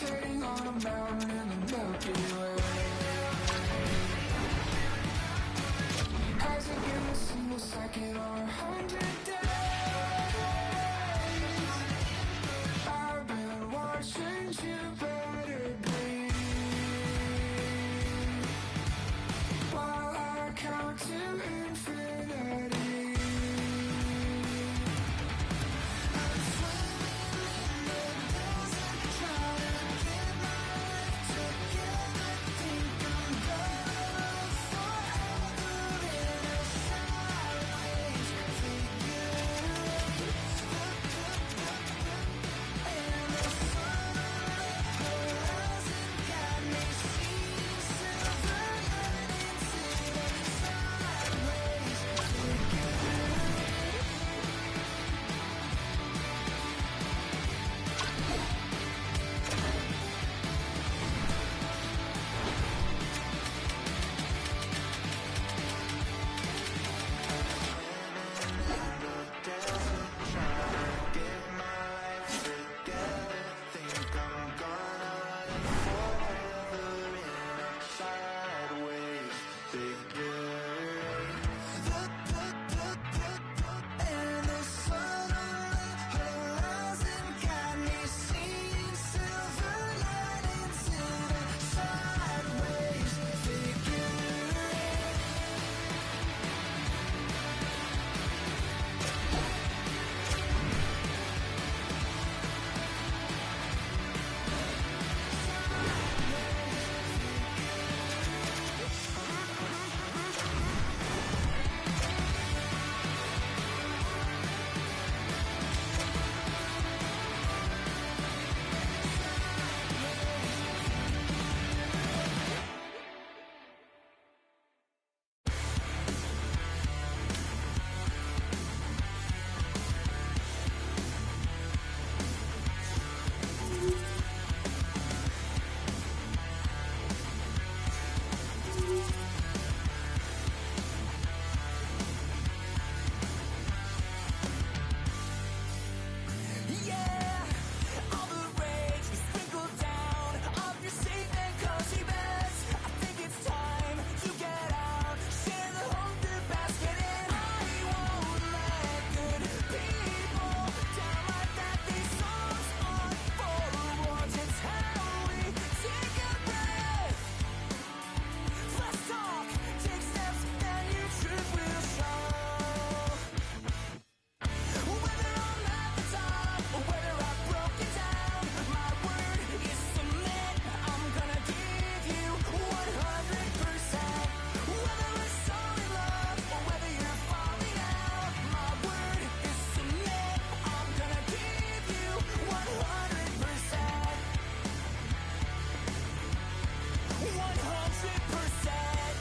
levitating on a mountain in the Milky Way. Hasn't been a single second or 100 days. I've been watching Jupiter bleed while I count to infinity. I'm swimming in the desert, trying to get my life together. Think I'm gonna forever in a sideways figure. And the sun horizon got me seeing silver linings in a sideways figure. And the sun horizon got me seeing silver linings in a sideways figure. Yeah, all the rage we sprinkle down of your safe and cozy beds. I think it's time to get out, share the hunger basket, and I won't let good people down like that. These songs aren't for awards, it's how we take a breath. Let's talk, take steps, then your truth will show. Whether I'm at the top or whether I've broken down, my word is cement. I'm gonna give you 100%. Whether we're so in love or whether you're falling out, my word is cement. I'm gonna give you 100%. 100%.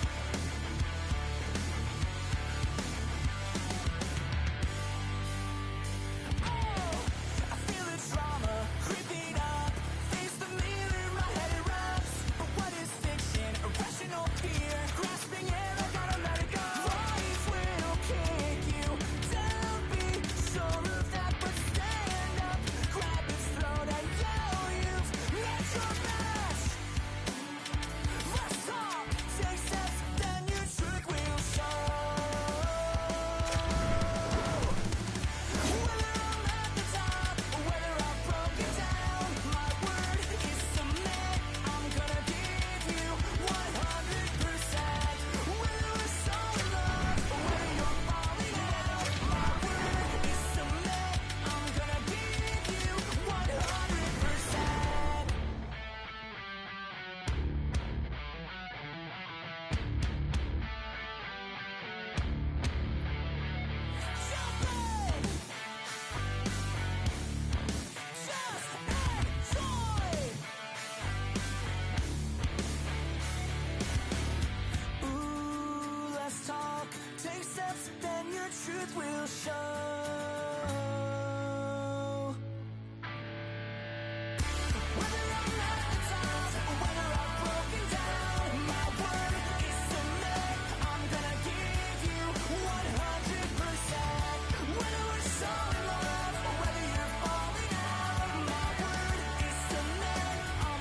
I feel the trauma creeping up. Face the mirror, my head erupts. But what is fiction? Irrational fear, grasping air, I gotta let it go. Life will kick you down, be sure of that. But stand up, grab its throat and yell, you've met your match. Let's talk, take steps, then your truth will show. Whether I'm at the top or whether I've broken down, my word is cement. I'm gonna give you 100%. Whether we're so in love or whether you're falling out, my word is cement. I'm gonna give you 100%. Jump in! Just enjoy! Ooh, let's talk. Take steps, then your truth will show. Whether I'm at the top or whether I've broken down, my word is cement. I'm gonna give you 100%. Whether we're so in love or whether you're falling out, my word is cement. I'm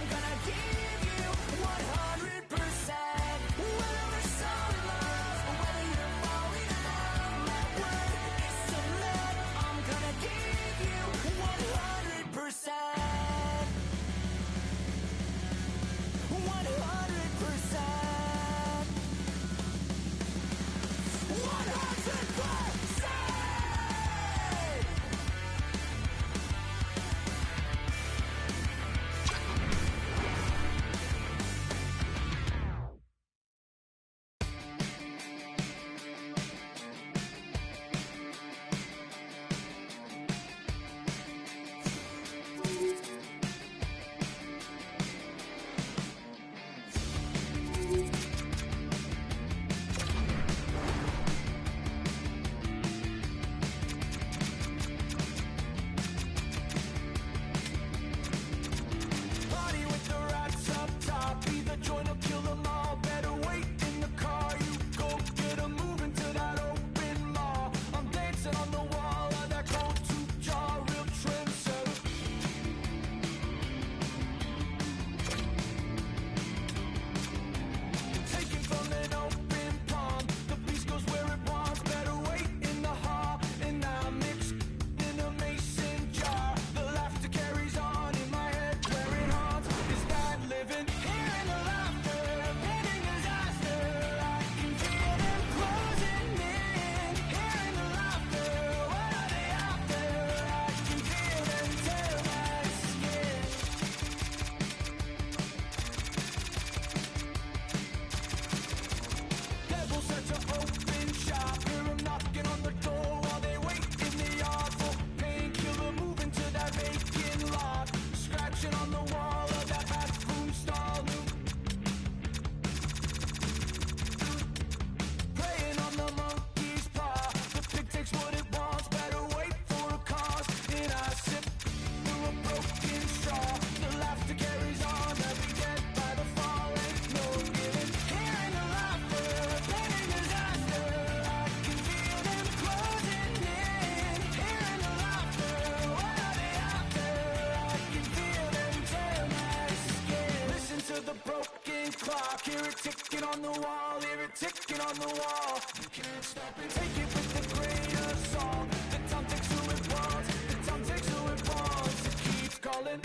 Hear it ticking on the wall, hear it ticking on the wall. You can't stop it, take it with a grain of salt. The time takes who it wants, the time takes who it wants. It keeps calling.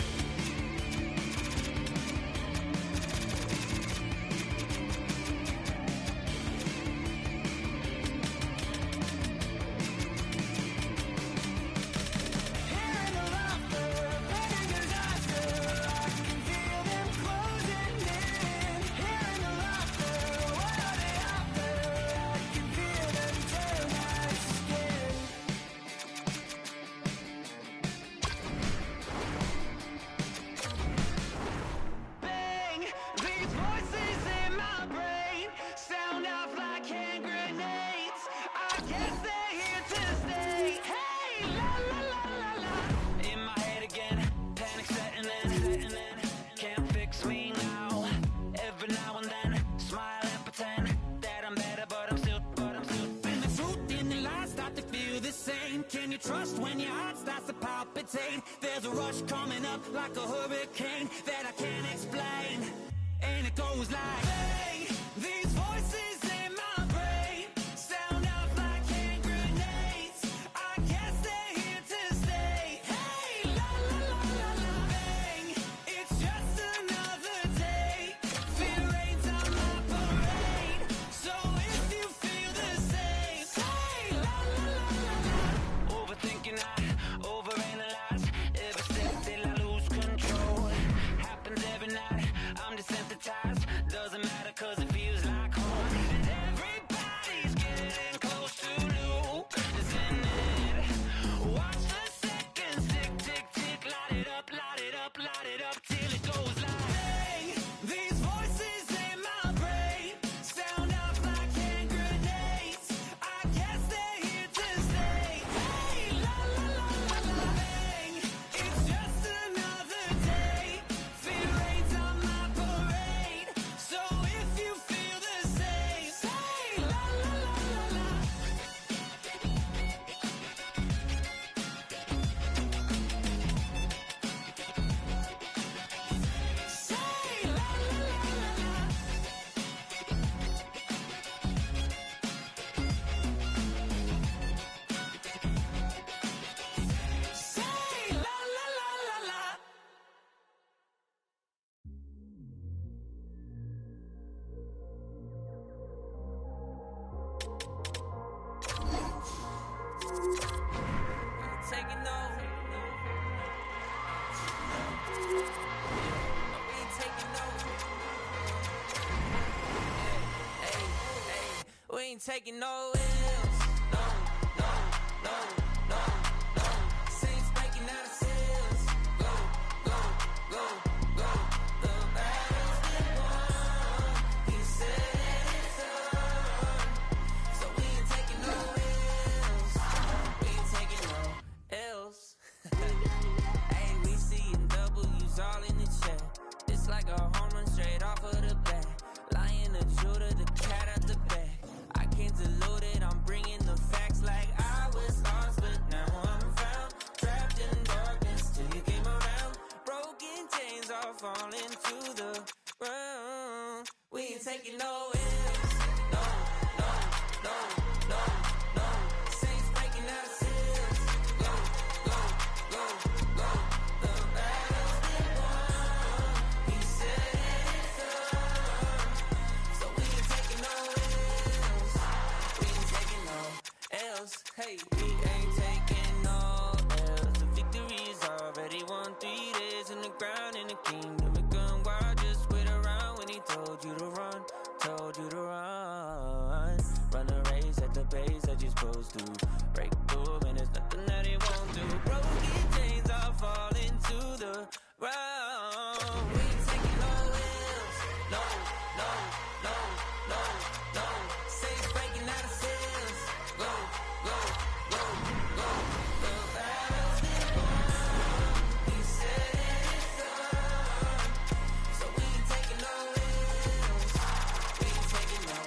Can you trust when your heart starts to palpitate? There's a rush coming up like a hurricane that I can't explain. And it goes like, hey, these voices in my brain sound off like hand grenades. I guess they're here to stay. Hey, la la la la la, bang, it's just another day. Fear ain't on my parade. So if you feel the same, say la la la la la. Overthinking, I overanalyze. Every step till I lose control. Happens every night, I'm desensitized. Doesn't matter cause it feels like home. And everybody's getting close to losing it. Watch the seconds tick, tick, tick. Light it up, light it up, light it up till it goes like, hey, these voices in my brain sound off like hand grenades. I guess they're here to stay. Hey, la la la la la, bang, it's just another day. Fear ain't on my parade. So if you feel the same, say la la la la la. Say la la la la la. Say la la la la la. Taking over. We ain't taking over. Hey, hey, we ain't taking no L's. No, no, no, no, no. Saints breaking out of cells. Go, go, go, go. The battle's been won. He said it's on. So we ain't taking no L's. We ain't taking no L's. Hey, we seeing W's all in the chat. It's like a home run straight off of the bat. Lion, the Judah, the cat out the back. I can't dilute it, I'm bringing the facts like I was lost, but now I'm found. Trapped in darkness till you came around. Broken chains all falling to the ground. We ain't taking no L's. No, no, no, no, no. Saints breaking out of cells. Go, go, go, go. The battle's been won. He said it's on. So we ain't taking no L's. We ain't taking no L's. Hey, we ain't taking no L's. The victory is already won. 3 days in the ground in the kingdom of gun. Why just wait around when he told you to run? Told you to run. Run the race at the pace that you're supposed to. Break through and there's nothing that he won't do. Broken chains are falling to the ground. We ain't taking no L's. No, no, no, no, no. Saints breaking out of cells. Go, go, go, go. The battle's been won. He said it's on. So we ain't taking no L's. We ain't taking no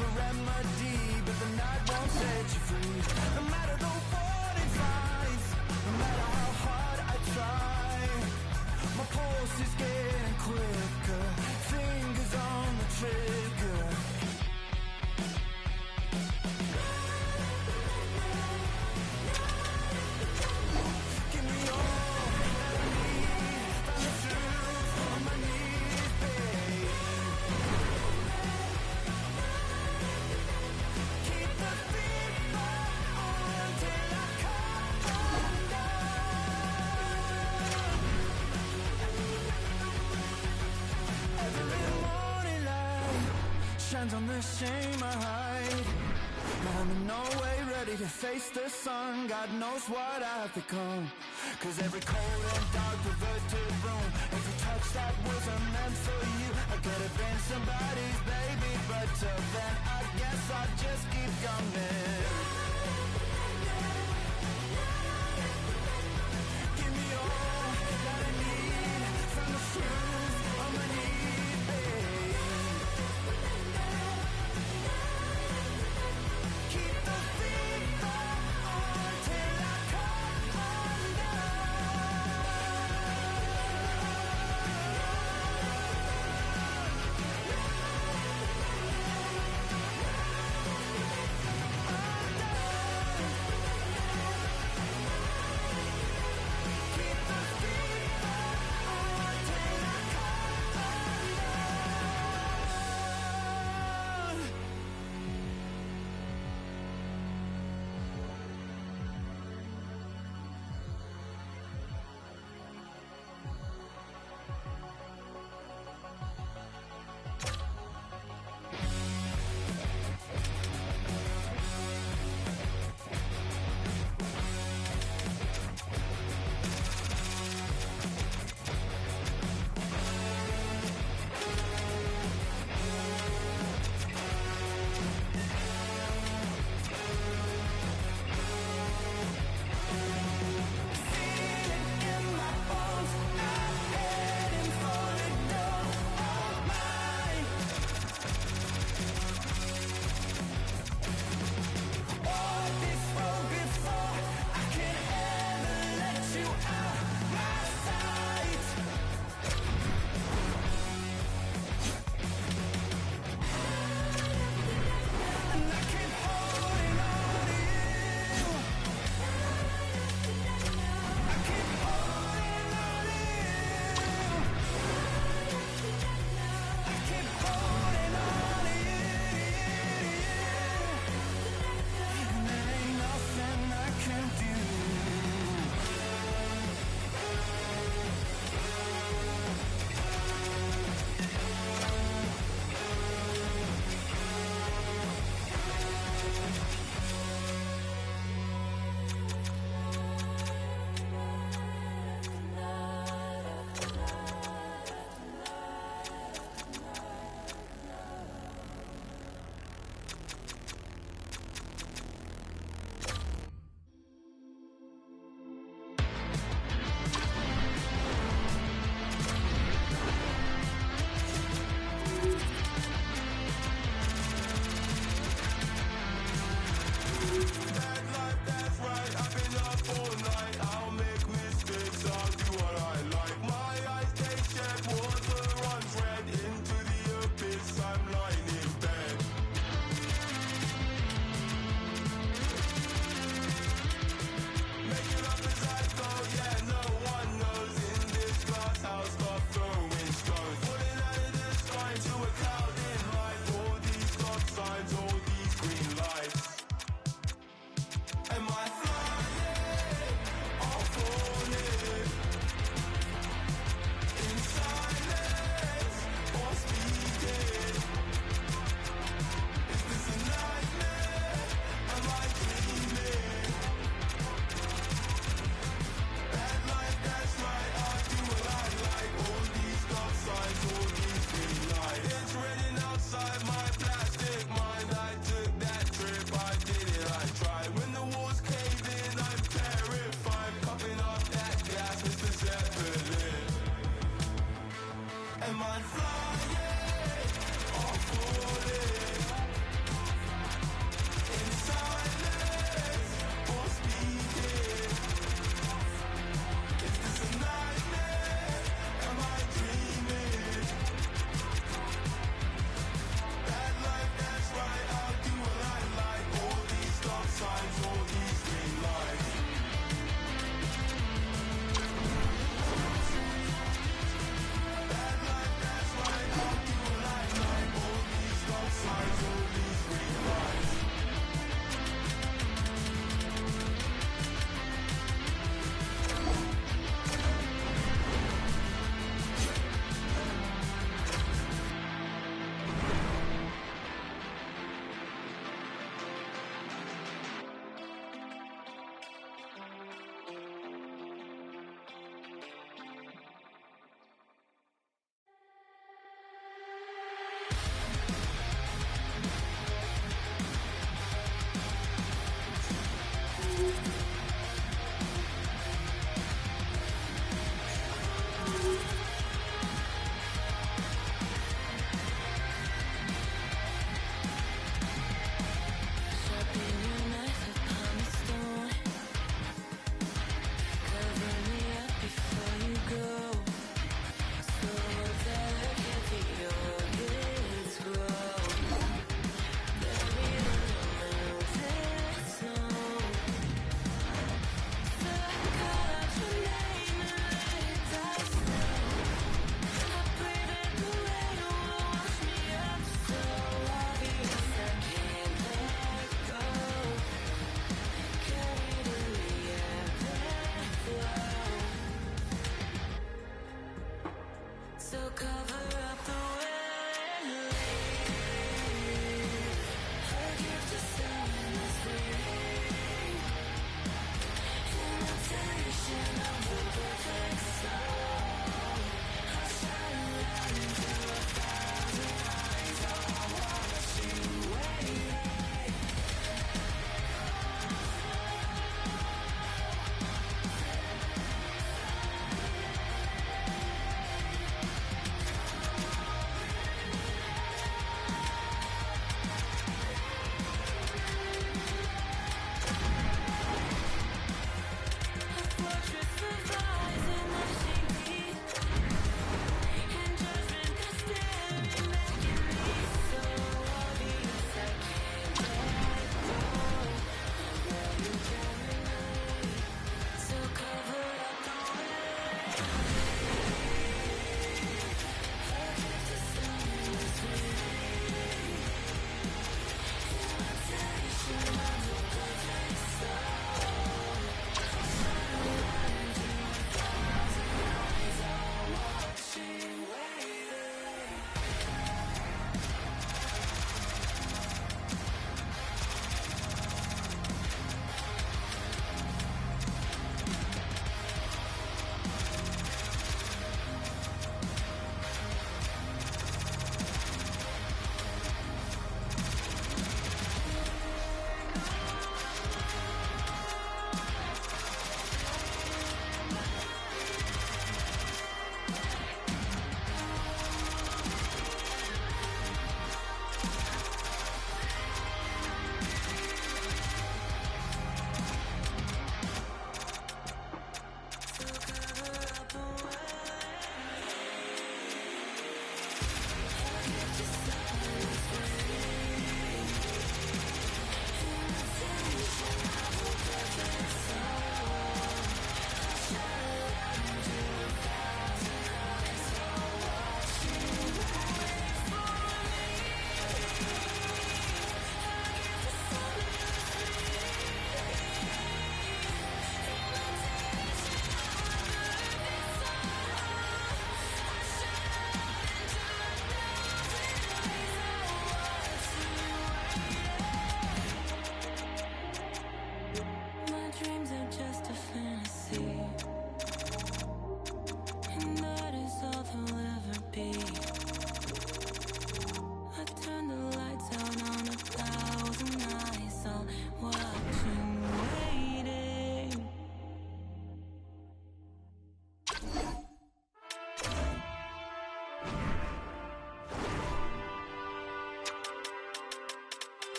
for remedy, but the night won't set you free. No matter the warning signs, no matter how hard I try, my pulse is getting quicker, fingers on the trigger. Give me all that I need, find the truth on my knees, babe. Keep the beat on till I come undone. Every morning light shines on the shame I hide. But I'm in no way ready to face the sun. God knows what I've become. Cause every cold and dark perverted room, every touch that wasn't meant for you, I could have been somebody's baby, but till then I guess I'll just keep coming. Give me all that I need from the truth on my knees, babe. Keep the beat on till I come undone.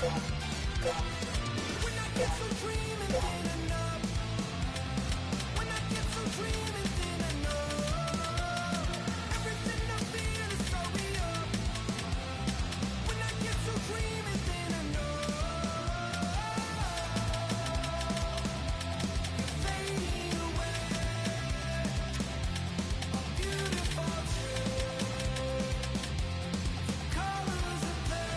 When I get so dreaming, then I know. When I get so dreaming, then I know. Everything I feel is so real. When I get so dreaming, then I know. You're fading away. A beautiful truth. Colors of play.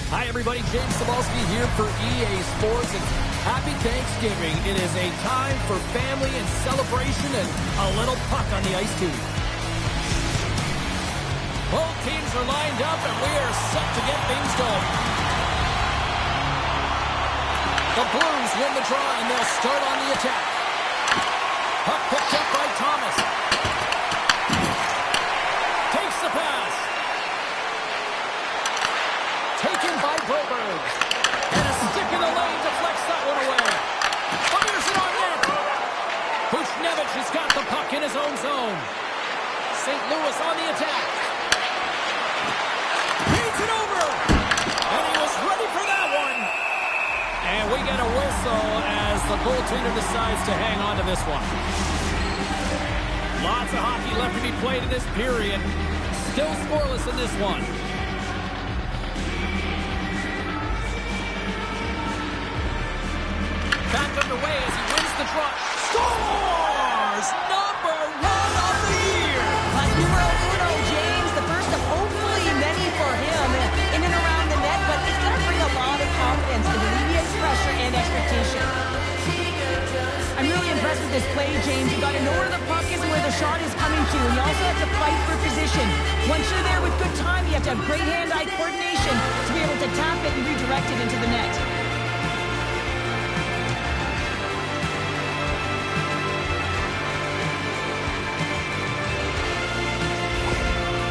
Hi, everybody. James Cebulski here for EA Sports, and happy Thanksgiving. It is a time for family and celebration and a little puck on the ice, too. Both teams are lined up, and we are set to get things going. The Blues win the draw, and they'll start on the attack. Puck picked up by Thomas. Takes the pass. Taken by Broberg. And a stick in the lane deflects that one away. Fires it on net. Buchnevich has got the puck in his own zone. St. Louis on the attack. Feeds it over. And he was ready for that one. And we get a whistle as the goaltender decides to hang on to this one. Lots of hockey left to be played in this period. Still scoreless in this one. Back underway as he wins the draw. Scores! Number 1 of the year! Plus numero uno, James. The first of hopefully many for him in and around the net, but it's going to bring a lot of confidence and alleviates pressure and expectation. I'm really impressed with this play, James. You got to know where the puck is and where the shot is coming to, and you also have to fight for position. Once you're there with good time, you have to have great hand-eye coordination to be able to tap it and redirect it into the net.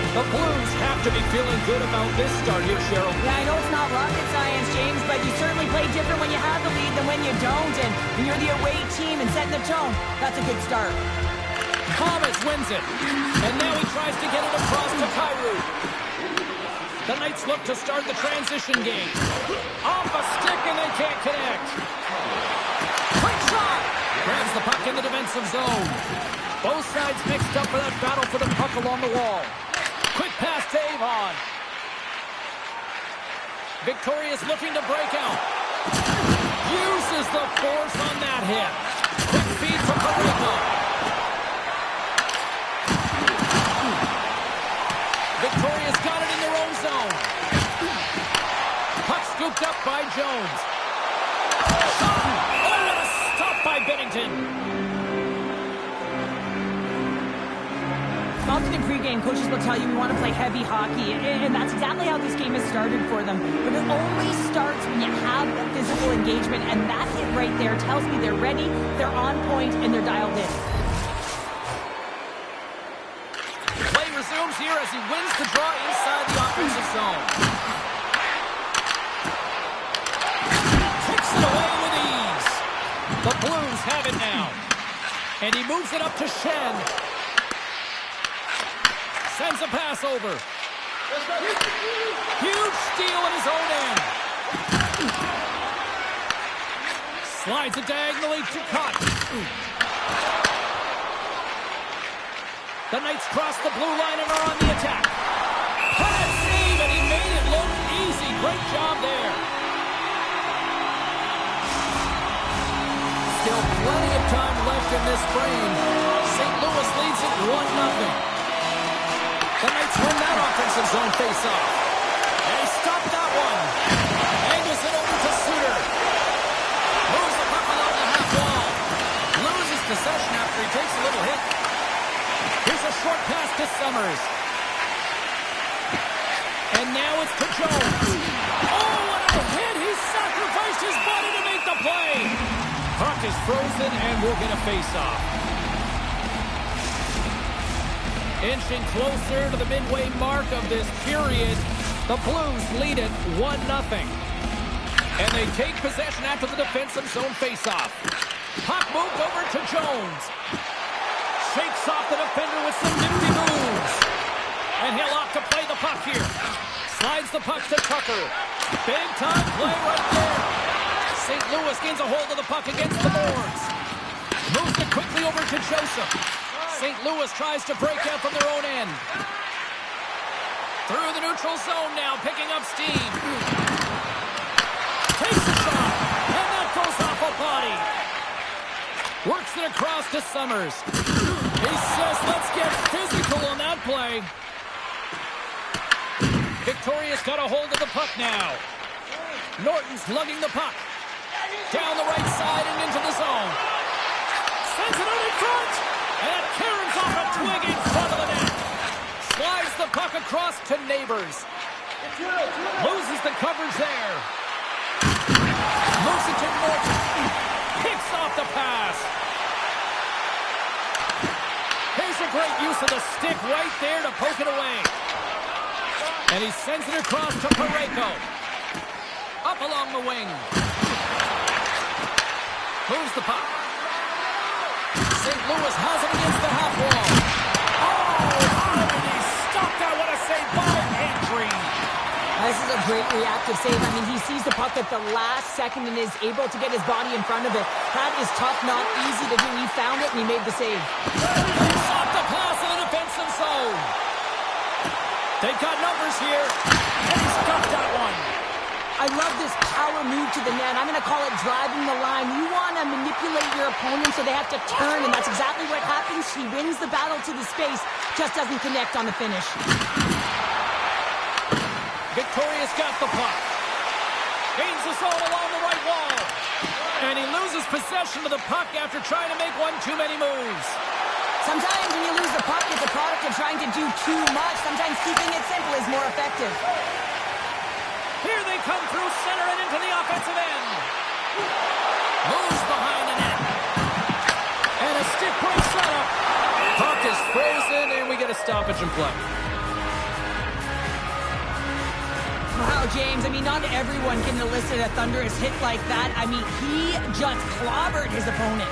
The Blues have to be feeling good about this start here, Cheryl. Yeah, I know it's not rocket science, James, but you certainly play different when you have the lead than when you don't. And when you're the away team and setting the tone, that's a good start. Thomas wins it. And now he tries to get it across to Kyrou. The Knights look to start the transition game. Off a stick and they can't connect. Quick shot! Grabs the puck in the defensive zone. Both sides mixed up for that battle for the puck along the wall. Quick pass to Avon. Victorious looking to break out. Uses the force on that hit. Quick feed from Pareko. Victorious got it in their own zone. Puck scooped up by Jones. Shot! Oh, and a stop by Bennington. Often in pregame, coaches will tell you we want to play heavy hockey, and that's exactly how this game has started for them. But it only starts when you have that physical engagement, and that hit right there tells me they're ready, they're on point, and they're dialed in. Play resumes here as he wins the draw inside the offensive zone. Takes it away with ease. The Blues have it now. And he moves it up to Shen. Sends a pass over. Huge steal at his own end. Slides it diagonally to Cott. The Knights cross the blue line and are on the attack. Pad save, and he made it look easy. Great job there. Still plenty of time left in this frame. St. Louis leads it 1-0. The Knights win that offensive zone face-off. And he stopped that one. Angles it over to Suter. Moves the puck along the half wall. Loses possession after he takes a little hit. Here's a short pass to Summers. And now it's to Jones. Oh, what a hit! He sacrificed his body to make the play. Puck is frozen and we'll get a face-off. Inching closer to the midway mark of this period, the Blues lead it 1-0. And they take possession after the defensive zone faceoff. Puck moved over to Jones. Shakes off the defender with some nifty moves. And he'll opt to play the puck here. Slides the puck to Tucker. Big time play right there. St. Louis gains a hold of the puck against the boards. Moves it quickly over to Joseph. St. Louis tries to break out from their own end. Through the neutral zone now, picking up steam. Takes a shot, and that goes off a body. Works it across to Summers. He says, let's get physical on that play. Victorious got a hold of the puck now. Norton's lugging the puck. Down the right side and into the zone. Sends it out in front. And it caroms off a twig in front of the net. Slides the puck across to Neighbors. Loses the coverage there. Moves it to Norton. Picks off the pass. Here's a great use of the stick right there to poke it away. And he sends it across to Parayko. Up along the wing. Moves the puck. St. Louis has it against the half wall. Oh, and he stopped that. What a save by Petry. This is a great reactive save. I mean, he sees the puck at the last second and is able to get his body in front of it. That is tough, not easy to do. He found it and he made the save. Picks off the pass in the defensive zone. They've got numbers here. And he's got that one. I love this power move to the net. I'm going to call it driving the line. You want to manipulate your opponent so they have to turn, and that's exactly what happens. He wins the battle to the space, just doesn't connect on the finish. Victoria's got the puck. Gains the zone along the right wall. And he loses possession of the puck after trying to make one too many moves. Sometimes when you lose the puck, it's a product of trying to do too much. Sometimes keeping it simple is more effective. Here they come through center and into the offensive end. Moves behind the net. And a stick break setup. Puck is frozen, and we get a stoppage in play. Wow, James, I mean, not everyone can elicit a thunderous hit like that. I mean, he just clobbered his opponent.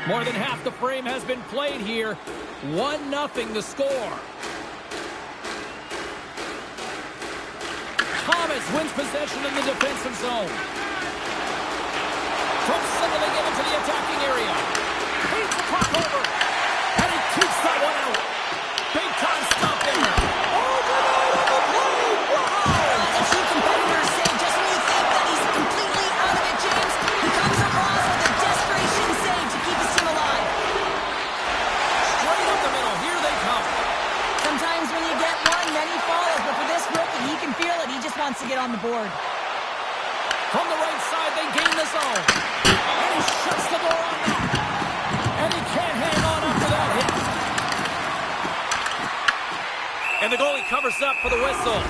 More than half the frame has been played here. 1-0 the score. Thomas wins possession in the defensive zone. From center they get into the attacking area. Feeds the puck over. And he keeps that one out. Big time stop there. Overnight on the play! Wow! That's a true competitor's save. Just when you think that he's completely out of it, James, he comes across with a desperation save to keep his team alive. Straight up the middle. Here they come. Sometimes when you get one, many follow. But for this rookie, he can feel it. He just wants to get on the board. From the right side, they gain the zone. And he shuts the door on that. And he can't hang on after that hit. And the goalie covers up for the whistle.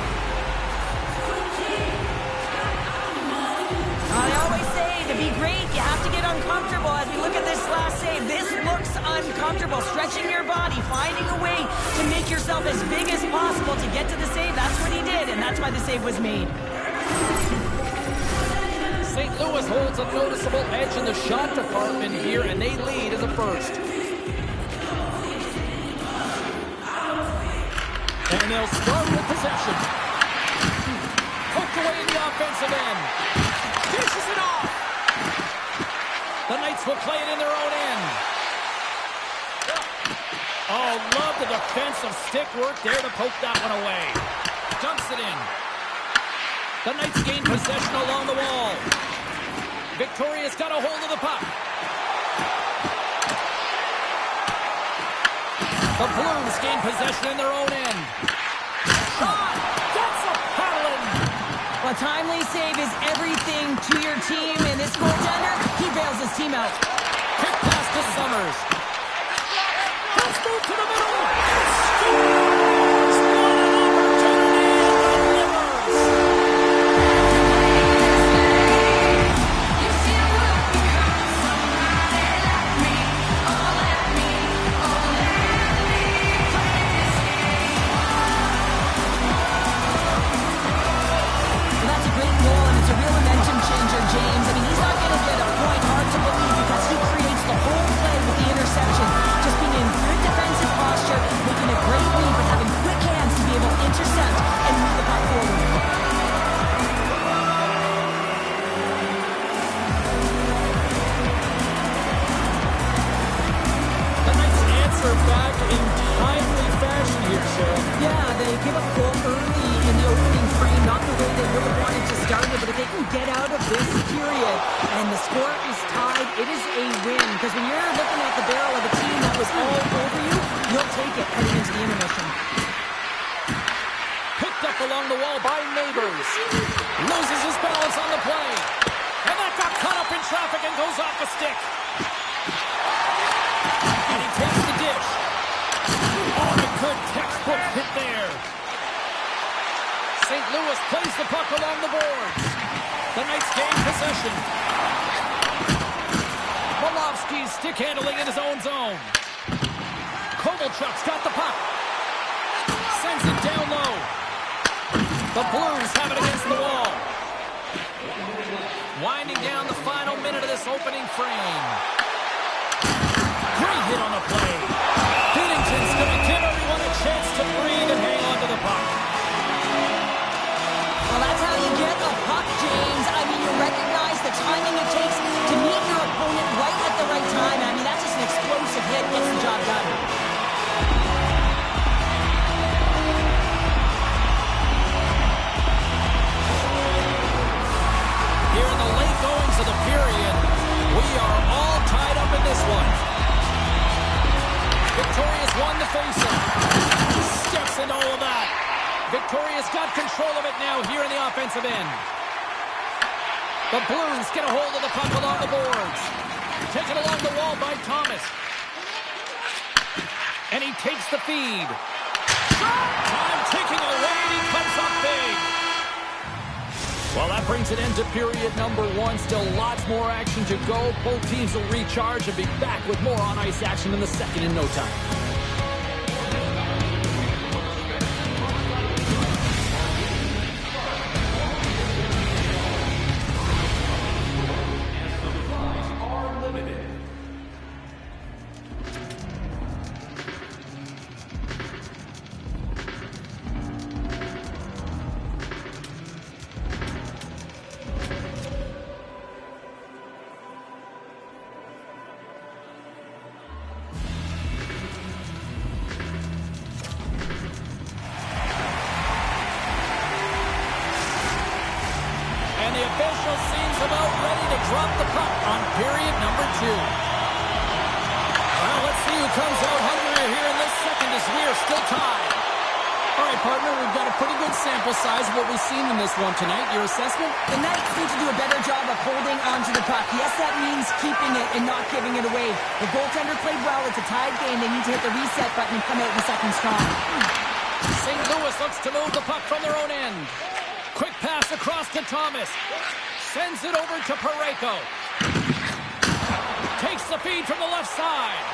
I always say, to be great, you have to get uncomfortable. As we look at this last save, this looks uncomfortable. Stretching your body, finding a way to make yourself as big as possible to get to the save. That's what he did, and that's why the save was made. St. Louis holds a noticeable edge in the shot department here, and they lead in the first. And they'll start with possession. Poked away in the offensive end. Dishes it off. The Knights will play it in their own end. Oh, love the defensive stick work there to poke that one away. Dumps it in. The Knights gain possession along the wall. Victoria's got a hold of the puck. The Blues gain possession in their own end. Shot! That's a paddling! A timely save is everything to your team, and this goaltender, he bails his team out. Quick pass to Summers. Let's move to the middle. Scores! What an opportunity in the Rivers! That's a great goal, and it's a real momentum changer, James. I mean, he's not going to get a point, hard to believe, because he creates the whole play with the interception. Just being in good defensive posture, making a great leap, and having quick hands to be able to intercept and move the puck forward. The Knights answer back in timely fashion here, Cheryl. Yeah, they give up goal early in the opening frame, not the way they would have wanted to start it, but if they can get out of this period and the score is tied, it is a win. Because when you're looking at the barrel of a team that was all over you, you'll take it heading into the intermission. along the wall by Neighbors. Loses his balance on the play. And that got caught up in traffic and goes off a stick. And he takes the dish. Oh, a good textbook hit there. St. Louis plays the puck along the boards. The Knights gain possession. Molovsky's stick handling in his own zone. Kovalchuk's got the puck. Sends it down low. The Blues have it against the wall. Winding down the final minute of this opening frame. Great hit on the play. Binnington's going to give everyone a chance to breathe and hang on to the puck. Well, that's how you get a puck, James. I mean, you recognize the timing it takes to meet your opponent right at the right time. I mean, that's just an explosive hit. Gets the job done. Here in the late goings of the period, we are all tied up in this one. Victoria's won the faceoff. Steps into all of that. Victoria's got control of it now here in the offensive end. The Blues get a hold of the puck along the boards. Taken along the wall by Thomas. And he takes the feed. Time ticking away, and he comes up big. Well, that brings an end to period number one. Still lots more action to go. Both teams will recharge and be back with more on-ice action in the second in no time. Tonight, your assessment? The Knights need to do a better job of holding onto the puck. Yes, that means keeping it and not giving it away. The goaltender played well. It's a tied game. They need to hit the reset button and come out in the second strong. St. Louis looks to move the puck from their own end. Quick pass across to Thomas. Sends it over to Parayko. Takes the feed from the left side.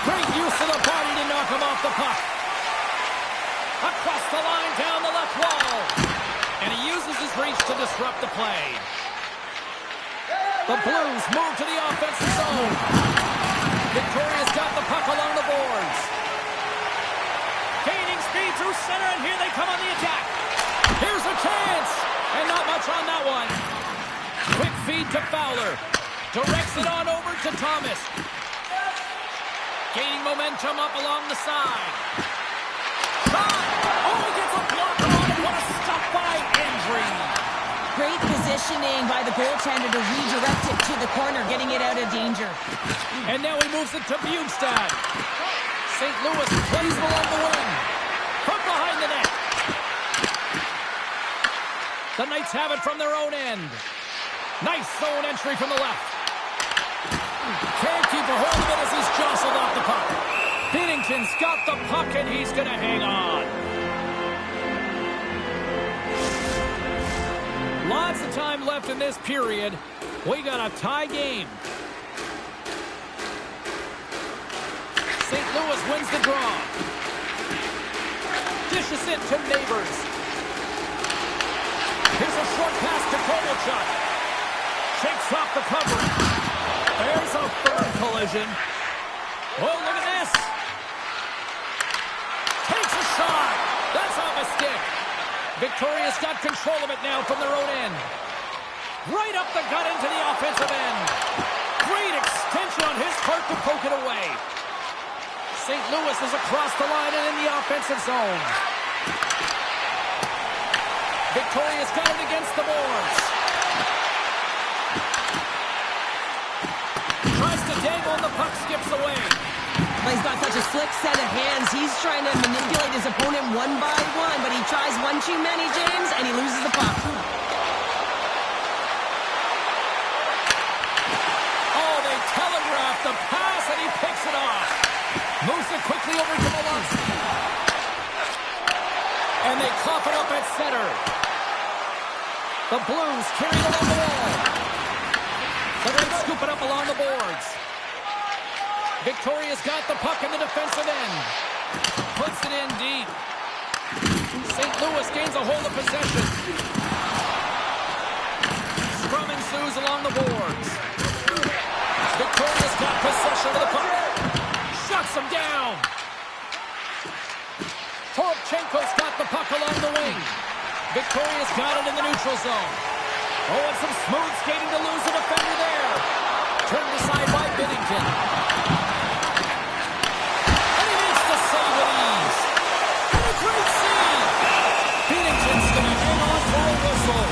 Great use of the body to knock him off the puck. Across the line, down the left wall. And he uses his reach to disrupt the play. The Blues move to the offensive zone. Victoria's got the puck along the boards. Gaining speed through center, and here they come on the attack. Here's a chance. And not much on that one. Quick feed to Fowler. Directs it on over to Thomas. Gaining momentum up along the side. Oh, he gets a blocker on it. What a stop by Andry. Great positioning by the goaltender to redirect it to the corner, getting it out of danger. And now he moves it to Bjugstad. St. Louis plays along the wing. From behind the net. The Knights have it from their own end. Nice zone entry from the left. Can't keep a hold of it as he's jostled off the puck. Binnington's got the puck, and he's going to hang on. Lots of time left in this period. We got a tie game. St. Louis wins the draw. Dishes it to Neighbors. Here's a short pass to Kovalchuk. Shakes off the covering. There's a third collision. Oh, look at this. Takes a shot. That's off a stick. Victoria's got control of it now from their own end. Right up the gut into the offensive end. Great extension on his part to poke it away. St. Louis is across the line and in the offensive zone. Victoria's got it against the boards. Tries to dangle and the puck skips away. Well, he's got such a slick set of hands. He's trying to manipulate his opponent one by one, but he tries one too many, James, and he loses the puck. Oh, they telegraph the pass, and he picks it off. Moves it quickly over to Malonski. And they cough it up at center. The Blues carry it along the wall. The Reds scoop it up along the boards. Victoria's got the puck in the defensive end. Puts it in deep. St. Louis gains a hold of possession. Scrum ensues along the boards. Victoria's got possession of the puck. Shuts him down. Toropchenko's got the puck along the wing. Victoria's got it in the neutral zone. Oh, and some smooth skating to lose a defender there. Turned aside by Binnington. And he makes the save with ease. And a great save. Binnington's going to hang on for a whistle.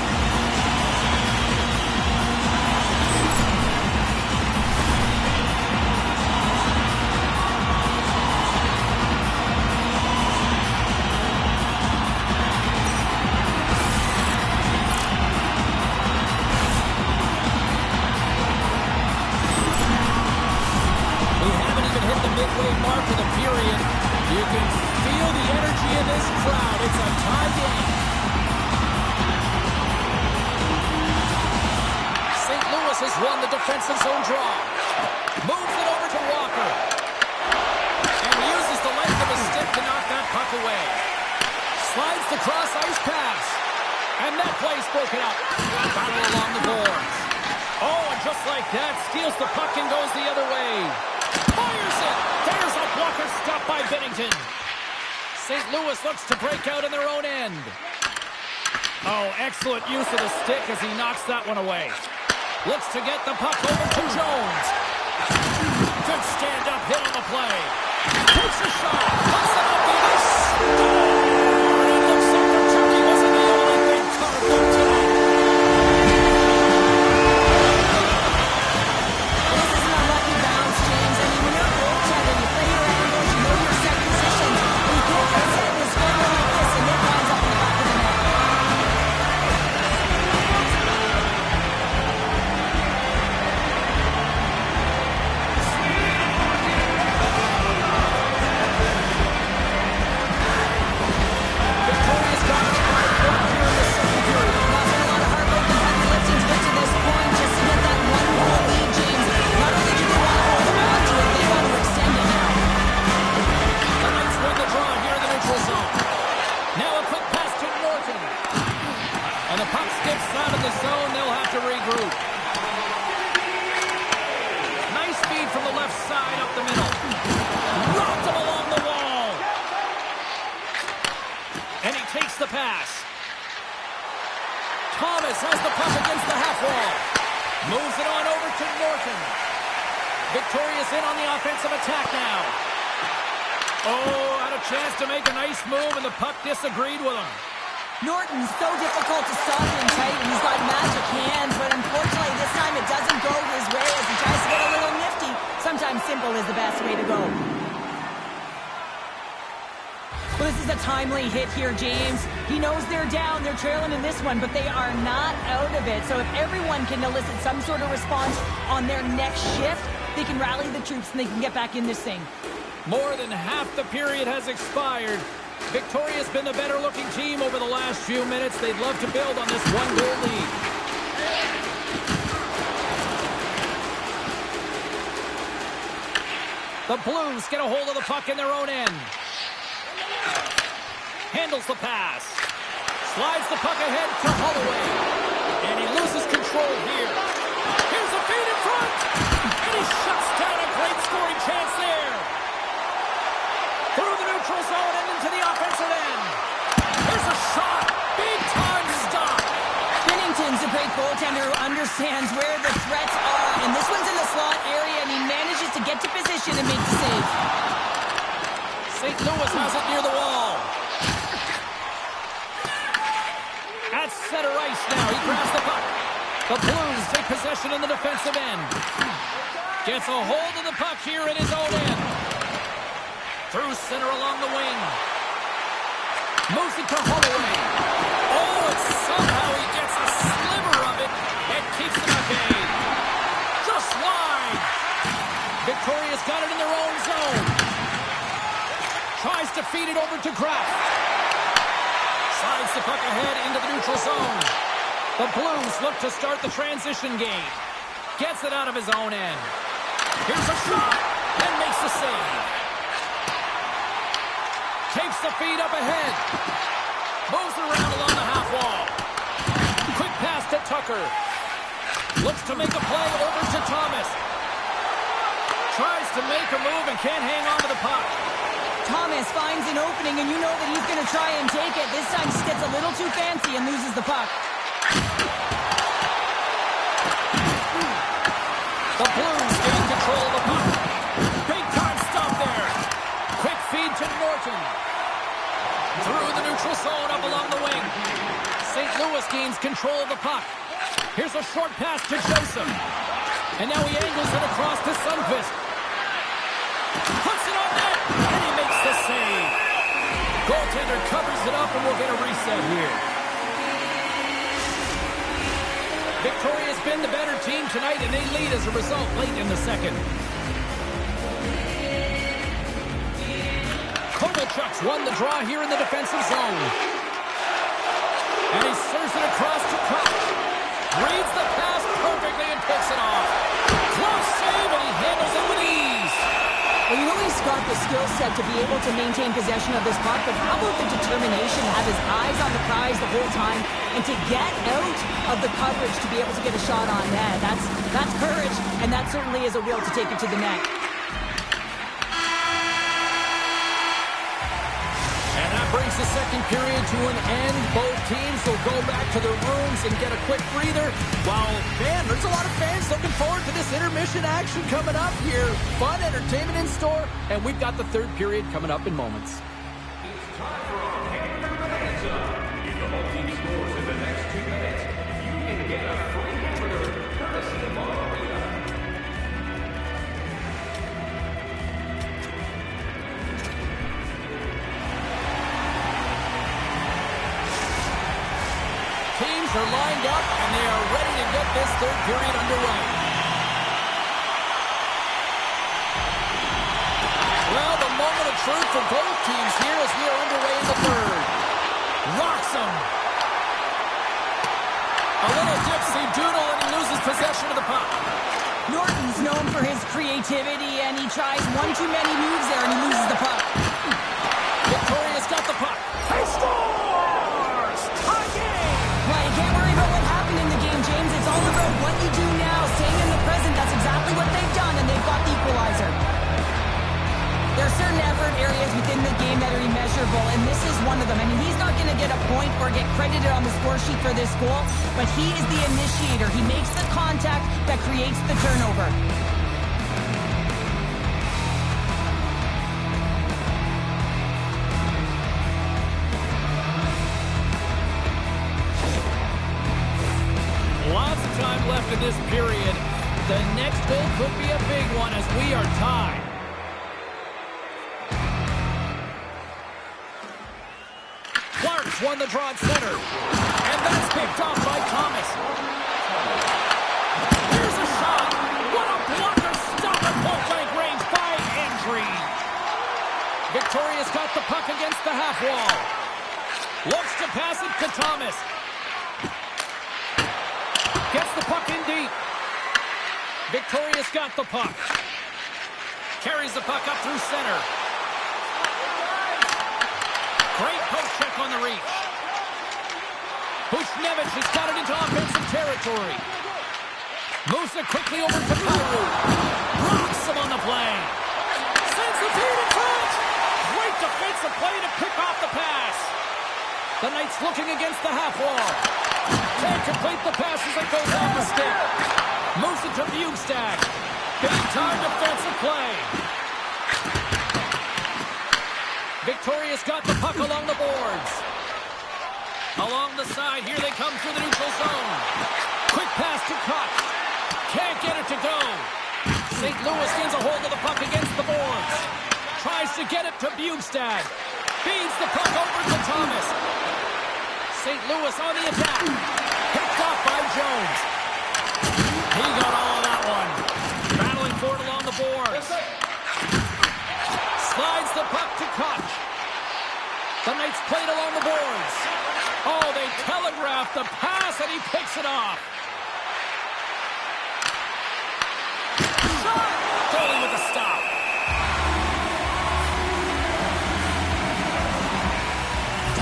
Midway mark of the period. You can feel the energy in this crowd. It's a tie game. St. Louis has won the defensive zone draw. Moves it over to Walker. And uses the length of his stick to knock that puck away. Slides the cross-ice pass. And that play's broken up. Battle along the boards. Oh, and just like that, steals the puck and goes the other way. Fires it! There's a blocker stopped by Binnington. St. Louis looks to break out in their own end. Oh, excellent use of the stick as he knocks that one away. Looks to get the puck over to Jones. Good stand-up hit on the play. Takes a shot. Puts it up the ice. Oh, it looks like the turkey wasn't the only thing carved up tonight. Thomas has the puck against the half wall. Moves it on over to Norton. Victoria's in on the offensive attack now. Oh, had a chance to make a nice move, and the puck disagreed with him. Norton's so difficult to stop and tight. He's got magic hands, but unfortunately this time it doesn't go his way as he tries to get a little nifty. Sometimes simple is the best way to go. Well, this is a timely hit here, James. He knows they're down, they're trailing in this one, but they are not out of it. So if everyone can elicit some sort of response on their next shift, they can rally the troops and they can get back in this thing. More than half the period has expired. Victoria's been the better-looking team over the last few minutes. They'd love to build on this one-goal lead. The Blues get a hold of the puck in their own end. Handles the pass. Slides the puck ahead to Holloway. And he loses control here. Here's a feed in front. And he shuts down a great scoring chance there. Through the neutral zone and into the offensive end. Here's a shot. Big time stop. Binnington's a great goaltender who understands where the threats are. And this one's in the slot area, and he manages to get to position and make the save. St. Louis has it near the wall. At center ice now. He grabs the puck. The Blues take possession in the defensive end. Gets a hold of the puck here in his own end. Through center along the wing. Moves it to Holloway. Oh, and somehow he gets a sliver of it and keeps it at bay. Just wide. Victoria's got it in their own zone. Tries to feed it over to Kraft. Slides the puck ahead into the neutral zone. The Blues look to start the transition game. Gets it out of his own end. Here's a shot and makes the save. Takes the feed up ahead. Moves it around along the half wall. Quick pass to Tucker. Looks to make a play over to Thomas. Tries to make a move and can't hang on to the puck. Thomas finds an opening, and you know that he's going to try and take it. This time he gets a little too fancy and loses the puck. The Blues gain control of the puck. Big time stop there. Quick feed to Norton. Through the neutral zone up along the wing. St. Louis gains control of the puck. Here's a short pass to Joseph. And now he angles it across to Sundqvist. Puts it on net, and he makes the save. Goaltender covers it up, and we'll get a reset here. Victoria's been the better team tonight, and they lead as a result late in the second. Kovalchuk's won the draw here in the defensive zone. And he serves it across to Koch. Reads the pass perfectly and picks it off. Close save, and he handles it with ease. Well, you know he's got the skill set to be able to maintain possession of this puck, but how about the determination to have his eyes on the prize the whole time and to get out of the coverage to be able to get a shot on net? That's courage, and that certainly is a will to take it to the net. And that brings the second period to an end. Both teams will go back to their rooms and get a quick breather. While, man, there's a lot of fans looking forward to this intermission action coming up here. Fun entertainment in store, and we've got the third period coming up in moments. It's time for our game minutes up. If the whole team scores in the next 2 minutes, you can get a free hamburger courtesy of Margarita. Teams are lined up, and they are ready to get this third period underway. Well, the moment of truth for both teams here as we are underway in the third. Rocks him. A little dipsy doodle, and he loses possession of the puck. Norton's known for his creativity, and he tries one too many moves there, and he loses the puck. Victoria's got the puck. He scores! Tie game! Well, you can't worry about what happened in the game, James. It's all about what you do now. Staying in the present, that's exactly what they've done, and they've got the equalizer. There are certain effort areas within the game that are immeasurable, and this is one of them. I mean, he's not going to get a point or get credited on the score sheet for this goal, but he is the initiator. He makes the contact that creates the turnover. Lots of time left in this period. The next goal could be a big one as we are tied. Clark's won the draw at center. And that's picked off by Thomas. Here's a shot. What a blocker. Stop at point-blank range by Andry. Victoria's got the puck against the half wall. Looks to pass it to Thomas. Gets the puck in deep. Victoria's got the puck. Carries the puck up through center. Great post check on the reach. Buchnevich has got it into offensive territory. Moves it quickly over to Kyrou. Rocks him on the play. Sends the feed in front. Great defensive play to pick off the pass. The Knights looking against the half wall. Can't complete the pass as it goes off the stick. Moves it to Bugstad. Big time defensive play. Victoria's got the puck along the boards. Along the side, here they come through the neutral zone. Quick pass to Koch. Can't get it to go. St. Louis gains a hold of the puck against the boards. tries to get it to Bjugstad. Feeds the puck over to Thomas. St. Louis on the attack. Picked off by Jones. He got all of that one. Battling for it along the boards. Slides the puck to Koch. The Knights played along the boards. Oh, they telegraphed the pass, and he picks it off. Shot! Goalie with a stop.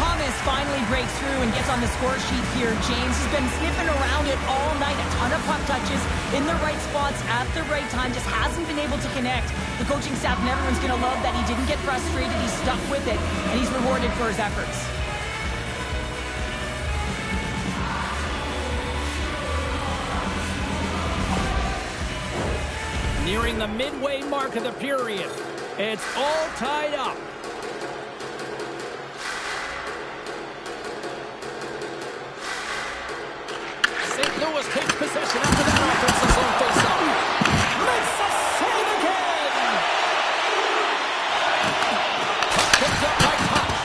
Thomas finally breaks through and gets on the score sheet here. James has been sniffing around it all night. A ton of puck touches in the right spots at the right time. Just hasn't been able to connect. The coaching staff and everyone's going to love that he didn't get frustrated. He stuck with it, and he's rewarded for his efforts. Nearing the midway mark of the period. It's all tied up. St. Louis takes possession after that offensive zone faceoff. Makes the save again! Picked up by Koch.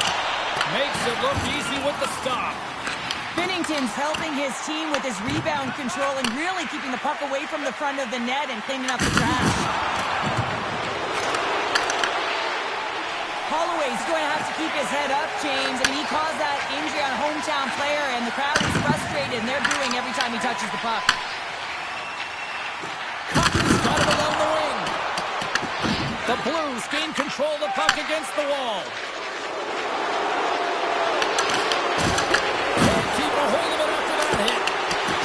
Makes it look easy with the stop. Binnington's helping his team with his rebound control and really keeping the puck away from the front of the net and cleaning up the trash. Holloway's going to have to keep his head up, James. I mean, he caused that injury on a hometown player, and the crowd is frustrated, and they're booing every time he touches the puck. Koch's got it along the wing. The Blues gain control of the puck against the wall. Keeper holding it after that hit.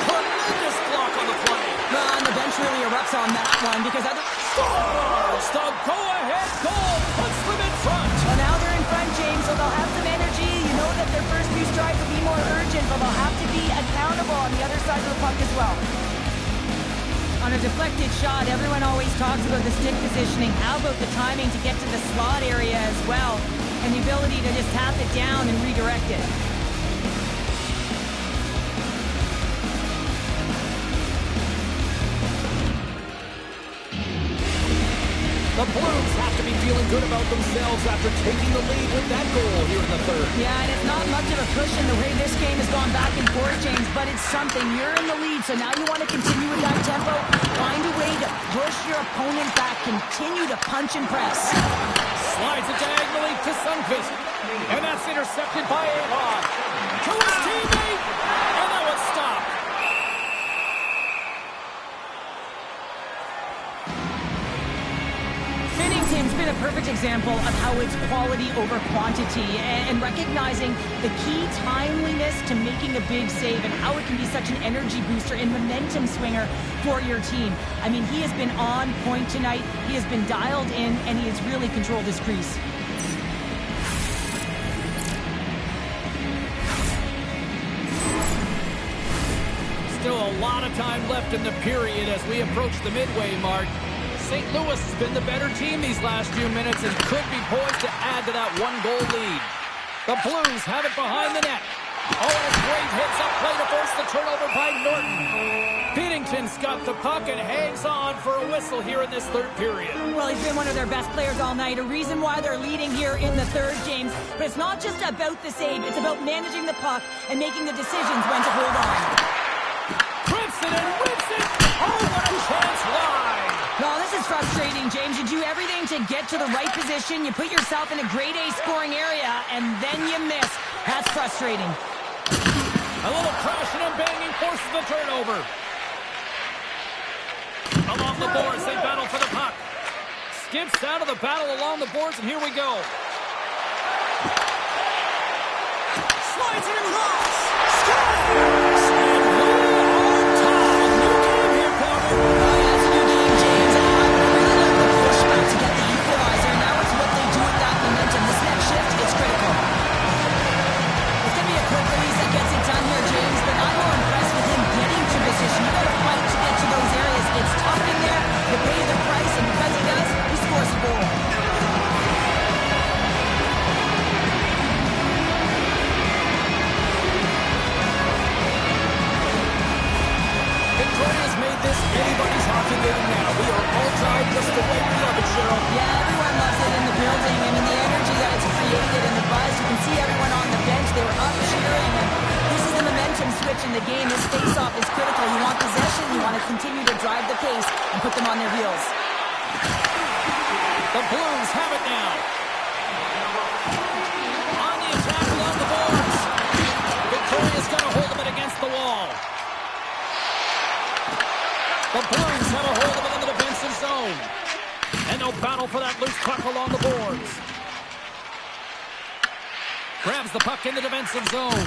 Tremendous block on the play. And the bench really erupts on that one because other... Scores the go-ahead goal. Puts them in front. Well, now they're in front, James, so they'll have some energy. You know that their first few strides will be more urgent, but they'll have to be accountable on the other side of the puck as well. On a deflected shot, everyone always talks about the stick positioning. How about the timing to get to the slot area as well, and the ability to just tap it down and redirect it. The Blues have to be feeling good about themselves after taking the lead with that goal here in the third. Yeah, and it's not much of a cushion the way this game has gone back and forth, James, but it's something. You're in the lead, so now you want to continue with that tempo. Find a way to push your opponent back. Continue to punch and press. Slides it diagonally to Sundqvist. And that's intercepted by Avon. To his teammate. And that was stopped. Binnington's been a perfect example of how it's quality over quantity and recognizing the key timeliness to making a big save and how it can be such an energy booster and momentum swinger for your team. I mean, he has been on point tonight. He has been dialed in, and he has really controlled his crease. Still a lot of time left in the period as we approach the midway mark. St. Louis has been the better team these last few minutes and could be poised to add to that one-goal lead. The Blues have it behind the net. Oh, and a great hits up play to force the turnover by Norton. Binnington's got the puck and hangs on for a whistle here in this third period. Well, he's been one of their best players all night. A reason why they're leading here in the third, James. But it's not just about the save. It's about managing the puck and making the decisions when to hold on. Grips it and whips it. Oh, what a chance wide. Well, this is frustrating, James. You do everything to get to the right position. You put yourself in a grade A scoring area, and then you miss. That's frustrating. A little crashing and banging forces the turnover. Along the boards, they battle for the puck. Skips out of the battle along the boards, and here we go. Slides it across. Scores! And we are tied. New game here, Corbin. That's a new game, James. And I really like the pushback to get the equalizer. Now it's what they do with that momentum. This next shift is critical. It's going to be a quick release that gets it done here, James, but I'm more impressed with him getting to position. You got to fight to get to those areas. It's tough in there. You pay the price, and because he does, he scores a goal. can see everyone on the bench. They were up cheering, and this is the momentum switch in the game. This face-off is critical. You want possession, you want to continue to drive the pace and put them on their heels. The Blues have it now. On the attack along the boards. Victoria's got a hold of it against the wall. The Blues have a hold of it in the defensive zone. And they'll battle for that loose puck along the boards. Grabs the puck in the defensive zone.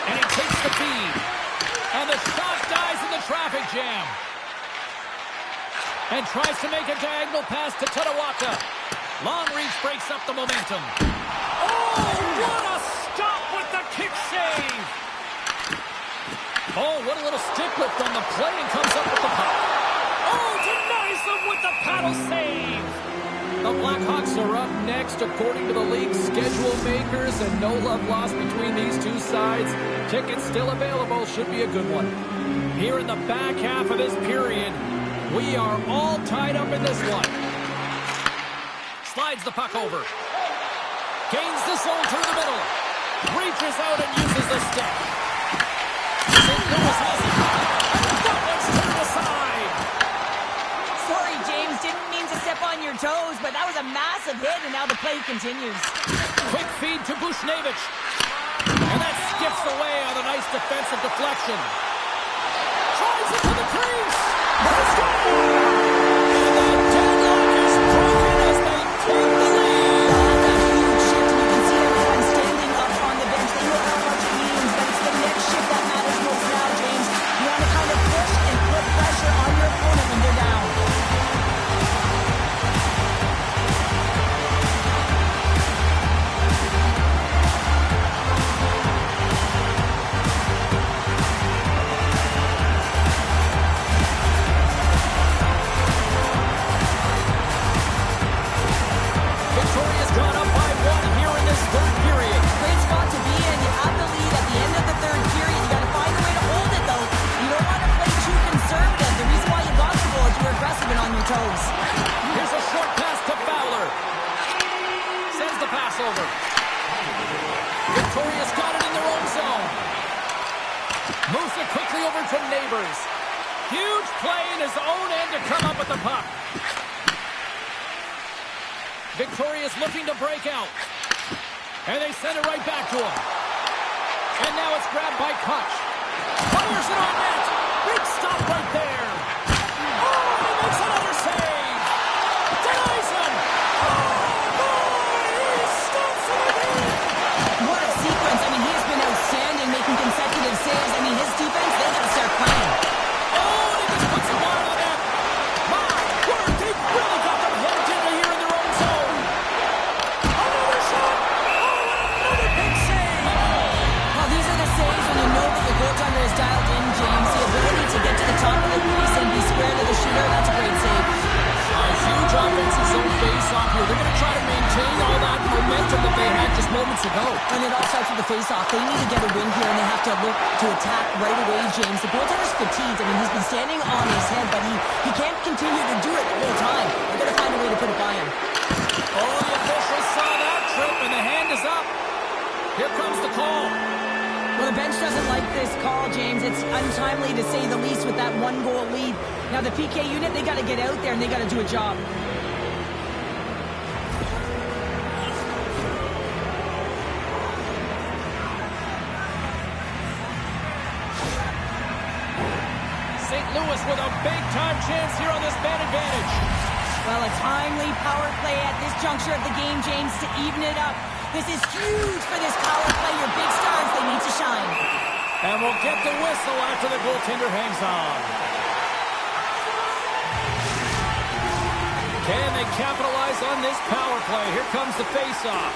And he takes the feed. And the shot dies in the traffic jam. And tries to make a diagonal pass to Tatawaka. Long reach breaks up the momentum. Oh, what a stop with the kick save! Oh, what a little stick lift on the play, and comes up with the puck. Oh, denies them with the paddle save! The Blackhawks are up next according to the league's schedule makers, and no love lost between these two sides. Tickets still available, should be a good one. Here in the back half of this period, we are all tied up in this one. Slides the puck over. Gains the zone through the middle. Reaches out and uses the stick. St. Louis has it. And that one's turned aside. Sorry, James. Didn't mean to step on your toes, but that was a massive hit, and now the play continues. Quick feed to Bushnevich. And that skips away on a nice defensive deflection. Tries it to the crease. Let's go! And the deadlock is broken as they take the lead. That's a huge shift, and you can see everyone standing up on the bench. They know how much it means, but it's the next shift that matters most now, James. You want to kind of push and put pressure on your opponent when they're down. Victoria's gone up by 1 here in this third period. Great spot to be in. You have the lead at the end of the third period. You got to find a way to hold it, though. You don't want to play too conservative. The reason why you got the goal is you were aggressive and on your toes. Here's a short pass to Fowler. Sends the pass over. Victoria's got it in their own zone. Moves it quickly over to Neighbors. Huge play in his own end to come up with the puck. Victoria's looking to break out. And they send it right back to him. And now it's grabbed by Kutch. Fires it on net. Big stop right there. Oh, he makes another save. Denies him. Oh, he stops it again. What a sequence. I mean, he has been outstanding making consecutive saves. I mean, his defense, they got to start playing. Oh, and he just puts the ball on the net. My word, they've really got them hemmed in here in their own zone. Another shot. Oh, and another big save. Well, these are the saves when you know that the goaltender is dialed in, James. The ability to get to the top of the crease and be square to the shooter, that's a great save. A huge offensive zone face-off here. They're going to try to maintain all that momentum that they had just moments ago. And it all starts with the face-off. They need to get a win here, and they have to look to attack right away, James. The goaltender's fatigued. I mean, he's been standing on his head, but he can't continue to do it the whole time. They've got to find a way to put it by him. Oh, the officials saw that trip, and the hand is up. Here comes the call. Well, the bench doesn't like this call, James. It's untimely to say the least with that 1-goal lead. Now, the PK unit, they got to get out there, and they got to do a job. St. Louis with a big-time chance here on this man advantage. Well, a timely power play at this juncture of the game, James, to even it up. This is huge for this power play. Your big stars, they need to shine. And we'll get the whistle after the goaltender hangs on. Can they capitalize on this power play? Here comes the face-off.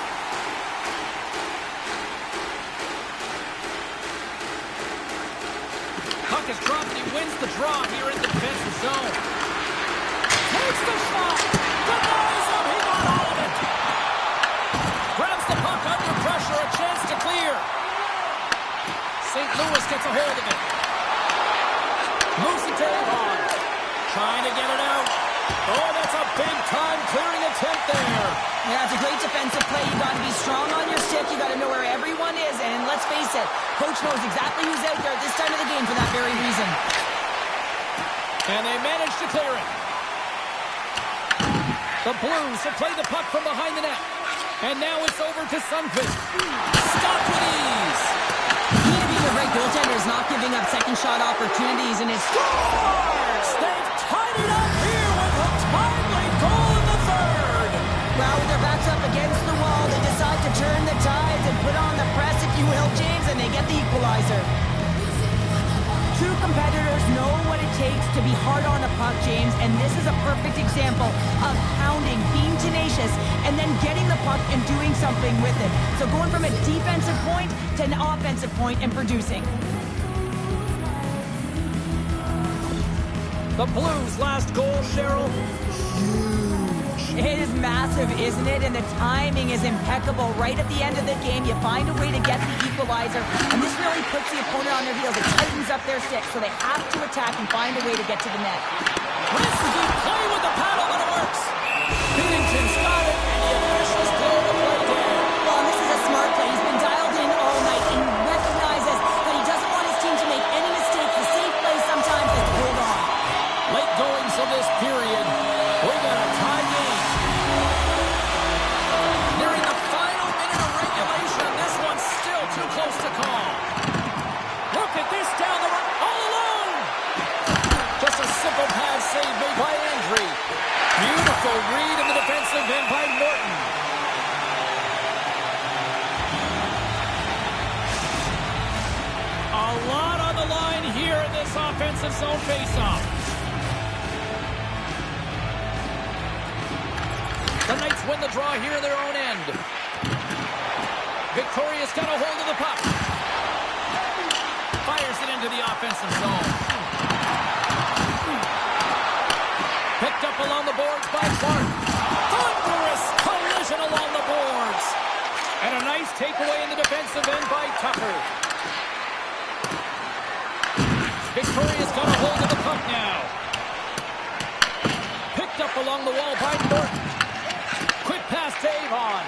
Puck is dropped and he wins the draw here in the defensive zone. Takes the shot. Denies him. He got all of it. Grabs the puck under pressure. A chance to clear. St. Louis gets a hold of it. Moves it to Avon. Trying to get it out. Oh, that's a big-time clearing attempt there. Yeah, it's a great defense. got to be strong on your stick. You got to know where everyone is. And let's face it, coach knows exactly who's out there at this time of the game for that very reason. And they managed to clear it. The Blues have played the puck from behind the net. And now it's over to Sundqvist. Stopped with ease. He, being a great goaltender, is not giving up second shot opportunities, and it's Scores! They've tied it up here with a timely goal in the third. well, with their backs up against the wall, they decide to turn the tides and put on the press, if you will, James, and they get the equalizer. True competitors know what it takes to be hard on a puck, James, and this is a perfect example of pounding, being tenacious, and then getting the puck and doing something with it. So going from a defensive point to an offensive point and producing. The Blues' last goal, Cheryl. It is massive, isn't it? And the timing is impeccable. Right at the end of the game, you find a way to get the equalizer, and this really puts the opponent on their heels. It tightens up their stick, so they have to attack and find a way to get to the net. Risky play with the paddle, but it works. Binnington's got it, and the officials blow the play dead. Well, and this is a smart play. He's been dialed in all night and recognizes that he doesn't want his team to make any mistakes. The safe play sometimes is to hold on. Late goings of this period. We got a tie game. Nearing the final minute of regulation. This one's still too close to call. Look at this down the right, all alone. Just a simple pass save made by Andry. Beautiful read of the defensive end by Morton. A lot on the line here in this offensive zone faceoff. The Knights win the draw here in their own end. Victoria's got a hold of the puck. Fires it into the offensive zone. Picked up along the boards by Clark. Thunderous collision along the boards. And a nice takeaway in the defensive end by Tucker. Victoria's got a hold of the puck now. Picked up along the wall by Morton. Quick pass to Avon.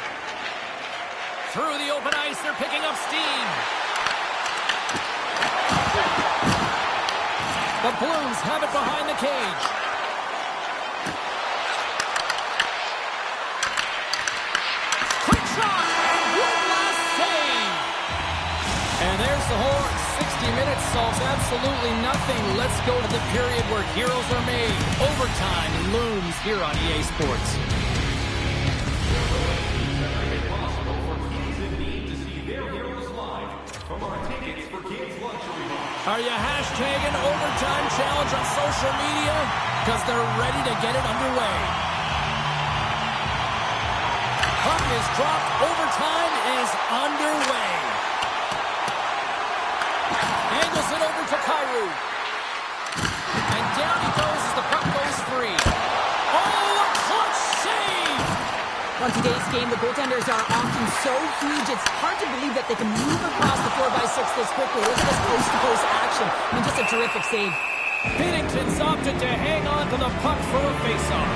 Through the open ice, they're picking up steam. The Blues have it behind the cage. Quick shot! One last save! And there's the horn. 60 minutes solves absolutely nothing. Let's go to the period where heroes are made. Overtime looms here on EA Sports. Are you hashtagging Overtime Challenge on social media? Because they're ready to get it underway. Puck is dropped. Overtime is underway. Angles it over to Kyrou. And down he goes as the puck goes free. Oh, a clutch save! On today's game, the goaltenders are often so huge, it's hard to believe that they can move across the 4x6 this quickly. Look at this post-to-post action. I mean, just a terrific save. Binnington's opted to hang on to the puck for a face-off.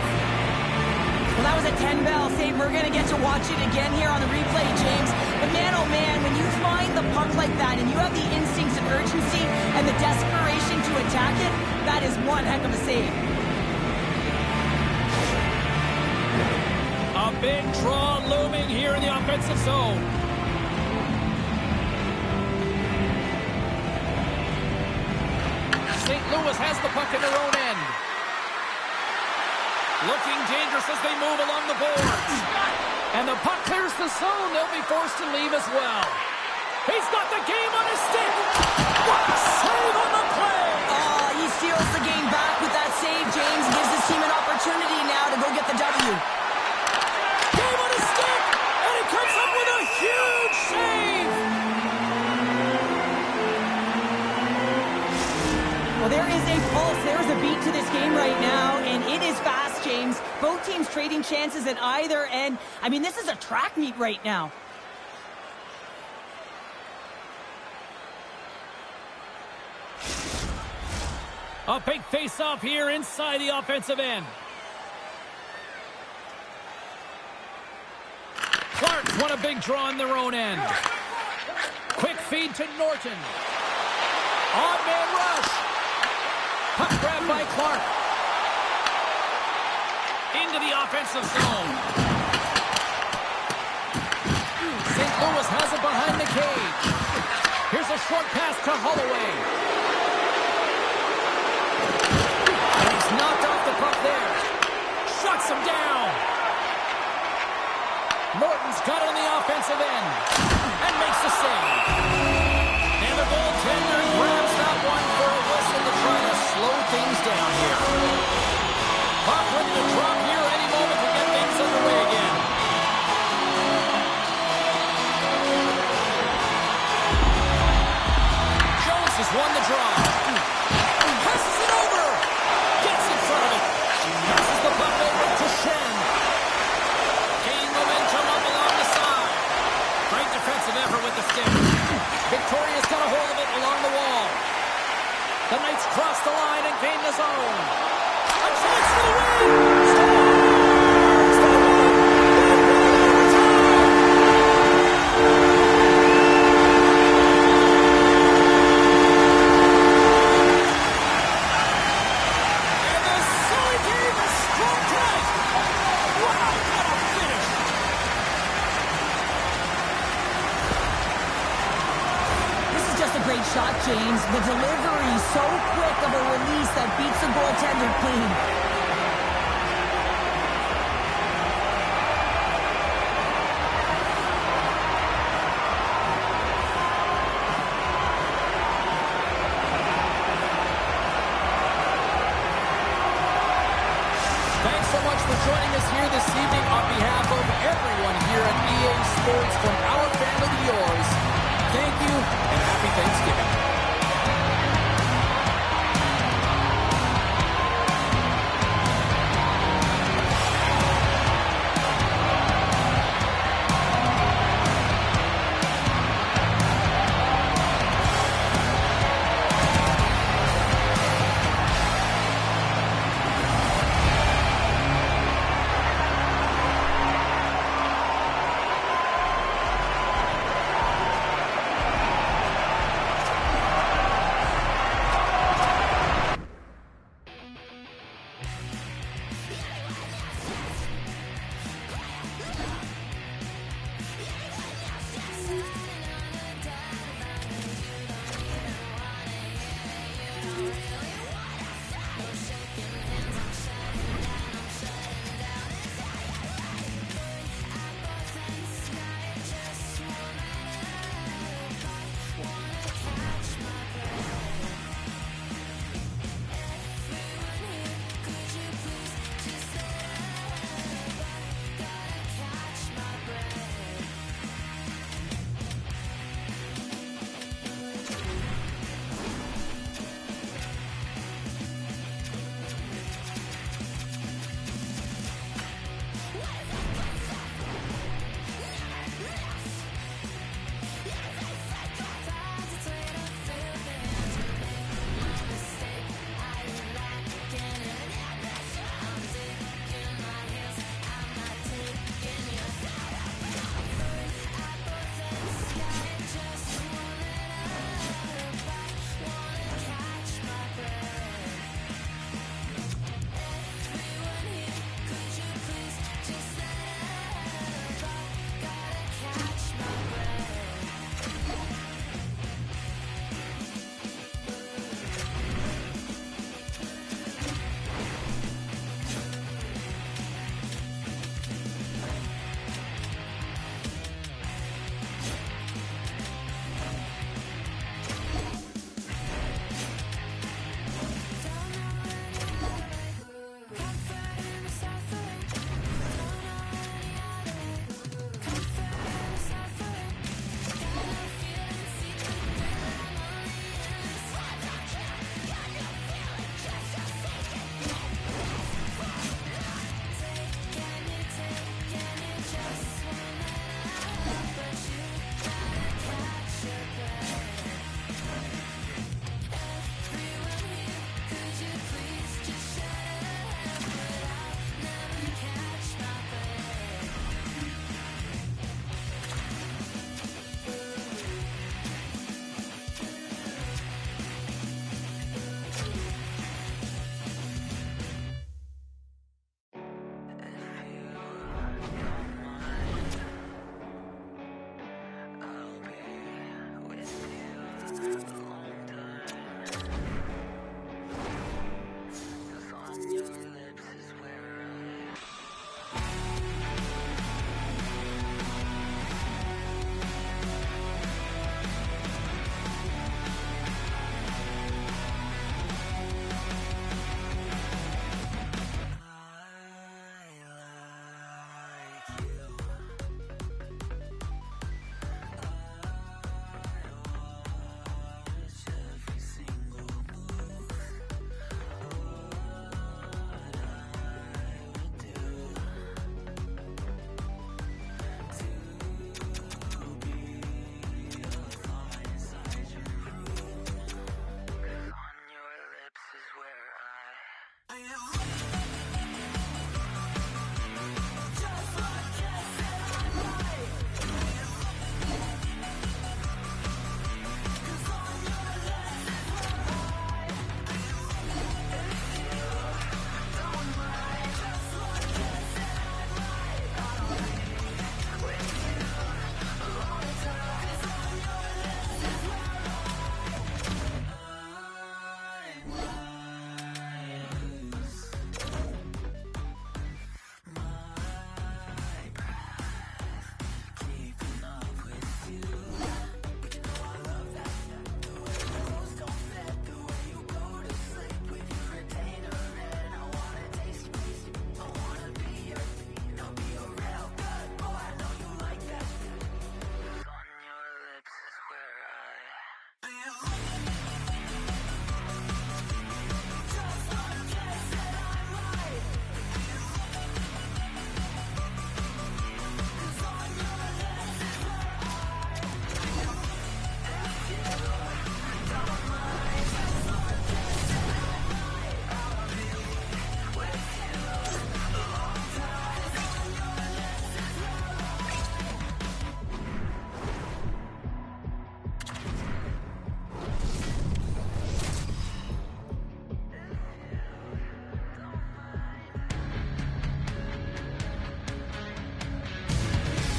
Well, that was a 10-bell save. We're going to get to watch it again here on the replay, James. But man, oh man, when you find the puck like that and you have the instincts of urgency and the desperation to attack it, that is one heck of a save. A big draw looming here in the offensive zone. St. Louis has the puck in their own end. Looking dangerous as they move along the boards. And the puck clears the zone. They'll be forced to leave as well. He's got the game on his stick. What a save on the play. Oh, he steals the game back with that save, James. Gives his team an opportunity now to go get the W. Game on his stick. And he comes up with a huge save. Well, there is a pulse. There is a beat to this game right now, and it is fast, James. Both teams trading chances at either end. I mean, this is a track meet right now. A big face-off here inside the offensive end. Clark's won a big draw on their own end. Quick feed to Norton. Odd man rush. Puck grab by Clark. Into the offensive zone. St. Louis has it behind the cage. Here's a short pass to Holloway. And he's knocked off the puck there. Shuts him down. Norton's got it on the offensive end. And makes the save. And the goaltender grabs that one for a whistle to try to slow things down here. Puck ready to drop here any moment to get things underway again. Jones has won the draw. Passes it over. Gets in front of it. Passes the puck over to Shen. Gain momentum up along the side. Great defensive effort with the stick. Victoria's got a hold of it along the wall. The Knights cross the line and gain the zone. A chance for the win! And the Silly game is strong tonight. Wow, what a finish! This is just a great shot, James. The delivery so quick of a release that beats the goaltender clean. Thanks so much for joining us here this evening on behalf of everyone here at EA Sports, from our family to yours. Thank you and happy Thanksgiving.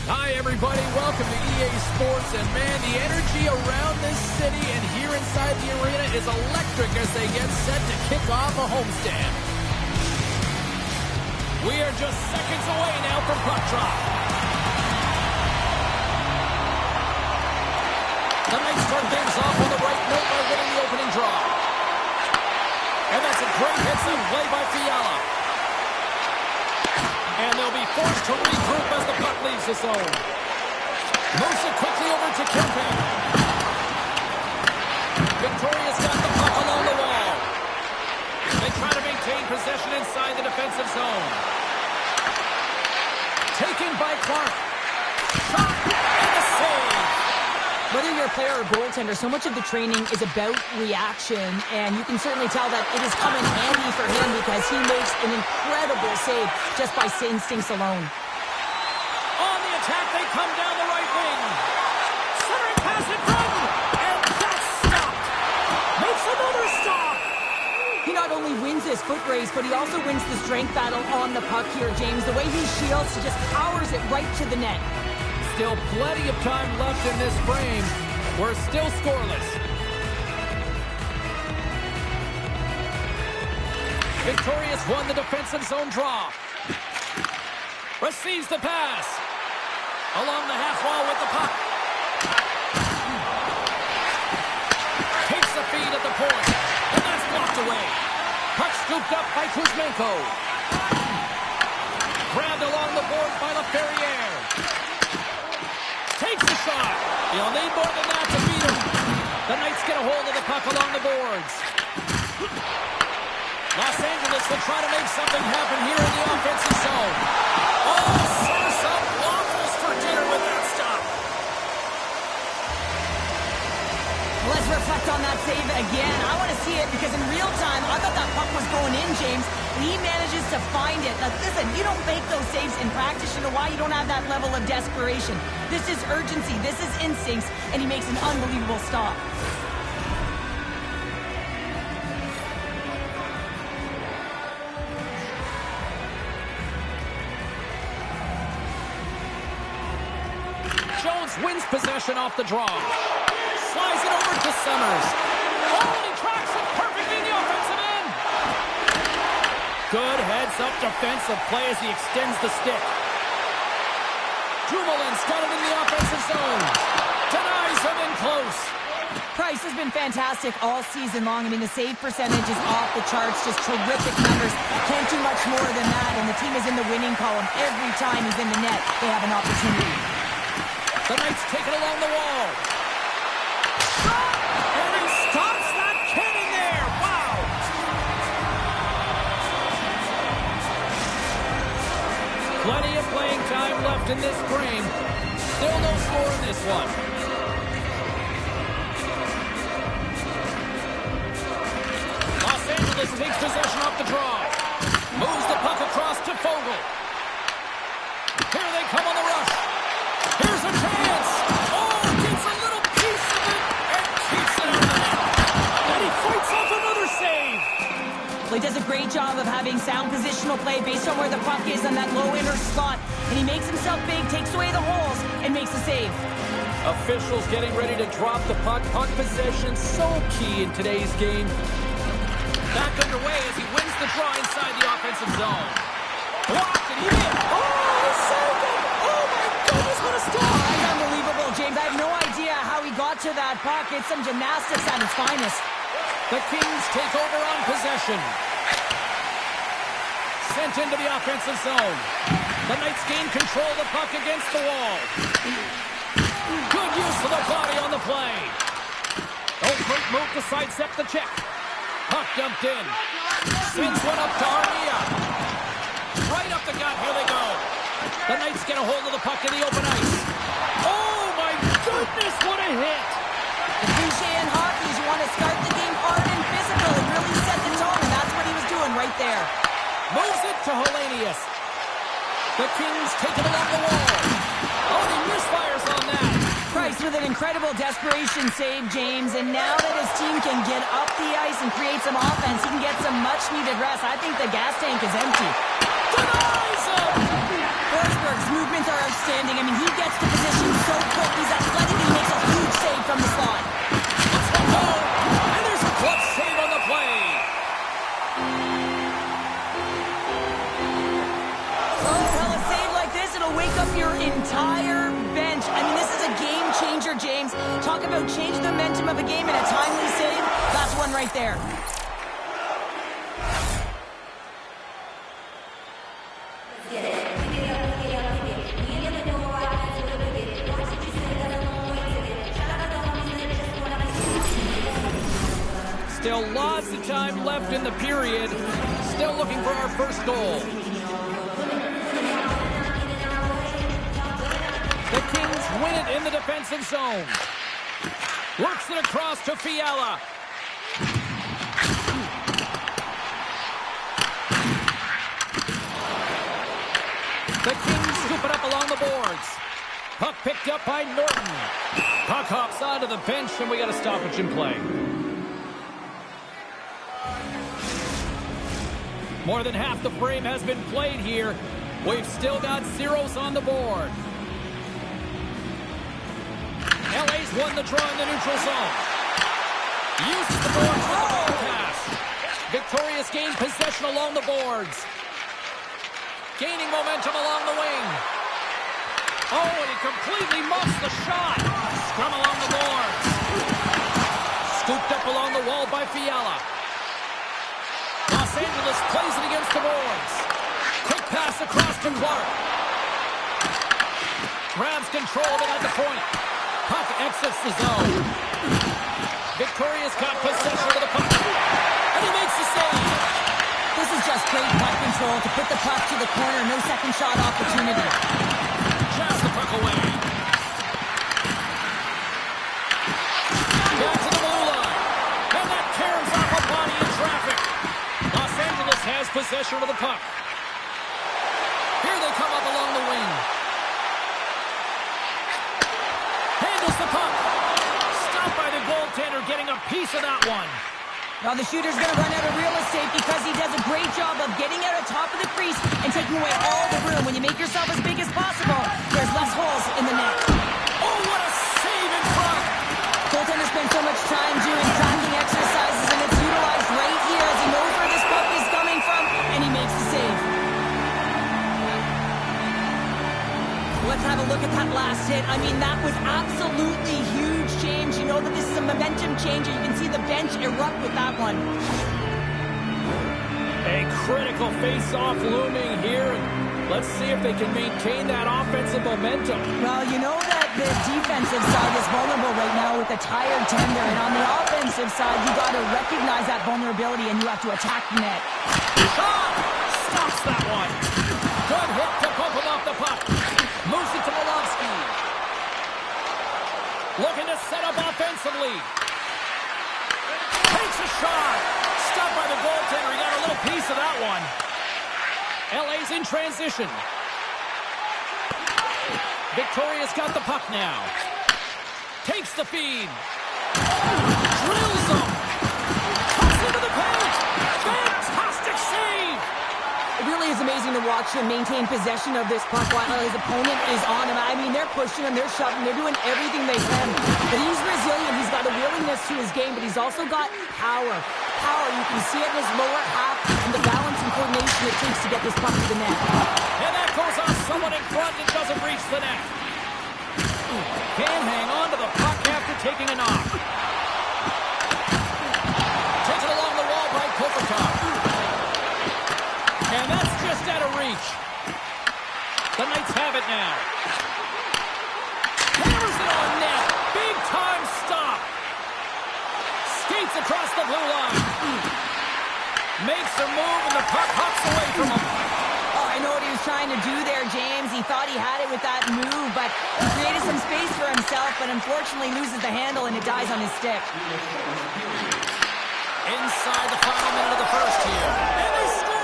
Hi, everybody. Welcome to EA Sports. And, man, the energy around this city and here inside the arena is electric as they get set to kick off a homestand. We are just seconds away now from puck drop. The Knights start things off on the right note by winning the opening draw. And that's a great hit-set play by Fiala. And they'll be forced to regroup as the puck leaves the zone. Moves it quickly over to Kempe. Victoria's got the puck along the wall. They try to maintain possession inside the defensive zone. Taken by Clark. Shot and a save. Whether you're a player or goaltender, so much of the training is about reaction, and you can certainly tell that it has come in handy for him because he makes an incredible save just by instincts alone. On the attack, they come down the right wing. Centering pass in front, and that's stopped. Makes another stop. He not only wins this foot race, but he also wins the strength battle on the puck here, James. The way he shields, he just powers it right to the net. Still plenty of time left in this frame. We're still scoreless. Victoria's won the defensive zone draw. Receives the pass. Along the half wall with the puck. Takes the feed at the point. And that's blocked away. Puck scooped up by Kuzmenko. Grabbed along the boards by LaFerriere. Takes the shot. He'll need more than that to beat him. The Knights get a hold of the puck along the boards. Los Angeles will try to make something happen here in the offensive zone. Oh, serves up waffles for dinner with that stop. Let's reflect on that save again. I want to see it because in real time, I thought that puck was going in, James. He manages to find it. Now, listen, you don't make those saves in practice. You know why? You don't have that level of desperation. This is urgency. This is instincts, and he makes an unbelievable stop. Jones wins possession off the draw. Slides it over to Summers. Oh, he tracks it perfectly in the offensive end. Good heads-up defensive play as he extends the stick. Dumoulin's got it in the offensive zone. Denies him in close. Price has been fantastic all season long. I mean, the save percentage is off the charts, just terrific numbers. Can't do much more than that, and the team is in the winning column. Every time he's in the net, they have an opportunity. The Knights take it along the wall. Shot! And he stops that cannon there. Wow! Plenty of playing time left in this frame. Still no score in this one. Los Angeles takes possession off the draw. Moves the puck across to Fogle. Here they come on the rush. Here's a chance. Oh, gets a little piece of it and keeps it out of the net. And he fights off another save. Well, he does a great job of having sound positional play based on where the puck is on that low inner slot. And he makes himself big, takes away the holes, and makes a save. Officials getting ready to drop the puck. Puck possession so key in today's game. Back underway as he wins the draw inside the offensive zone. Blocked and he hit. Oh, he saved it! Oh, my goodness, what a stop! That's unbelievable, James. I have no idea how he got to that puck. It's some gymnastics at its finest. The Kings take over on possession. Sent into the offensive zone. The Knights gain control of the puck against the wall. Good use of the body on the play. Oh, great move to sidestep the check. Puck dumped in. Sends one up to Armia. Right up the gut. Here they go. The Knights get a hold of the puck in the open ice. Oh, my goodness, what a hit. The cliche in hockey is you want to start the game hard and physical and really set the tone, and that's what he was doing right there. Moves it to Hellenius. The Kings take it along the wall. Oh, he misfires on that. Price with an incredible desperation save, James, and now that his team can get up the ice and create some offense, he can get some much-needed rest. I think the gas tank is empty. Denies him! Forsberg's movements are outstanding. I mean, he gets entire bench. I mean, this is a game changer, James. Talk about changing the momentum of a game in a timely save. That's one right there. Still lots of time left in the period. Still looking for our first goal. The Kings win it in the defensive zone. Works it across to Fiala. The Kings scoop it up along the boards. Puck picked up by Norton. Puck hops onto the bench, and we got a stoppage in play. More than half the frame has been played here. We've still got zeros on the board. LA's won the draw in the neutral zone. Uses the boards with the ball pass. Victorious gained possession along the boards. Gaining momentum along the wing. Oh, and he completely muffs the shot. Scrum along the boards. Scooped up along the wall by Fiala. Los Angeles plays it against the boards. Quick pass across to Clark. Grabs control of it at the point. Puck exits the zone. Victoria's got possession of the puck. And he makes the save. This is just great puck control to put the puck to the corner. No second shot opportunity. Jabs the puck away. Back to the blue line. And that tears off a body in traffic. Los Angeles has possession of the puck. Here they come up along the wing. Handles the puck. Stopped by the goaltender, getting a piece of that one. Now the shooter's going to run out of real estate because he does a great job of getting out of top of the crease and taking away all the room. When you make yourself as big as possible, there's less holes in the net. Oh, what a save in front. Goaltender spent so much time doing tracking exercises, and it's utilized right here as he knows where this puck is coming from, and he makes the save. Let's have a look at that last hit. I mean, that was absolutely huge, James. You know that this is a momentum changer. You can see the bench erupt with that one. A critical face-off looming here. Let's see if they can maintain that offensive momentum. Well, you know that the defensive side is vulnerable right now with a tired tender, and on the offensive side, you got to recognize that vulnerability and you have to attack the net. Shot! Stops that one. Good hit to bump him off the puck. Moves it to Molovsky. Looking to set up offensively. Takes a shot. Stopped by the goaltender. He got a little piece of that one. LA's in transition. Victoria's got the puck now. Takes the feed. Drills him. Toss into the paint. Fantastic save. It really is amazing to watch him maintain possession of this puck while his opponent is on him. I mean, they're pushing him, they're shoving, they're doing everything they can. But he's resilient, he's got a willingness to his game, but he's also got power. Power, you can see it in his lower half and the balance and coordination it takes to get this puck to the net. And that goes off someone in front and doesn't reach the net. Can hang on to the puck after taking a knock. Taken along the wall by Kopitar. And that's just out of reach. The Knights have it now. Hammers it on net. Big time stop. Skates across the blue line. Makes a move and the puck hops away from him. Oh, I know what he was trying to do there, James. He thought he had it with that move, but he created some space for himself, but unfortunately loses the handle and it dies on his stick. Inside the final minute of the first here. And they score!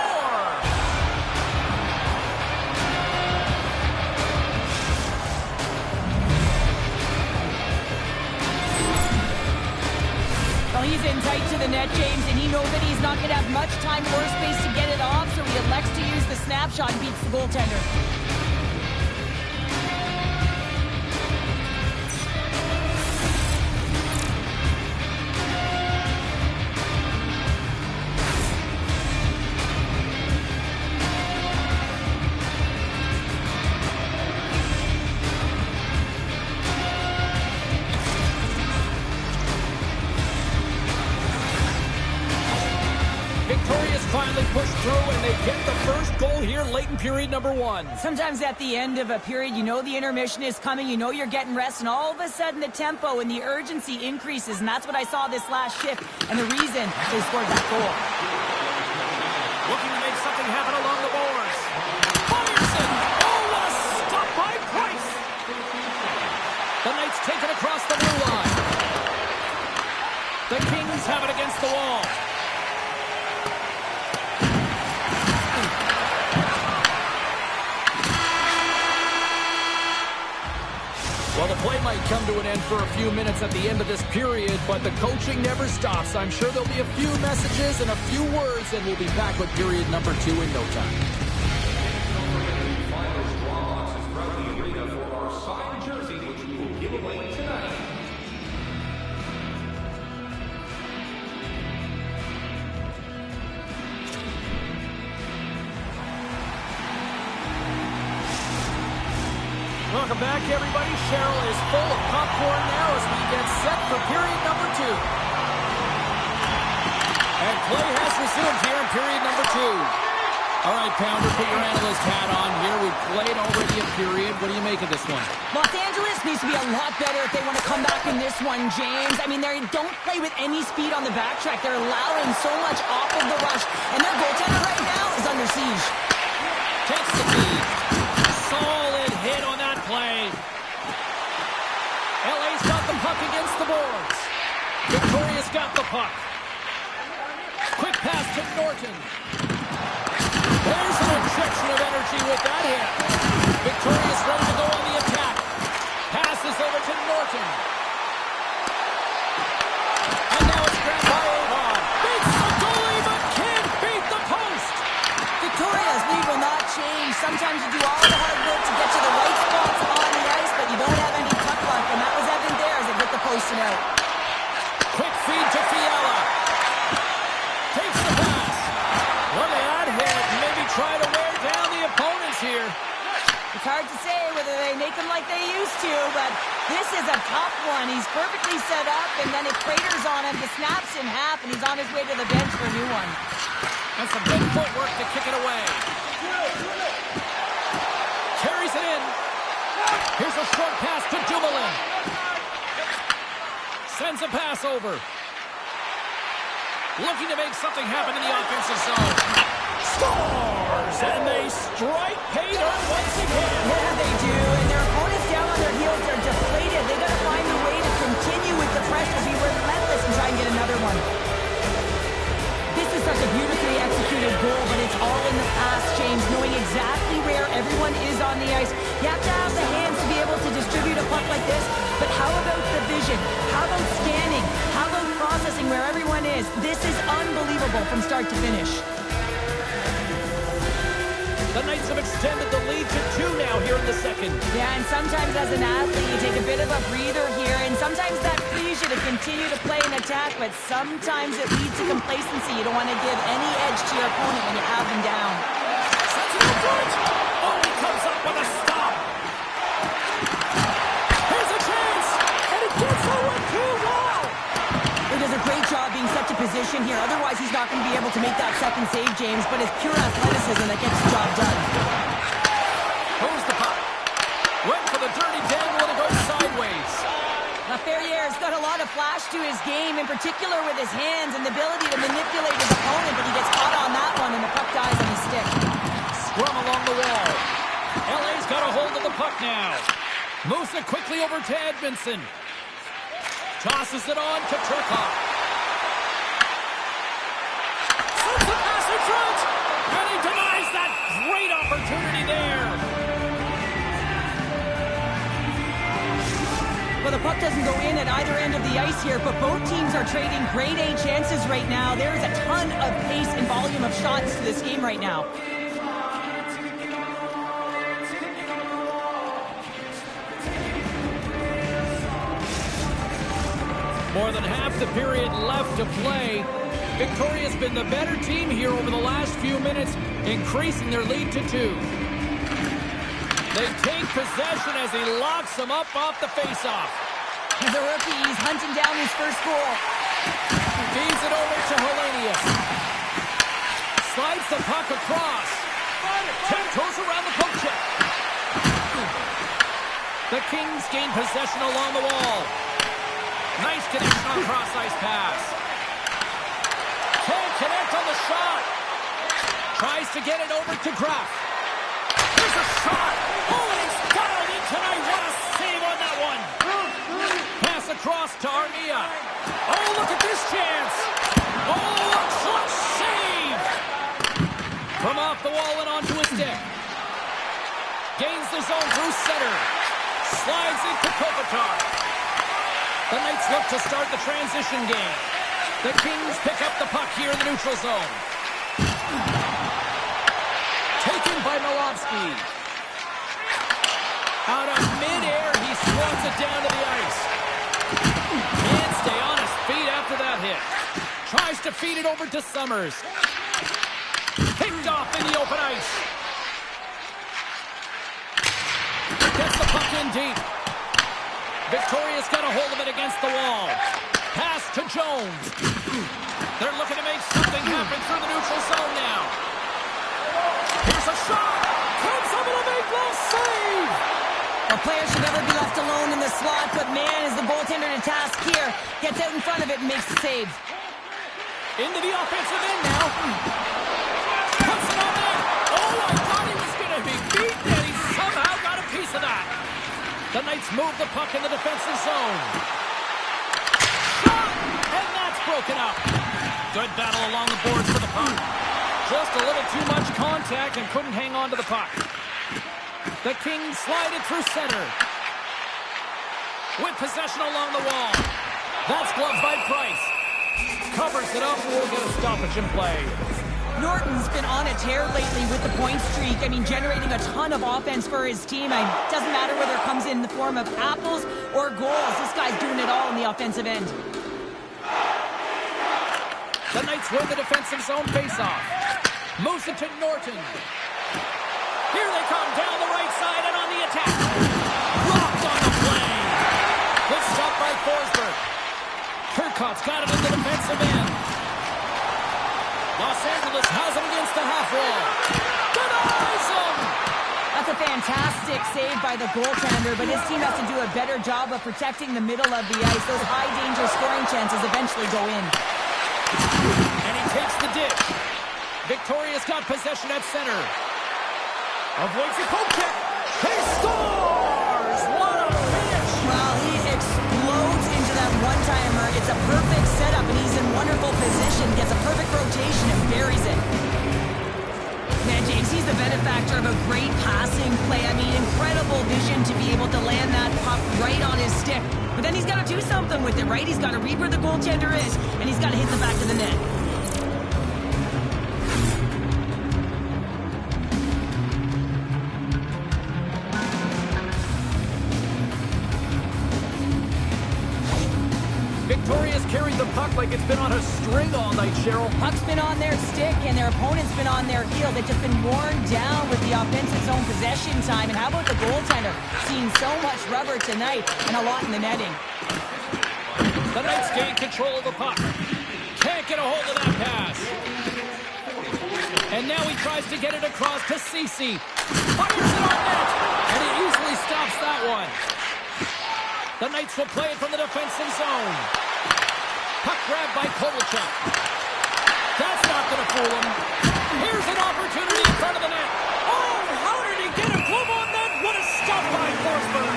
Well, he's in tight to the net, James, and he knows that he's not going to have much time or space to get it off, so he elects to use the snapshot and beats the goaltender. in period number 1. Sometimes at the end of a period, you know the intermission is coming, you know you're getting rest, and all of a sudden the tempo and the urgency increases, and that's what I saw this last shift, and the reason they scored that goal. Looking to make something happen along the boards. Ryerson! Oh, what a stop by Price! The Knights take it across the blue line. The Kings have it against the wall. Well, the play might come to an end for a few minutes at the end of this period, but the coaching never stops. I'm sure there'll be a few messages and a few words, and we'll be back with period number 2 in no time. Final straw boxes throughout the arena for our signed jersey, which we will give away tonight. Welcome back, everybody. Cheryl is full of popcorn now as we get set for period number 2. And play has resumed here in period number 2. All right, Pounder, put your analyst hat on here. We've played already a period. What do you make of this one? Los Angeles needs to be a lot better if they want to come back in this one, James. I mean, they don't play with any speed on the backtrack. They're allowing so much off of the rush, and their goaltender right now is under siege. Takes the lead. Solid hit on that play. LA's got the puck against the boards. Victoria's got the puck. Quick pass to Norton. There's an injection of energy with that hit. Victoria's ready to go on the attack. Passes over to Norton. And now it's grabbed by Avon. Beats the goalie, but can't beat the post. Victoria's lead will not change. Sometimes you do all the hard work to get to the right spots on the ice, but you don't have any puck luck, and that was evident there as it hit the post and out. Quick feed to Fiala. Takes the pass. Look at that hit. Maybe try to wear down the opponents here. It's hard to say whether they make them like they used to, but this is a tough one. He's perfectly set up, and then it craters on him, the snaps in half, and he's on his way to the bench for a new one. And some good footwork to kick it away. Carries it in. Here's a short pass to Dumoulin. Sends a pass over. Looking to make something happen in the offensive zone. Scores! And they strike pay dirt once again. Yeah, they do, and their opponents down on their heels, they're deflated. They got to find a way to continue with the pressure, be relentless, and try and get another one. This is such a beautifully executed goal, but it's all in the past, James, knowing exactly where everyone is on the ice. You have to have the hands to be able to distribute a puck like this, but how about the vision? How about scanning? How about processing where everyone is? This is unbelievable from start to finish. The Knights have extended the lead to 2 now here in the second. Yeah, and sometimes as an athlete, you take a bit of a breather here, and sometimes that frees you to continue to play and attack, but sometimes it leads to complacency. You don't want to give any edge to your opponent when you have them down. Sends it in front. Oh, he comes up with a stop. Here's a chance, and it gets over 2. Wow! He does a great job being set to position here. Otherwise, he's not going to be able to make that second save, James, but it's pure athleticism that gets the job done. Who's the puck? Went for the dirty dangle, and it goes sideways. Now, Ferrier's got a lot of flash to his game, in particular with his hands and the ability to manipulate his opponent, but he gets caught on that one, and the puck dies on his stick. Scrum along the wall. LA's got a hold of the puck now. Moves it quickly over to Edmondson. Tosses it on to Turcotte. Sends the pass in front. And he denies that great opportunity there. Well, the puck doesn't go in at either end of the ice here, but both teams are trading grade A chances right now. There is a ton of pace and volume of shots to this game right now. More than half the period left to play. Victoria's been the better team here over the last few minutes, increasing their lead to 2. They take possession as he locks them up off the faceoff. The rookie, he's hunting down his first goal. Feeds it over to Helenius. Slides the puck across. Tiptoes around the poke check. The Kings gain possession along the wall. Nice connection on cross-ice pass. Can't connect on the shot. Tries to get it over to Graf. Here's a shot. Oh, and he's dialed in tonight. What a save on that one. Pass across to Armia. Oh, look at this chance. Oh, a clutch save. From off the wall and onto his stick. Gains the zone through center. Slides into Kopitar. The Knights look to start the transition game. The Kings pick up the puck here in the neutral zone. Taken by Milovsky. Out of midair, he swats it down to the ice. Can't stay on his feet after that hit. Tries to feed it over to Summers. Picked off in the open ice. Gets the puck in deep. Victoria's got a hold of it against the wall. Pass to Jones. They're looking to make something happen through the neutral zone now. Here's a shot. Comes up with a big blow save. A player should never be left alone in the slot, but man, is the goaltender to task here. Gets out in front of it and makes the save. Into the offensive end now. Puts it on net. Oh, I thought he was going to be beaten, and he somehow got a piece of that. The Knights move the puck in the defensive zone. Shot! And that's broken up. Good battle along the boards for the puck. Just a little too much contact and couldn't hang on to the puck. The Kings slide it through center. With possession along the wall. That's gloved by Price. Covers it up. We'll get a stoppage in play. Norton's been on a tear lately with the point streak. I mean, generating a ton of offense for his team. It doesn't matter whether it comes in the form of apples or goals. This guy's doing it all in the offensive end. The Knights win the defensive zone faceoff. Moves it to Norton. Here they come down the right side and on the attack. Blocked on the play. Good stop by Forsberg. Turcotte's got it in the defensive end. Los Angeles has him against the half wall. Denies him! That's a fantastic save by the goaltender, but his team has to do a better job of protecting the middle of the ice. Those high-danger scoring chances eventually go in. And he takes the dish. Victoria's got possession at center. Avoids the poke check. He scores! What a finish! Well, he explodes into that one-timer. It's a perfect setup, and he's in wonderful position. Gets a perfect rotation and buries it. Man, James, he's the benefactor of a great passing play. I mean, incredible vision to be able to land that puck right on his stick. But then he's got to do something with it, right? He's got to read where the goaltender is, and he's got to hit the back of the net. Victoria's carried the puck like it's been on a string all night, Cheryl. Puck's been on their stick, and their opponent's been on their heel. They've just been worn down with the offensive zone possession time. And how about the goaltender? Seeing so much rubber tonight and a lot in the netting. The Knights gain control of the puck. Can't get a hold of that pass. And now he tries to get it across to Ceci. Fires it on net, and he easily stops that one. The Knights will play it from the defensive zone. Puck grabbed by Kovalchuk. That's not going to fool him. Here's an opportunity in front of the net. Oh, how did he get a glove on that? What a stop by Forsberg.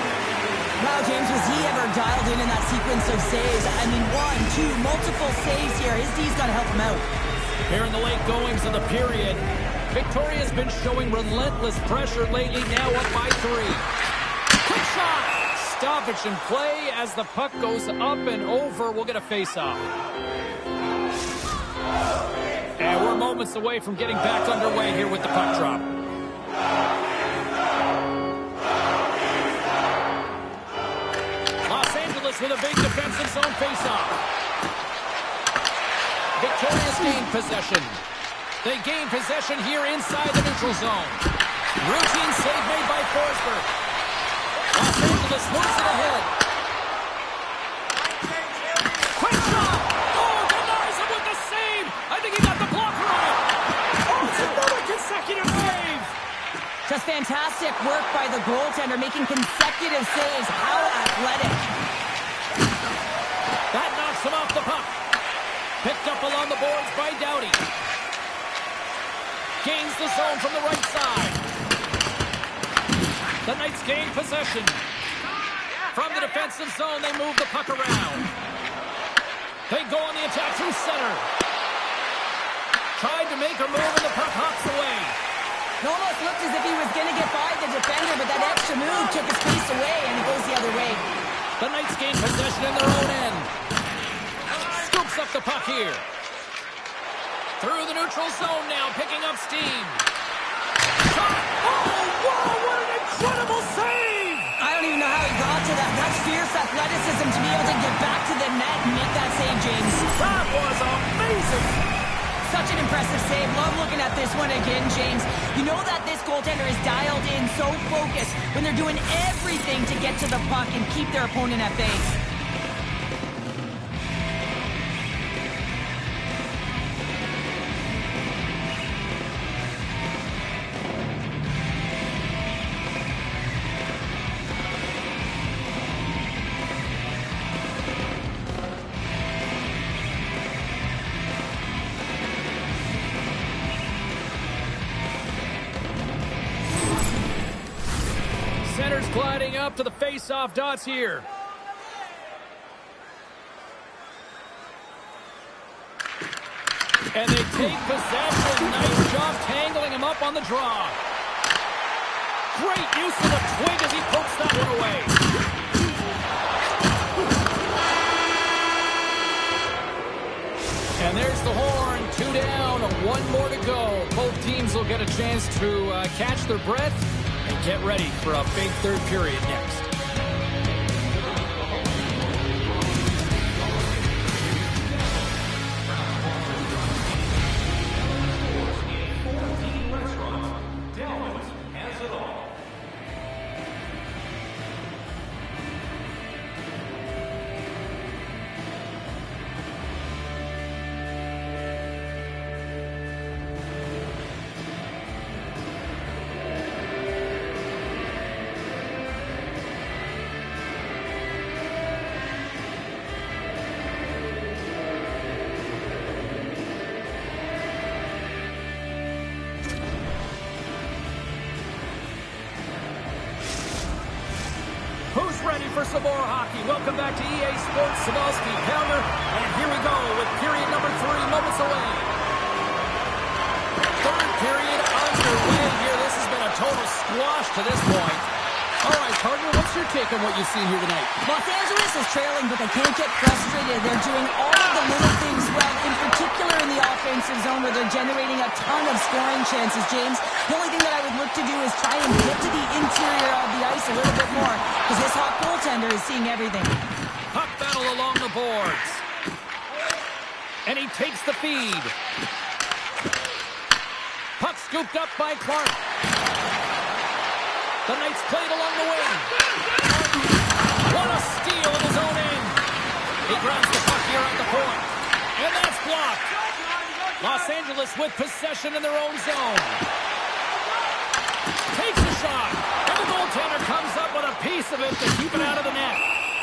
Wow, James, was he ever dialed in that sequence of saves? I mean, 1, 2, multiple saves here. His D's got to help him out. Here in the late goings of the period, Victoria's been showing relentless pressure lately, now up by 3. Quick shot! Stoppage in play as the puck goes up and over. We'll get a face-off. And we're moments away from getting back underway here with the puck drop. Los Angeles with a big defensive zone face-off. Victoria's gained possession. They gain possession here inside the neutral zone. Routine save made by Forsberg. Los Angeles moves it ahead. Quick shot! Oh, denies him with the save! I think he got the blocker on it. Oh, it's another consecutive save! fantastic work by the goaltender, making consecutive saves. How athletic. That knocks him off the puck. Picked up along the boards by Doughty. Gains the zone from the right side. The Knights gain possession. From the defensive zone, they move the puck around. They go on the attack through center. Tried to make a move, and the puck hops away. It almost looked as if he was going to get by the defender, but that extra move took his pace away, and it goes the other way. The Knights gain possession in their own end. Scoops up the puck here. Through the neutral zone now, picking up steam. Shot! Oh, wow, what an incredible save! I don't even know how he got to that. That's fierce athleticism to be able to get back to the net and make that save, James. That was amazing! Such an impressive save. Love looking at this one again, James. You know that this goaltender is dialed in, so focused when they're doing everything to get to the puck and keep their opponent at bay. Center's gliding up to the face-off dots here. And they take possession. Nice job tangling him up on the draw. Great use of the twig as he pokes that one away. And there's the horn. 2 down, 1 more to go. Both teams will get a chance to catch their breath and get ready for a big third period next. Who's ready for some more hockey? Welcome back to EA Sports. Sabalski, Pounder, and here we go with period number 3 moments away. Third period underway here. This has been a total squash to this point. All right, partner, what's your take on what you see here tonight? Los Angeles is trailing, but they can't get frustrated. They're doing all of the little things well, in particular in the offensive zone where they're generating a ton of scoring chances, James. The only thing that I would look to do is try and get to the interior of the ice a little bit more because this hot goaltender is seeing everything. Puck battle along the boards. And he takes the feed. Puck scooped up by Clark. The Knights played along the wing. What a steal in his own end. He grabs the puck here at the point. And that's blocked. Los Angeles with possession in their own zone. Takes a shot. And the goaltender comes up with a piece of it to keep it out of the net.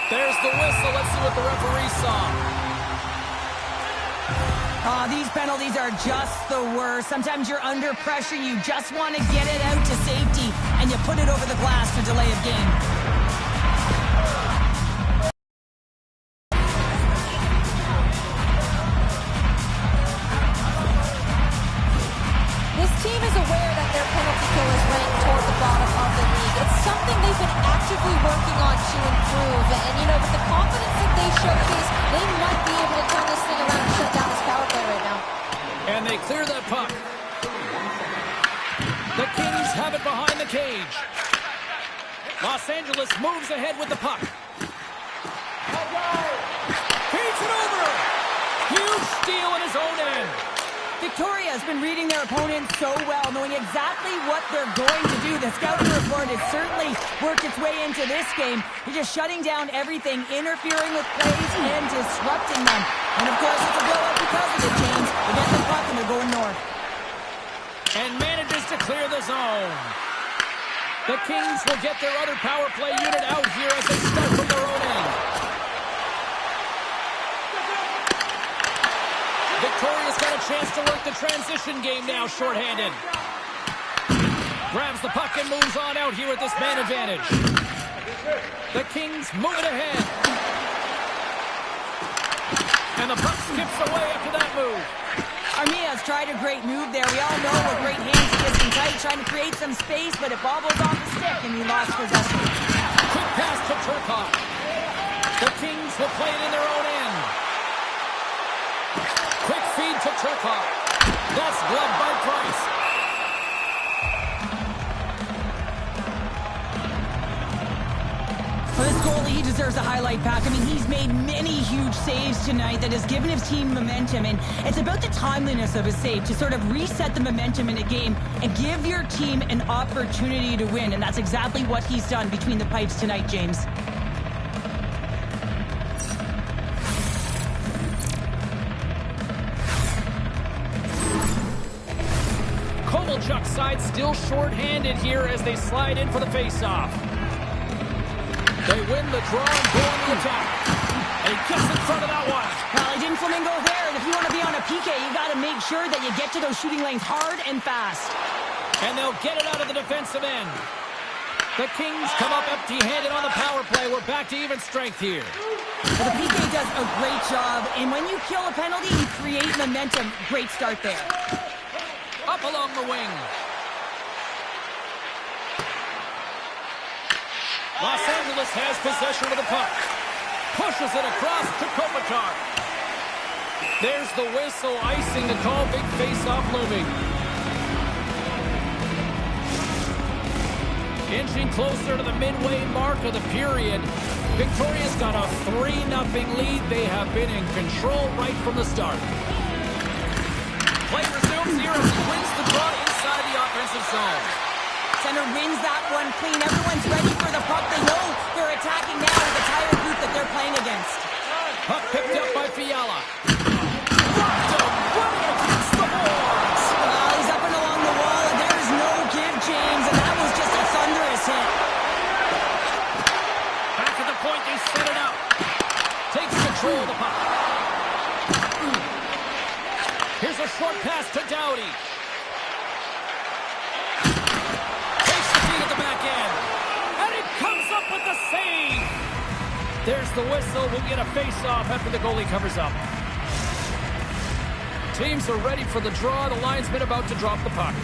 There's the whistle. Let's see what the referee saw. These penalties are just the worst. Sometimes you're under pressure. You just want to get it out to safety, and you put it over the glass for delay of game. This team is aware that their penalty kill is ranked toward the bottom of the league. It's something they've been actively working on to improve. And, you know, with the confidence that they showcase, they might be able to turn this thing around and shut down this power play right now. And they clear that puck. The Kings have it behind the cage. Los Angeles moves ahead with the puck. Feeds it over. Huge steal in his own end. Victoria has been reading their opponent so well, knowing exactly what they're going to do. The scouting report has certainly worked its way into this game. They're just shutting down everything, interfering with plays, and disrupting them. And, of course, it's a blowout because of it, James. They get the puck, and they're going north. And manages to clear the zone. The Kings will get their other power play unit out here as they start from their own end. Victoria's got a chance to work the transition game now, shorthanded. Grabs the puck and moves on out here with this man advantage. The Kings move it ahead. And the puck skips away after that move. Armia's tried a great move there. We all know with great hands he gets in tight, trying to create some space, but it bobbles off the stick and he lost possession. Quick pass to Turcotte. The Kings will play it in their own end. Quick feed to Turcotte. That's gloved by Price. For this goalie, he deserves a highlight pack. I mean, he's made many huge saves tonight that has given his team momentum, and it's about the timeliness of his save to sort of reset the momentum in a game and give your team an opportunity to win, and that's exactly what he's done between the pipes tonight, James. Kovalchuk's side still short-handed here as they slide in for the face-off. They win the draw and go on the attack. And he gets in front of that one. Well, he didn't flamingo there, and if you want to be on a PK, you got to make sure that you get to those shooting lanes hard and fast. And they'll get it out of the defensive end. The Kings come up empty-handed on the power play. We're back to even strength here. Well, the PK does a great job, and when you kill a penalty, you create momentum. Great start there. Up along the wing. Los Angeles has possession of the puck. Pushes it across to Kopitar. There's the whistle, icing the call. Big face-off looming. Inching closer to the midway mark of the period. Victoria's got a 3-0 lead. They have been in control right from the start. Play resumes here as he wins the draw inside the offensive zone. Center wins that one clean. Everyone's ready for the puck. They know they're attacking now with the tired group that they're playing against. Puck picked up by Fiala. Rocked him running against the boards. He's up and along the wall, and there's no give, James, and that was just a thunderous hit. Back at the point, they set it up. Takes control of the puck. Here's a short pass to Doughty. Takes the feed at the back end. And it comes up with the save. There's the whistle. We'll get a face-off after the goalie covers up. Teams are ready for the draw. The linesman about to drop the puck.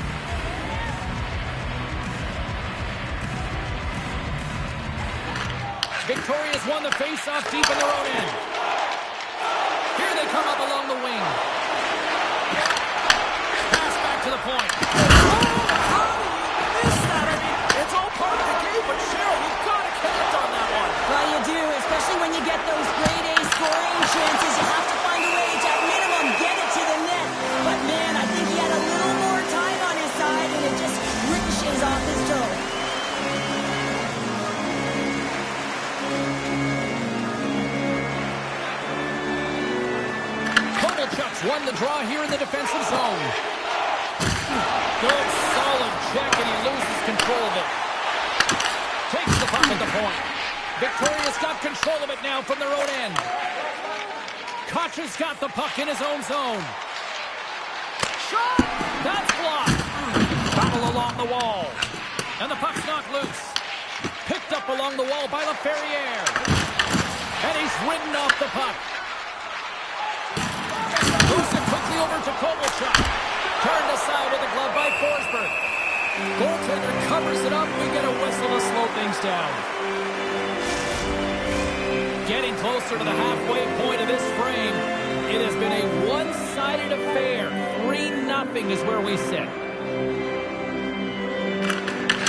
Victoria's won the face-off deep in their own end. Here they come up along the wing. Pass back to the point. How do you miss that? I mean, it's all part of the game, but Cheryl, you've got to connect on that one. Well, you do, especially when you get those grade A scoring chances. You have to find a way to, at minimum, get it to the net. But, man, I think he had a little more time on his side, and it just ricochets off his toe. Kovalchuk's won the draw here in the defensive zone. Good, solid check, and he loses control of it. Takes the puck at the point. Victoria's got control of it now from their own end. Koch's got the puck in his own zone. Shot! That's blocked. Battle along the wall. And the puck's not loose. Picked up along the wall by LaFerriere. And he's ridden off the puck. Moves it quickly over to Kovalchuk. Turned aside with a glove by Forsberg. Goaltender covers it up. We get a whistle to slow things down. Getting closer to the halfway point of this frame. It has been a one-sided affair. 3-0 is where we sit.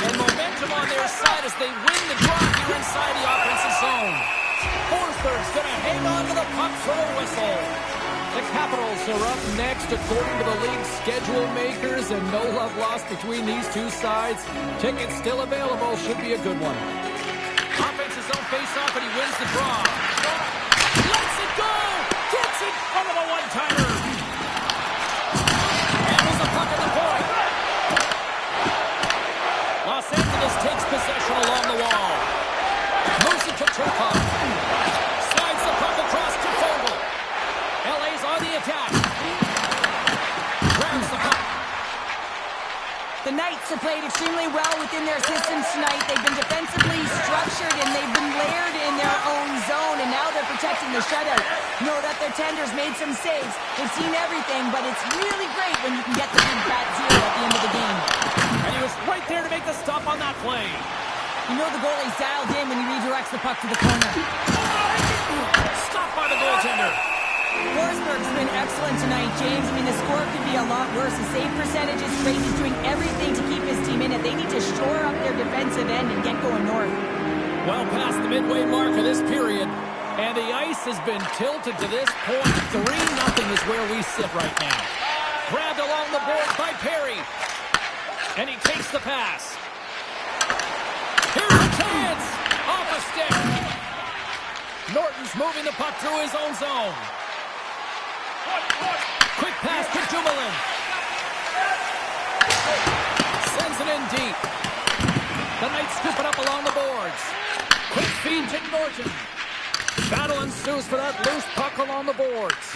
And momentum on their side as they win the draw here inside the offensive zone. Forsberg's going to hang on to the puck for a whistle. The Capitals are up next according to the league's schedule makers, and no love lost between these two sides. Tickets still available. Should be a good one. Offensive zone face-off, and he wins the draw. Lets it go! Gets in front of a one-timer! And there's a puck at the point. Los Angeles takes Turcotte. Slides the puck across to Fogle. LA's on the attack. Grabs the puck. The Knights have played extremely well within their systems tonight. They've been defensively structured and they've been layered in their own zone, and now they're protecting the shutout. Know that their tenders made some saves. They've seen everything, but it's really great when you can get the big bat zero at the end of the game. And he was right there to make the stop on that play. You know the goalie's dialed in when he redirects the puck to the corner. Stopped by the goaltender. Forsberg's been excellent tonight, James. I mean, the score could be a lot worse. The save percentage is great. He's doing everything to keep his team in it. They need to shore up their defensive end and get going north. Well past the midway mark of this period, and the ice has been tilted to this point. 3-0 is where we sit right now. Grabbed along the boards by Perry, and he takes the pass. Here's a chance! Off a stick. Norton's moving the puck through his own zone. Quick pass to Dumoulin. Sends it in deep. The Knights scoop it up along the boards. Quick feed to Norton. Battle ensues for that loose puck along the boards.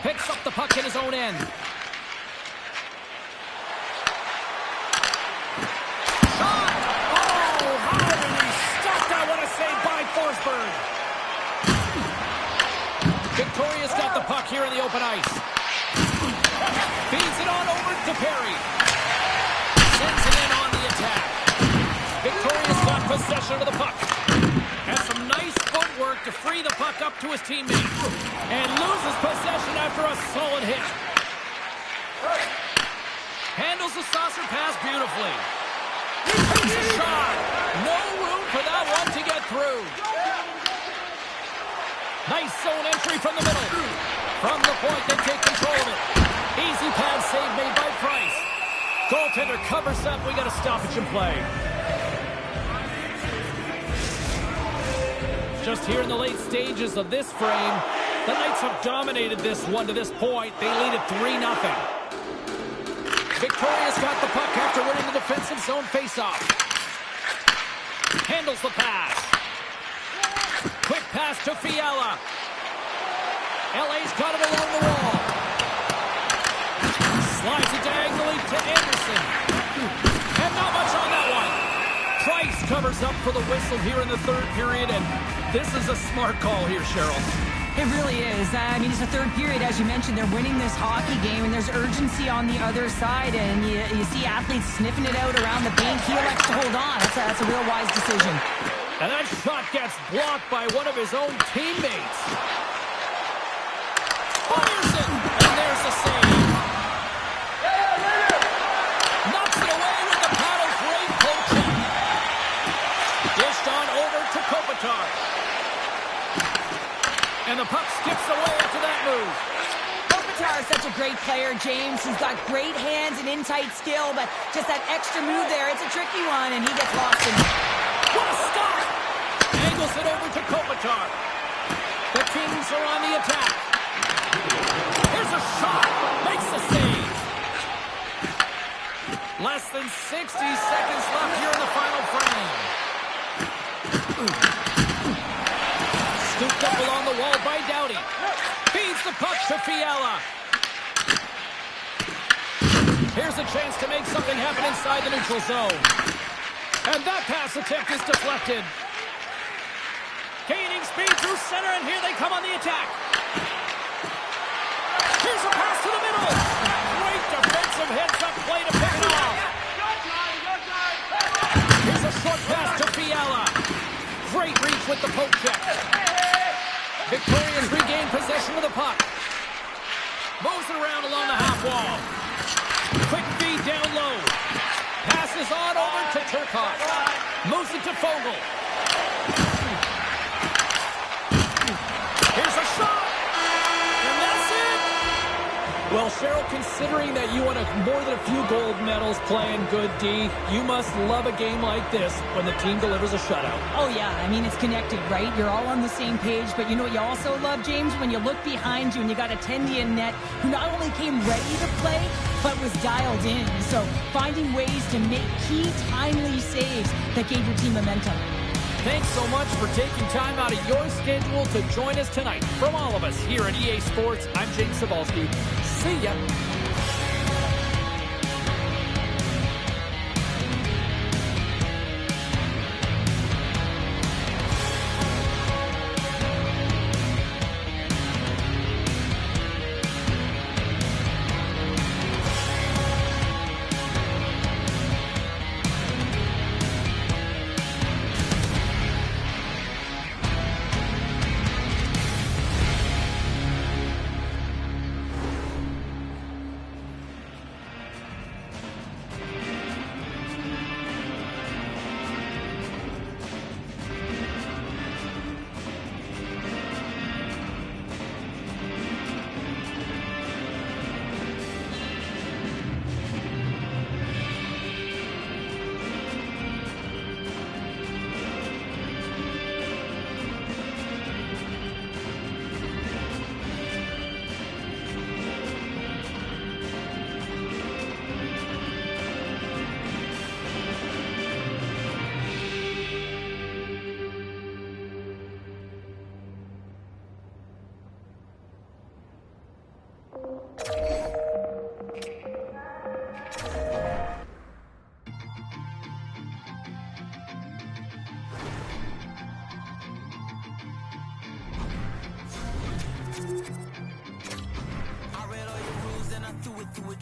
Picks up the puck in his own end. Shot! Oh, how did he stop that? What a save by Forsberg. Victoria's got the puck here in the open ice. Feeds it on over to Perry. Sends it in on the attack. Victoria's got possession of the puck. Has some nice footwork to free the puck up to his teammate. And loses possession after a solid hit. Handles the saucer pass beautifully. Takes a shot. No room for that one to get through. Nice zone entry from the middle. From the point, they take control of it. Easy pass save made by Price. Goaltender covers up. We got a stoppage in play. Just here in the late stages of this frame, the Knights have dominated this one to this point. They lead it 3-0. Victoria's got the puck after winning the defensive zone faceoff. Handles the pass. Quick pass to Fiala. LA's got it along the wall. Slides it diagonally to Anderson. And not much on that one. Price covers up for the whistle here in the third period, and this is a smart call here, Cheryl. It really is. I mean, it's the third period, as you mentioned. They're winning this hockey game, and there's urgency on the other side, and you see athletes sniffing it out around the paint. He elects to hold on. That's a real wise decision. And that shot gets blocked by one of his own teammates. Fires it, and there's the save. Knocks it away with the paddle. Great poke check. Dished on over to Kopitar. And the puck skips away after that move. Kopitar is such a great player, James. He's got great hands and in-tight skill, but just that extra move there, it's a tricky one, and he gets lost in it. What a stop! Angles it over to Kopitar. The Kings are on the attack. Here's a shot. Makes the save. Less than 60 seconds left here in the final frame. Scooped up along the wall by Doughty. Feeds the puck to Fiala. Here's a chance to make something happen inside the neutral zone. And that pass attempt is deflected. Gaining speed through center, and here they come on the attack. Here's a pass to the middle. Great defensive heads-up play to pick it off. Here's a short pass to Fiala. Great reach with the poke check. Victoria's regained possession of the puck. Moves it around along the half wall. Quick feed down low. Passes on over to Turcotte. Moves it to Fogle. Here's a shot. And that's it. Well, Cheryl, considering that you won more than a few gold medals playing good D, you must love a game like this when the team delivers a shutout. Oh, yeah. I mean, it's connected, right? You're all on the same page, but you know what you also love, James? When you look behind you and you got a Tendy in net who not only came ready to play, but was dialed in. So finding ways to make key, timely saves that gave your team momentum. Thanks so much for taking time out of your schedule to join us tonight. From all of us here at EA Sports, I'm James Cebulski. See ya.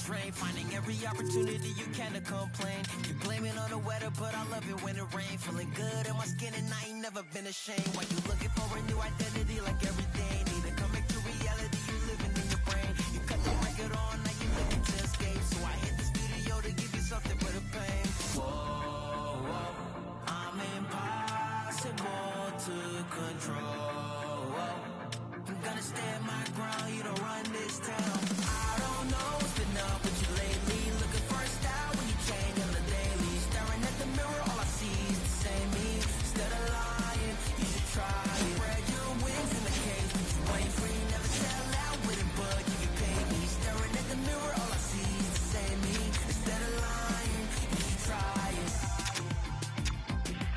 Drain, finding every opportunity you can to complain. You blame it on the weather, but I love it when it rains. Feeling good in my skin and I ain't never been ashamed. Why you looking for a new identity like every day? Need to come back to reality, you living in your brain. You cut the record on, now you looking to escape. So I hit the studio to give you something for the pain. Whoa, whoa, I'm impossible to control. I'm gonna stand my ground, you don't run this town. I don't know what's been up with you lately. Looking for a style when you change on the daily. Staring at the mirror, all I see is the same me. Instead of lying, you should try it. Spread your wings in the cage, but you ain't free. Never sell out with it, but you can pay me. Staring at the mirror, all I see is the same me. Instead of lying, you should try it.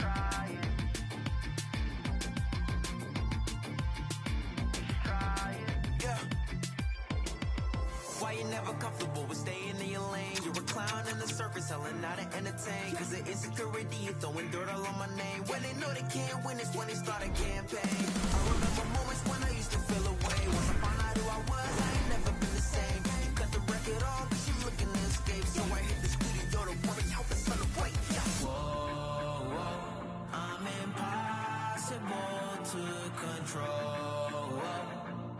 Try it. Yeah. Why you never comfortable with staying in your lane? You're a clown in the circus, selling out to entertain. Cause the insecurity, you throwing dirt all on my name. When they know they can't win, it's when they start a campaign. I remember moments when I used to feel away. Once I found out who I was, I ain't never been the same. You cut the record on, cause you looking to escape. So I hit the studio to worry out the sun away. Whoa, whoa, I'm impossible to control.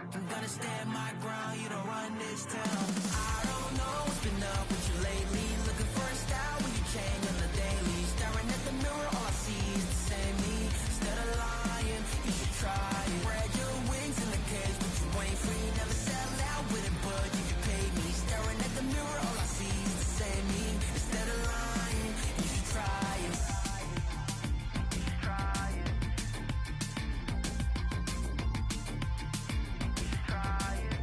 I'm gonna stand my ground, you don't run this town. I don't know what's been up with you lately. Looking for a style when you change on the daily. Staring at the mirror, all I see is the same me. Instead of lying, you should try it. Spread your wings in the cage, but you ain't free. Never sell out with it, but you can pay me. Staring at the mirror, all I see is the same me. Instead of lying, you should try it. Try it. Try it.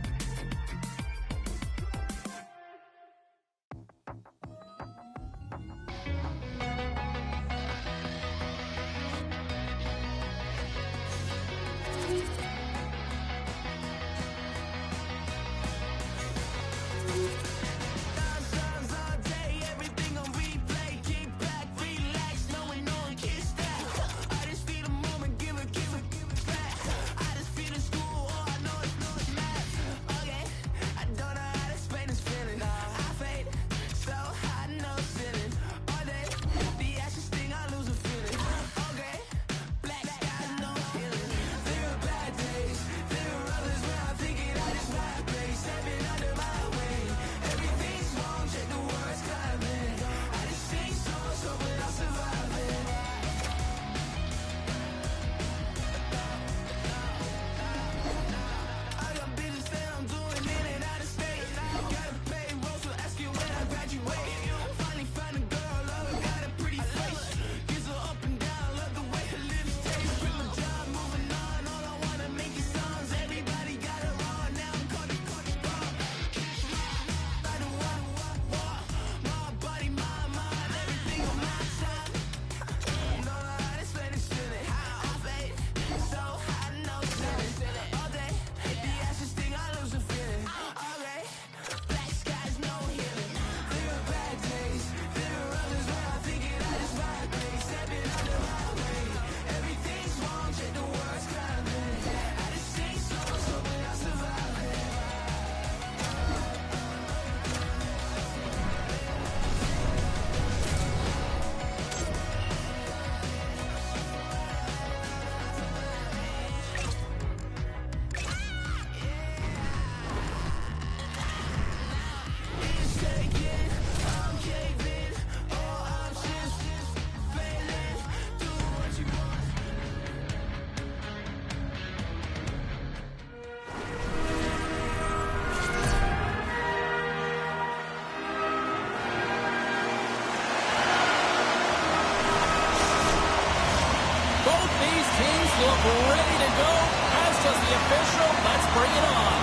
official. Let's bring it on.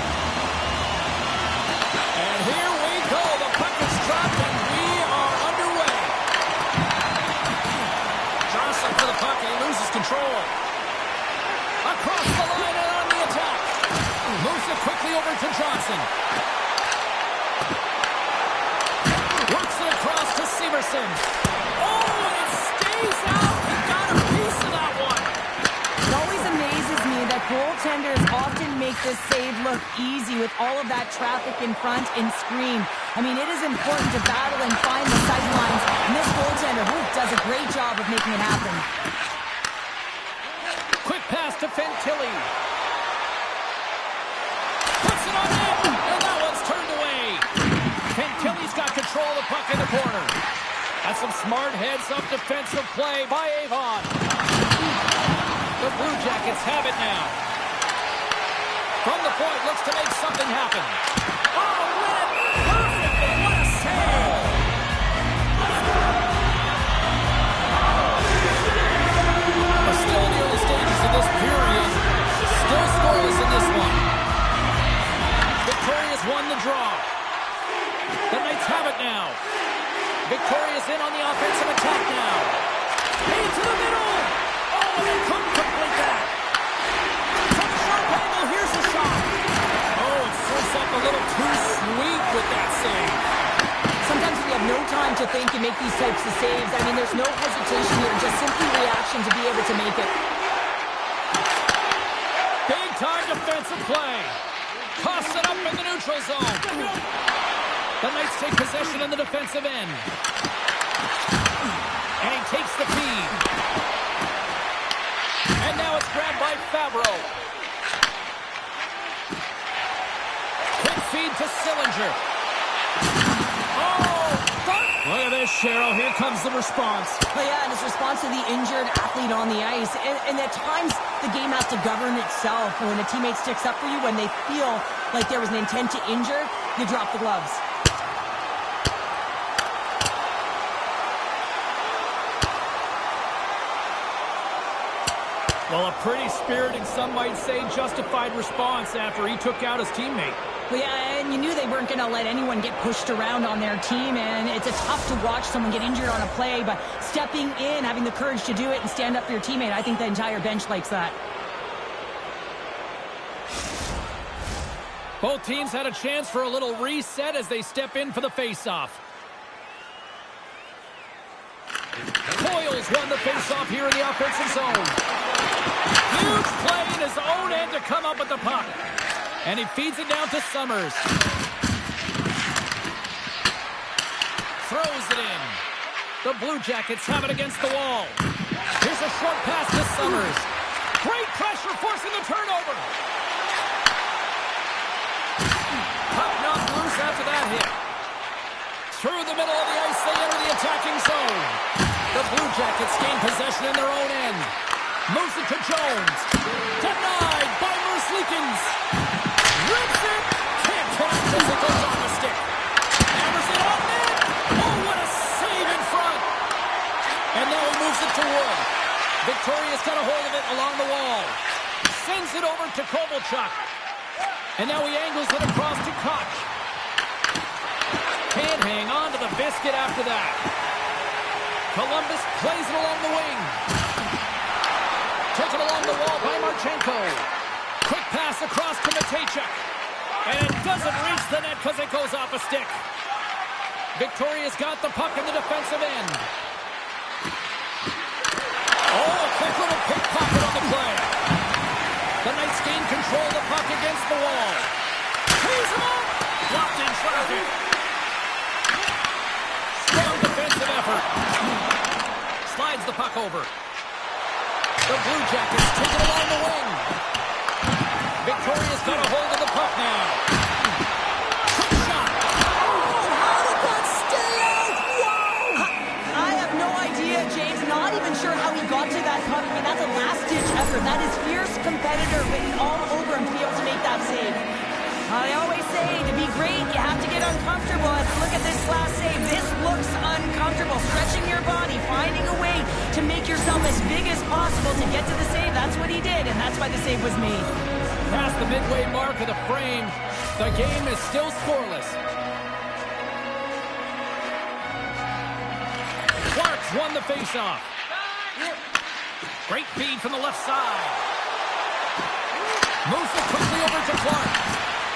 And here we go. The puck is dropped, and we are underway. Johnson for the puck, and he loses control. Across the line and on the attack. Moves it quickly over to Johnson. Works it across to Severson. Oh, and it stays out. He got a piece of that one. It always amazes me that goaltenders often make this save look easy with all of that traffic in front and screen. I mean, it is important to battle and find the sight lines, and this goaltender does a great job of making it happen. Quick pass to Fantilli. Puts it on in, and that one's turned away. Fantilli's got control of the puck in the corner. That's some smart heads-up defensive play by Avon. The Blue Jackets have it now. From the point, looks to make something happen. Oh, win it perfectly. What a save. We're still in the early stages of this period. Still scoreless in this one. Victoria's won the draw. The Knights have it now. Victoria's in on the offensive attack now. Hey, to the middle. Oh, and they couldn't complete that. From a sharp angle, here's the shot. Oh, it serves up a little too sweet with that save. Sometimes when you have no time to think and make these types of saves, I mean, there's no hesitation here, just simply reaction to be able to make it. Big-time defensive play. Toss it up in the neutral zone. The Knights take possession in the defensive end. And he takes the feed. And now it's grabbed by Favreau. Quick feed to Sillinger. Oh, look at this, Cheryl. Here comes the response. Oh, yeah, and it's response to the injured athlete on the ice. And at times, the game has to govern itself. When a teammate sticks up for you, when they feel like there was an intent to injure, you drop the gloves. Well, a pretty spirited, some might say justified response after he took out his teammate. Well, yeah, and you knew they weren't going to let anyone get pushed around on their team, and it's tough to watch someone get injured on a play, but stepping in, having the courage to do it and stand up for your teammate, I think the entire bench likes that. Both teams had a chance for a little reset as they step in for the face-off. Coyle's won the face-off here in the offensive zone. Huge play in his own end to come up with the puck. And he feeds it down to Summers. Throws it in. The Blue Jackets have it against the wall. Here's a short pass to Summers. Great pressure forcing the turnover. Puck knocked loose after that hit. Through the middle of the ice, they enter the attacking zone. The Blue Jackets gain possession in their own end. Moves it to Jones. Denied by Merzlikins. Rips it. Can't connect as it goes on the stick. Hammers it on net. Oh, what a save in front. And now he moves it to Wood. Victoria's got a hold of it along the wall. Sends it over to Kovalchuk. And now he angles it across to Koch. Can't hang on to the biscuit after that. Columbus plays it along the wing. Taken along the wall by Marchenko. Quick pass across to Matejchuk. And it doesn't reach the net because it goes off a stick. Victoria's got the puck in the defensive end. Oh, a quick little pickpocket on the play. The Knights gain control of the puck against the wall. Tees him up. Blocked in traffic. Strong defensive effort. Slides the puck over. The Blue Jackets take it along the wing. Victoria's got a hold of the puck now. Quick shot. Oh, how did that stay out? Wow! I have no idea, James. Not even sure how he got to that puck. I mean, that's a last-ditch effort. That is fierce competitor written all over him to be able to make that save. I always say, to be great, you have to get uncomfortable. As we look at this last save, this looks uncomfortable. Stretching your body, finding a way to make yourself as big as possible to get to the save. That's what he did, and that's why the save was made. past the midway mark of the frame. The game is still scoreless. Clark's won the faceoff. Great feed from the left side. Moves it quickly over to Clark.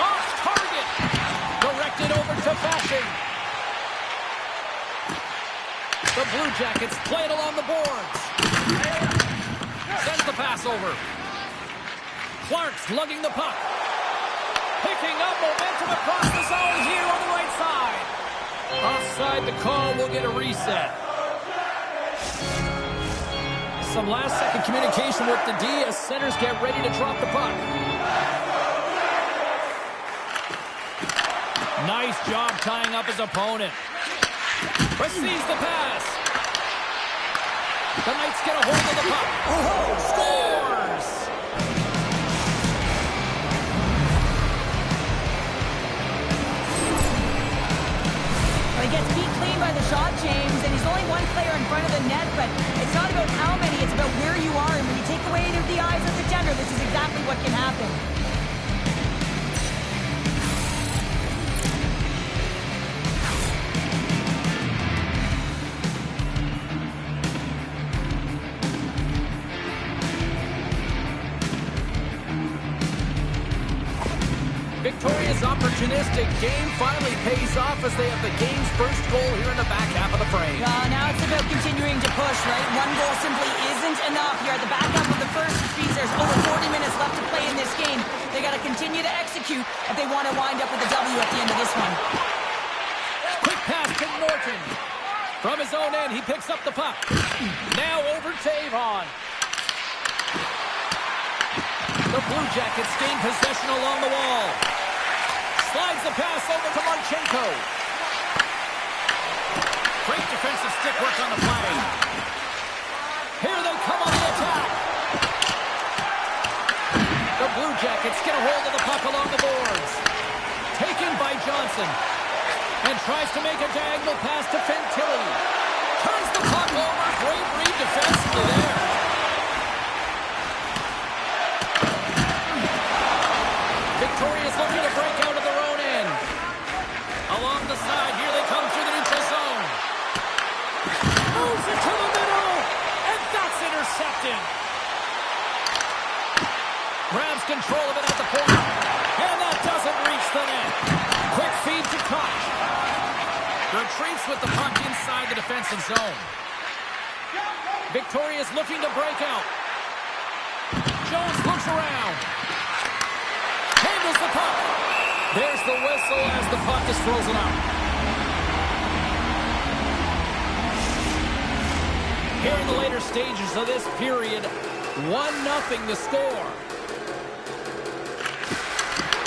Off target. Directed over to Fasching. The Blue Jackets play it along the boards. Sends the pass over. Clark's lugging the puck. Picking up momentum across the zone here on the right side. Offside the call will get a reset. Some last-second communication with the D as centers get ready to drop the puck. Nice job tying up his opponent. Receives the pass. The Knights get a hold of the puck. Scores! Well, he gets beat clean by the shot, James, and he's only one player in front of the net, but it's not about how many, it's about where you are. And when you take away the eyes of the defender, this is exactly what can happen. Victoria's opportunistic game finally pays off as they have the game's first goal here in the back half of the frame. Now it's about continuing to push, right? One goal simply isn't enough here at the back half of the first, which means there's over 40 minutes left to play in this game. They got to continue to execute if they want to wind up with a W at the end of this one. Quick pass to Norton. From his own end, he picks up the puck. Now over to Avon. The Blue Jackets gain possession along the wall. Slides the pass over to Marchenko. Great defensive stick work on the play. Here they come on the attack. The Blue Jackets get a hold of the puck along the boards. Taken by Johnson. And tries to make a diagonal pass to Fantilli. Turns the puck over. Great read defensively there. Victoria's looking to break out of their own end. Along the side, here they come through the neutral zone. Moves it to the middle, and that's intercepted. Grabs control of it at the point, and that doesn't reach the net. Quick feed to Koch. Retreats with the puck inside the defensive zone. Victoria's looking to break out. Jones looks around. Handles the puck. There's the whistle as the puck is frozen out. Here in the later stages of this period, 1-0 the score.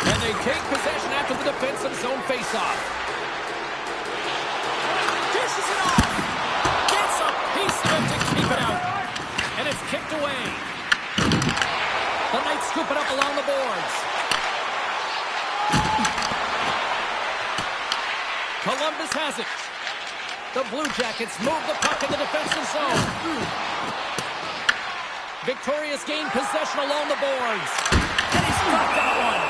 And they take possession after the defensive zone faceoff. Dishes it off. Gets a piece of it to keep it out. And it's kicked away. The Knights scoop it up along the boards. Columbus has it. The Blue Jackets move the puck in the defensive zone. Victoria's gained possession along the boards. And he struck that one.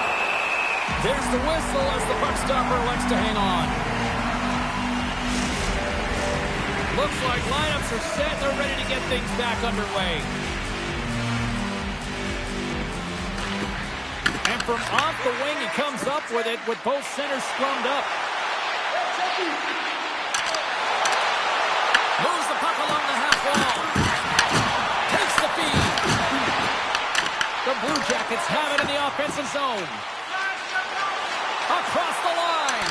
There's the whistle as the puck stopper elects to hang on. Looks like lineups are set. They're ready to get things back underway. And from off the wing, he comes up with it with both centers scrummed up. Moves the puck along the half wall. Takes the feed. The Blue Jackets have it in the offensive zone. Across the line.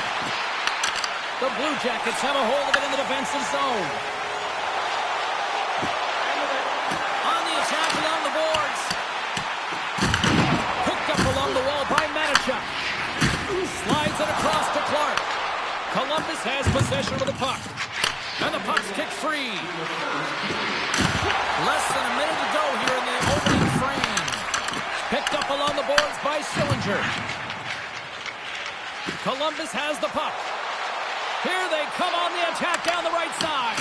The Blue Jackets have a hold of it in the defensive zone. On the attack along the boards. Picked up along the wall by Matichuk. Slides it across to Clark. Columbus has possession of the puck. And the puck's kicked free. Less than a minute to go here in the opening frame. Picked up along the boards by Sillinger. Columbus has the puck. Here they come on the attack down the right side.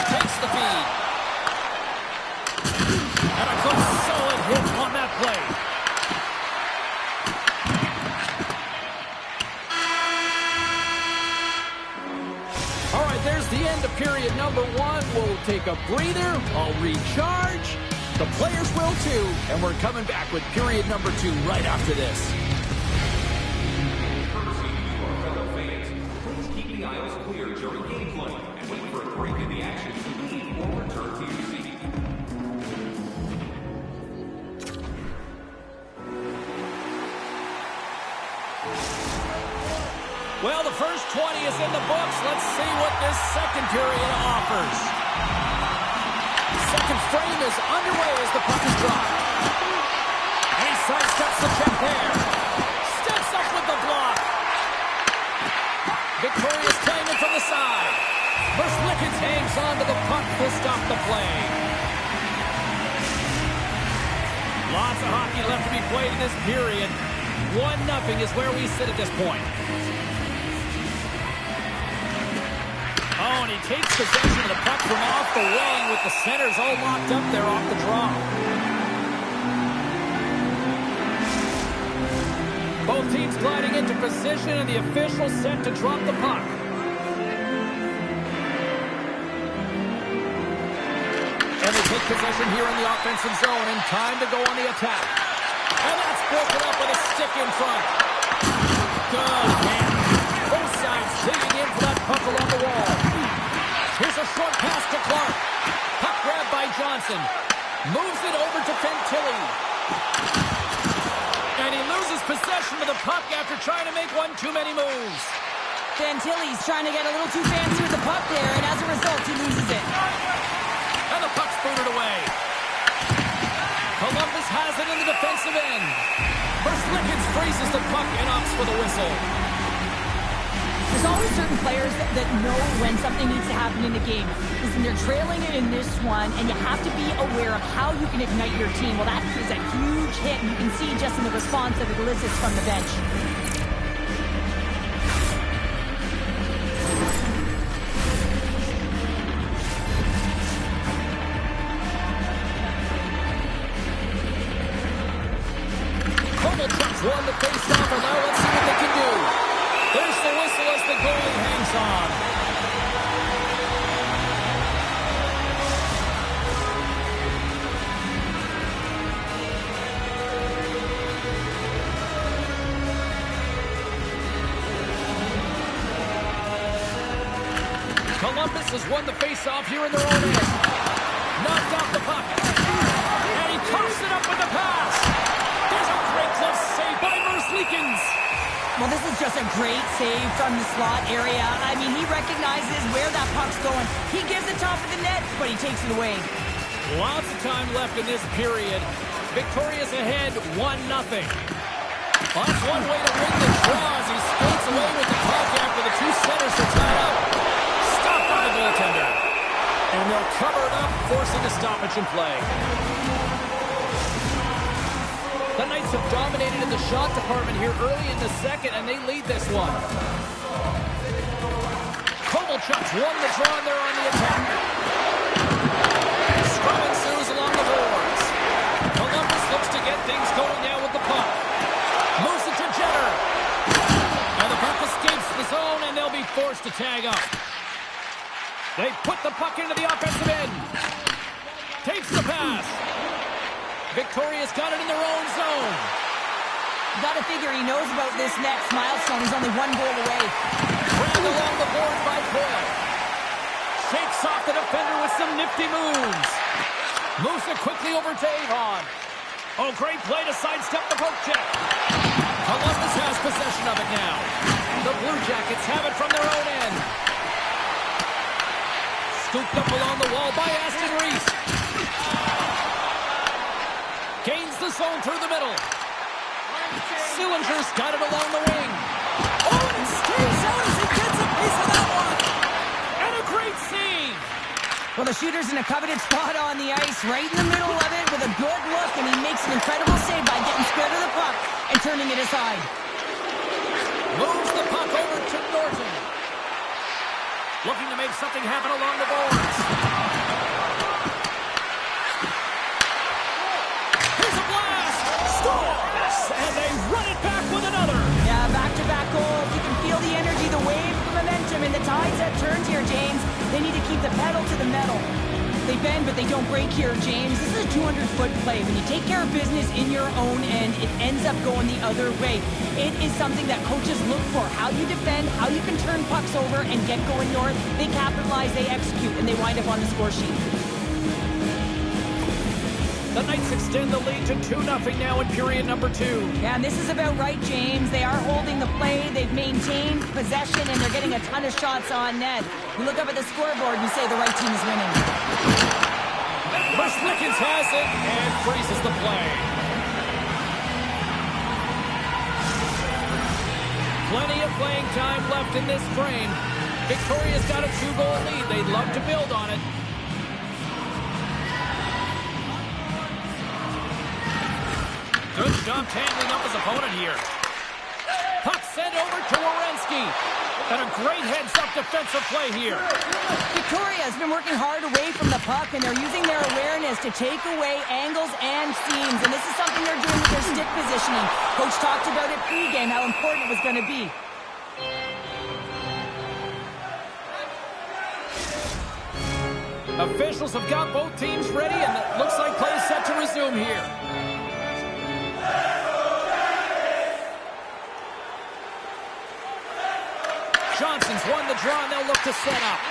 Takes the feed. And a good solid hit on that play. number one will take a breather. I'll recharge. The players will too. And we're coming back with period number 2 right after this. Courtesy to our fellow fans, please keep the aisles clear during gameplay and wait for a break in the action to leave or return to your seat. Well, the first 20 is in the books. Let's see what this second period offers. Second frame is underway as the puck is dropped. And he sidesteps the check there. Steps up with the block. Victorious playing it from the side. Verslickens hangs on to the puck to stop the play. Lots of hockey left to be played in this period. 1-0 is where we sit at this point. Oh, and he takes possession of the puck from off the wing with the centers all locked up there off the draw. Both teams gliding into position and the official set to drop the puck. And they take possession here in the offensive zone and time to go on the attack. And that's broken up with a stick in front. Good man. Both sides digging in for that puck along the wall. Here's a short pass to Clark. Puck grabbed by Johnson. Moves it over to Fantilli. And he loses possession of the puck after trying to make one too many moves. Fantilli's trying to get a little too fancy with the puck there, and as a result, he loses it. And the puck's booted away. Columbus has it in the defensive end. Verslickens freezes the puck and opts for the whistle. There's always certain players that know when something needs to happen in the game. Listen, they're trailing it in this one, and you have to be aware of how you can ignite your team. Well, that is a huge hit, and you can see just in the response that it elicits from the bench. Kovalchuk's won the face-off, and now let's see what they can do. There's the whistle as the goalie hangs on. Columbus has won the face-off here in their own end. Knocked off the puck. And he coughs it up with the pass. There's a great close save by Verslickens. Well, this is just a great save from the slot area. I mean, he recognizes where that puck's going. He gives it top of the net, but he takes it away. Lots of time left in this period. Victorious ahead, 1-0. Well, that's one way to win the draw as he skates away with the puck after the two centers are tied up. Stopped by the goaltender. And they'll cover it up, forcing a stoppage in play. The Knights have dominated in the shot department here early in the second, and they lead this one. Kovalchuk's won the draw, and they're on the attack. Scrum ensues along the boards. Columbus looks to get things going now with the puck. Moves it to Jenner. And the puck escapes the zone, and they'll be forced to tag up. They put the puck into the offensive end. Takes the pass. Victoria's got it in their own zone. You got to figure he knows about this next milestone. He's only 1 goal away. Dragged along the board by Coyle. Shakes off the defender with some nifty moves. Moves it quickly over to Avon. Oh, great play to sidestep the poke check. Columbus has possession of it now. The Blue Jackets have it from their own end. Scooped up along the wall by Aston Reese. Gains the zone through the middle. Sillinger's got it along the wing. Oh, and stays out as he gets a piece of that one. And a great save. Well, the shooter's in a coveted spot on the ice, right in the middle of it with a good look, and he makes an incredible save by getting square to the puck and turning it aside. Moves the puck over to Norton. Looking to make something happen along the boards. And they run it back with another. Yeah, back-to-back goals. You can feel the energy, the wave from momentum, and the tides have turned here, James. They need to keep the pedal to the metal. They bend, but they don't break here, James. This is a 200-foot play. When you take care of business in your own end, it ends up going the other way. It is something that coaches look for. How you defend, how you can turn pucks over and get going north. They capitalize, they execute, and they wind up on the score sheet. The Knights extend the lead to 2-0 now in period number 2. Yeah, and this is about right, James. They are holding the play. They've maintained possession, and they're getting a ton of shots on net. You look up at the scoreboard and you say the right team is winning. Merzlikins has it and freezes the play. Plenty of playing time left in this frame. Victoria's got a 2-goal lead. They'd love to build on it. Good job handling up his opponent here. Puck sent over to Werenski. And a great heads-up defensive play here. Victoria's been working hard away from the puck, and they're using their awareness to take away angles and seams. And this is something they're doing with their stick positioning. Coach talked about it pregame, how important it was going to be. Officials have got both teams ready, and it looks like play is set to resume here. Johnson's won the draw, and they'll look to set up.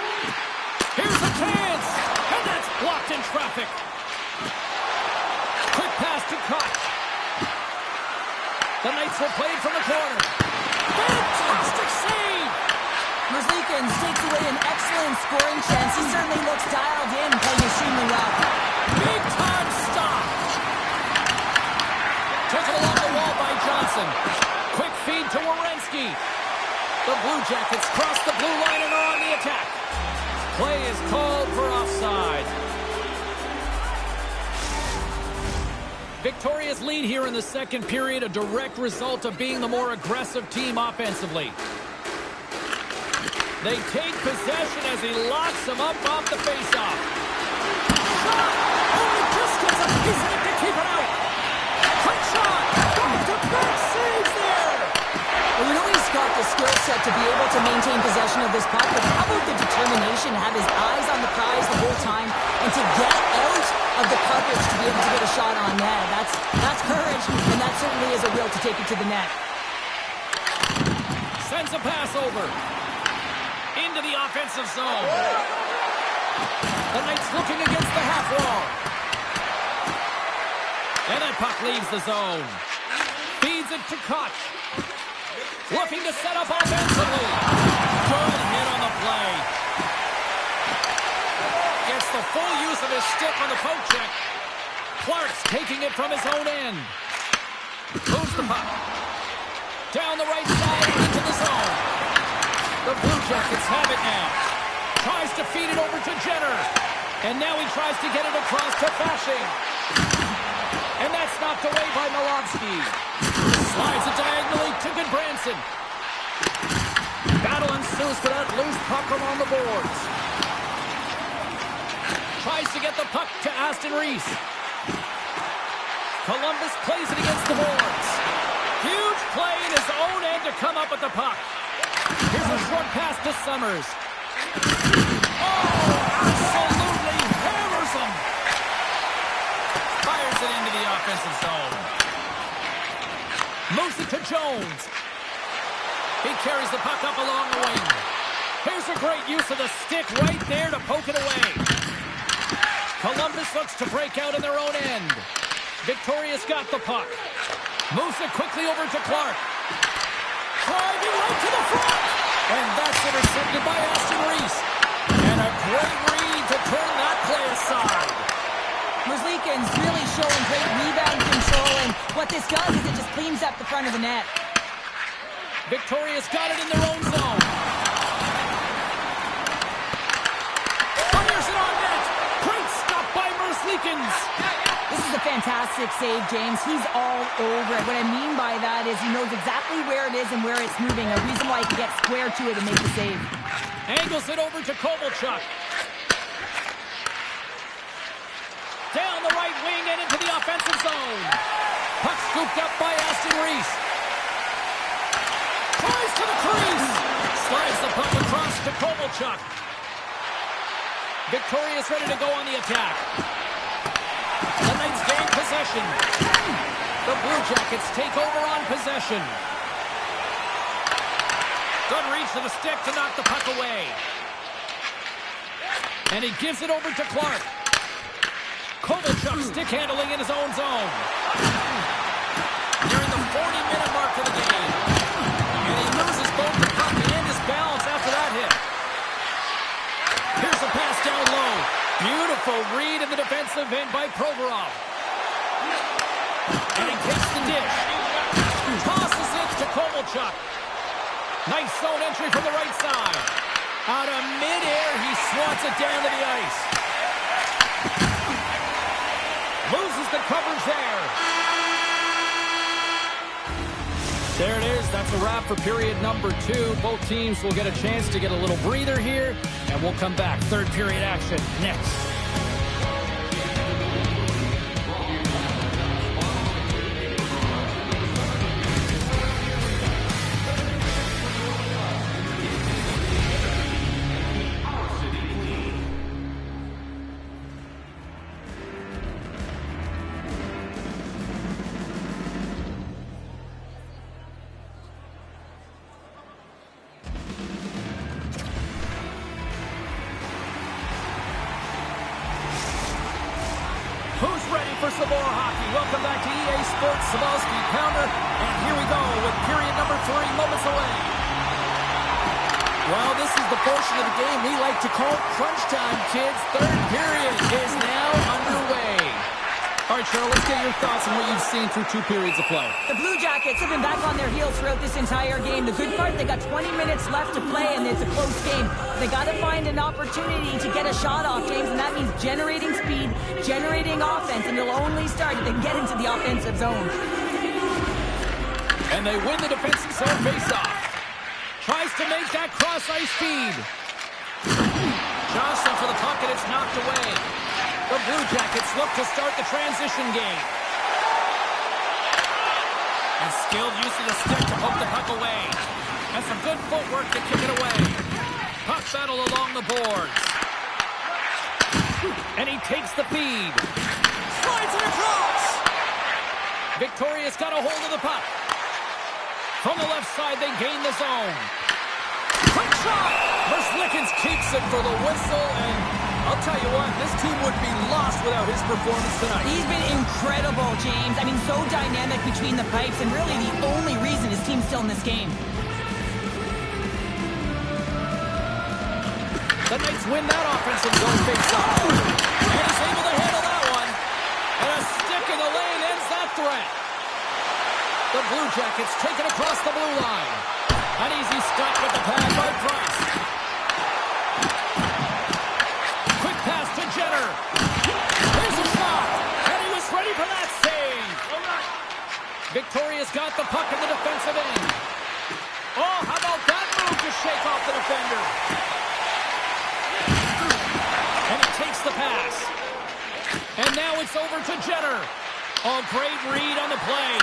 Here's a chance, and that's blocked in traffic. Quick pass to Koch. The Knights will play it from the corner. Fantastic save! Merzlikins takes away an excellent scoring chance. He certainly looks dialed in, playing extremely well. Big time stop. Taken along the wall by Johnson. Quick feed to Werenski. The Blue Jackets cross the blue line and are on the attack. Play is called for offside. Victoria's lead here in the second period, a direct result of being the more aggressive team offensively. They take possession as he locks him up off the faceoff. Shot! Oh, he just gets a piece of it to keep it out. Quick shot! Back-to-back saves there! Well, you know he's got the skill set to be able to maintain possession of this puck, but how about the determination to have his eyes on the prize the whole time and to get out of the coverage to be able to get a shot on net? That's courage, and that certainly is a will to take it to the net. Sends a pass over. Into the offensive zone. The Knights looking against the half wall. And that puck leaves the zone. Feeds it to Koch. Looking to set up offensively. Good hit on the play. Gets the full use of his stick on the poke check. Clark's taking it from his own end. Moves the puck. Down the right side into the zone. The Blue Jackets have it now. Tries to feed it over to Jenner. And now he tries to get it across to Fasching. And that's knocked away by Milovsky. Slides it diagonally to Goodbranson. Battle ensues for that loose puck along the boards. Tries to get the puck to Aston Reese. Columbus plays it against the boards. Huge play in his own end to come up with the puck. Here's a short pass to Summers. Oh, absolutely hammers him. Fires it into the offensive zone. Moves it to Jones. He carries the puck up along the wing. Here's a great use of the stick right there to poke it away. Columbus looks to break out in their own end. Victoria's got the puck. Moves it quickly over to Clark. Driving right to the front. And that's intercepted by Aston Reese. And a great read to turn that play aside. Merzlikins really showing great rebound control, and what this does is it just cleans up the front of the net. Victoria's got it in their own zone. Fires it on net. Great stop by Merzlikins. This is a fantastic save, James. He's all over it. What I mean by that is he knows exactly where it is and where it's moving. A reason why he can get square to it and make the save. Angles it over to Kovalchuk. Down the right wing and into the offensive zone. Puck scooped up by Aston Reese. Tries to the crease. Slides the Puck across to Kovalchuk. Victorious ready to go on the attack. The Knights gain possession. The Blue Jackets take over on possession. Good reach to the stick to knock the puck away. And he gives it over to Clark. Kovalchuk stick handling in his own zone. Nearing the 40-minute mark of the game. And he loses both the puck and his balance after that hit. Here's a pass down low. Beautiful read in the defensive end by Provorov. And he takes the dish. Tosses it to Kovalchuk. Nice zone entry from the right side. Out of midair, he swats it down to the ice. Loses the coverage there. There it is. That's a wrap for period number 2. Both teams will get a chance to get a little breather here, and we'll come back. Third period action next. Who's ready for some more hockey? Welcome back to EA Sports Sabalski Pounder. And here we go with period number 3, moments away. Well, this is the portion of the game we like to call crunch time, kids. Third period is now underway. All right, Cheryl, let's get your thoughts on what you've seen through 2 periods of play. The Blue Jackets have been back on their heels throughout this entire game. The good part, they got 20 minutes left to play, and it's a close game. They got to find an opportunity to get a shot off, James, and that means generating speed, generating offense, and you'll only start if they get into the offensive zone. And they win the defensive zone faceoff. Tries to make that cross-ice feed. Johnson for the puck, and it's knocked away. The Blue Jackets look to start the transition game. And skilled use of the stick to poke the puck away. And some good footwork to kick it away. Puck battle along the boards. And he takes the feed. Slides it across. Victoria's got a hold of the puck. From the left side, they gain the zone. Quick shot! Merzlikins keeps it for the whistle, and I'll tell you what, this team would be lost without his performance tonight. He's been incredible, James. I mean, so dynamic between the pipes, and really the only reason his team's still in this game. The Knights win that offensive zone face-off. And he's able to handle that one. And a stick in the lane ends that threat. The Blue Jackets take it across the blue line. An easy stop with the pad by Price. Quick pass to Jenner. Here's a shot. And he was ready for that save. Victoria's got the puck in the defensive end. Oh, how about that move to shake off the defender? And he takes the pass. And now it's over to Jenner. Oh, great read on the play.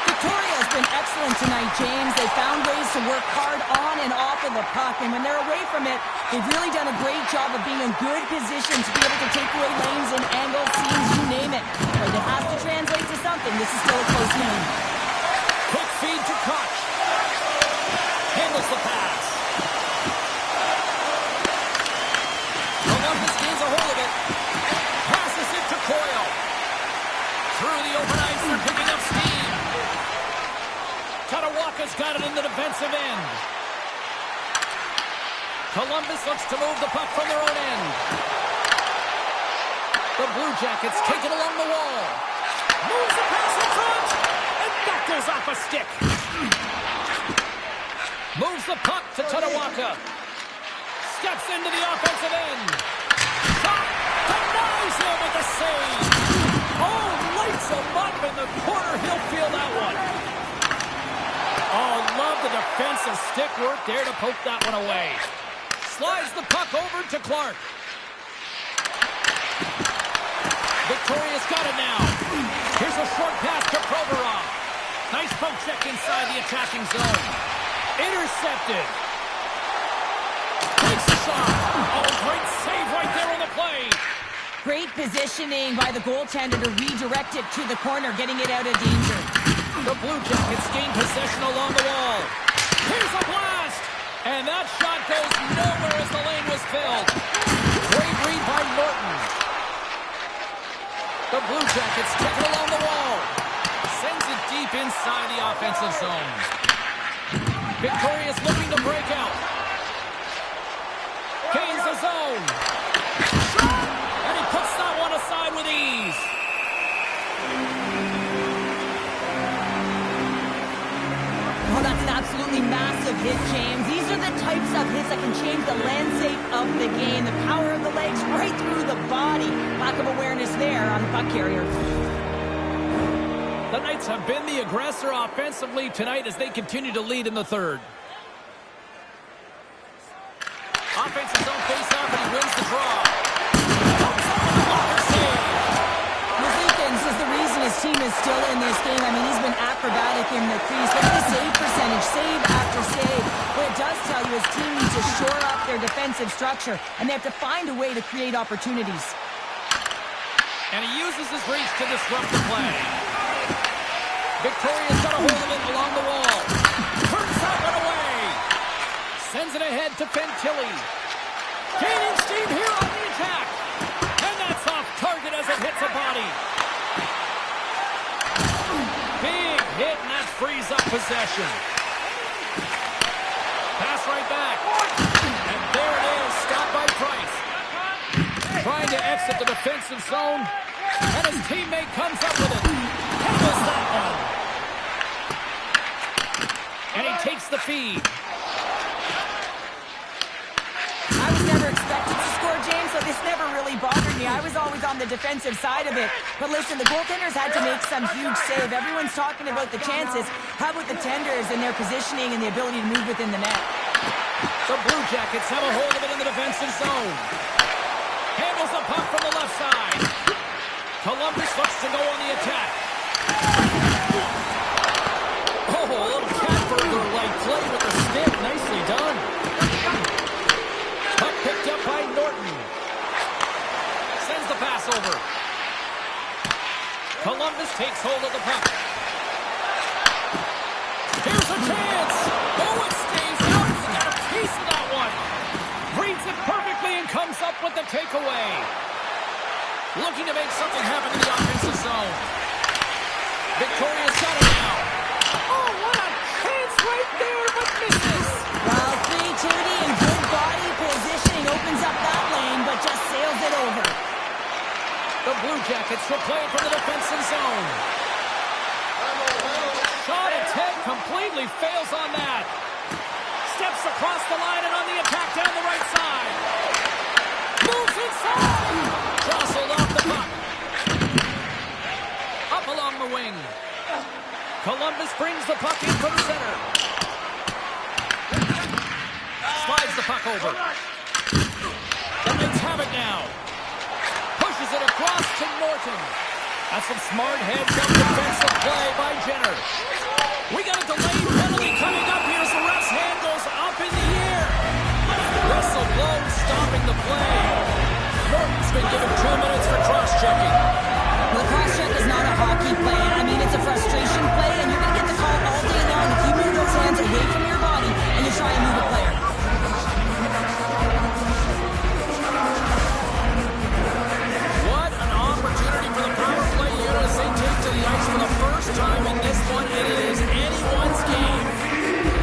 Victoria has been excellent tonight, James. They found ways to work hard on and off of the puck, and when they're away from it, they've really done a great job of being in good position to be able to take away lanes and angles, seams, you name it. But it has to translate to something. This is still a close game. Quick feed to Koch. Handles the pass. Columbus gains a hold of it. Passes it to Coyle. Through the open ice, they're picking up steam. Tatawaka's got it in the defensive end. Columbus looks to move the puck from their own end. The Blue Jackets take it along the wall. Moves the pass in front. And that goes off a stick. Moves the puck to Tatawaka. Steps into the offensive end. Shot. Denies him with the save. Oh, lights him up in the corner. He'll feel that one. Oh, love the defensive stick work there to poke that one away. Slides the puck over to Clark. Victoria's got it now. Here's a short pass to Provorov. Nice poke check inside the attacking zone. Intercepted. play. Great positioning by the goaltender to redirect it to the corner, getting it out of danger. The Blue Jackets gain possession along the wall. Here's a blast! And that shot goes nowhere as the lane was filled. Great read by Norton. The Blue Jackets take it along the wall. Sends it deep inside the offensive zone. Victoria's looking to break out. Gains the zone. And he puts that one aside with ease. Oh, that's an absolutely massive hit, James. These are the types of hits that can change the landscape of the game. The power of the legs right through the body. Lack of awareness there on the puck carrier. The Knights have been the aggressor offensively tonight as they continue to lead in the third. Offensive zone face-off, and he wins the draw. Mazikins is the reason his team is still in this game. I mean, he's been acrobatic in the crease. Look at the save percentage, save after save. What it does tell you is team needs to shore up their defensive structure, and they have to find a way to create opportunities. And he uses his reach to disrupt the play. Victoria's got a hold of it along the wall. Turns that one away. Sends it ahead to Fantilli. Gaining steam here on the attack. And that's off target as it hits a body. Big hit, and that frees up possession. Pass right back. And there it is, stopped by Price. Trying to exit the defensive zone. And his teammate comes up with it. Handles that one. And he takes the feed. I was never expected to score, James, so this never really bothered me. I was always on the defensive side of it. But listen, the goaltenders had to make some huge save. Everyone's talking about the chances. How about the tenders and their positioning and the ability to move within the net? The Blue Jackets have a hold of it in the defensive zone. Handles the puck from the left side. Columbus looks to go on the attack. Oh, a little cat burglar-like play with the stick. Nicely done. Puck picked up by Norton. Sends the pass over. Columbus takes hold of the puck. Here's a chance. Oh, it stays out. He got a piece of that one. Reads it perfectly and comes up with the takeaway. Looking to make something happen in the offensive zone. Victoria's got it now. Oh, what a chance right there, but misses. Well, creativity and good body positioning opens up that lane, but just sails it over. The Blue Jackets will play it from the defensive zone. Shot attempt completely fails on that. Steps across the line and on the attack down the right side. Moves inside. Jostled off the puck. Up along the wing. Columbus brings the puck in from center. Slides the puck over. The Knights have it now. Pushes it across to Norton. That's some smart heads-up defensive play by Jenner. We got a delayed penalty coming up here as the ref's hand goes up in the air. Whistle blown, stopping the play. Norton's been given 2 minutes for cross-checking. Well, the cross-check is not a hockey play. I mean, it's a frustration play, and you're going to get the call all day long if you move those hands away from your body and you try and move a player. What an opportunity for the power play unit as they take to the ice for the first time in this one, and it is anyone's game.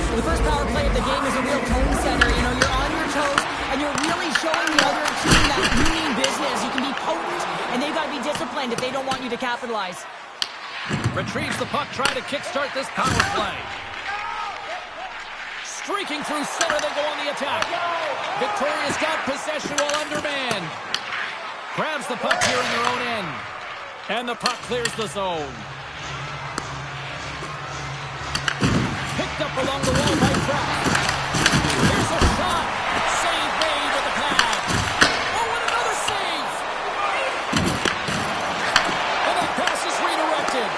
Well, the first power play of the game is a real tone setter. You know, you're on your toes, and you're really showing the other team that you mean business. You can be potent, and they've got to be disciplined if they don't want you to capitalize. Retrieves the puck, trying to kickstart this power play. Streaking through center, they go on the attack. Victoria's got possession while undermanned. Grabs the puck here in their own end. And the puck clears the zone. Picked up along the wall by Kraft. Here's a shot. Save made with the pad. Oh, and another save. And that pass is redirected.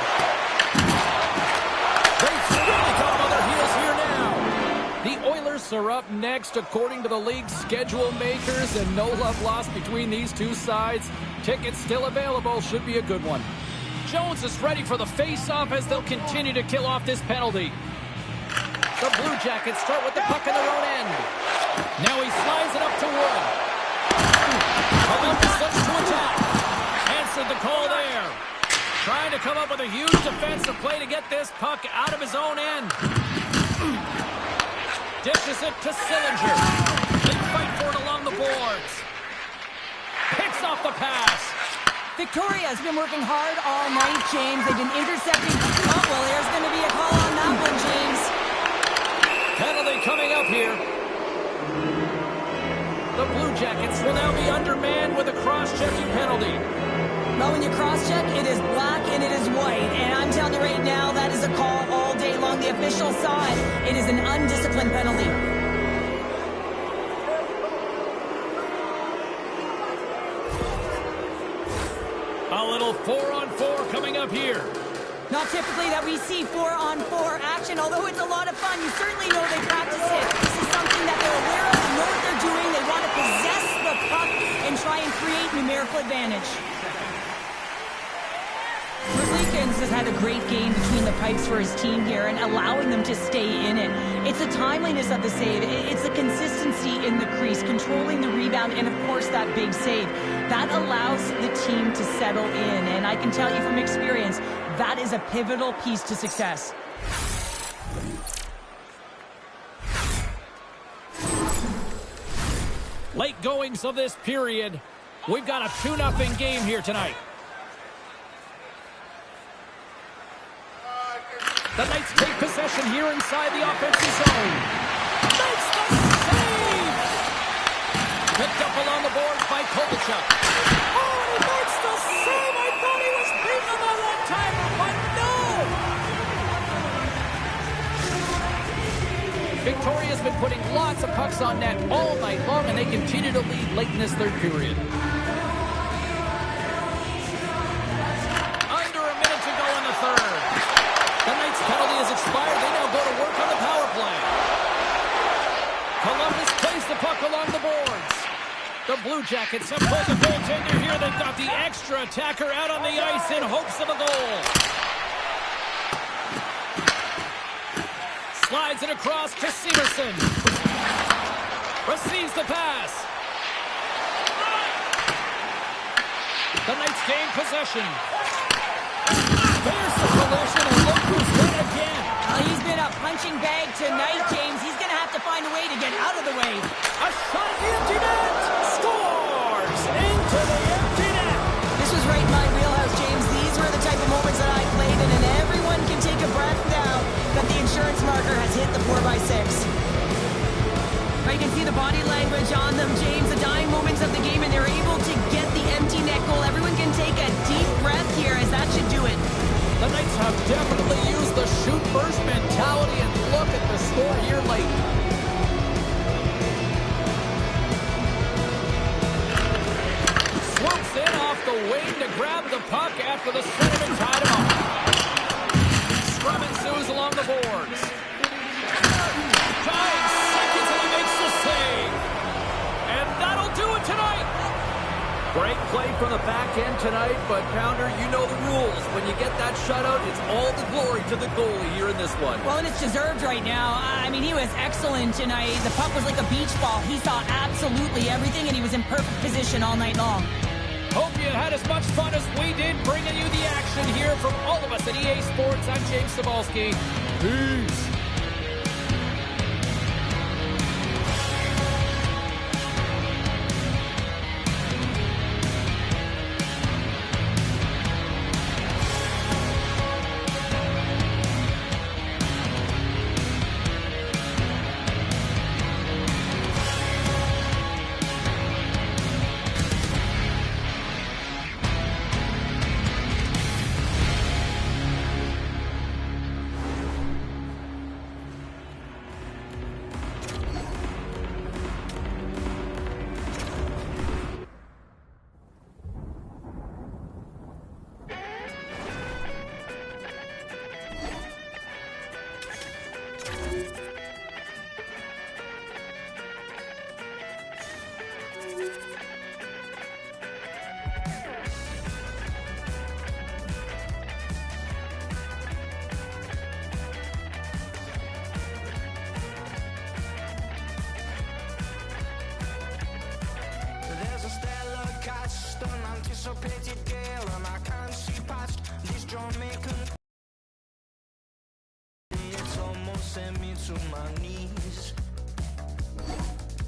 They finally got on their heels here now. The Oilers are up next according to the league schedule makers, and no love lost between these two sides. Tickets still available. Should be a good one. Jones is ready for the face-off as they'll continue to kill off this penalty. The Blue Jackets start with the puck in their own end. Now he slides it up to Wood. Columbus looks to attack. Answered the call there. Trying to come up with a huge defensive play to get this puck out of his own end. Dishes it to Sillinger. They fight for it along the boards. Picks off the pass. Victoria has been working hard all night, James. They've been intercepting. Oh, well, there's going to be a call on that one, James. Penalty coming up here. The Blue Jackets will now be undermanned with a cross-checking penalty. Well, when you cross-check, it is black and it is white. And I'm telling you right now, that is a call all day long. The official saw it. It is an undisciplined penalty. A little 4-on-4 coming up here. Not typically that we see 4-on-4 action, although it's a lot of fun. You certainly know they practice it. This is something that they're aware of, they know what they're doing. They want to possess the puck and try and create numerical advantage. Roslikins has had a great game between the pipes for his team here and allowing them to stay in it. It's the timeliness of the save. It's the consistency in the crease, controlling the rebound, and of course that big save. That allows the team to settle in, and I can tell you from experience, that is a pivotal piece to success. Late goings of this period. We've got a 2-0 game here tonight. The Knights take possession here inside the offensive zone. Makes the save! Picked up along the boards by Kovalchuk. Oh, and he makes the save! I thought he was beating him on one-timer, but no! Victoria's been putting lots of pucks on net all night long, and they continue to lead late in this third period. Under a minute to go in the third. The Knights' penalty has expired. They now go to work on the power play. Columbus plays the puck along the boards. The Blue Jackets have pulled the goaltender here. They've got the extra attacker out on the ice in hopes of a goal. Slides it across to Severson. Receives the pass. The Knights gain possession. There's the collision, and look who's hit again. He's been a punching bag tonight, James. He's going to have to find a way to get out of the way. A shot at the empty net. Scores into the empty net. This was right in my wheelhouse, James. These were the type of moments that I played in, and everyone can take a breath now that the insurance marker has hit the 4x6. You can see the body language on them, James, the dying moments of the game, and they're able to get the empty net goal. Everyone can take a deep breath here, as that should do it. The Knights have definitely used the shoot first mentality, and look at the score here late. Swoops in off the wing to grab the puck after the centerman tied him up. Scrum ensues along the boards. Tied seconds, and he makes the save. And that'll do it tonight. Great play from the back end tonight, but Pounder, you know the rules. When you get that shutout, it's all the glory to the goalie here in this one. Well, and it's deserved right now. I mean, he was excellent tonight. The puck was like a beach ball. He saw absolutely everything, and he was in perfect position all night long. Hope you had as much fun as we did bringing you the action here from all of us at EA Sports. I'm James Cybulski. Peace. send me to my knees.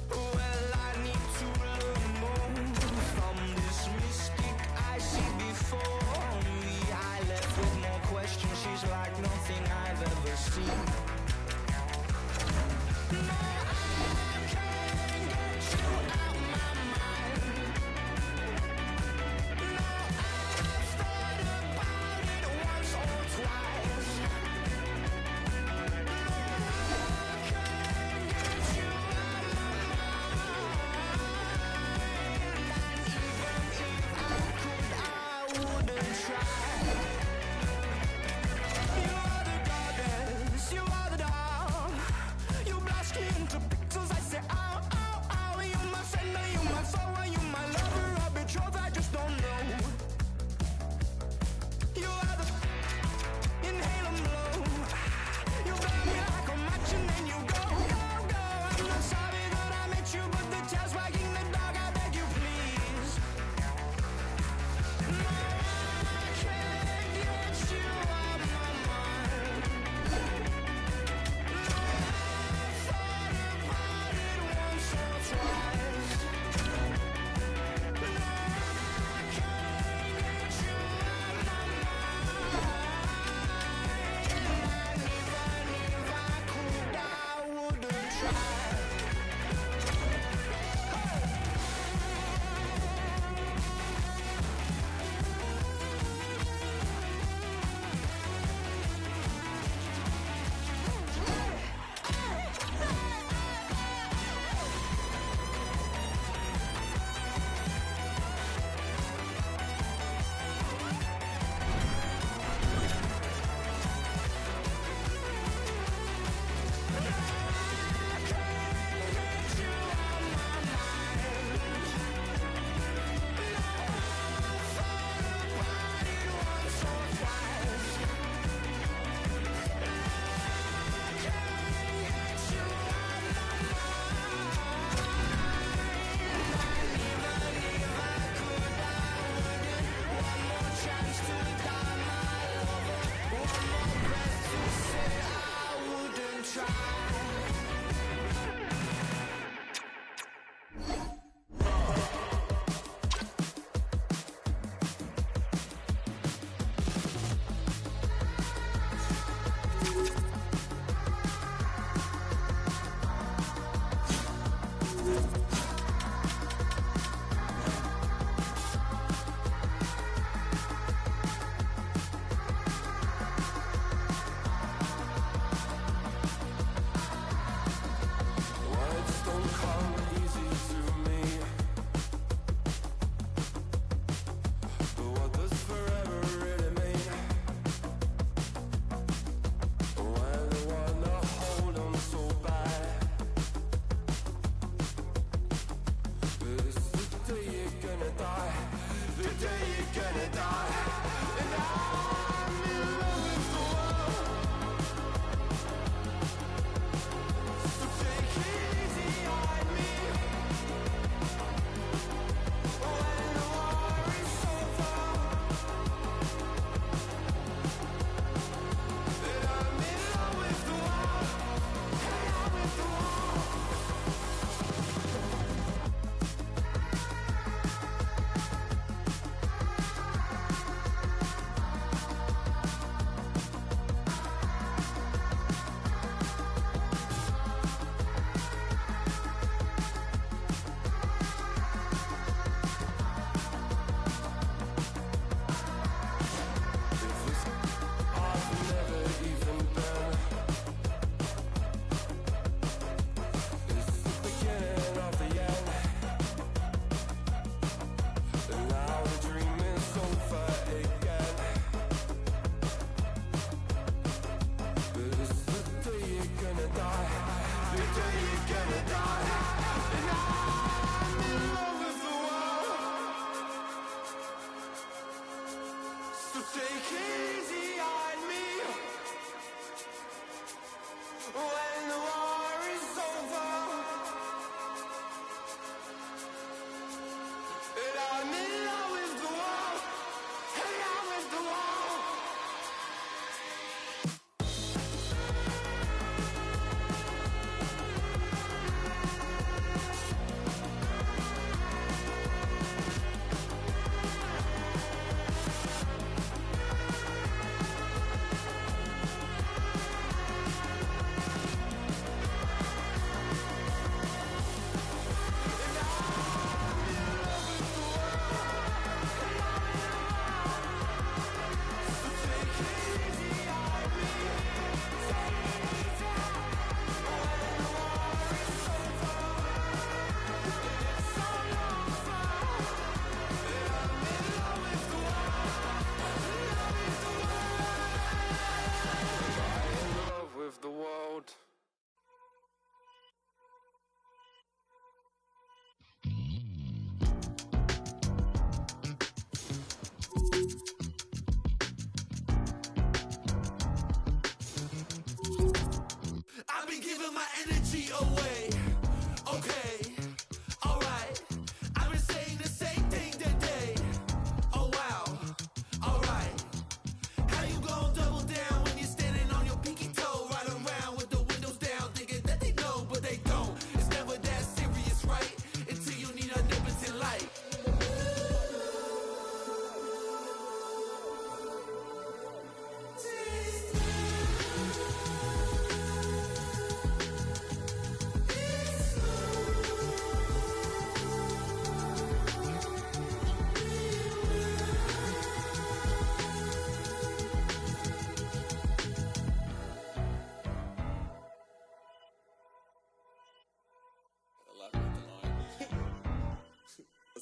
Well, I need to learn more from this mystic I see before me. I left with more questions, she's like nothing I've ever seen. No, I can't get you out my mind. No, I've thought about it once or twice. No, I can't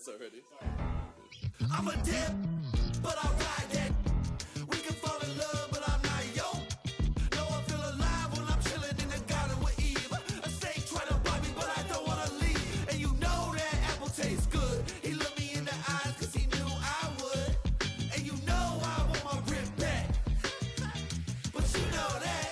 this already. I'm a dip, but I ride that. We can fall in love, but I'm not yo. No, I feel alive when I'm chilling in the garden with Eve. A snake trying to bite me, but I don't wanna leave. And you know that apple tastes good. He looked me in the eyes cause he knew I would. And you know I want my rip back. But you know that.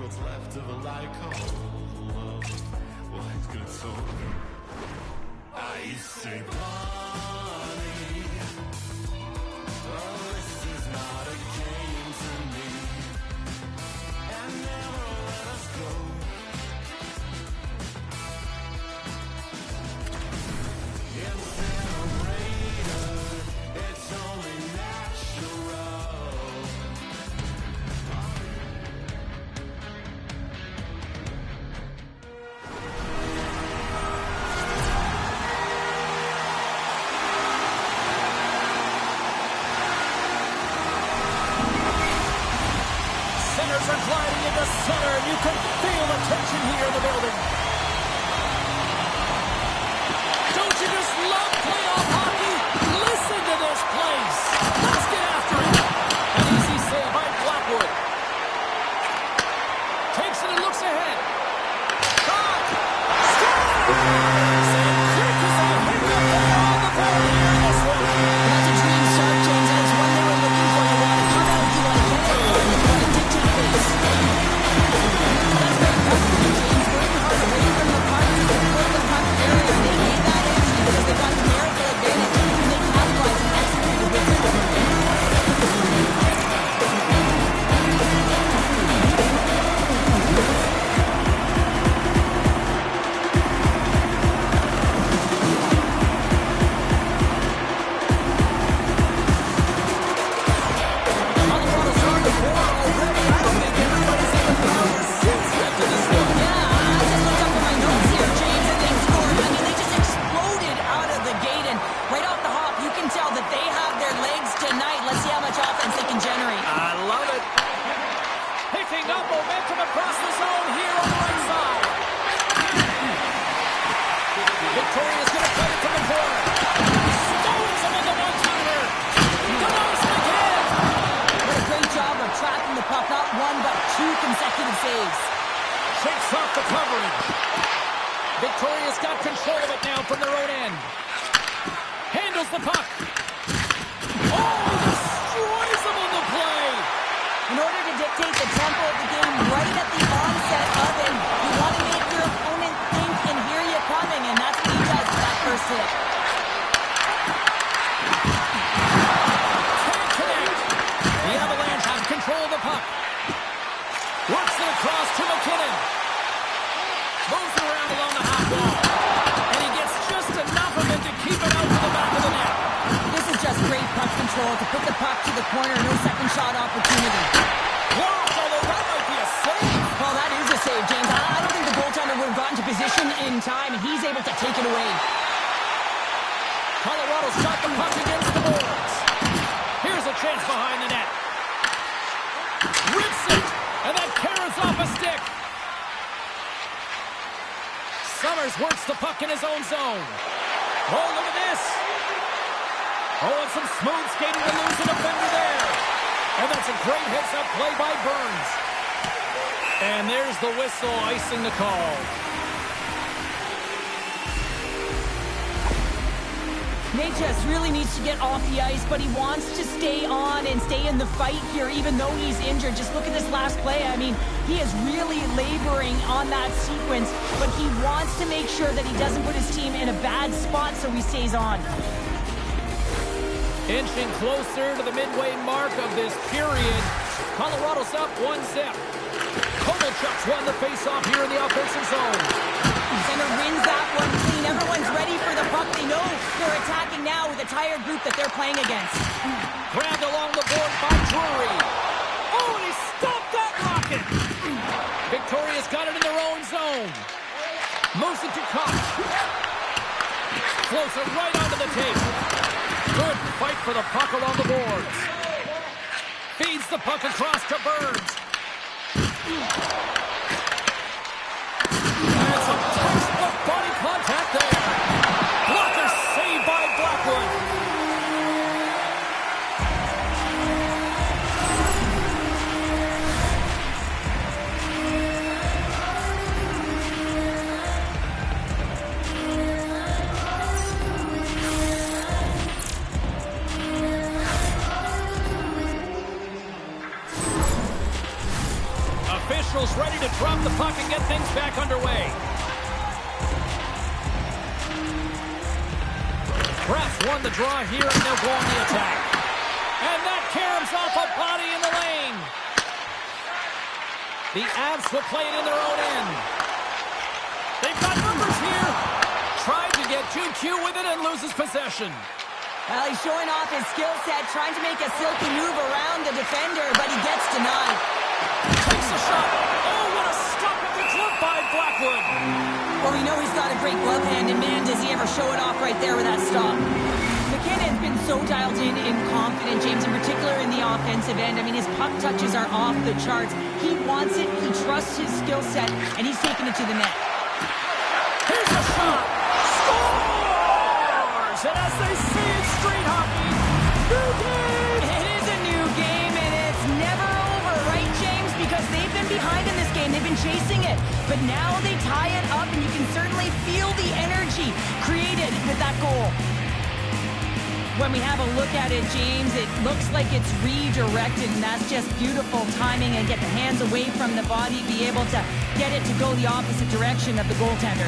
what's left of a light cold love. Well, he's gonna talk. I say, Bonnie, oh, this is not a game to me, and never let us go. Incinerator, it's only natural. Centers are gliding into center, and you can feel the tension here in the building. Don't you just love playoff hockey? Listen to this and looks ahead. Shot! Scores! And Kyrgiosov hit the ball on the board here in this one. That's a dream start, James, and it's one they were looking for. You want to come out, you want to get it, or you want to dictate pace. That's very comfortable, James. Working hard away from the puck to put the puck area. They made that entry because they got numerical advantage, and they capitalized and executed with it. Colorado's on the board already. I don't think everybody's even found their seats yet to this one. Yeah, I just looked up at my notes here, James, and they scored. I mean, they just exploded out of the gate, and right off the hop, you can tell that they have their legs tonight. Let's see how much offense they can generate. I love it. Picking up momentum across the zone here on the right side. Victoria's going to cut it from the corner. Stones him on the one-timer. Demonis McCann. What a great job of tracking the puck, not one, but two consecutive saves. Shakes off the coverage. Victoria's got control of it now from their own end. Handles the puck. Oh, destroys them on the play. In order to dictate the tempo of the game right at the onset of it, you want to make your opponent think and hear you coming, and that's what he does with that first hit. Can't connect. The Avalanche have control of the puck. Works it across to McKinnon. Moves it around along the half wall. And he gets just enough of it to keep it out to the back of the net. This is just great puck control to put the puck to the corner, no second shot opportunity. Blocked, although that might be a save. Well, that is a save, James. I don't think the goaltender would have gotten to position in time, and he's able to take it away. Colorado's got the puck against the boards. Here's a chance behind the net. Rips it, and that carries off a stick. Summers works the puck in his own zone. Oh, look at this. Oh, and some smooth skating to lose a defender there. And that's a great heads-up play by Burns. And there's the whistle icing the call. Nate just really needs to get off the ice, but he wants to stay on and stay in the fight here, even though he's injured. Just look at this last play. I mean, he is really laboring on that sequence, but he wants to make sure that he doesn't put his team in a bad spot, so he stays on. Inching closer to the midway mark of this period. Colorado's up 1-0. Kovalchuk's won the face-off here in the offensive zone. Center wins that one clean. Everyone's ready for the puck. They know they're attacking now with a tired group that they're playing against. Grabbed along the board by Drury. Oh, and he stopped that rocket. Victoria's got it in their own zone. Moves it to Koch. Floats it right onto the tape. Good fight for the puck along the boards. Feeds the puck across to Burns. And some textbook body contact there. Blocker saved by Blackwood. Officials ready to drop the puck and get things back underway. Refs won the draw here, and they'll go on the attack. And that caroms off a body in the lane. The Avs will play it in their own end. They've got numbers here. Tried to get too cute with it and loses possession. Well, he's showing off his skill set, trying to make a silky move around the defender, but he gets denied. Takes a shot. Oh, what a stop at the glove by Blackwood. Well, we know he's got a great glove hand, and man, does he ever show it off right there with that stop. McKinnon's been so dialed in and confident, James, in particular in the offensive end. I mean, his puck touches are off the charts. He wants it, he trusts his skill set, and he's taking it to the net. Here's a shot. Scores! And as they say in street hockey, new game! It is a new game, and it's never over, right, James? Because they've been behind in this game. They've been chasing it. But now they tie it up, and you can certainly feel the energy created with that goal. When we have a look at it, James, it looks like it's redirected, and that's just beautiful timing, and get the hands away from the body, be able to get it to go the opposite direction of the goaltender.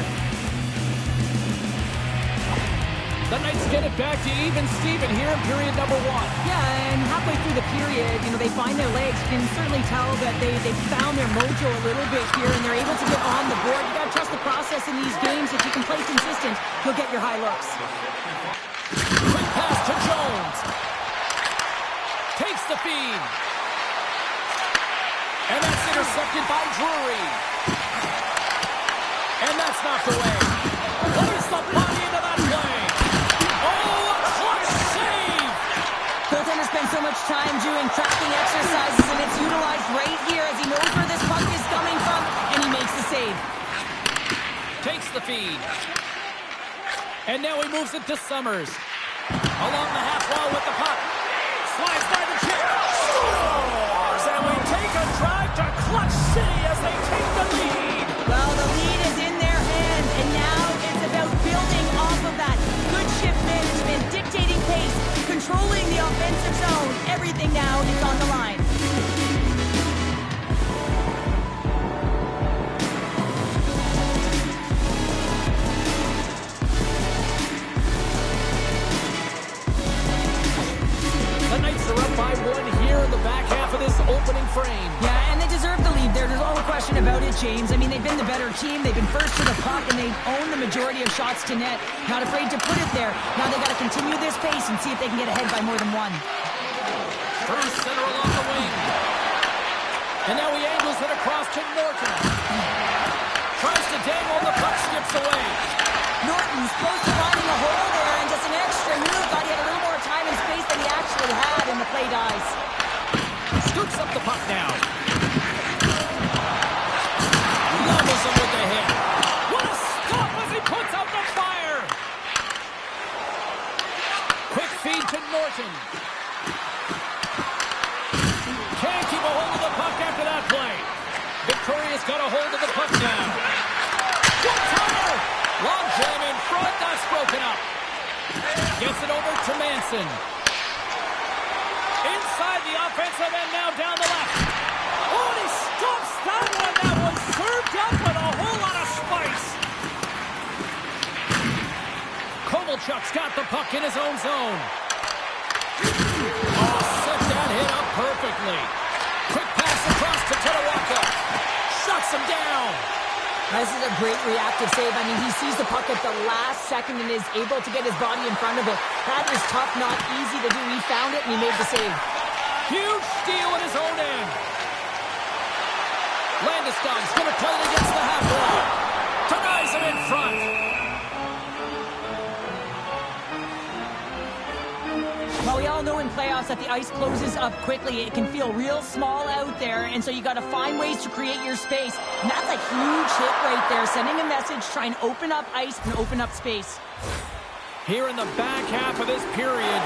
The Knights get it back to even Steven here in period number 1. Yeah, and halfway through the period, they find their legs. You can certainly tell that they found their mojo a little bit here, and they're able to get on the board. You got to trust the process in these games. If you can play consistent, you'll get your high looks. Quick pass to Jones. Takes the feed. And that's intercepted by Drury. And that's knocked away. Plays the body into that play. Oh, a clutch save! Goaltender spends so much time doing tracking exercises, and it's utilized right here as he knows where this puck is coming from, and he makes the save. Takes the feed. And now he moves it to Summers. Along the half wall with the puck. Slides by the check. Scores! And we take a drive to Clutch City as they take the lead. Well, the lead is in their hands, and now it's about building off of that. Good shift management, dictating pace, controlling the offensive zone. Everything now is on the line. By 1 here in the back half of this opening frame. Yeah, and they deserve the lead there. There's no question about it, James. I mean, they've been the better team. They've been first to the puck, and they've owned the majority of shots to net. Not afraid to put it there. Now they've got to continue this pace and see if they can get ahead by more than 1. Through center along the wing. And now he angles it across to Norton. Tries to dangle, the puck skips away. Norton's close to finding a hole there, and just an extra move. Thought he had a little more time and space than he actually had, and the play dies. Scoops up the puck now. Levels him with the hit. What a stop as he puts out the fire. Quick feed to Norton. Can't keep a hold of the puck after that play. Victoria's got a hold of the puck now. One-timer. Long jam in front. That's broken up. Gets it over to Manson. Inside the offensive end now down the left. Oh, and he stops that one. That was served up with a whole lot of spice. Kovalchuk's got the puck in his own zone. Oh, set that hit up perfectly. Quick pass across to Tetawaka. Shuts him down. This is a great reactive save. I mean, he sees the puck at the last second and is able to get his body in front of it. That is tough, not easy to do. He found it, and he made the save. Huge steal at his own end. Landeskog's going to play it against the half wall. Denies him in front. Well, we all know in playoffs that the ice closes up quickly. It can feel real small out there, and so you got to find ways to create your space. And that's a huge hit right there, sending a message, trying to open up ice and open up space. Here in the back half of this period,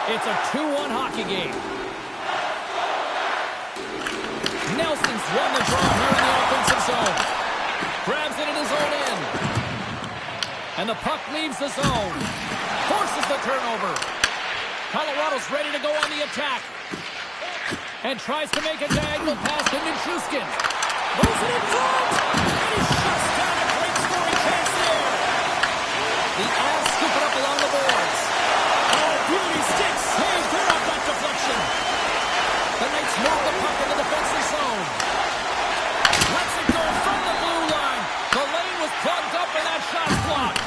it's a 2-1 hockey game. Nelson's won the draw here in the offensive zone. Grabs it in his own end. And the puck leaves the zone. Forces the turnover. Colorado's ready to go on the attack. And tries to make a diagonal pass to Nichushkin. Moves it in front. And he shuts down a great scoring chance there. The Avs scoop it up along the boards. Oh, beauty stick save there off that deflection. The Knights move the puck in the defensive zone. Lets it go from the blue line. The lane was plugged up and that shot's blocked.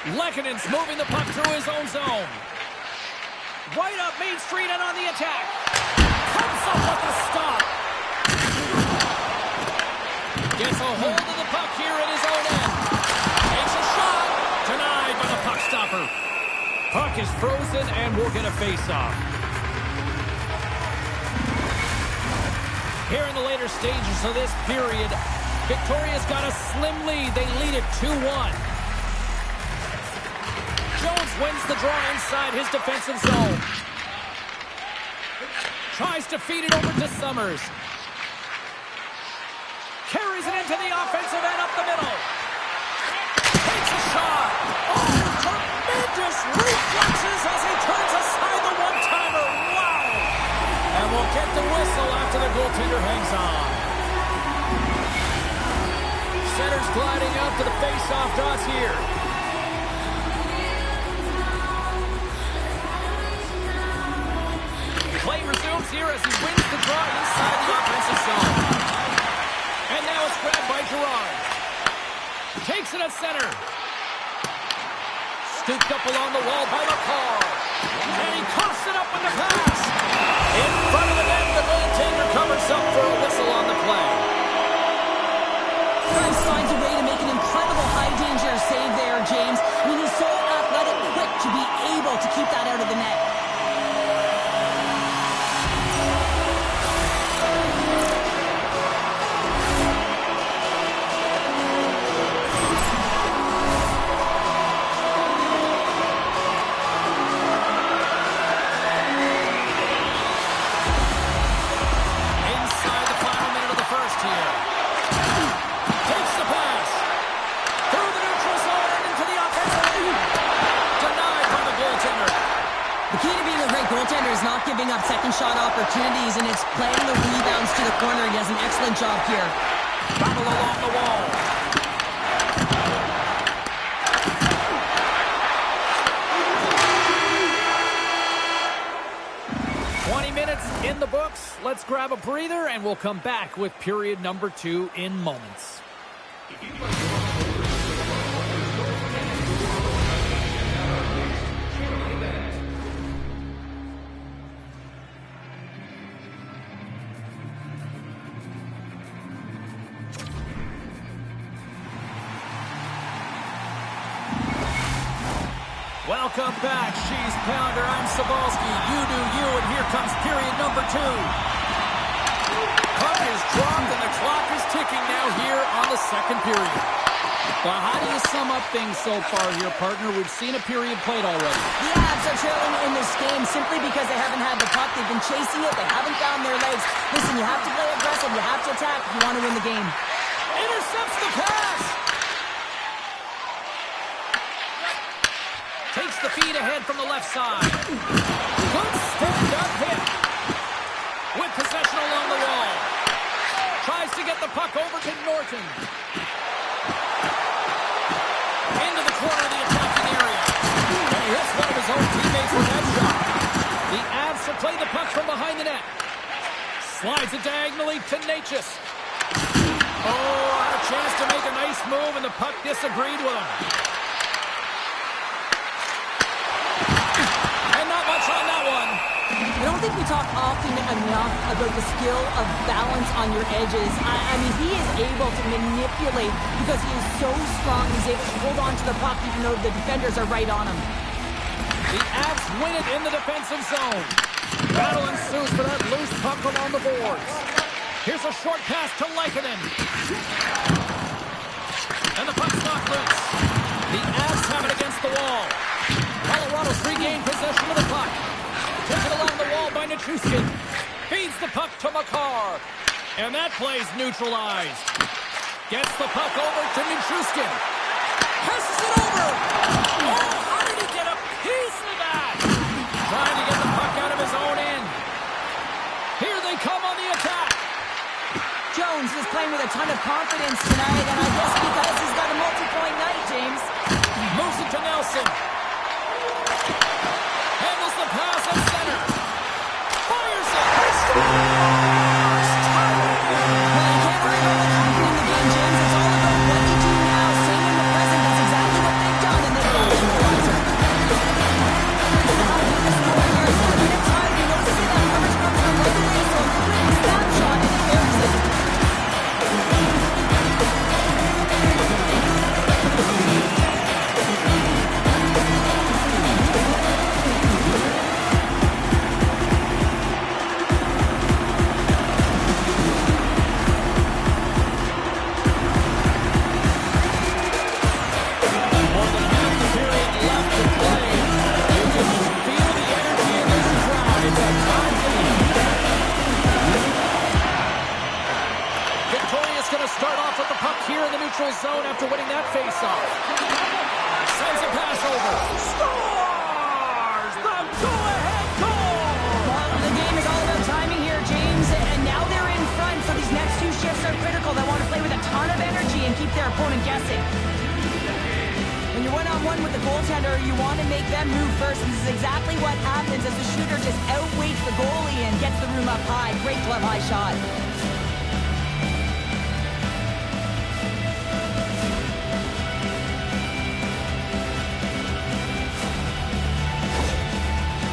Lekkonen's moving the puck through his own zone. Right up Main Street and on the attack. Comes up with a stop. Gets a hold of the puck here in his own end. Takes a shot. Denied by the puck stopper. Puck is frozen and we'll get a face-off. Here in the later stages of this period, Victoria's got a slim lead. They lead it 2-1. Jones wins the draw inside his defensive zone. Tries to feed it over to Summers. Carries it into the offensive end up the middle. Takes a shot. Oh, tremendous reflexes as he turns aside the one-timer. Wow. And we'll get the whistle after the goaltender hangs on. Center's gliding out to the face-off dots here. Play resumes here as he wins the draw inside the offensive zone. And now it's grabbed by Girard. Takes it at center. Scooped up along the wall by McCall. And he coughs it up with the pass. In front of the net, the goaltender covers up for a whistle on the play. Price finds a way to make an incredible high-danger save there, James. I mean, he's so athletic, quick to be able to keep that out of the net. Inside the final minute of the first here. Takes the pass. Through the neutral zone and into the offensive end. Denied by the goaltender. The key to being a great goaltender is not giving up second shot opportunities, and it's playing the rebounds to the corner. He does an excellent job here. Battle along the wall. In the books, let's grab a breather and we'll come back with period number 2 in moments. Welcome back, She's Pounder. I'm Cybulski. You do you, and here comes period number 2. Puck is dropped, and the clock is ticking now here on the second period. Well, how do you sum up things so far here, partner? We've seen a period played already. The Avs are trailing in this game simply because they haven't had the puck. They've been chasing it. They haven't found their legs. Listen, you have to play aggressive. You have to attack if you want to win the game. Intercepts the pass. Takes the feed ahead from the left side. Good stand-up hit. With possession along the wall. Tries to get the puck over to Norton. Into the corner of the attacking area. And he hits one of his own teammates with that shot. The Avs will play the puck from behind the net. Slides it diagonally to Necas. Oh, had a chance to make a nice move, and the puck disagreed with him. On that one. I don't think we talk often enough about the skill of balance on your edges. I mean, he is able to manipulate because he is so strong. He's able to hold on to the puck even though the defenders are right on him. The Avs win it in the defensive zone. Battle ensues for that loose puck along the boards. Here's a short pass to Lehkonen. And the puck's knocked loose. The Avs have it against the wall. Colorado's regained possession of the puck. Taken along the wall by Nichushkin. Feeds the puck to Makar. And that play's neutralized. Gets the puck over to Nichushkin. Passes it over. Oh, how did he get a piece of that? Trying to get the puck out of his own end. Here they come on the attack. Jones is playing with a ton of confidence tonight, and I guess because he's got a multi-point night, James. Moves it to Nelson. Handles the pass at center. Fires it. Well, you can't argue what happened in the game, James. It's all about what you do now. Staying in the present. That's exactly what they've done, and they've got the equalizer. Now, here's the point here. A bit of time. You notice that coverage comes from right away, so a quick snapshot, and he buries it. here in the neutral zone after winning that faceoff. Sends a pass over. Scores! The go-ahead goal! Well, the game is all about timing here, James, and now they're in front, so these next two shifts are critical. They want to play with a ton of energy and keep their opponent guessing. When you're one-on-one with the goaltender, you want to make them move first. This is exactly what happens as the shooter just outweights the goalie and gets the room up high. Great glove high shot.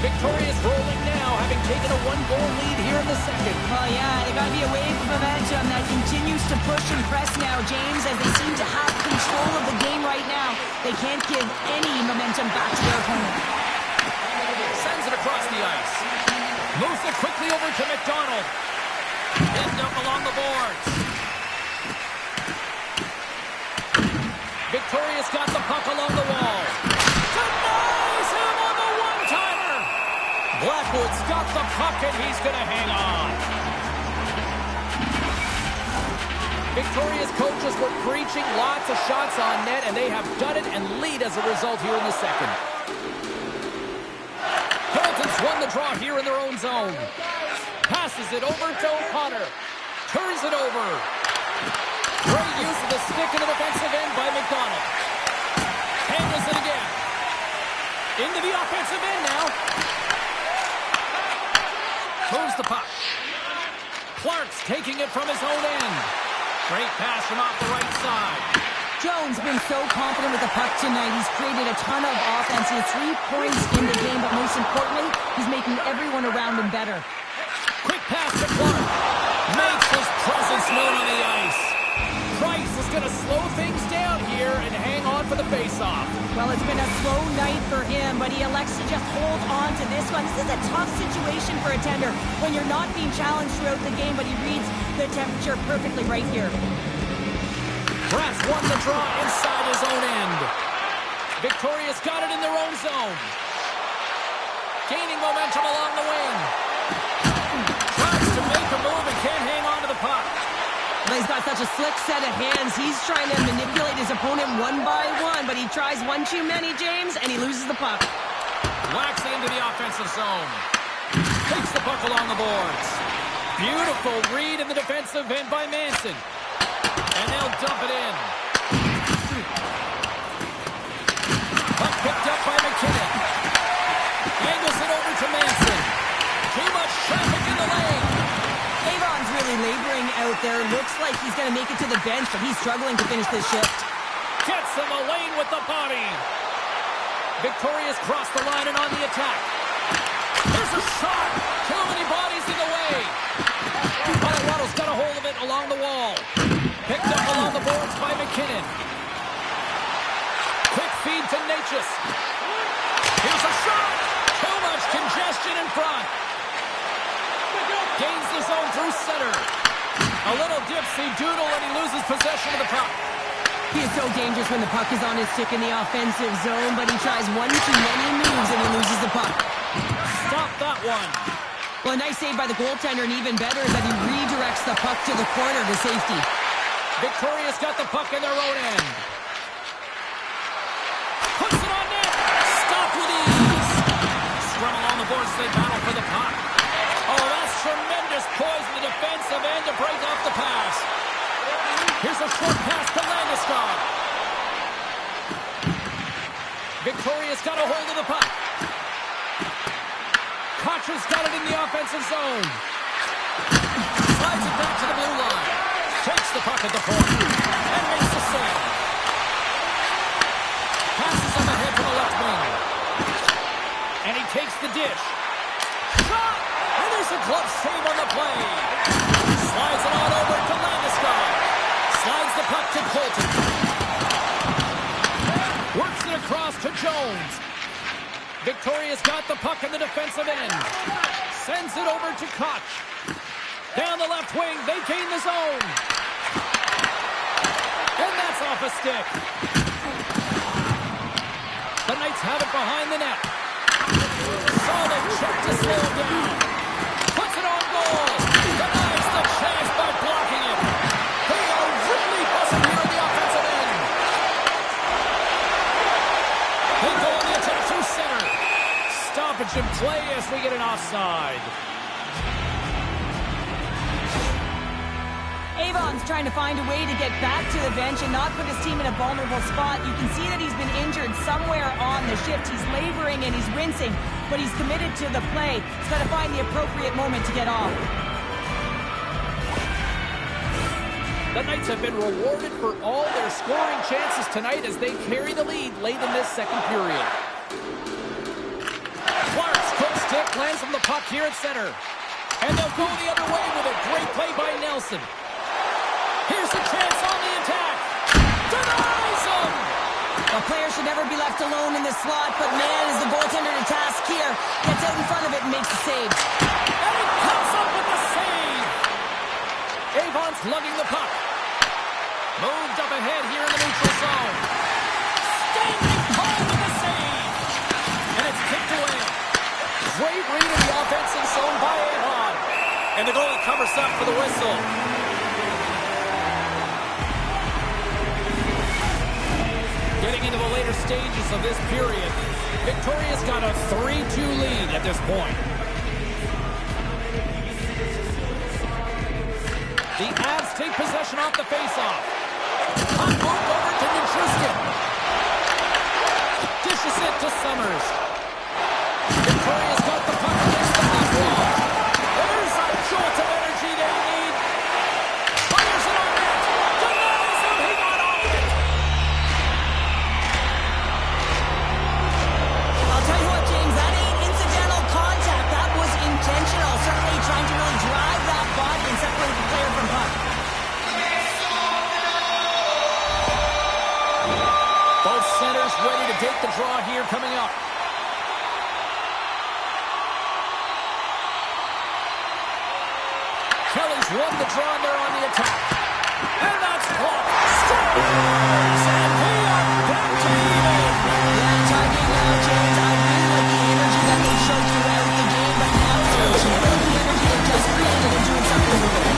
Victoria's rolling now, having taken a one-goal lead here in the second. Well, yeah, they got to be a wave of momentum that continues to push and press now, James, as they seem to have control of the game right now. They can't give any momentum back to their opponent. Sends it across the ice. Moves it quickly over to McDonald. Pinned up along the boards. Victoria's got the puck along the wall. Denies him on the one-timer. Blackwood's got the puck and he's going to hang on. Victoria's coaches were preaching lots of shots on net, and they have done it and lead as a result here in the second. Hamilton's won the draw here in their own zone. Passes it over to O'Connor. Turns it over. Great use of the stick in the defensive end by McDonald. Handles it again. Into the offensive end now. Moves the puck. Clark's taking it from his own end. Great pass from off the right side. Jones been so confident with the puck tonight. He's created a ton of offense. He has 3 points in the game, but most importantly, he's making everyone around him better. Quick pass to Clark. Makes his presence known on the ice. Price is going to slow things down here and hang on for the faceoff. Well, it's been a slow night for him, but he elects to just hold on to this one. This is a tough situation for a tender when you're not being challenged throughout the game, but he reads the temperature perfectly right here. Brass won the draw inside his own end. Victoria's got it in their own zone. Gaining momentum along the wing. Tries to make a move and can't hang on to the puck. Well, he's got such a slick set of hands. He's trying to manipulate his opponent one by one, but he tries one too many, James, and he loses the puck. Whacks it into the offensive zone. Takes the puck along the boards. Beautiful read in the defensive end by Manson. And they'll dump it in. Puck picked up by McKinnon. Angles it over to Manson. Too much traffic in the lane. Avon's really laboring out there. Looks like he's going to make it to the bench, but he's struggling to finish this shift. Gets in the lane with the body. Victoria's crossed the line and on the attack. There's a shot. Too many bodies in the way. Colorado's got a hold of it along the wall. Picked up along the boards by McKinnon. Quick feed to Natchez. Here's a shot. Too much congestion in front. Gains the zone through center. A little dipsy doodle and he loses possession of the puck. He is so dangerous when the puck is on his stick in the offensive zone, but he tries one too many moves and he loses the puck. Stop that one. Well, a nice save by the goaltender, and even better is that he redirects the puck to the corner to safety. Victoria's got the puck in their own end. Puts it on net. Stopped with ease. Scrum along the boards, they battle for the puck. Oh, that's tremendous poise in the defensive end to break off the pass. Here's a short pass to Landeskog. Victoria's got a hold of the puck. Kocher's got it in the offensive zone. Slides it back to the blue line. Takes the puck at the point and makes the save. Passes on the head to the left wing. And he takes the dish. Shot! And there's a glove save on the play. Slides it on over to Landeskog. Slides the puck to Colton. Works it across to Jones. Victoria's got the puck in the defensive end. Sends it over to Koch. Down the left wing, they gain the zone. And that's off a stick. The Knights have it behind the net. Solid check to slow him down. Puts it on goal. Denies the chance by blocking it. They are really buzzing here offside. Avon's trying to find a way to get back to the bench and not put his team in a vulnerable spot. You can see that he's been injured somewhere on the shift. He's laboring and he's wincing, but he's committed to the play. He's got to find the appropriate moment to get off. The Knights have been rewarded for all their scoring chances tonight as they carry the lead late in this second period. Clark's quick stick lands on the puck here at center. And they'll go the other way with a great play by Nelson. Here's a chance on the attack. Denies him! The player should never be left alone in the slot, but man, is the goaltender to task here. Gets out in front of it and makes the save. And he comes up with the save! Avon's lugging the puck. Moved up ahead here in the neutral zone. Standing tall with the save! And it's kicked away. Great read in the offensive zone by Avon. And the goalie covers up for the whistle. Getting into the later stages of this period, Victoria's got a 3-2 lead at this point. The Avs take possession off the faceoff. Puck moved over to Nichushkin. Dishes it to Summers. Victoria's got the puck against the half wall. There's a jolt of energy they need. Fires it on net. Denies him. He got all of it. I'll tell you what, James, that ain't incidental contact. That was intentional. Certainly trying to really drive that body and separate the player from puck. Both centers ready to take the draw here coming up. Kelly's won the draw and they're on the attack. And that's blocked. Scores! And we are back to even. Yeah, talking now, James, I really like the energy that they showed throughout the game, but now it's really the energy they just created and doing something with it.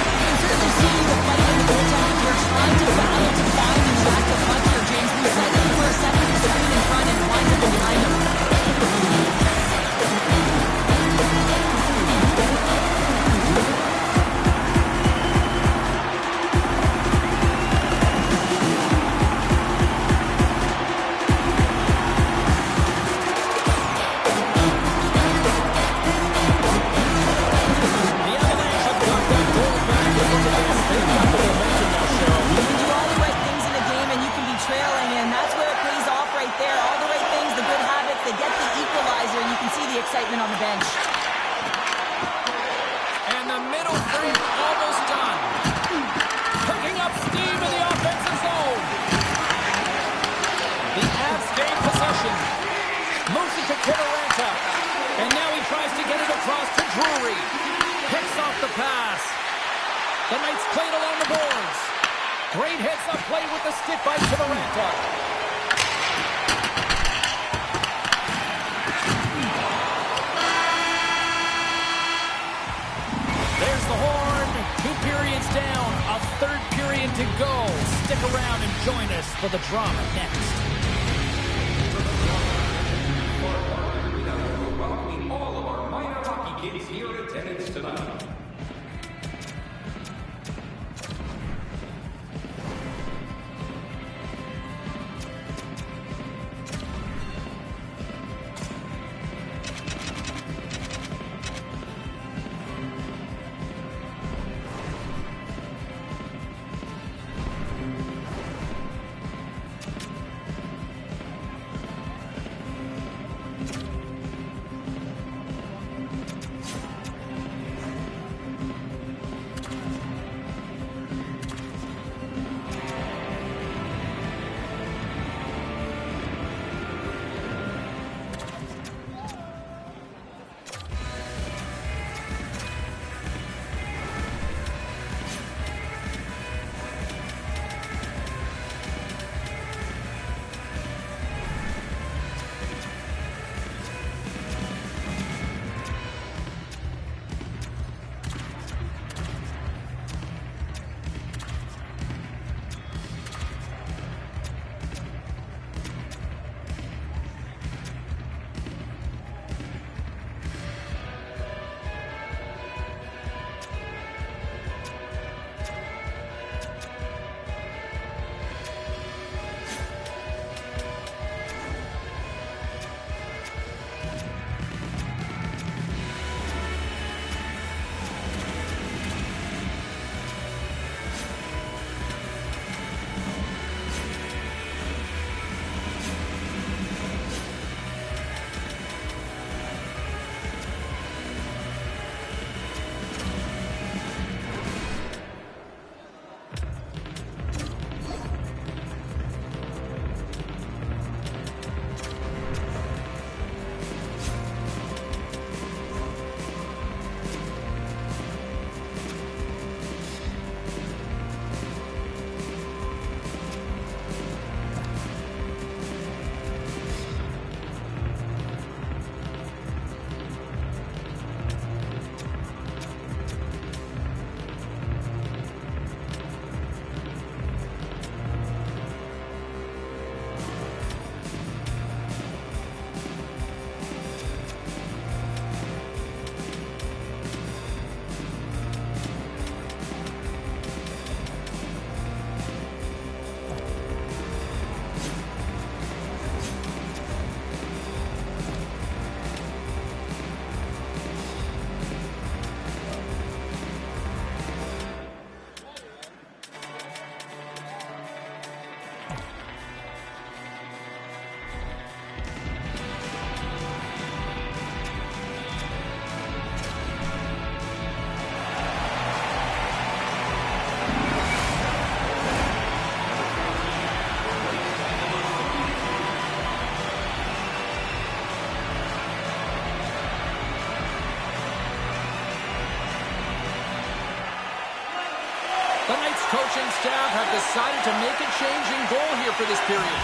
You can certainly see the fight in the goaltending here, trying to balance and find and track the puck here, James. We said it for a second, he's screen in front and winds up behind him. Excitement on the bench. And the middle frame almost done. Picking up steam in the offensive zone. The Avs gain possession. Moves it to Kiviranta. And now he tries to get it across to Drury. Picks off the pass. The Knights played along the boards. Great heads-up play with the stick by Kiviranta. There's the horn. 2 periods down. A third period to go. Stick around and join us for the drama next. We're welcoming all of our minor hockey kids here in attendance tonight. coaching staff have decided to make a change in goal here for this period.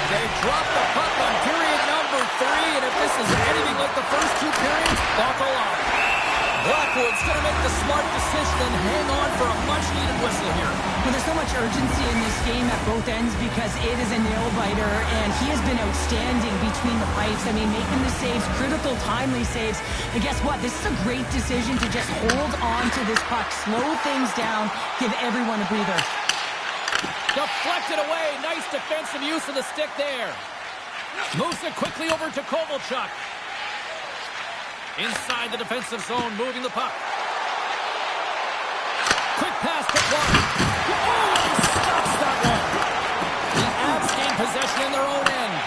They dropped the puck on period number 3, and if this is anything like the first 2 periods, buckle up. Blackwood's going to make the smart decision and hang on for a much-needed whistle here. Well, there's so much urgency in this game at both ends because it is a nail-biter, and he has been outstanding between the pipes. I mean, making the saves, critical, timely saves. And guess what? This is a great decision to just hold on to this puck, slow things down, give everyone a breather. Deflected away. Nice defensive use of the stick there. Moves it quickly over to Kovalchuk. Inside the defensive zone, moving the puck. Quick pass to Clark. Oh, he stops that one. The Avs gain possession in their own end.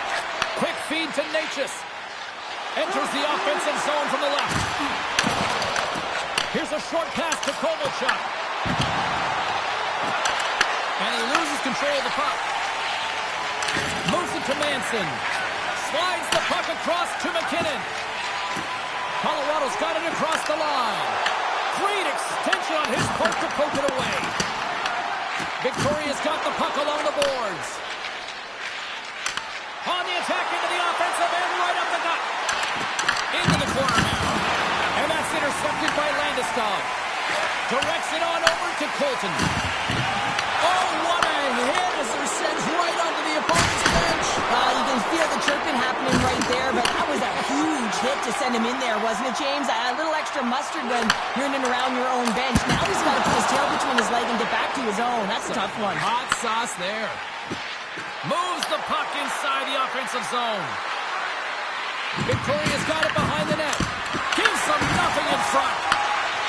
Quick feed to Necas. Enters the offensive zone from the left. Here's a short pass to Kovalchuk. And he loses control of the puck. Moves it to Manson. Slides the puck across to McKinnon. Colorado's got it across the line. Great extension on his part to poke it away. Victoria's got the puck along the boards. On the attack into the offensive end, right up the gut. Into the corner now. And that's intercepted by Landeskog. Directs it on over to Colton. Oh, what a hit as they're sent right onto the opponent's bench. You can feel the chirping happening right there, but that was a huge hit to send him in there, wasn't it, James? A little extra mustard when you're in and around your own bench. Now he's got to put his tail between his legs and get back to his own. That's a tough one. Hot sauce there. Moves the puck inside the offensive zone. Victoria's got it behind the net. Gives them nothing in front.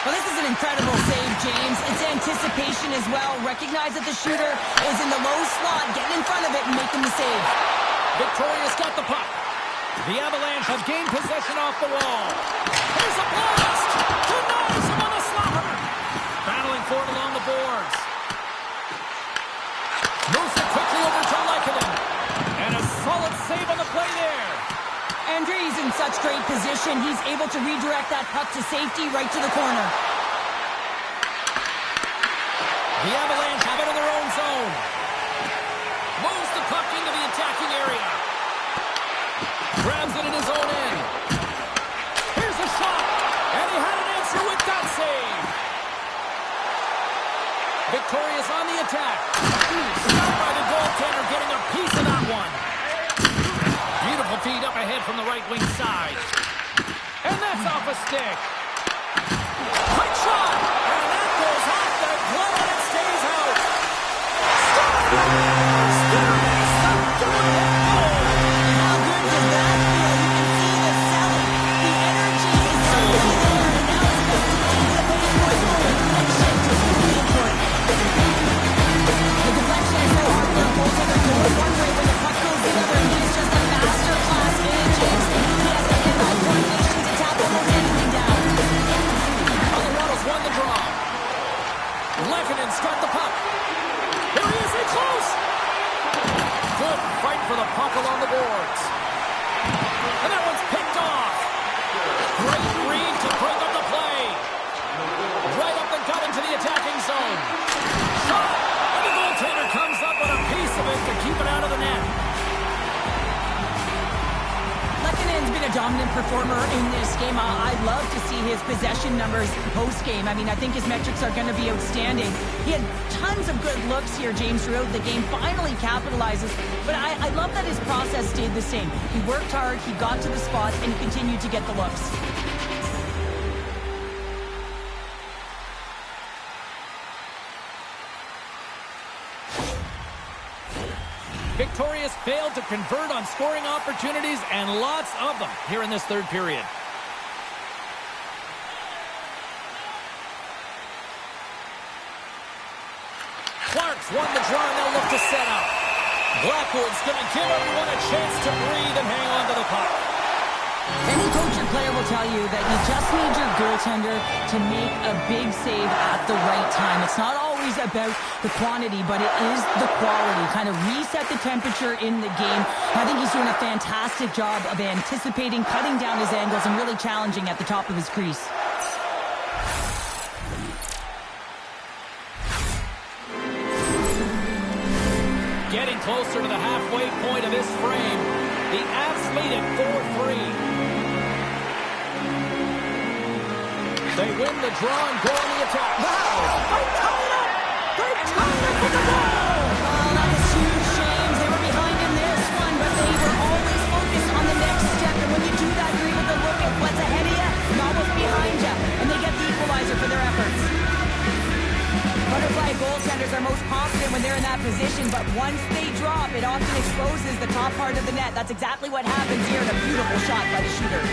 Well, this is an incredible save, James. It's anticipation as well. Recognize that the shooter is in the low slot, getting in front of it and making the save. Victoria's got the puck. The Avalanche have gained possession off the wall. Here's a blast! Denies him on the slapper. Battling for it along the boards. Moves it quickly over to Lehkonen. And a solid save on the play there. Andre's in such great position. He's able to redirect that puck to safety right to the corner. The Avalanche have it in their own zone. Moves the puck into the attacking area. Grabs it in his own end. Here's a shot. And he had an answer with that save. Victoria's on the attack. Stopped by the goaltender, getting a piece of that one. Beautiful feed up ahead from the right wing side. And that's off a stick. Quick shot. And that goes off the glove and it stays out. How good does that feel? You can see the selling. The energy is certainly there. And now it's just the connection is really important. The deflection is so hard for a goaltender to go one way when the puck goes the other. And he's just a masterclass in it, James. He has the hand-eye coordination to tap almost anything down. Colorado's won the draw. Lehkonen's got the puck. Here he is, in close. Good fight for the puck along the boards. And that one's picked off. Great read to break up the play. Right up the gut into the attacking zone. Shot. And the goaltender comes up with a piece of it to keep it out of the net. Lehkonen's been a dominant performer in this game. I'd love to see his possession numbers post-game. I mean, I think his metrics are going to be outstanding. He had tons of good looks here, James, throughout the game. Finally capitalizes. But I love that his process stayed the same. He worked hard, he got to the spots, and he continued to get the looks. Victoria's failed to convert on scoring opportunities, and lots of them here in this third period. Clark's won the draw, and they'll look to set up. Blackwood's going to give everyone a chance to breathe and hang on to the puck. Any coach or player will tell you that you just need your goaltender to make a big save at the right time. It's not always about the quantity, but it is the quality. Kind of reset the temperature in the game. I think he's doing a fantastic job of anticipating, cutting down his angles, and really challenging at the top of his crease. Getting closer to the halfway point of this frame. The Avs lead it 4-3. They win the draw and go on the attack. Wow! They're tied up! They're tied up with the ball! Oh, that was huge, James. They were behind in this one, but they were always focused on the next step. And when you do that, you're able to look at what's ahead of you, not what's behind you. And they get the equalizer for their efforts. Butterfly goaltenders are most confident when they're in that position, but once they drop, it often exposes the top part of the net. That's exactly what happens here in a beautiful shot by the shooter.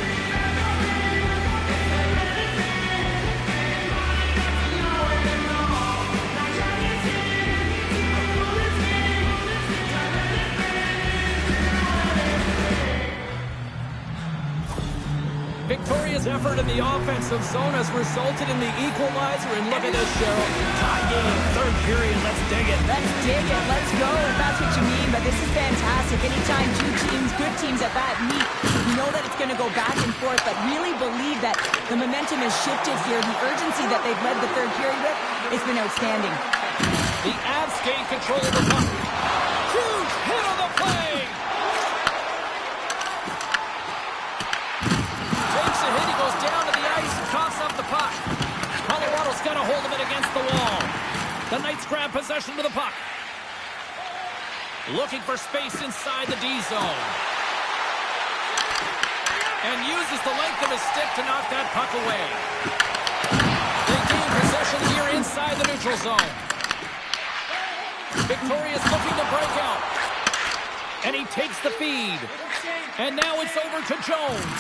Victoria's effort in the offensive zone has resulted in the equalizer. And look at this, Cheryl. Tie game, third period. Let's dig it. Let's dig it. Let's go, if that's what you mean. But this is fantastic. Anytime two teams, good teams at that, meet, you know that it's going to go back and forth, but really believe that the momentum has shifted here. The urgency that they've led the third period with, it's been outstanding. The Avs gain control of the puck. Huge hit on the play. Takes a hit. He goes down to the ice and coughs up the puck. Colorado's got a hold of it against the wall. The Knights grab possession with the puck. Looking for space inside the D zone. And uses the length of his stick to knock that puck away. They gain possession here inside the neutral zone. Victoria's looking to break out. And he takes the feed. And now it's over to Jones.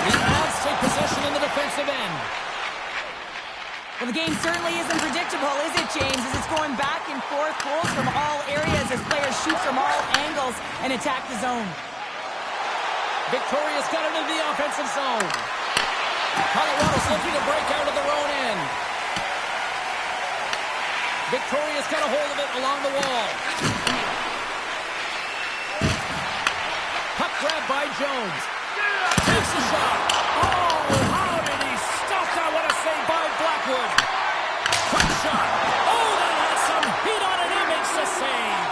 The Avs take possession in the defensive end. Well, the game certainly isn't predictable, is it, James? As it's going back and forth, goals from all areas as players shoot from all angles and attack the zone. Victoria's got it into the offensive zone. Colorado's looking to break out of their own end. Victoria's got a hold of it along the wall. Puck grab by Jones. Takes a shot. Oh, how did he stop that? What a save by Blackwood. Quick shot. Oh, that has some heat on it. He makes the save.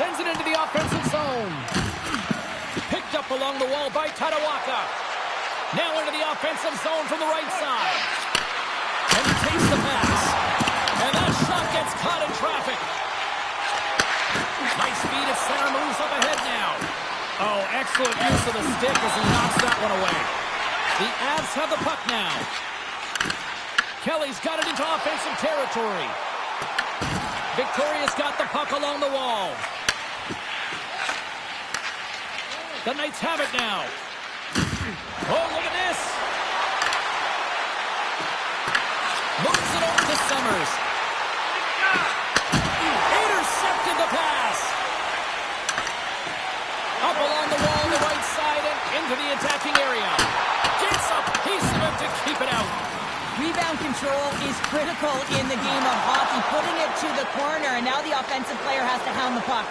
Sends it into the offensive zone. Picked up along the wall by Tatawaka. Now into the offensive zone from the right side. And he takes the pass. And that shot gets caught in traffic. Nice speed at center, moves up ahead now. Oh, excellent use of the stick as he knocks that one away. The Avs have the puck now. Kelly's got it into offensive territory. Victoria's got the puck along the wall. The Knights have it now. Oh, look at this. Moves it over to Summers. Intercepted the pass. Up along the wall, the right side, and into the attacking area. Gets a piece of it to keep it out. Rebound control is critical in the game of hockey. Putting it to the corner, and now the offensive player has to hound the puck.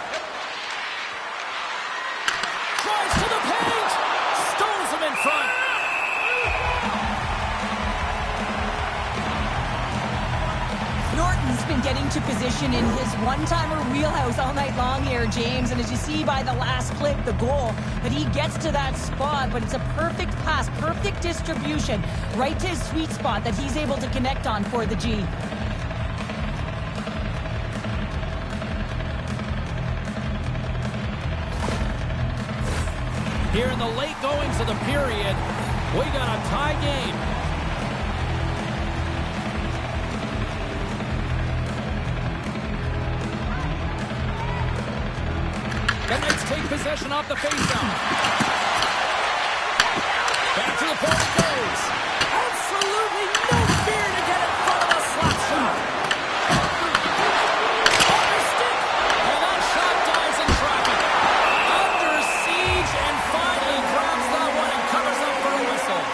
Drives to the paint. Stones him in front. Norton's been getting to position in his one-timer wheelhouse all night long here, James. And as you see by the last clip, the goal, that he gets to that spot, but it's a perfect pass, perfect distribution, right to his sweet spot that he's able to connect on for the G. Here in the late goings of the period, we got a tie game. The Knights take possession off the faceoff. Back to the point it goes. Absolutely no fear to get in front of a slap shot. On the stick, and that shot dives in traffic. Under siege, and finally grabs that one and covers up for a whistle.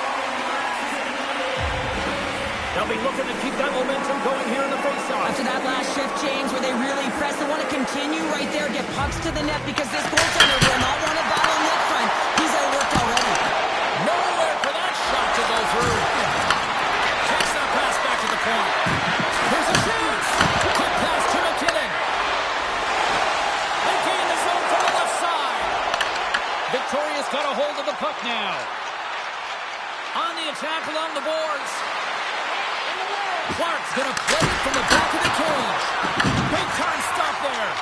They'll be looking to keep that momentum going here in the faceoff. After that last shift, James, where they really press, they want to continue right there, get pucks to the net, because this goaltender will not want to battle net front. He's outworked already. Nowhere for that shot to go through. Takes that Victoria's got a hold of the puck now. On the attack along the boards. Clark's going to play it from the back of the cage. Big time stop there.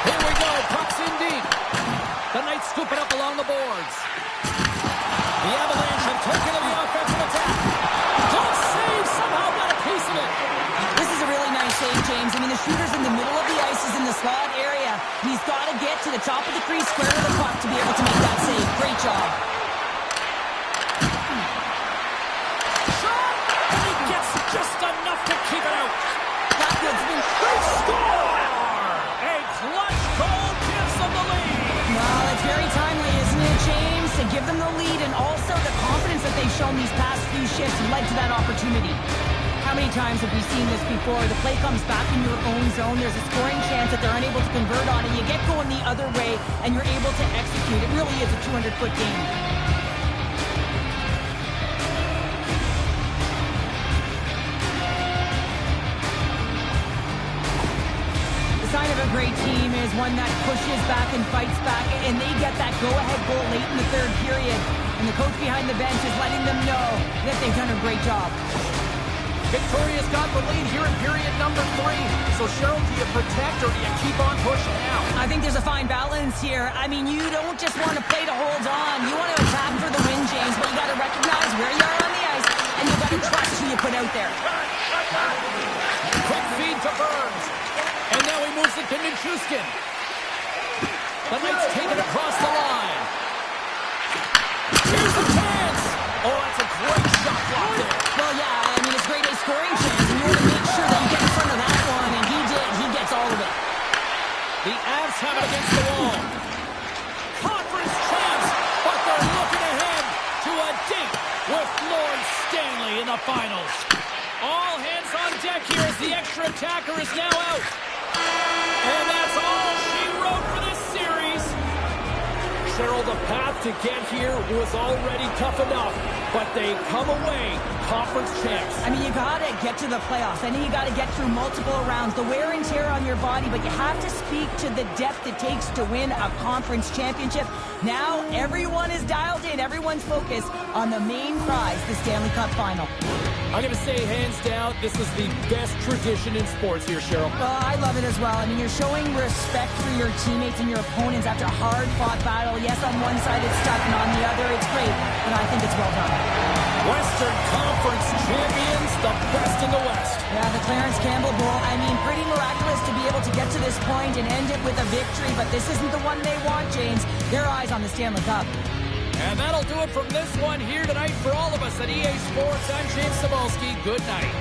Here we go. Puck's in deep. The Knights scoop it up along the boards. The Avalanche have taken to the offensive attack. Good save. Somehow got a piece of it. This is a really nice save, James. I mean, the shooter's in the middle of the ice, is in the slot area. He's got to get to the top of the crease, square to the puck to be able to make that save. Great job. Shot! And he gets just enough to keep it out. That was They score! A clutch goal gives them the lead. Well, it's very timely, isn't it, James? To give them the lead and also the confidence that they've shown these past few shifts led to that opportunity. How many times have we seen this before? The play comes back in your own zone. There's a scoring chance that they're unable to convert on, and you get going the other way, and you're able to execute. It really is a 200-foot game. The sign of a great team is one that pushes back and fights back, and they get that go-ahead goal late in the third period. And the coach behind the bench is letting them know that they've done a great job. Victoria's got the lead here in period number 3. So, Cheryl, do you protect or do you keep on pushing now? I think there's a fine balance here. I mean, you don't just want to play to hold on. You want to attack for the win, James, but you got to recognize where you are on the ice, and you got to trust who you put out there. Quick feed to Burns. And now he moves it to Nichushkin. The Knights take it across the line. Here's a chance. Oh, that's a great shot block there. Well, yeah, I mean, it's grade A scoring chance, and you want to make sure that you get in front of that one, and he did. He gets all of it. The Avs have it against the wall. Conference champs, but they're looking ahead to a date with Lord Stanley in the finals. All hands on deck here as the extra attacker is now out. And that's all she wrote for this series. Cheryl, the path to get here was already tough enough, but they come away conference champs. I mean, you got to get to the playoffs. I know you got to get through multiple rounds, the wear and tear on your body, but you have to speak to the depth it takes to win a conference championship. Now, everyone is dialed in, everyone's focused on the main prize, the Stanley Cup Final. I'm going to say, hands down, this is the best tradition in sports here, Cheryl. Well, I love it as well. I mean, you're showing respect for your teammates and your opponents after a hard-fought battle. Yes, on one side it's tough, and on the other it's great, and I think it's well done. Western Conference champions, the best in the West. Yeah, the Clarence Campbell Bowl, I mean, pretty miraculous to be able to get to this point and end it with a victory, but this isn't the one they want, James. Their eyes on the Stanley Cup. And that'll do it from this one here tonight for all of us at EA Sports. I'm James Cebulski. Good night.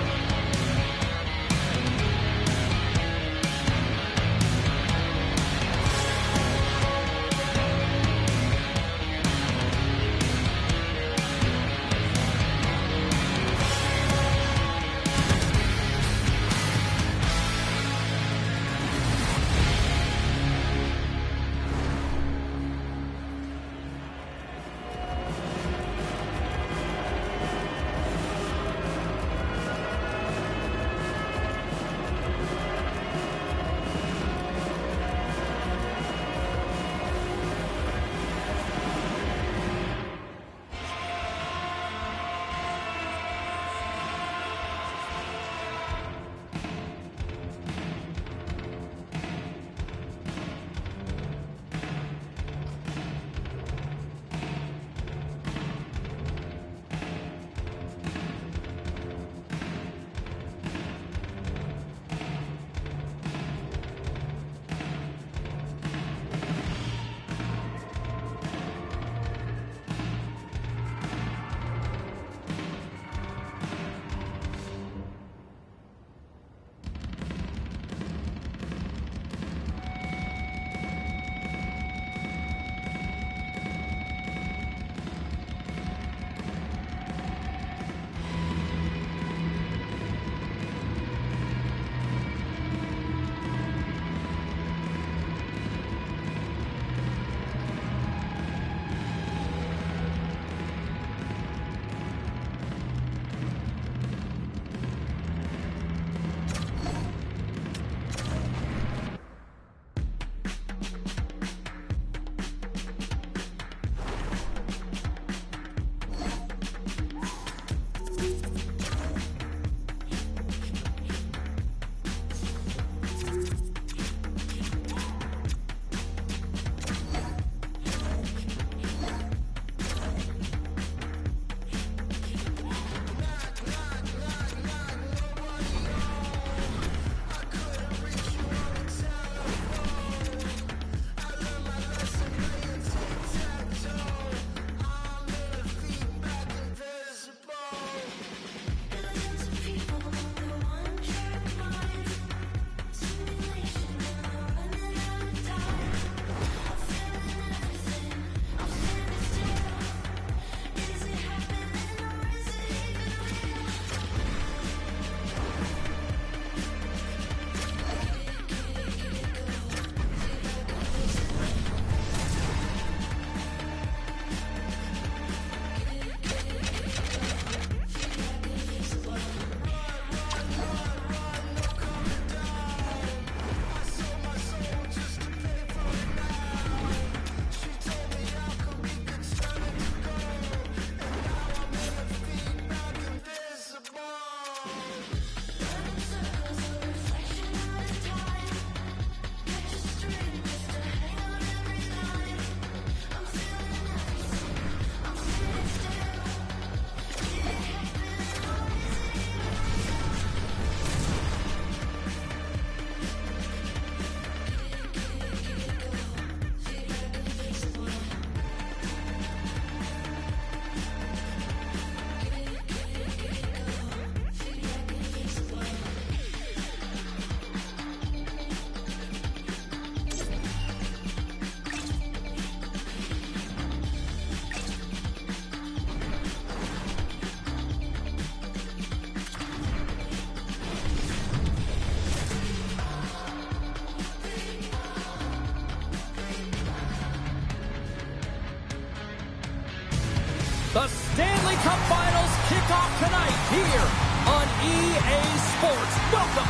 The Stanley Cup Finals kick off tonight here on EA Sports. Welcome.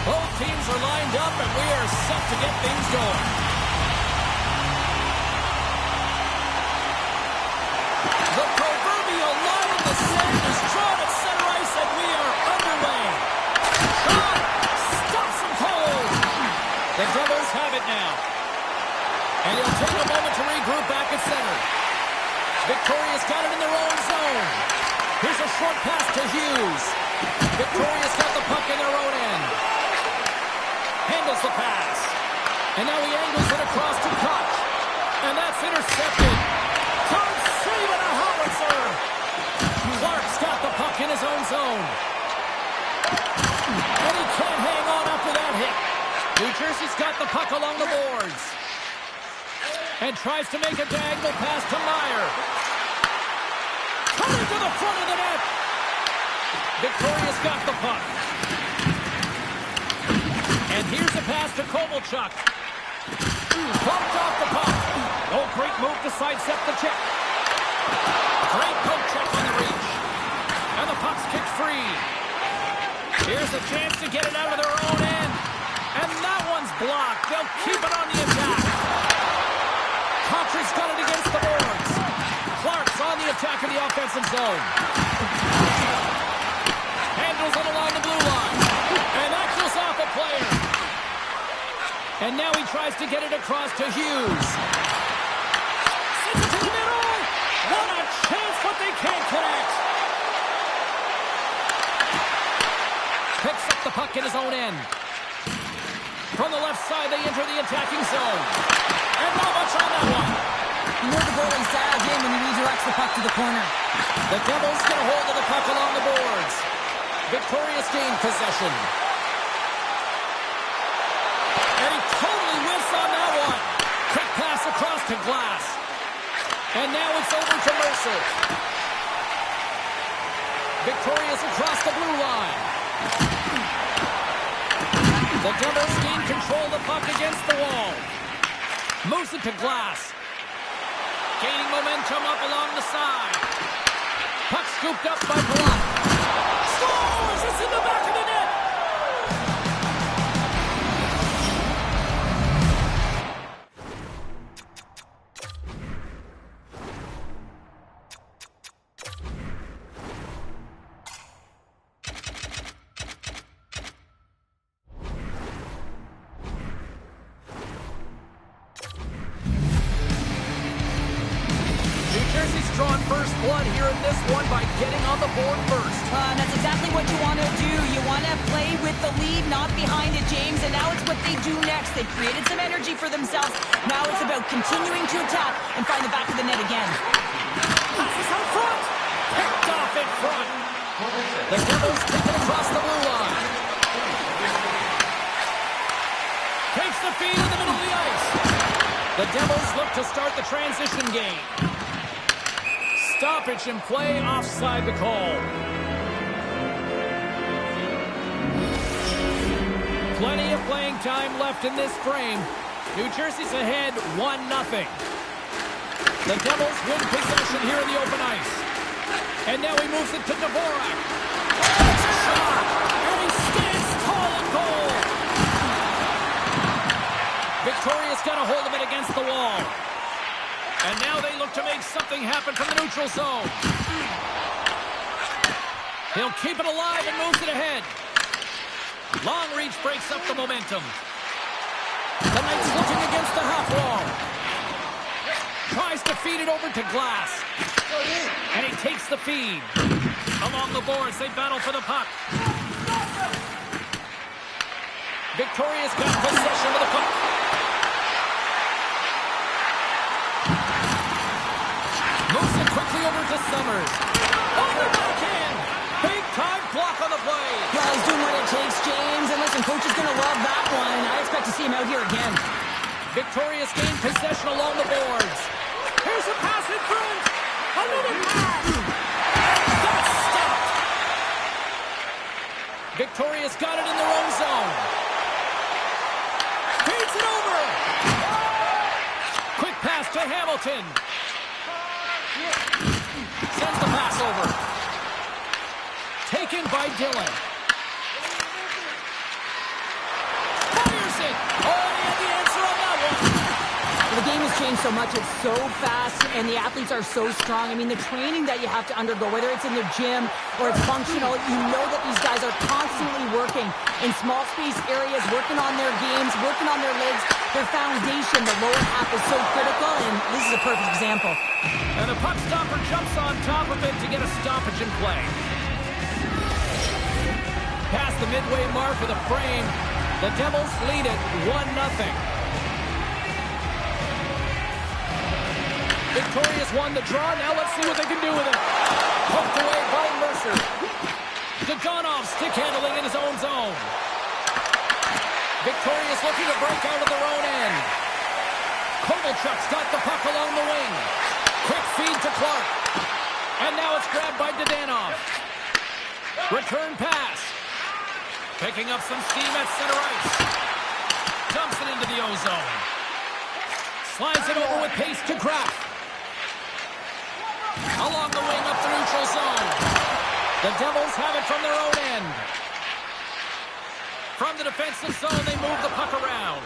Both teams are lined up and we are set to get things going. The proverbial line in the sand is drawn at center ice and we are underway. Shot stops him cold. The Devils have it now. And he'll take a moment to regroup back at center. Victoria's got it in their own zone. Here's a short pass to Hughes. Victoria's got the puck in their own end. Handles the pass. And now he angles it across to Koch. And that's intercepted. Koch saving a howitzer. Clark's got the puck in his own zone. And he can't hang on after that hit. New Jersey's got the puck along the boards. And tries to make a diagonal pass to Meyer. Cutting to the front of the net. Victoria's got the puck. And here's a pass to Kovalchuk. Bumped off the puck. Oh, great move to sidestep the check. Great poke check on the reach. And the puck's kicked free. Here's a chance to get it out of their own end. And that one's blocked. They'll keep it on the attack. Contra's got it against the boards. Clark's on the attack in the offensive zone. Handles it along the blue line. And that kills off a player. And now he tries to get it across to Hughes. Sends it to the middle. What a chance, but they can't connect. Picks up the puck in his own end. From the left side, they enter the attacking zone. And not much on that one. You know the goalie sags in when he redirects the puck to the corner. The Devils get a hold of the puck along the boards. Victoria's gained possession. And he totally whiffs on that one. Quick pass across to Glass. And now it's over to Mercer. Victoria's across the blue line. The Devils gain control of the puck against the wall. Moves it to Glass. Gaining momentum up along the side. Puck scooped up by Palat. Scores! It's in the back of the net! Drawing first blood here in this one by getting on the board first. That's exactly what you want to do. You want to play with the lead, not behind it, James. And now it's what they do next. They created some energy for themselves. Now it's about continuing to attack and find the back of the net again. Passes out front. Picked off in front. The Devils take it across the blue line. Takes the feed in the middle of the ice. The Devils look to start the transition game. Stoppage in play, offside the call. Plenty of playing time left in this frame. New Jersey's ahead 1-0. The Devils win possession here in the open ice. And now he moves it to Dvorak. It's a shot, and he stands tall and goal. Victoria's got a hold of it against the wall. And now they look to make something happen from the neutral zone. He'll keep it alive and moves it ahead. Long reach breaks up the momentum. The Knights looking against the half wall. Tries to feed it over to Glass. And he takes the feed. Along the boards, they battle for the puck. Victoria's got possession of the puck. Moves it quickly over to Summers. On the backhand. Big time block on the play. Yeah, he's doing what it takes, James. And listen, coach is going to love that one. I expect to see him out here again. Victoria's gained possession along the boards. Here's a pass in front. Another pass. That's stopped. Victoria's got it in their own zone. Feeds it over. Hamilton. Sends the pass over. Taken by Dillon. Fires it. Oh, he had the answer on that one. The game has changed so much. It's so fast, and the athletes are so strong. I mean, the training that you have to undergo, whether it's in the gym or it's functional, you know that these guys are constantly working in small space areas, working on their games, working on their legs. Their foundation, the lower half, is so critical, and this is a perfect example. And the puck stopper jumps on top of it to get a stoppage in play. Past the midway mark of the frame, the Devils lead it 1-0. Victorious won the draw. Now let's see what they can do with it. Poked away by Mercer. Dadonov stick handling in his own zone. Victorious looking to break out of their own end. Kovalchuk's got the puck along the wing. Quick feed to Clark. And now it's grabbed by Dadonov. Return pass. Picking up some steam at center ice. Dumps it into the O-zone. Slides it over with pace to Kraft. Along the wing up the neutral zone. The Devils have it from their own end. From the defensive zone, they move the puck around.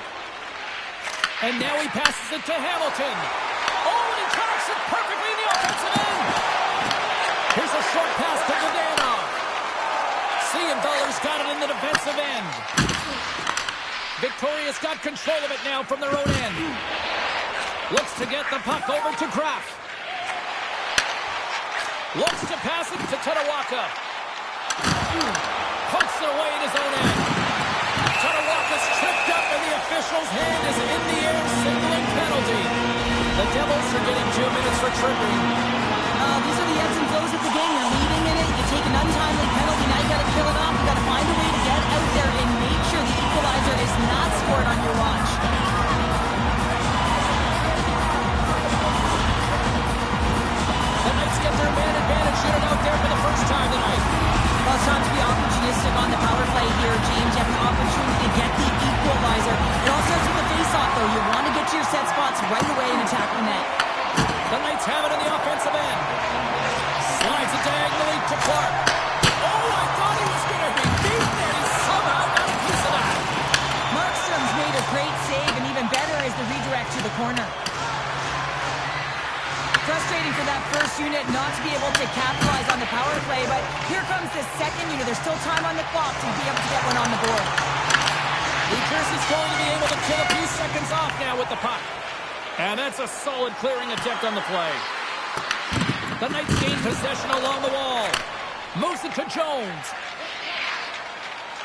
And now he passes it to Hamilton. Oh, and he tracks it perfectly in the offensive end. Here's a short pass to Dadonov. Siegenthaler's got it in the defensive end. Victoria's got control of it now from their own end. Looks to get the puck over to Kraft. Looks to pass it to Tatawaka. Pokes it away in his own end. Tatawaka's tripped up and the official's hand is in the air, signaling penalty. The Devils are getting 2 minutes for tripping. These are the ebbs and flows of the game. You're leading in it. You take an untimely penalty. Now you got to kill it off. You got to find a way to get out there and make sure the equalizer is not scored on your watch. The Knights get their man advantage unit out there for the first time tonight. Well, it's time to be opportunistic on the power play here, James. You have an opportunity to get the equalizer. It all starts with the face-off, though. You want to get to your set spots right away and attack the net. The Knights have it in the offensive end. Slides it diagonally to Clark. Oh, I thought he was going to be beat there. He somehow got a piece of that. Markstrom's made a great save, and even better is the redirect to the corner. Frustrating for that first unit not to be able to capitalize on the power play, but here comes the second unit. There's still time on the clock to be able to get one on the board. Lee Kearsley's going to be able to kill a few seconds off now with the puck. And that's a solid clearing attempt on the play. The Knights gain possession along the wall. Moves it to Jones.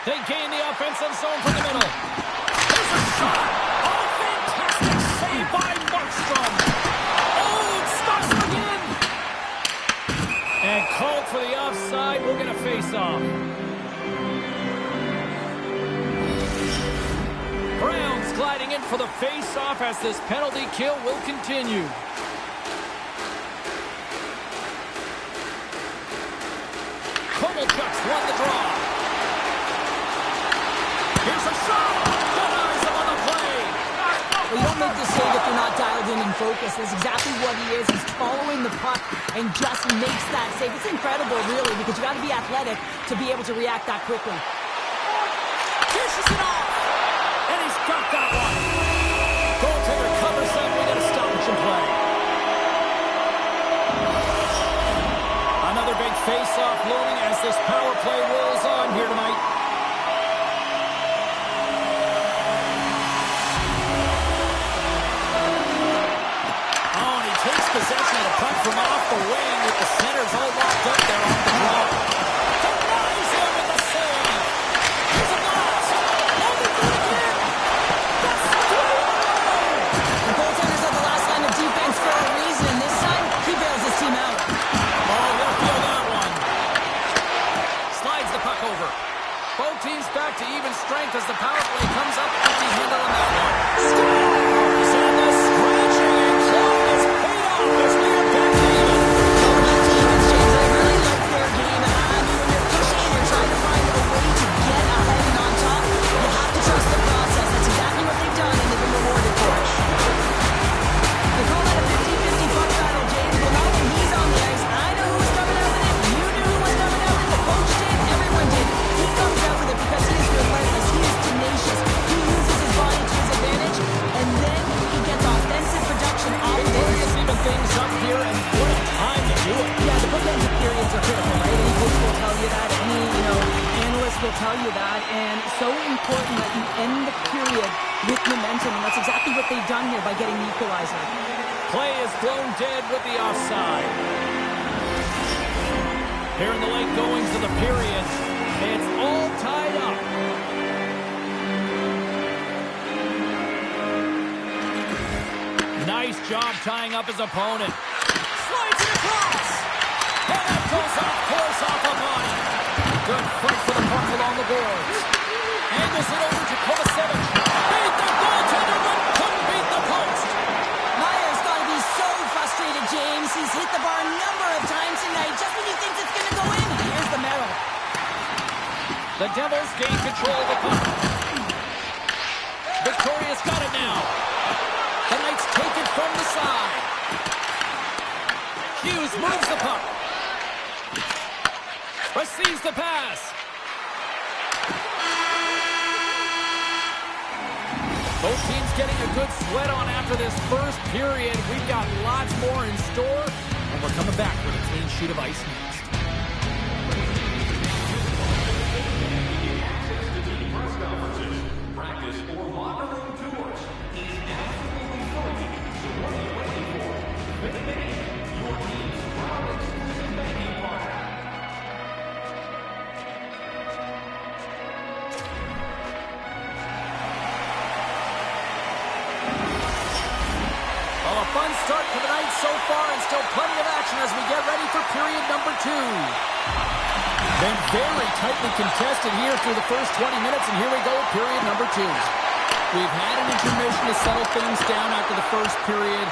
They gain the offensive zone from the middle. There's a shot. Oh, fantastic save by Markstrom. Oh, it stops him again. And called for the offside. We're going to face off. Browns gliding in for the face-off as this penalty kill will continue. Kovalchuk's won the draw. Here's a shot. Denies him on the play. Well, you don't make this save if you're not dialed in and focused. That's exactly what he is. He's following the puck and just makes that save. It's incredible, really, because you got to be athletic to be able to react that quickly. Dishes it off. And he's got that one. Goaltender covers up. We got a stoppage in play. Another big face-off looming as this power play rolls on here tonight. Oh, and he takes possession of the puck from off the wing with the centers all locked up there on the draw. Denies him with the save. Here's a blast. Oh, they do it again. That's the goal. The goaltender's at the last line of defense for a reason. This time, he bails his team out. Oh, they'll feel that one. Slides the puck over. Both teams back to even strength as the power play comes up empty-handed on that one. Scores! And the scratching and clawing is paid off as we are back to even. Going back to even, James, I really like their game. I mean, when you're pushing and you're trying to find a way to get ahead and on top, you have to trust the process. That's exactly what they've done, and they've been rewarded for it. They call that a 15 and it's so important that you end the period with momentum, and that's exactly what they've done here by getting the equalizer. Play is blown dead with the offside. Here in the late goings of the period, it's all tied up. Nice job tying up his opponent. Slides it across. And that goes off course off a body. Good fight for the puck along the boards. Angles it over to Kovacevic. Beat the goaltender, but couldn't beat the post. Myers got to be so frustrated, James. He's hit the bar a number of times tonight. Just when you think it's going to go in, here's the medal. The Devils gain control of the puck. Victoria's got it now. The Knights take it from the side. Hughes moves the puck. Receives the pass. Both teams getting a good sweat on after this first period. We've got lots more in store, and we're coming back with a clean sheet of ice next. Access to the press conferences, practice, or monitoring tours is absolutely free. So what are you waiting for? Visit your team's proud exclusive banking partner. Well, a fun start to the night so far, and still plenty of action as we get ready for period number 2. Been very tightly contested here through the first 20 minutes, and here we go, period number 2. We've had an intermission to settle things down after the first period.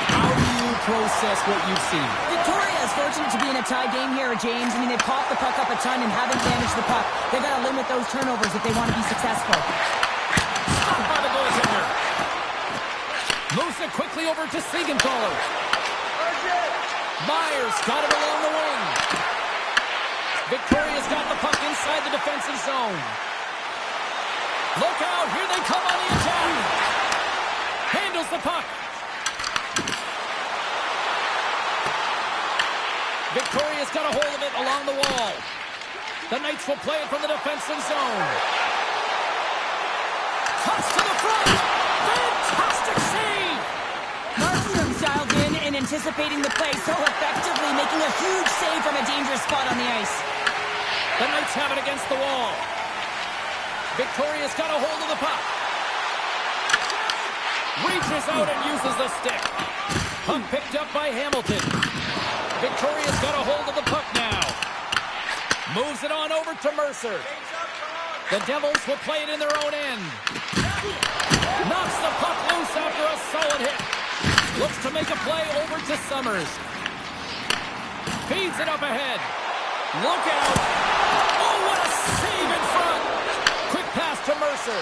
How do you process what you've seen? Victoria is fortunate to be in a tie game here, James. I mean, they've caught the puck up a ton and haven't managed the puck. They've got to limit those turnovers if they want to be successful. Stopped by the goaltender. Moves it quickly over to Siegenthaler. Myers got it along the wing. Victoria's got the puck inside the defensive zone. Look out, here they come on the attack. Handles the puck. Victoria's got a hold of it along the wall. The Knights will play it from the defensive zone. Toss to the front. Fantastic save. Markstrom's dialed in and anticipating the play so effectively, making a huge save from a dangerous spot on the ice. The Knights have it against the wall. Victoria's got a hold of the puck. Reaches out and uses the stick. Puck picked up by Hamilton. Victoria's got a hold of the puck now. Moves it on over to Mercer. The Devils will play it in their own end. Knocks the puck loose after a solid hit. Looks to make a play over to Summers. Feeds it up ahead. Look out. Oh, what a save in front. Quick pass to Mercer.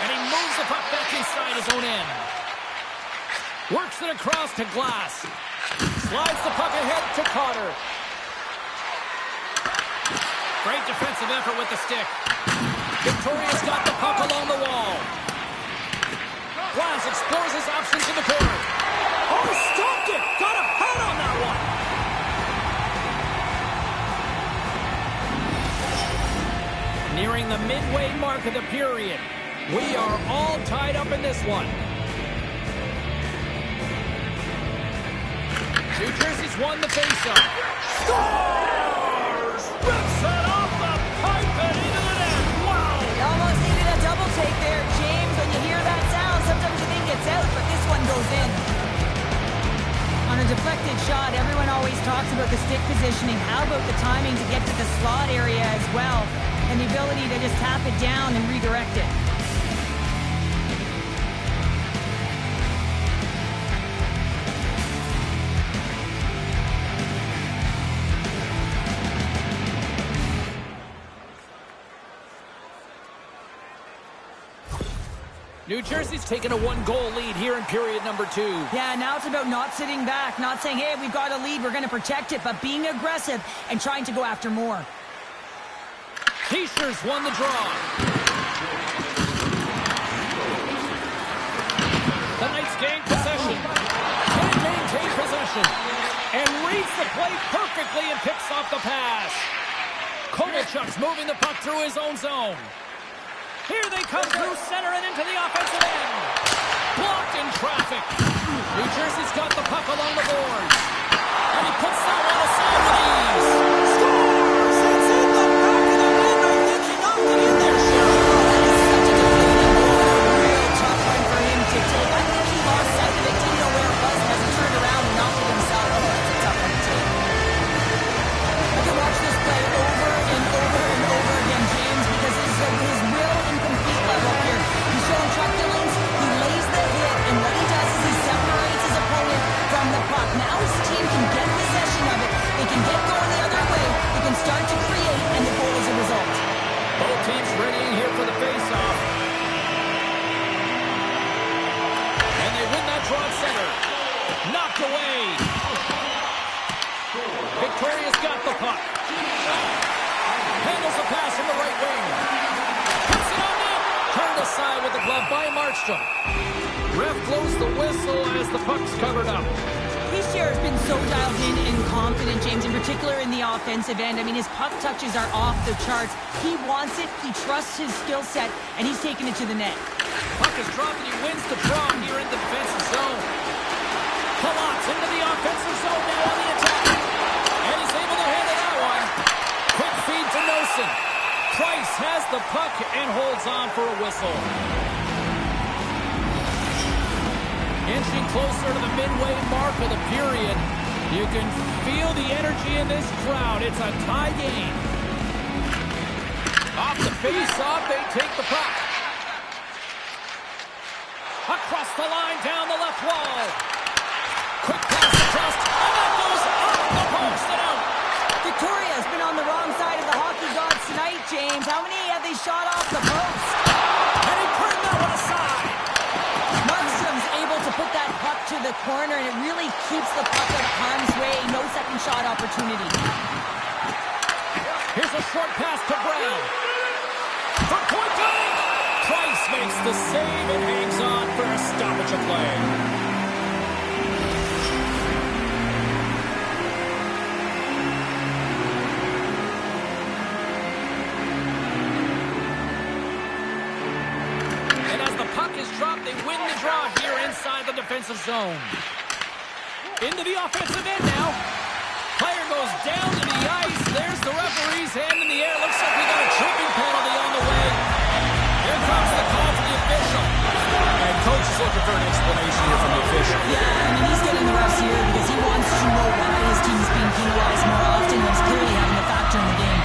And he moves the puck back inside his own end. Works it across to Glass. Slides the puck ahead to Carter. Great defensive effort with the stick. Victoria's got the puck along the wall. Glass explores his options in the corner. Oh, stopped it! Got a head on that one! Nearing the midway mark of the period. We are all tied up in this one. New Jersey's won the faceoff. Scores! Rips it off the pipe and into the net. Wow! You almost needed a double take there, James. When you hear that sound, sometimes you think it's out, but this one goes in. On a deflected shot, everyone always talks about the stick positioning. How about the timing to get to the slot area as well? And the ability to just tap it down and redirect it. New Jersey's taken a one-goal lead here in period number 2. Yeah, now it's about not sitting back, not saying, hey, we've got a lead, we're going to protect it, but being aggressive and trying to go after more. Heischer's won the draw. The Knights gain possession. Can maintain possession. And reads the play perfectly and picks off the pass. Kovalchuk's moving the puck through his own zone. Here they come through center and into the offensive end. Blocked in traffic. New Jersey's got the puck along the boards. And he puts that one aside with ease. Scores! It's in the back of the net. I think he knocked it in there, Sherry. That is such a deflating goal and a real tough one for him to take. I think he lost sight of it, didn't know where it was, and as he turned around and knocked it himself. Oh, that's a tough one to take. I can watch this play over and over and over again, James, because his real incomplete level here. He's showing Chuck Dillons. He lays the hit, and what he does is he separates his opponent from the puck. Now his team can get possession of it. They can get going the other way. They can start to create, and the goal is a result. Both teams readying here for the faceoff. And they win that draw at center. Knocked away. Victoria's got the puck. Handles the pass from the right wing. Puts it on net. Turned aside with the glove by Markstrom. Ref blows the whistle as the puck's covered up. He's been so dialed in and confident, James, in particular in the offensive end. I mean, his puck touches are off the charts. He wants it, he trusts his skill set, and he's taking it to the net. Puck is dropped and he wins the draw here in the defensive zone. Palatz into the offensive zone now on the attack. And he's able to handle that one. Quick feed to Noesen. Price has the puck and holds on for a whistle. Inching closer to the midway mark of the period. You can feel the energy in this crowd. It's a tie game. Off the face-off, they take the puck. Across the line, down the left wall. Quick pass across, and that goes off the post and out. Victoria has been on the wrong side of the hockey gods tonight, James. How many have they shot off the post? And he turned that one aside. Markstrom's able to put that puck to the corner, and it really keeps the puck out of harm's way. No second shot opportunity. Here's a short pass to Brown. For point goal! Price makes the save and hangs on for a stoppage of play. And as the puck is dropped, they win the draw here inside the defensive zone. Into the offensive end now. Player goes down to the ice. There's the referee's hand in the air. Looks like we got a tripping penalty on the way. Here comes the call to the official. And coach is looking for an explanation here from the official. Yeah, I mean, he's getting the refs here because he wants to know why his team's being penalized more often when it's clearly having a factor in the game.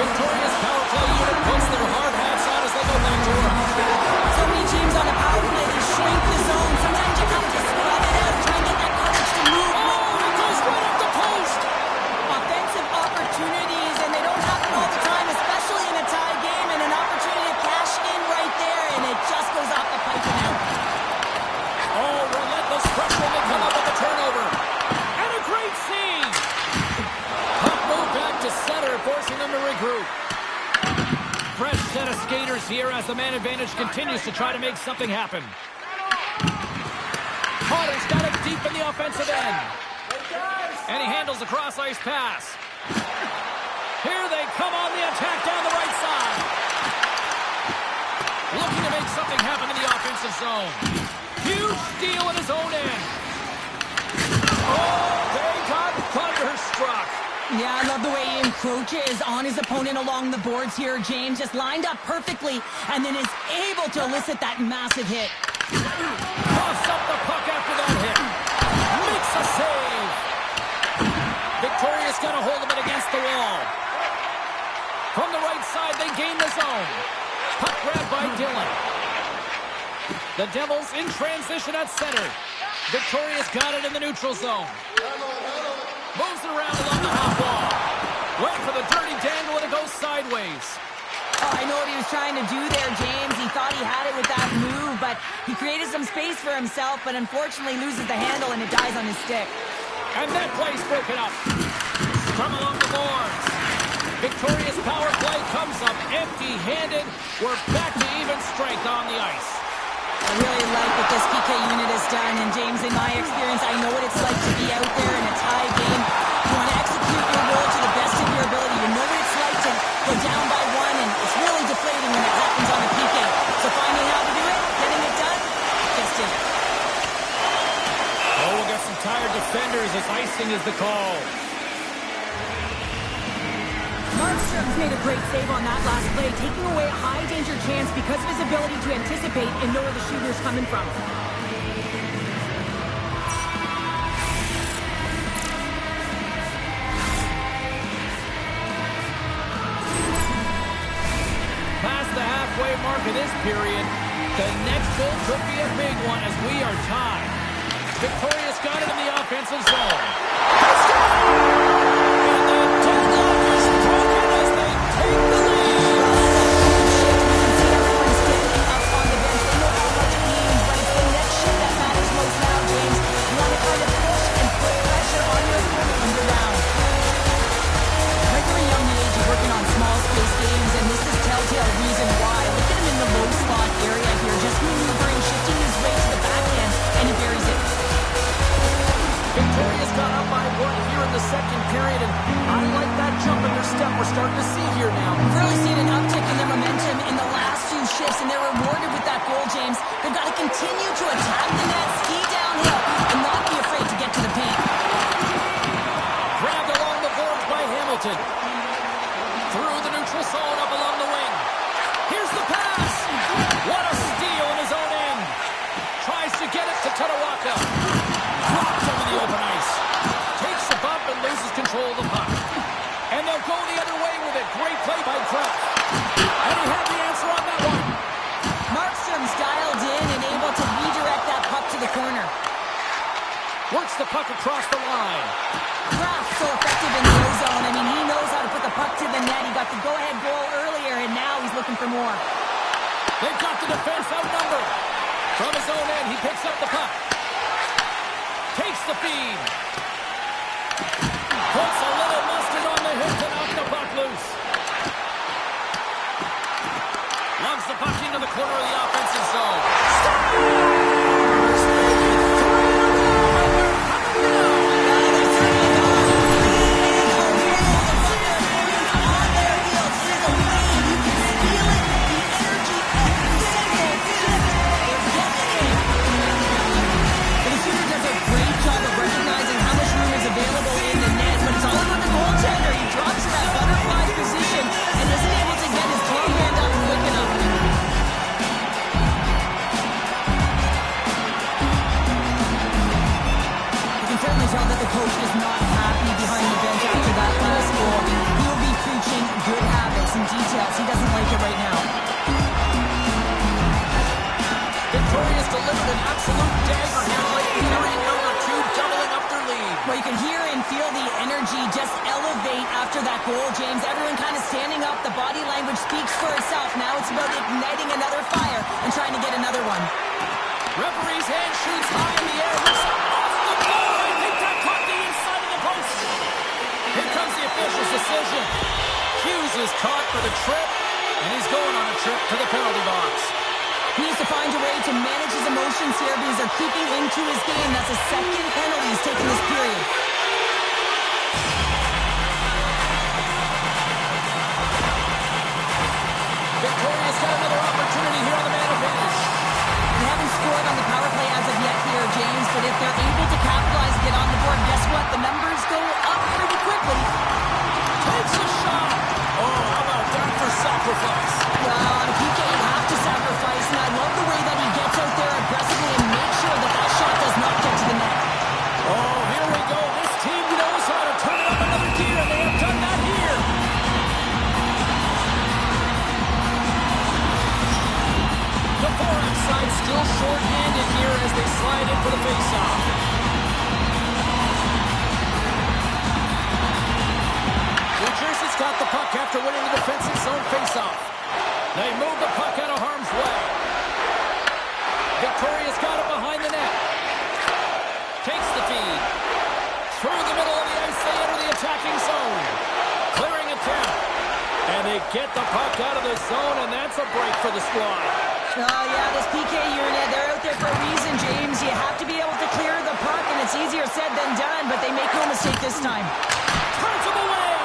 Victoria's power play unit puts their hard hats on as they go back to work. So many teams on the power play, they shrink the zone. Sometimes you have to scrub it out, try and get that courage to move. Oh, it goes right up the post. Offensive opportunities, and they don't happen all the time, especially in a tie game, and an opportunity to cash in right there, and it just goes off the pipe and out. Oh, relentless pressure when they come up with the turnover. And a great save. Puck moved back to center, forcing them to regroup. Fresh set of skaters here as the man advantage continues to try to make something happen. Potter's got it deep in the offensive end. And he handles the cross-ice pass. Here they come on the attack down the right side. Looking to make something happen in the offensive zone. Huge steal in his own end. Oh, they got thunderstruck. Yeah, I love the way he encroaches on his opponent along the boards here, James. Just lined up perfectly, and then is able to elicit that massive hit. Coughs up the puck after that hit. Makes a save. Victoria's got a hold of it against the wall. From the right side, they gain the zone. Puck grabbed by Dillon. The Devils in transition at center. Victoria's got it in the neutral zone. Moves it around along the half wall. Went for the dirty dangle and it goes sideways. Oh, I know what he was trying to do there, James. He thought he had it with that move, but he created some space for himself, but unfortunately loses the handle and it dies on his stick. And that play's broken up. From along the boards. Victoria's power play comes up empty-handed. We're back to even strength on the ice. I really like what this PK unit has done. And James, in my experience, I know what it's like to be out there in a tie game. You want to execute your role to the best of your ability. You know what it's like to go down by one, and it's really deflating when it happens on a PK. So finding how to do it, getting it done, just did it. Oh, we'll get some tired defenders as icing is the call. Markstrom's made a great save on that last play, taking away a high-danger chance because of his ability to anticipate and know where the shooter's coming from. Past the halfway mark of this period, the next goal could be a big one as we are tied. Victoria's got it in the offensive zone. And the deadlock is broken as they take the lead. Everyone's standing up on the bench. They know how much it means, but it's the next shift that matters most now, James. You want to kind of push and put pressure on your opponent when you're down. Right from a young age, he's working on small space games, and this is telltale reason why. Look at him in the low slot area here, just maneuvering, shifting his way to the backhand, and he buries it. Victoria's got up by one here in the second period, and I like that jump in their step we're starting to see here now. We've really seen an uptick in their momentum in the last few shifts, and they're rewarded with that goal, James. They've got to continue to attack the net, ski downhill, and not be afraid to get to the paint. Grabbed along the boards by Hamilton. Through the neutral zone up along the wing. Here's the pass. What a steal in his own end. Tries to get it to Tatawaka. Dropped over the open ice. Takes the bump and loses control of the puck. And they'll go the other way with it. Great play by Kraft. And he had the answer on that one. Markstrom's dialed in and able to redirect that puck to the corner. Works the puck across the line. Kraft so effective in the O-zone. I mean, he knows how to put the puck to the net. He got the go-ahead goal earlier, and now he's looking for more. They've got the defense outnumbered. From his own end, he picks up the puck. Takes the feed. Puts a little mustard on the hip to knock the puck loose. Lugs the puck into the corner of the offensive zone. Tell that the coach is not happy behind the bench after that last goal. He'll be preaching good habits and details. He doesn't like it right now. Victoria's delivered an absolute dagger here late in period number 2, doubling up their lead. Well, you can hear and feel the energy just elevate after that goal, James. Everyone kind of standing up. The body language speaks for itself. Now it's about igniting another fire and trying to get another one. Referee's hand shoots high in the air. Looks off the ball. I think that caught the inside of the post. Here comes the official's decision. Hughes is caught for the trip, and he's going on a trip to the penalty box. He needs to find a way to manage his emotions here because they're creeping into his game. That's a second penalty he's taken this period. Victoria's got another opportunity here on the man advantage. They haven't scored on the power play as of yet here, James, but if they're able to capitalize and get on the board, guess what? The numbers go up pretty quickly. Takes a shot. Oh, how about that for sacrifice? Well, on a PK, you have to sacrifice, and I love the way that he gets out there aggressively and makes sure that that shot does not get to the net. Oh, here we go. This team knows how to turn it up another gear, and they have done that here. The forehand side still short-handed here as they slide in for the faceoff. New Jersey's got the puck after winning the defensive zone faceoff. They move the puck out of harm's way. Victoria's got it behind the net. Takes the feed. they get the puck out of the zone, and that's a break for the squad. Oh, yeah, this PK unit, they're out there for a reason, James. You have to be able to clear the puck, and it's easier said than done, but they make no mistake this time. Turns him away!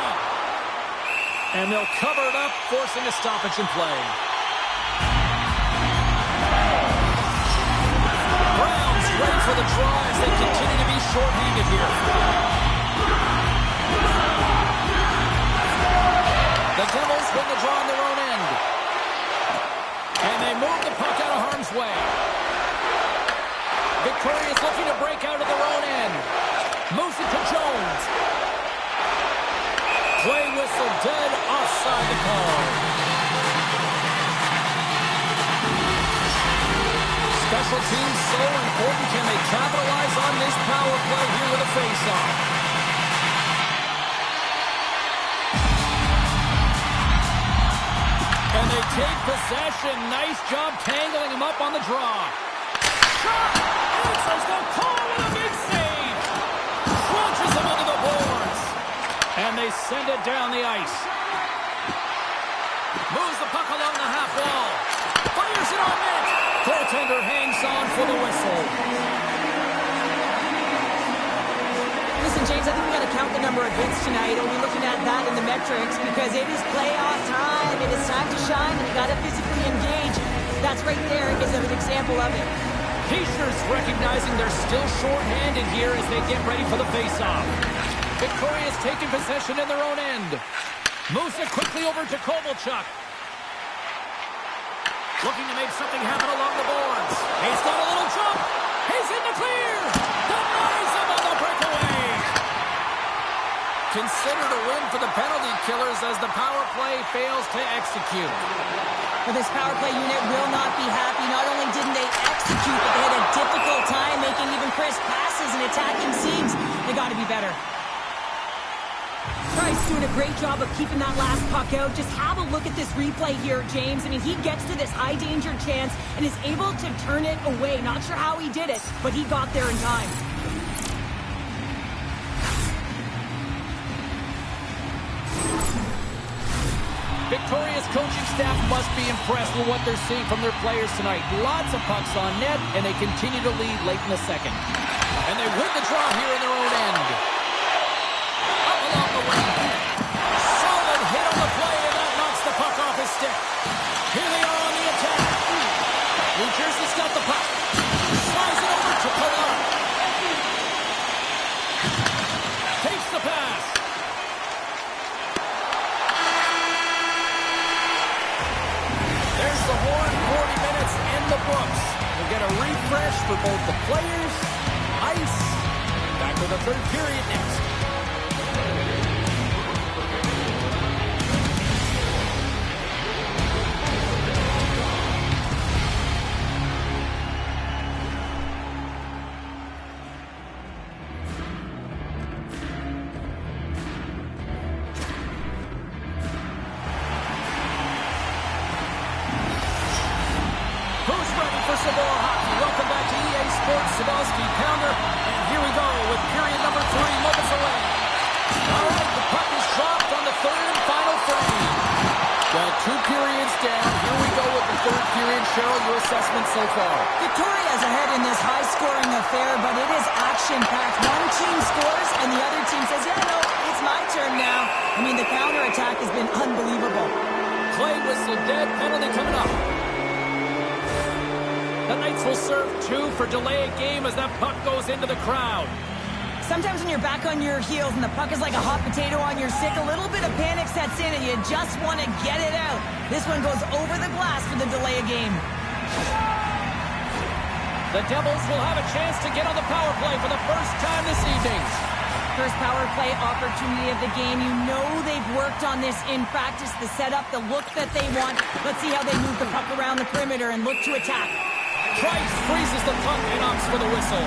And they'll cover it up, forcing a stoppage in play. Browns ready for the draw as they continue to be shorthanded here. The Devils win the draw on their own end. And they move the puck out of harm's way. Victoria's looking to break out of their own end. Moves it to Jones. Play whistle dead, offside the call. Special teams so important. Can they capitalize on this power play here with a face-off? And they take possession. Nice job tangling him up on the draw. Shot! Answers the call with a big save. Crunches him into the boards. And they send it down the ice. Moves the puck along the half wall. Fires it on net. Goaltender hangs on for the whistle. Listen, James, I think we got to count the number of hits tonight. We'll be looking at that in the metrics because it is playoff time. It is time to shine, and you got to physically engage. That's right there is an example of it. Pacers recognizing they're still shorthanded here as they get ready for the faceoff. Victoria's taking possession in their own end. Moves it quickly over to Kovalchuk. Looking to make something happen along the boards. He's got a little jump. He's in the clear. Denies him on the breakaway. Considered a win for the penalty killers as the power play fails to execute. Well, this power play unit will not be happy. Not only didn't they execute, but they had a difficult time making even crisp passes and attacking seams. They got to be better. Price doing a great job of keeping that last puck out. Just have a look at this replay here, James. I mean, he gets to this high-danger chance and is able to turn it away. Not sure how he did it, but he got there in time. Victoria's coaching staff must be impressed with what they're seeing from their players tonight. Lots of pucks on net, and they continue to lead late in the second. And they win the draw here in their own end. Up along the wing. Solid hit on the play, and that knocks the puck off his stick. Here they are on the attack. New Jersey's got the puck. Slides it over to Pilar. Takes the pass. There's the horn. 40 minutes in the books. We'll get a refresh for both the players, ice. Back to the third period next. Who's ready for some more hockey? Welcome back to EA Sports Sadowski Pounder. And here we go with period number 3 moments away. All right, the puck is dropped on the third and final frame. Well, 2 periods down. Here we go with the third period. Cheryl, your assessment so far? Victoria's ahead in this high-scoring affair, but it is action-packed. One team scores, and the other team says, yeah, no, it's my turn now. I mean, the counterattack has been unbelievable. Play whistle dead. Penalty coming up. The Knights will serve 2 for delay a game as that puck goes into the crowd. Sometimes when you're back on your heels and the puck is like a hot potato on your stick, a little bit of panic sets in and you just want to get it out. This one goes over the glass for the delay a game. The Devils will have a chance to get on the power play for the first time this evening. First power play opportunity of the game. You know they've worked on this in practice, the setup, the look that they want. Let's see how they move the puck around the perimeter and look to attack. Price freezes the puck and opts for the whistle.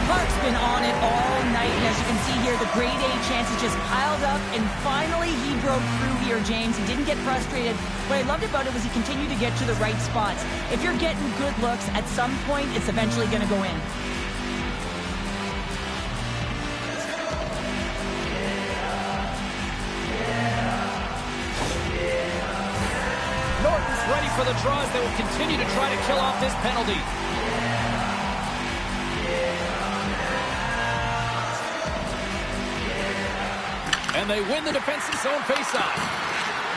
Clark's been on it all night, and as you can see here, the grade A chances just piled up, and finally he broke through here, James. He didn't get frustrated. What I loved about it was he continued to get to the right spots. If you're getting good looks, at some point, it's eventually going to go in. for the draw as they will continue to try to kill off this penalty. And they win the defensive zone faceoff.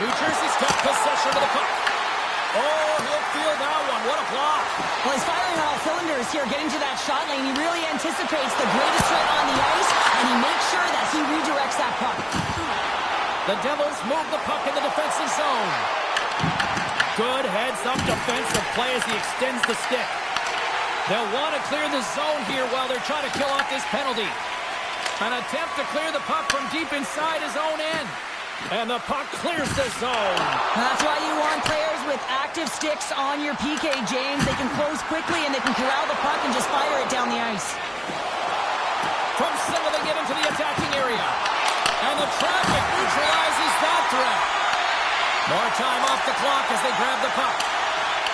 New Jersey's got possession of the puck. Oh, he'll feel that one. What a block. Well, he's firing on all cylinders here, getting to that shot lane. He really anticipates the greatest threat on the ice, and he makes sure that he redirects that puck. The Devils move the puck in the defensive zone. Good heads-up defensive play as he extends the stick. They'll want to clear the zone here while they're trying to kill off this penalty. An attempt to clear the puck from deep inside his own end. And the puck clears the zone. That's why you want players with active sticks on your PK, James. They can close quickly and they can corral the puck and just fire it down the ice. From center they get into the attacking area. And the traffic neutralizes that threat. More time off the clock as they grab the puck.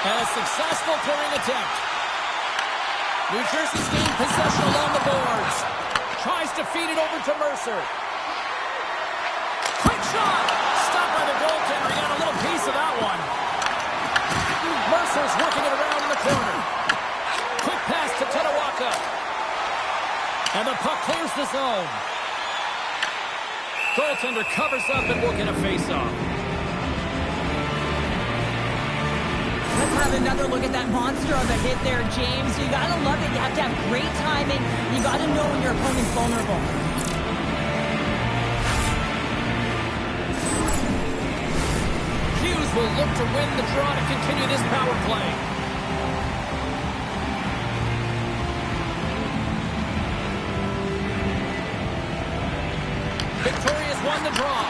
And a successful clearing attempt. New Jersey's gained possession along the boards. Tries to feed it over to Mercer. Quick shot! Stopped by the goaltender. He got a little piece of that one. Mercer's working it around in the corner. Quick pass to Tetawaka. And the puck clears the zone. Goaltender covers up and will get a face-off. Let's have another look at that monster of a hit there, James. You gotta love it. You have to have great timing. You gotta know when your opponent's vulnerable. Hughes will look to win the draw to continue this power play. Victorious won the draw.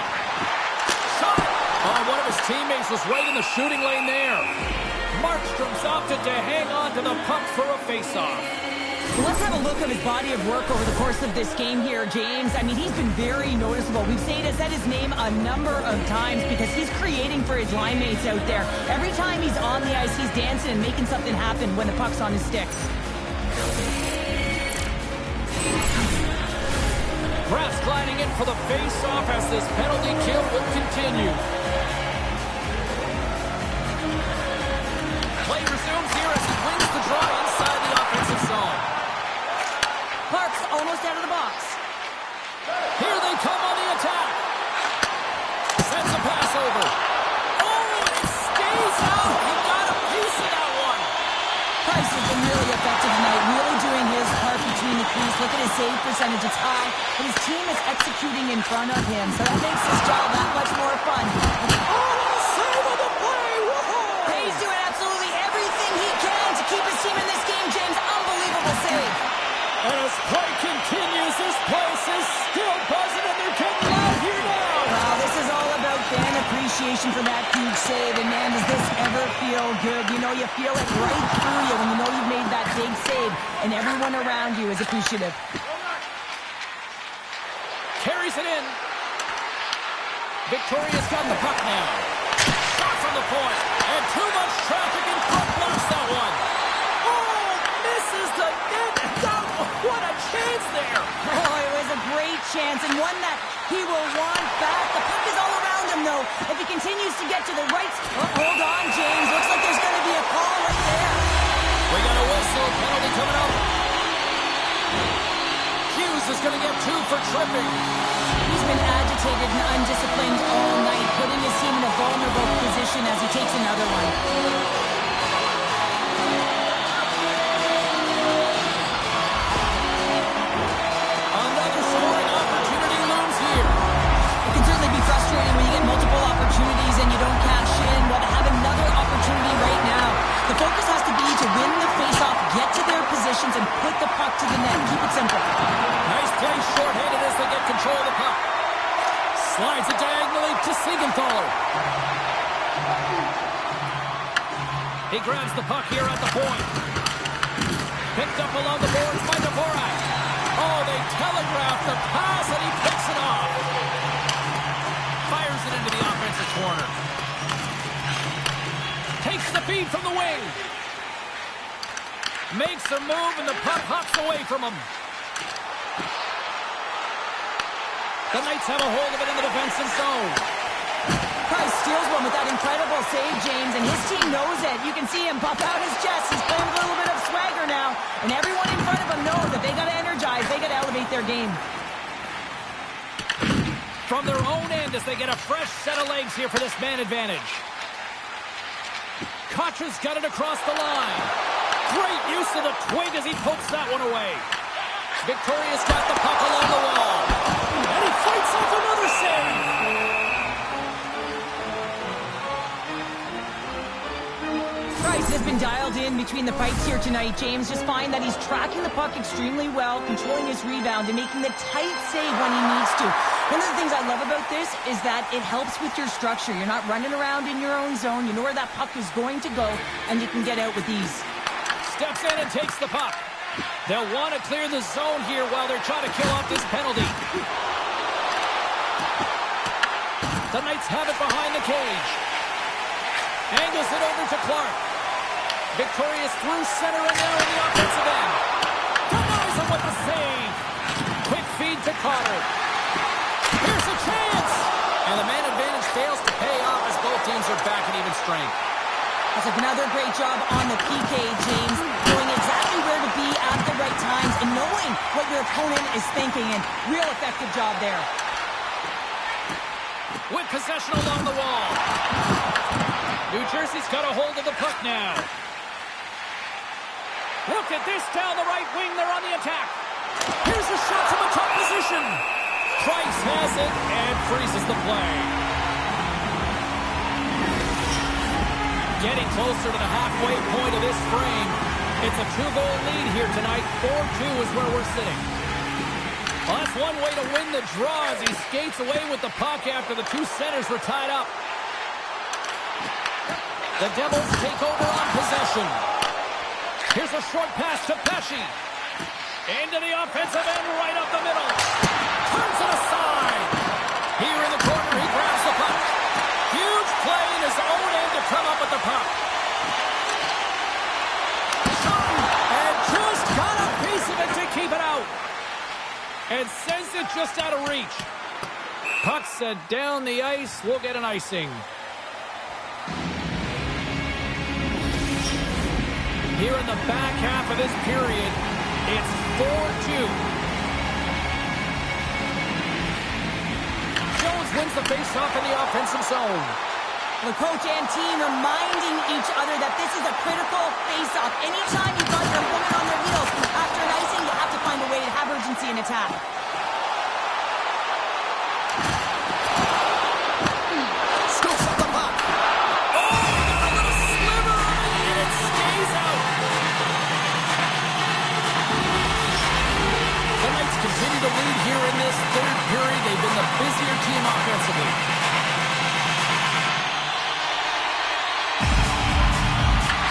Shot! Oh, one of his teammates was right in the shooting lane there. Markstrom's opted to hang on to the puck for a face-off. Well, let's have a look at his body of work over the course of this game here, James. I mean, he's been very noticeable. We've said his name a number of times because he's creating for his line mates out there. Every time he's on the ice, he's dancing and making something happen when the puck's on his sticks. Grass gliding in for the face-off as this penalty kill will continue. Play resumes here as he wins the draw inside the offensive zone. Clark's almost out of the box. Here they come on the attack. Sends a pass over. Oh, it stays out. He got a piece of that one. Price has been really effective tonight, really doing his part between the crease. Look at his save percentage, it's high. But his team is executing in front of him, so that makes his job that much more fun. Oh, save of the play. Whoa. He's doing absolutely everything he can to keep his team in this game, James. Unbelievable save. And as play continues, this place is still buzzing, and they're getting loud here now. Wow, this is all about fan appreciation for that huge save. And man, does this ever feel good. You know, you feel it right through you when you know you've made that big save, and everyone around you is appreciative. Carries it in. Victoria's got the puck now. Shot from the point. And too much traffic in front blocks that one. Oh, misses the net. What a chance there. Oh, it was a great chance, and one that he will want back. The puck is all around him, though. If he continues to get to the right... Oh, hold on, James. Looks like there's going to be a call right there. We got a whistle. Penalty coming up. Hughes is going to get 2 for tripping. He's been agitated and undisciplined all night, putting his team in a vulnerable position as he takes another one. Another scoring opportunity looms here. It can certainly be frustrating when you get multiple opportunities and you don't cash in. Well, to have another opportunity right now, the focus has to be to win the faceoff, get to their positions, and put the puck to the net. Keep it simple. Nice play shorthanded as they get control of the puck. Slides it diagonally to Siegenthaler. He grabs the puck here at the point. Picked up along the boards by Dvorak. Oh, they telegraph the pass, and he picks it off. Fires it into the offensive corner. Takes the feed from the wing. Makes a move, and the puck hops away from him. The Knights have a hold of it in the defensive zone. Price steals one with that incredible save, James, and his team knows it. You can see him pop out his chest. He's playing with a little bit of swagger now, and everyone in front of him knows that they got to energize, they got to elevate their game. From their own end as they get a fresh set of legs here for this man advantage. Koch's got it across the line. Great use of the twig as he pokes that one away. Victoria's got the puck along the wall. And he fights off another save. Price has been dialed in between the fights here tonight, James. Just find that he's tracking the puck extremely well, controlling his rebound, and making the tight save when he needs to. One of the things I love about this is that it helps with your structure. You're not running around in your own zone. You know where that puck is going to go, and you can get out with ease. Steps in and takes the puck. They'll want to clear the zone here while they're trying to kill off this penalty. The Knights have it behind the cage. Angles it over to Clark. Victoria's through center and now in the offensive end. Denies him with the save. Quick feed to Carter. Here's a chance. And the man advantage fails to pay off as both teams are back at even strength. That's another great job on the PK, James. Knowing exactly where to be at the right times and knowing what your opponent is thinking. And real effective job there. With possession along the wall. New Jersey's got a hold of the puck now. Look at this down the right wing. They're on the attack. Here's a shot from a top position. Price has it and freezes the play. Getting closer to the halfway point of this frame. It's a 2-goal lead here tonight. 4-2 is where we're sitting. Well, that's one way to win the draw as he skates away with the puck after the two centers were tied up. The Devils take over on possession. Here's a short pass to Pesce. Into the offensive end, right up the middle. Turns it aside. Here in the corner, he grabs the puck. Huge play in his own end to come up with the puck. Shot, and just got a piece of it to keep it out. And sends it just out of reach. Puck set down the ice. We'll get an icing. Here in the back half of this period, it's 4-2. Jones wins the faceoff in the offensive zone. The coach and team reminding each other that this is a critical faceoff. Anytime you've got your opponent on their heels after an icing, you have to find a way to have urgency in attack. Scoops up the puck. Oh, a little sliver, and it stays out. The Knights continue to lead here in this third period. They've been the busier team offensively.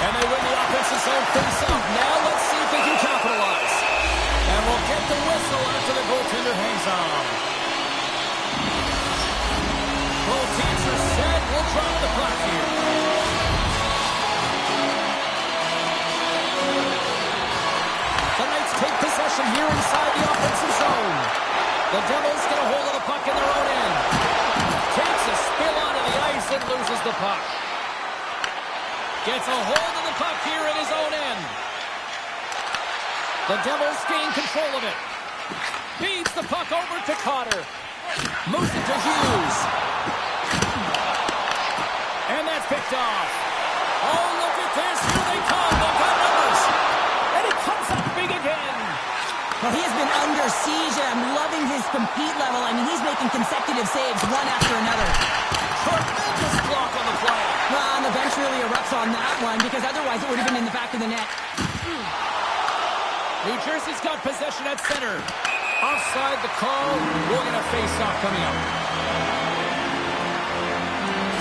And they win the offensive zone face-off. Now let's see if they can capitalize. And we'll get the whistle after the goaltender hangs on. Both teams are set. We'll drop the puck here. The Knights take possession here inside the offensive zone. The Devils get a hold of the puck in their own end. Takes a spill onto the ice and loses the puck. Gets a hold of the puck here in his own end. The Devils gain control of it. Feeds the puck over to Cotter. Moves it to Hughes. And that's picked off. Oh, look at this. Here they come. They've got numbers. And he comes up big again. Well, he has been under siege, and I'm loving his compete level. I mean, he's making consecutive saves, one after another. Tremendous block on the play. Well, and the bench really erupts on that one, because otherwise it would have been in the back of the net. New Jersey's got possession at center. Offside the call. We're going to face off coming up.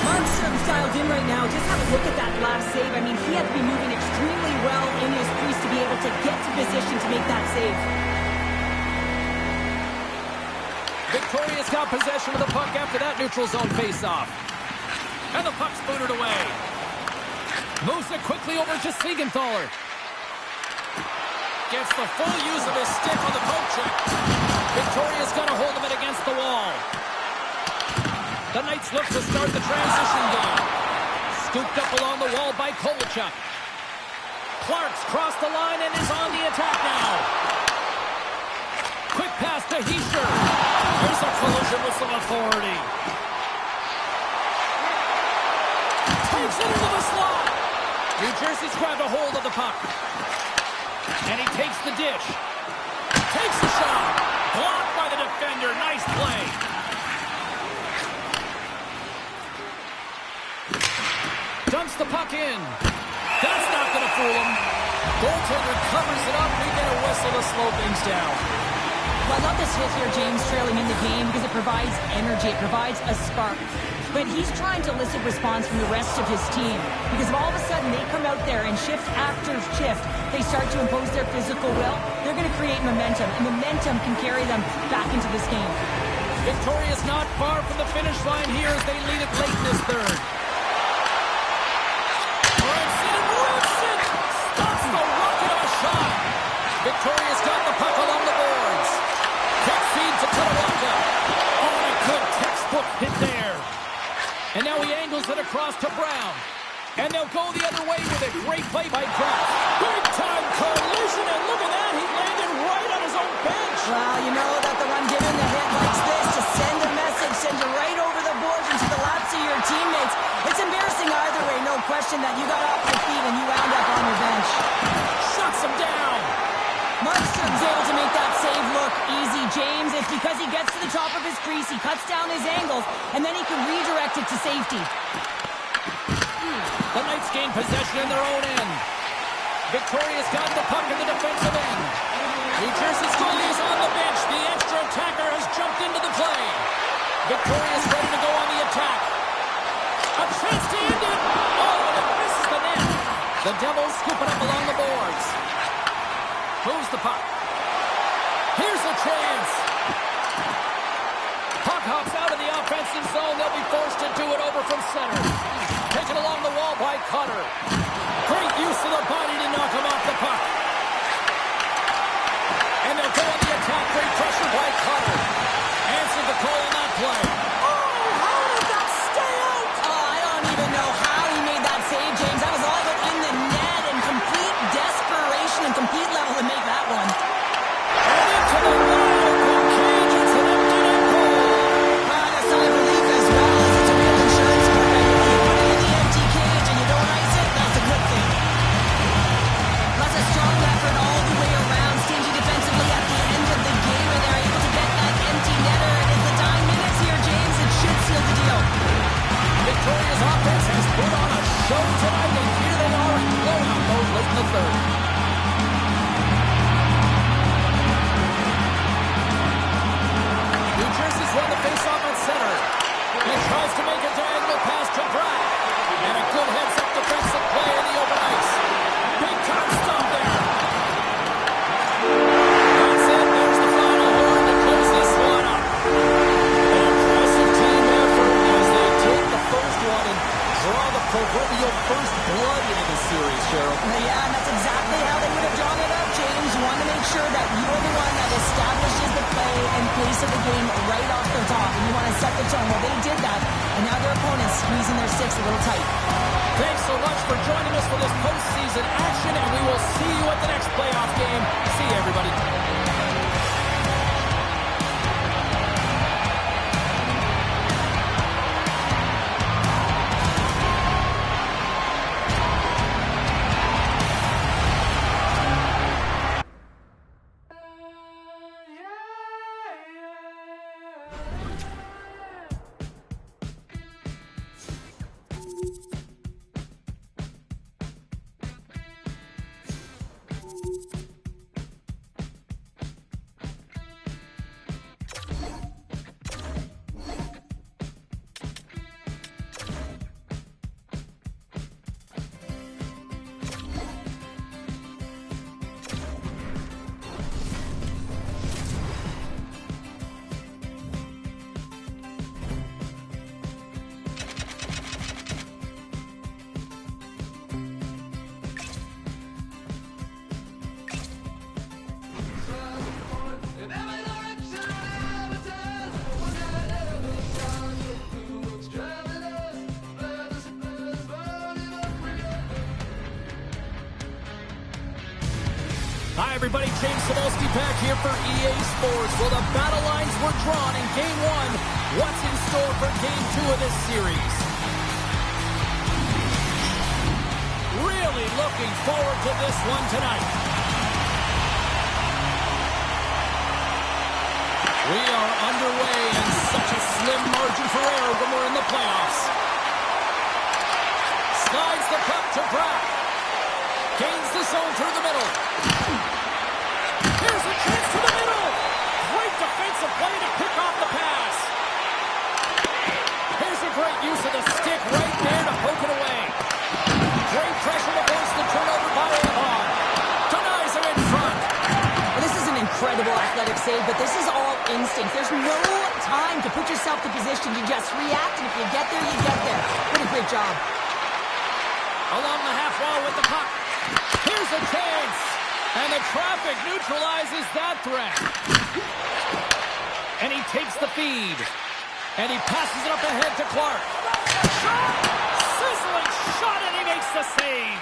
Markstrom's dialed in right now. Just have a look at that last save. I mean, he had to be moving extremely well in his crease to be able to get to position to make that save. Victoria's got possession of the puck after that neutral zone face-off. And the puck's booted away. Moves it quickly over to Siegenthaler. Gets the full use of his stick on the poke check. Victoria's got a hold of it against the wall. The Knights look to start the transition game. Scooped up along the wall by Kovalchuk. Clark's crossed the line and is on the attack now. Quick pass to Hischier. There's a collision with some authority. Takes it into the slot. New Jersey's grabbed a hold of the puck. And he takes the dish. Takes the shot. Blocked by the defender. Nice play. Dumps the puck in. That's not going to fool him. Goaltender covers it up. We get a whistle to slow things down. Well, I love this hit here, James, trailing in the game because it provides energy. It provides a spark. But he's trying to elicit response from the rest of his team because if all of a sudden they come out there and shift after shift, they start to impose their physical will, they're going to create momentum, and momentum can carry them back into this game. Victoria's not far from the finish line here as they lead it late in this third. Stops the rocket of a shot. Victoria's got the puck along the boards. Quick feed to Tatawaka. Oh, and a good textbook hit there. And now he angles it across to Brown. And they'll go the other way with it. Great play by Kraft. Big time collision, and look at that. He landed right on his own bench. Well, you know that the one giving the hit likes this to send a message, send you right over the boards into the laps of your teammates. It's embarrassing either way, no question that you got off your feet and you wound up on your bench. Shuts him down. Markstrom's able to make that save look easy, James. It's because he gets to the top of his crease, he cuts down his angles, and then he can redirect it to safety. The Knights gain possession in their own end. Victoria's got the puck in the defensive end. New Jersey's goalie is on the bench. The extra attacker has jumped into the play. Victoria's ready to go on the attack. A chance to end it. Oh, and it misses the net. The Devils scoop it up along the boards. Moves the puck. Here's a chance. Puck hops out of the offensive zone. They'll be forced to do it over from center. Taken along the wall by Cutter. Great use of the body to knock him off the puck. And they'll go on the attack. Great pressure by Cutter. Answered the call on that play. Oh, how did that stay out? Oh, I don't even know how he made that save, James. That was all but in the net and complete desperation and complete level to make that one. And into the wide open cage. It's an empty net goal. Well, that's all I believe as well. It's a real insurance program. You put it in the empty cage and you don't ice it, that's a good thing. Plus a strong effort all the way around. Stingy defensively at the end of the game, and they're able to get that empty netter. And in the dying minutes here, James, it should seal the deal. Victoria's offense has put on a show tonight, and here they are in blowout mode late in the third. New Jersey's run the faceoff at center. He tries to make a diagonal pass to Bratt. And a good heads-up defensive play in the open ice. Big time stop there. That's it. There's the final horn to close this one up. An impressive team effort as they take the first one and draw the proverbial first blood into the series, Cheryl. Yeah, and that's exactly how they would have drawn it up, James. You want to make sure that you're the one that establishes the play and pace of the game right off the top, and you want to set the tone. Well, they did that, and now their opponents squeezing their sticks a little tight. Thanks so much for joining us for this postseason action, and we will see you at the next playoff game. See you, everybody. everybody, James Cebulski back here for EA Sports. Well, the battle lines were drawn in Game 1. What's in store for Game 2 of this series? Really looking forward to this one tonight. We are underway, and such a slim margin for error when we're in the playoffs. Slides the puck to Brack. Gains the zone through the middle. Here's a chance to the middle. Great defensive play to pick off the pass. Here's a great use of the stick right there to poke it away. Great pressure to force the turnover by Ahon. Denies him in front. Well, this is an incredible athletic save, but this is all instinct. There's no time to put yourself in position. You just react, and if you get there, you get there. What a great job. Along the half wall with the puck. Here's a chance. And the traffic neutralizes that threat. And he takes the feed. And he passes it up ahead to Clark. Shot! Sizzling shot, and he makes the save.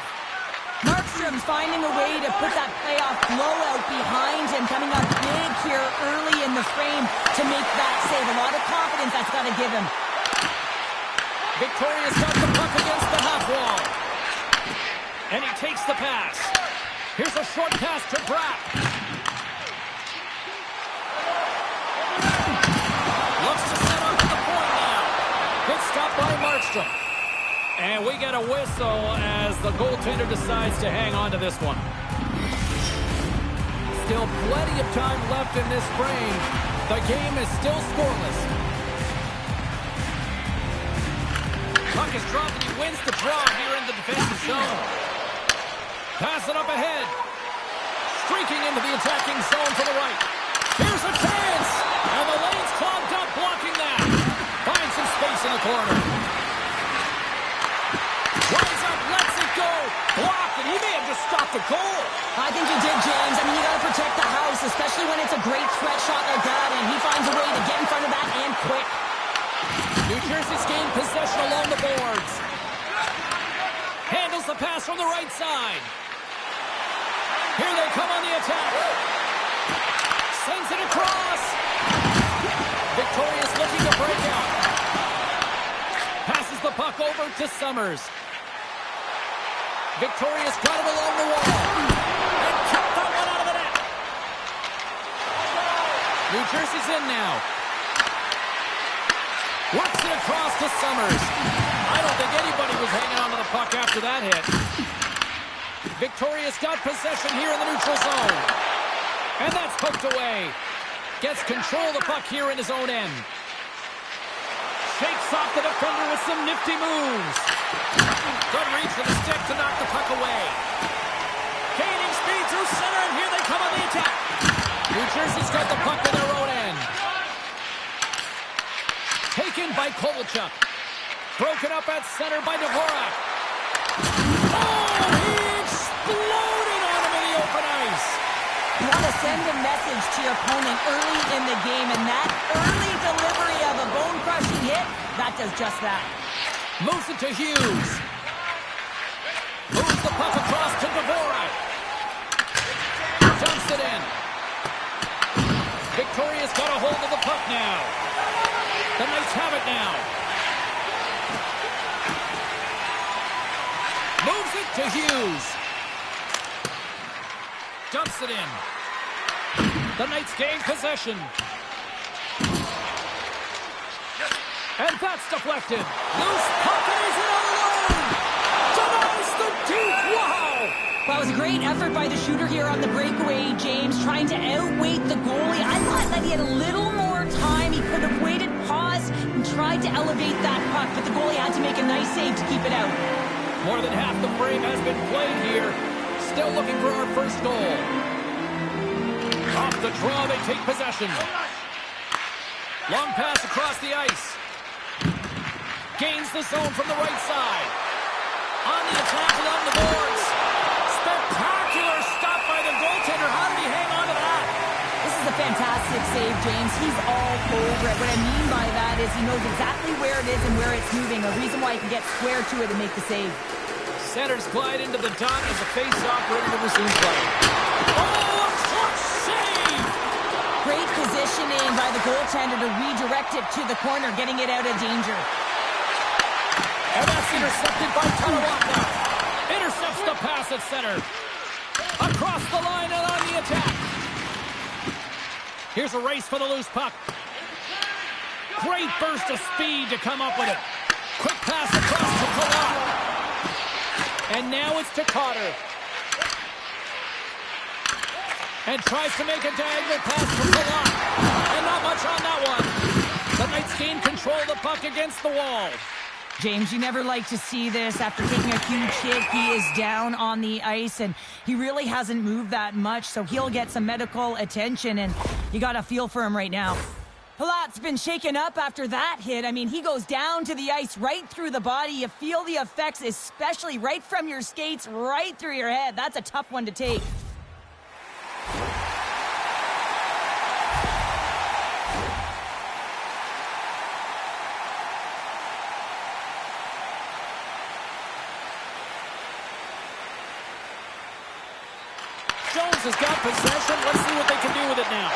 Markstrom's finding a way to put that playoff blowout behind him, coming up big here early in the frame to make that save. A lot of confidence that's got to give him. Victoria's got the puck against the half wall. And he takes the pass. Here's a short pass to Brack. Looks to set up at the point now. Good stop by Markstrom. And we get a whistle as the goaltender decides to hang on to this one. Still plenty of time left in this frame. The game is still scoreless. Puck is dropped and he wins the draw here in the defensive zone. Pass it up ahead. Streaking into the attacking zone to the right. Here's a chance. And the lane's clogged up, blocking that. Finds some space in the corner. Rise up, lets it go. Blocked, and he may have just stopped the goal. I think he did, James. I mean, you got to protect the house, especially when it's a great threat shot like that, and he finds a way to get in front of that and quick. New Jersey's gained possession along the boards. Handles the pass from the right side. Here they come on the attack. Sends it across. Victoria's looking to break out. Passes the puck over to Summers. Victoria's got it along the wall. And kept that one out of the net. New Jersey's in now. Works it across to Summers. I don't think anybody was hanging on to the puck after that hit. Victoria's got possession here in the neutral zone. And that's poked away. Gets control of the puck here in his own end. Shakes off the defender with some nifty moves. Good reach for the stick to knock the puck away. Gaining speed through center, and here they come on the attack. New Jersey's got the puck in their own end. Taken by Kovalchuk. Broken up at center by Dvorak. Oh, he exploded on him in the open ice. You want to send a message to your opponent early in the game, and that early delivery of a bone-crushing hit, that does just that. Moves it to Hughes. Moves the puck across to Dvorak. Dumps it in. Victoria's got a hold of the puck now. The Knights have it now. Moves it to Hughes. Dumps it in. The Knights gain possession. And that's deflected. Loose puck, and he's in all alone. Denies the deep. Wow. Well, it was a great effort by the shooter here on the breakaway, James, trying to outweight the goalie. I thought that he had a little more time. He could have waited, paused, and tried to elevate that puck, but the goalie had to make a nice save to keep it out. More than half the frame has been played here. Still looking for our first goal. Off the draw, they take possession. Long pass across the ice. Gains the zone from the right side. On the attack along the boards. Spectacular stop by the goaltender. How did he hang on to that? This is a fantastic save, James. He's all over it. What I mean by that is he knows exactly where it is and where it's moving. A reason why he can get square to it and make the save. Centers glide into the dot as the face-off ready to resume play. Oh, a short save! Great positioning by the goaltender to redirect it to the corner, getting it out of danger. And that's intercepted by Talawaka. Intercepts the pass at center. Across the line and on the attack. Here's a race for the loose puck. Great burst of speed to come up with it. Quick pass across to Palat. And now it's to Cotter. And tries to make a diagonal pass to Palat. And not much on that one. The Knights gain control of the puck against the wall. James, you never like to see this. After taking a huge hit, he is down on the ice, and he really hasn't moved that much, so he'll get some medical attention, and you got to feel for him right now. Palat's been shaken up after that hit. I mean, he goes down to the ice right through the body. You feel the effects, especially right from your skates, right through your head. That's a tough one to take. Jones has got possession. Let's see what they can do with it now.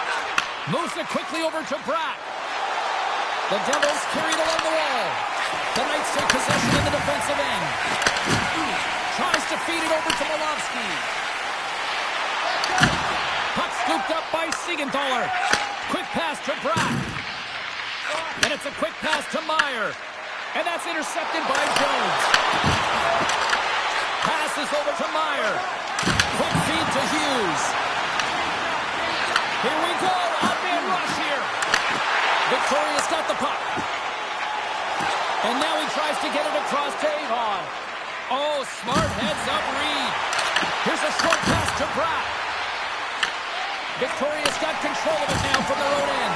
Moves it quickly over to Bratt. The Devils carry it along the wall. The Knights take possession in the defensive end. Tries to feed it over to Molovsky. Puck scooped up by Siegenthaler. Quick pass to Bratt. And it's a quick pass to Meyer. And that's intercepted by Jones. Passes over to Meyer. Quick feed to Hughes. Here we go. Odd man rush here. Victoria's got the puck. And now he tries to get it across to Avon. Oh, smart heads up Reed. Here's a short pass to Bratt. Victoria's got control of it now from their own end.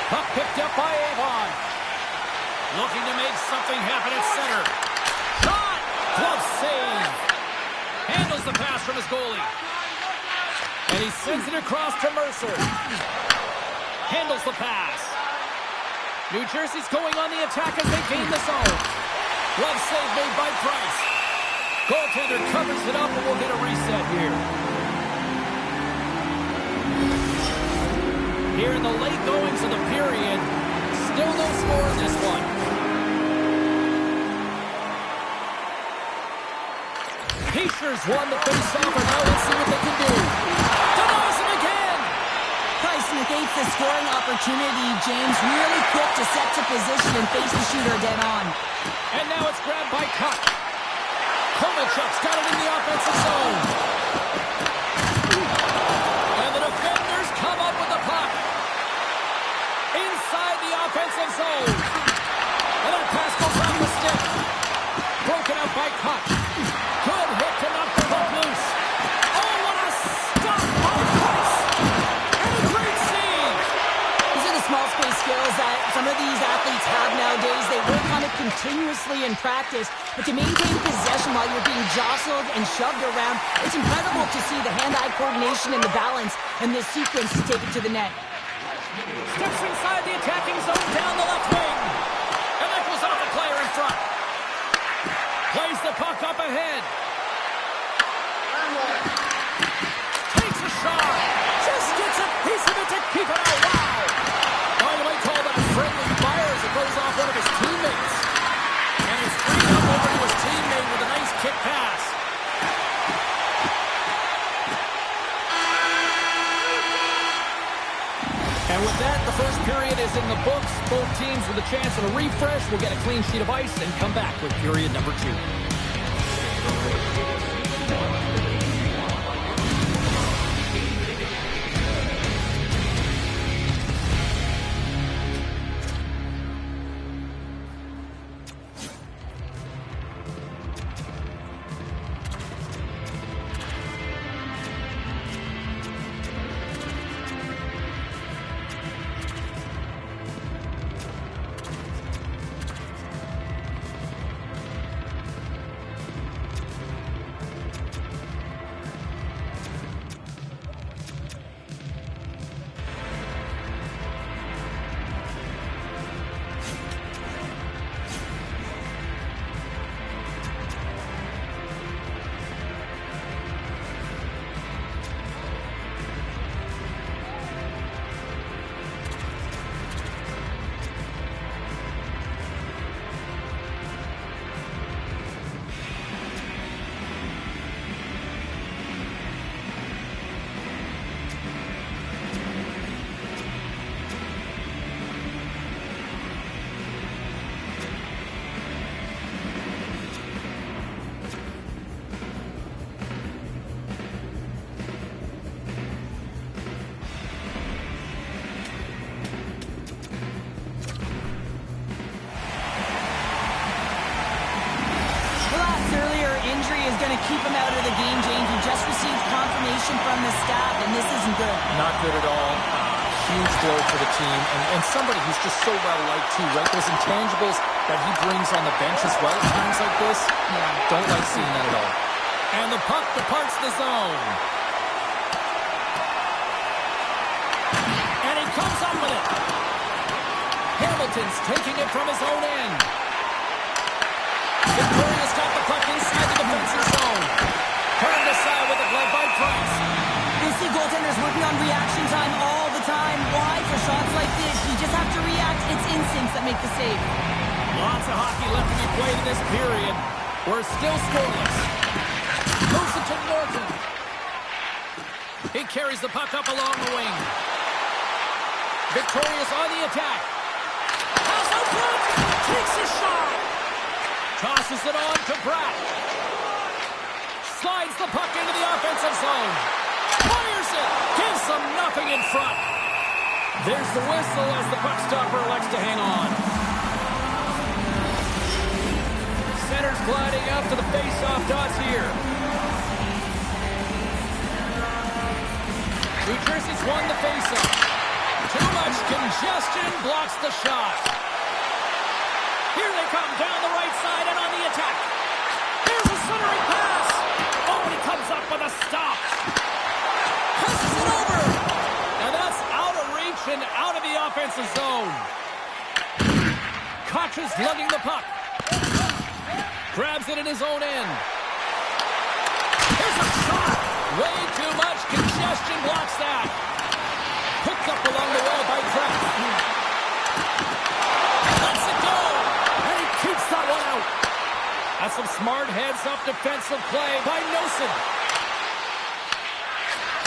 Puck picked up by Avon. Looking to make something happen at center. Shot! Glove save. Handles the pass from his goalie. And he sends it across to Mercer. Handles the pass. New Jersey's going on the attack as they gain the zone. Glove save made by Price. Goaltender covers it up and we'll get a reset here. Here in the late goings of the period, still no score in this one. Pacers won the face-off, and now let's see what they can do. Denies him again! Price negates the scoring opportunity. James really quick to set to position and face the shooter dead on. And now it's grabbed by Kuck. Kovalchuk's got it in the offensive zone. And the defenders come up with the puck. Inside the offensive zone. And that pass goes off the stick. Broken out by Kuck. Good hit to knock the puck loose. Oh, what a stop on Price. And a great save. These are the small space skills that some of these athletes have nowadays. They work on it continuously in practice, but to maintain possession while you're being jostled and shoved around, it's incredible to see the hand-eye coordination and the balance in this sequence to take it to the net. Steps inside the attacking zone down the left wing. And that goes off the player in front. Plays the puck up ahead. Takes a shot. Just gets a piece of it to keep it out. Wow. By the way, call that a friendly fire as it goes off one of his teammates. And it's freed up over to his teammate with a nice kick pass. And with that, the first period is in the books. Both teams with a chance at a refresh will get a clean sheet of ice and come back with period number 2. injury is going to keep him out of the game, James. We just received confirmation from the staff, and this isn't good. Not good at all. Huge blow for the team, and somebody who's just so well-liked too, right? Those intangibles that he brings on the bench as well at times like this, don't like seeing that at all. And the puck departs the zone. And he comes up with it. Hamilton's taking it from his own end. Victoria's got the puck inside the defensive zone. Turned aside with a glove by Price. You see goaltenders working on reaction time all the time. Why? For shots like this, you just have to react. It's instincts that make the save. Lots of hockey left to be played in this period. We're still scoreless. Moves it to Norton. He carries the puck up along the wing. Victoria's on the attack. Pass out front. Takes a shot. Tosses it on to Pratt. Slides the puck into the offensive zone. Fires it. Gives them nothing in front. There's the whistle as the puck stopper elects to hang on. Center's gliding up to the face-off dots here. New Jersey's won the face-off. Too much congestion blocks the shot. Here they come down the right side and on the attack. Here's a centering pass. Oh, and he comes up with a stop. Passes it over. And that's out of reach and out of the offensive zone. Koch is lugging the puck. Grabs it in his own end. Here's a shot. Way too much congestion blocks that. Picked up along the wall by Pratt. Lets it go. And he keeps that one out. That's some smart heads-up defensive play by Nosen.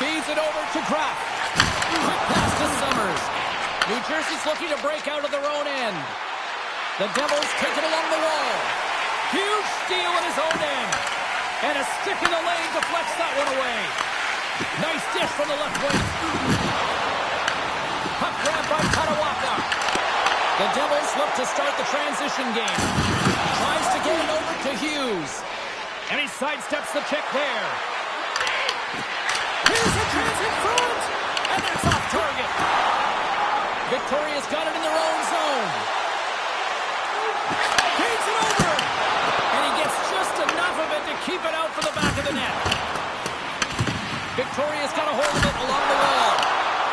Feeds it over to Kraft. Quick pass to Summers. New Jersey's looking to break out of their own end. The Devils take it along the wall. Huge steal in his own end. And a stick in the lane deflects that one away. Nice dish from the left wing. Puck grab by Katawaka. The Devils look to start the transition game. Tries to get it over to Hughes. And he sidesteps the check there. Here's a chance in front. And that's off target. Victoria's got it in their own zone. Feeds it over. And he gets just enough of it to keep it out for the back of the net. Victoria's got a hold of it along the wall.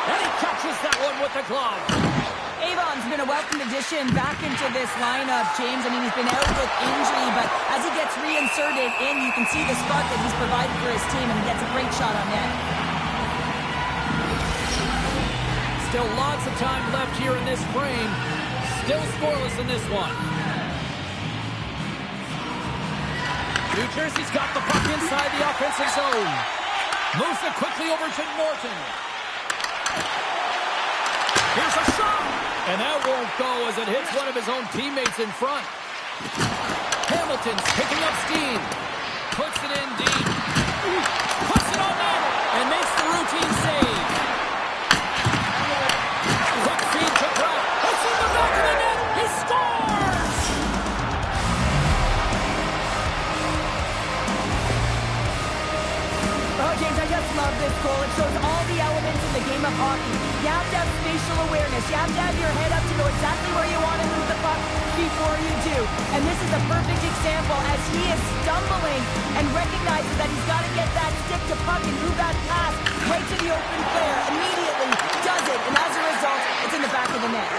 And he catches that one with the glove. Avon's been a welcome addition back into this lineup, James. I mean, he's been out with injury, but as he gets reinserted in, you can see the spark that he's provided for his team, and he gets a great shot on net. Still lots of time left here in this frame. Still scoreless in this one. New Jersey's got the puck inside the offensive zone. Moves it quickly over to Norton. Here's a shot! And that won't go as it hits one of his own teammates in front. Hamilton's picking up steam. Puts it in deep. Puts it on net and makes the routine save. Quick feed to Pratt. It's in the back of the net. He scores! Oh, James, I just love this goal. It shows all the elements in the game of hockey. You have to have spatial awareness. You have to have your head up to know exactly where you want to move the puck before you do. And this is a perfect example as he is stumbling and recognizes that he's got to get that stick to puck and move that pass right to the open player. Immediately does it, and as a result, it's in the back of the net.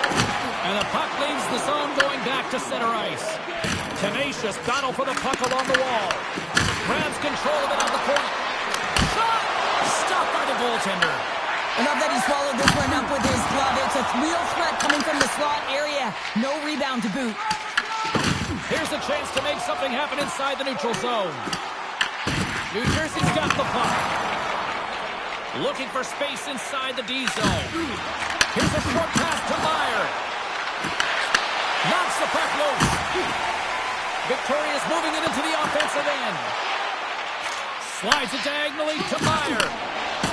And the puck leaves the zone going back to center ice. Tenacious battle for the puck along the wall. Grabs control of it on the point. Shot! Stopped by the goaltender. I love that he swallowed this one up with his glove. It's a real threat coming from the slot area. No rebound to boot. Here's a chance to make something happen inside the neutral zone. New Jersey's got the puck. Looking for space inside the D zone. Here's a short pass to Meyer. Knocks the puck loose. Victoria's moving it into the offensive end. Slides it diagonally to Meyer.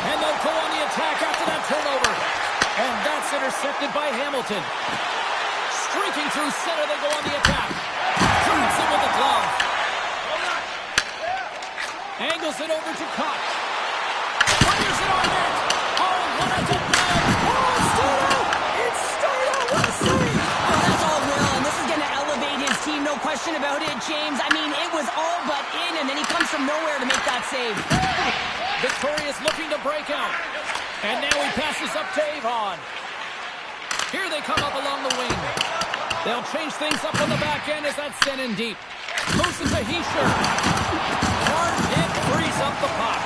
And they'll go on the attack after that turnover. And that's intercepted by Hamilton. Streaking through center, they go on the attack. Turns it with a glove. it over to Koch. Fires it on net. Oh, what a defense. Oh, Studo! It's Studo! What a save! Oh, that's all Will, and this is going to elevate his team, no question about it, James. I mean, it was all but in, and then he comes from nowhere to make that save. Victorious looking to break out. And now he passes up to Avon. Here they come up along the wing. They'll change things up on the back end as that's sent in deep. Moves it to Heischer. Hard hit, frees up the puck.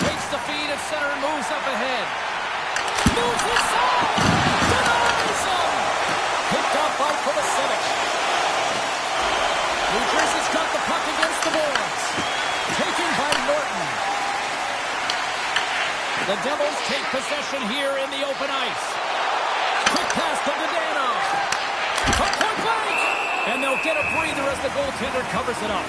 Takes the feed at center and moves up ahead. Moves inside. Denies him. Picked up by Kovacevic. New Jersey's got the puck against the boards. Taken by Norton. The Devils take possession here in the open ice. Quick pass to Dadonov. From point blank. And they'll get a breather as the goaltender covers it up.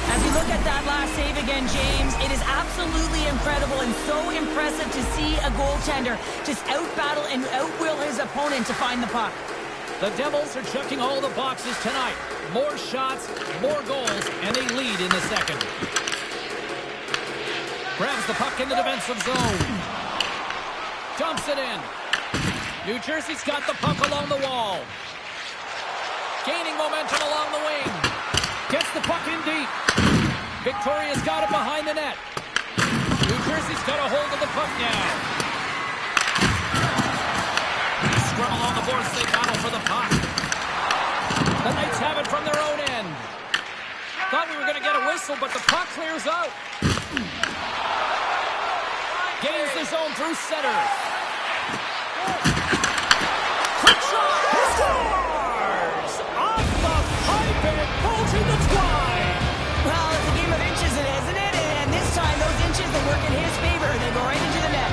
As we look at that last save again, James, it is absolutely incredible and so impressive to see a goaltender just out-battle and out-will his opponent to find the puck. The Devils are checking all the boxes tonight. More shots, more goals, and they lead in the second. Grabs the puck in the defensive zone. Dumps it in. New Jersey's got the puck along the wall. Gaining momentum along the wing. Gets the puck in deep. Victoria's got it behind the net. New Jersey's got a hold of the puck now. Scrum along the boards, they battle for the puck. The Knights have it from their own end. Thought we were going to get a whistle, but the puck clears out. Gains the zone through center. Quick shot! Scores! Off the pipe and pulls in the twine. Well, it's a game of inches, isn't it? And this time, those inches will work in his favor. They go right into the net.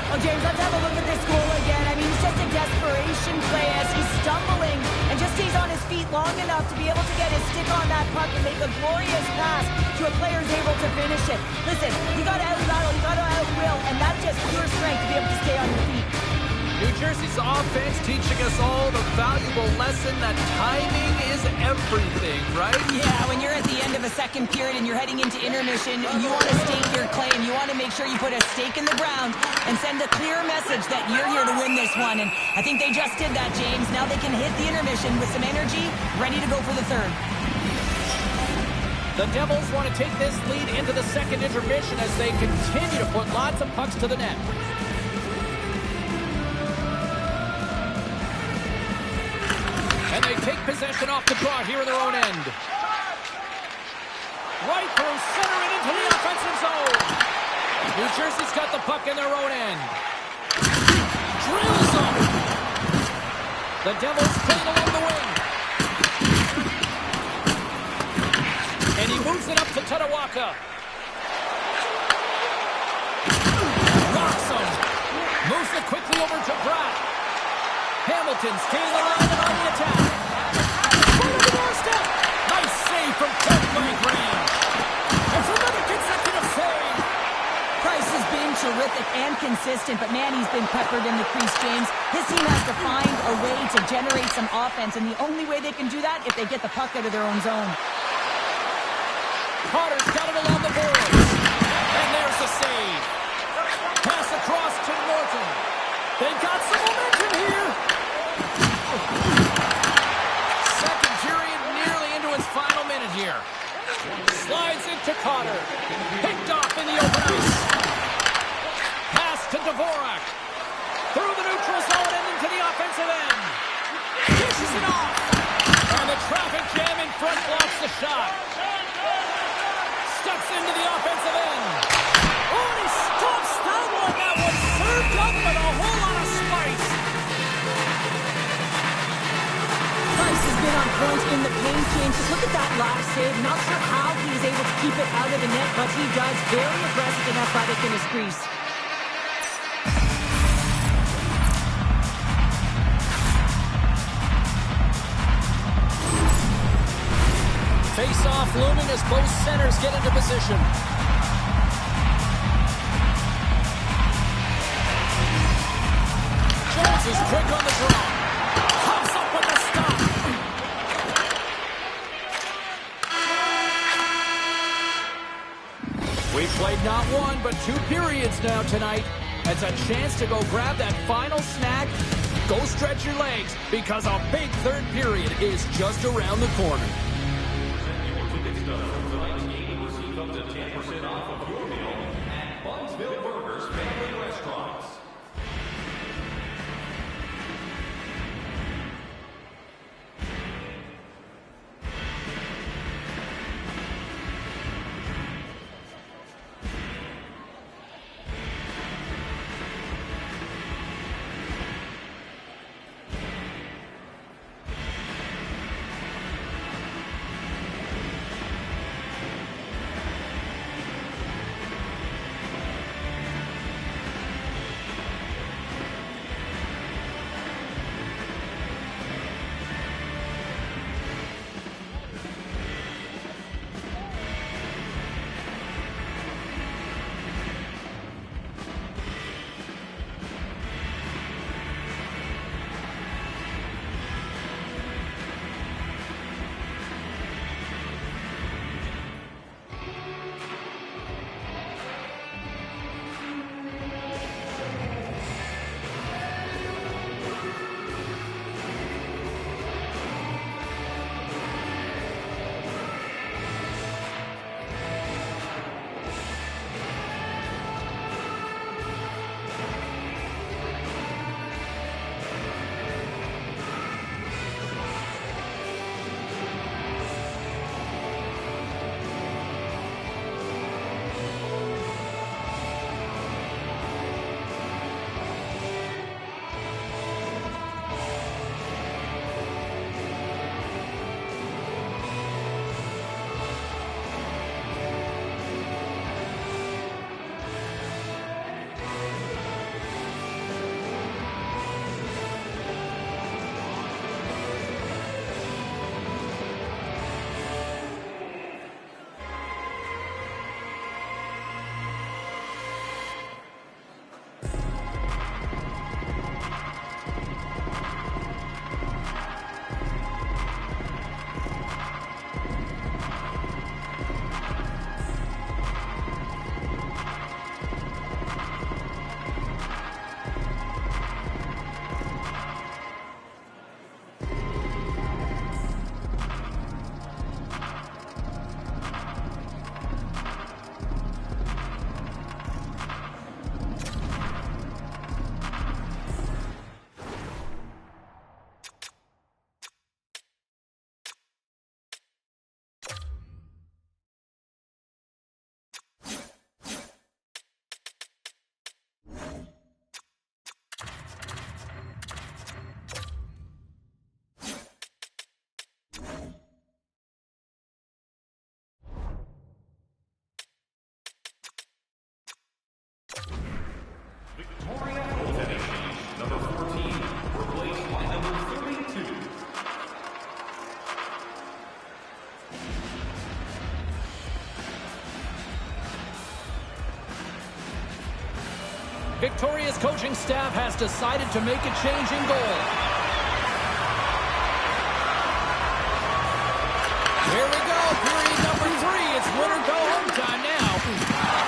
Well, James, let's have a look at this goal again. I mean, it's just a desperation play as he's stumbling and just stays on his feet long enough to be able to get his stick on that puck and make a glorious pass to a player who's able to finish it. Listen, you got to out-battle, you got to out-will, and that's just pure strength to be able to stay on your feet. New Jersey's offense teaching us all the valuable lesson that timing is everything, right? Yeah, when you're at the end of a second period and you're heading into intermission, you want to stake your claim. You want to make sure you put a stake in the ground and send a clear message that you're here to win this one. And I think they just did that, James. Now they can hit the intermission with some energy, ready to go for the third. The Devils want to take this lead into the second intermission as they continue to put lots of pucks to the net. And they take possession off the draw here in their own end. Right through center and into the offensive zone. New Jersey's got the puck in their own end. Drills them. The Devils play it along the wing. And he moves it up to Tatawaka. Rocks him. Moves it quickly over to Pratt. Hamilton skating the line and on the attack. Right on the doorstep. Nice save from point-blank range. And for another consecutive save. Price has been terrific and consistent, but man, he's been peppered in the crease, James. His team has to find a way to generate some offense, and the only way they can do that if they get the puck out of their own zone. Carter's got it along the boards. And there's the save. Pass across to Norton. They've got some momentum here. Second period nearly into its final minute here. Slides into Carter. Picked off in the open ice. Pass to Dvorak. Through the neutral zone and into the offensive end. Dishes it off. And the traffic jam in front blocks the shot. Steps into the offensive end. Oh, and he stops that one. That was served up with a whole lot of spice. Price has been on point in the paint, James. Just look at that last save. Not sure how he was able to keep it out of the net, but he does. Very aggressive and athletic in his crease. Face-off looming as both centers get into position. Jones is quick on the draw. Pops up with the stop. one, but 2 periods now tonight. It's a chance to go grab that final snack. Go stretch your legs because a big third period is just around the corner. Your ticket stub from tonight's game will receive up to 10% off of your meal at Bunsville Burgers Family Restaurants. Victoria goaltending, number 14, replaced by number 32. Victoria's coaching staff has decided to make a change in goal. Here we go, period number 3. It's win or go home time now.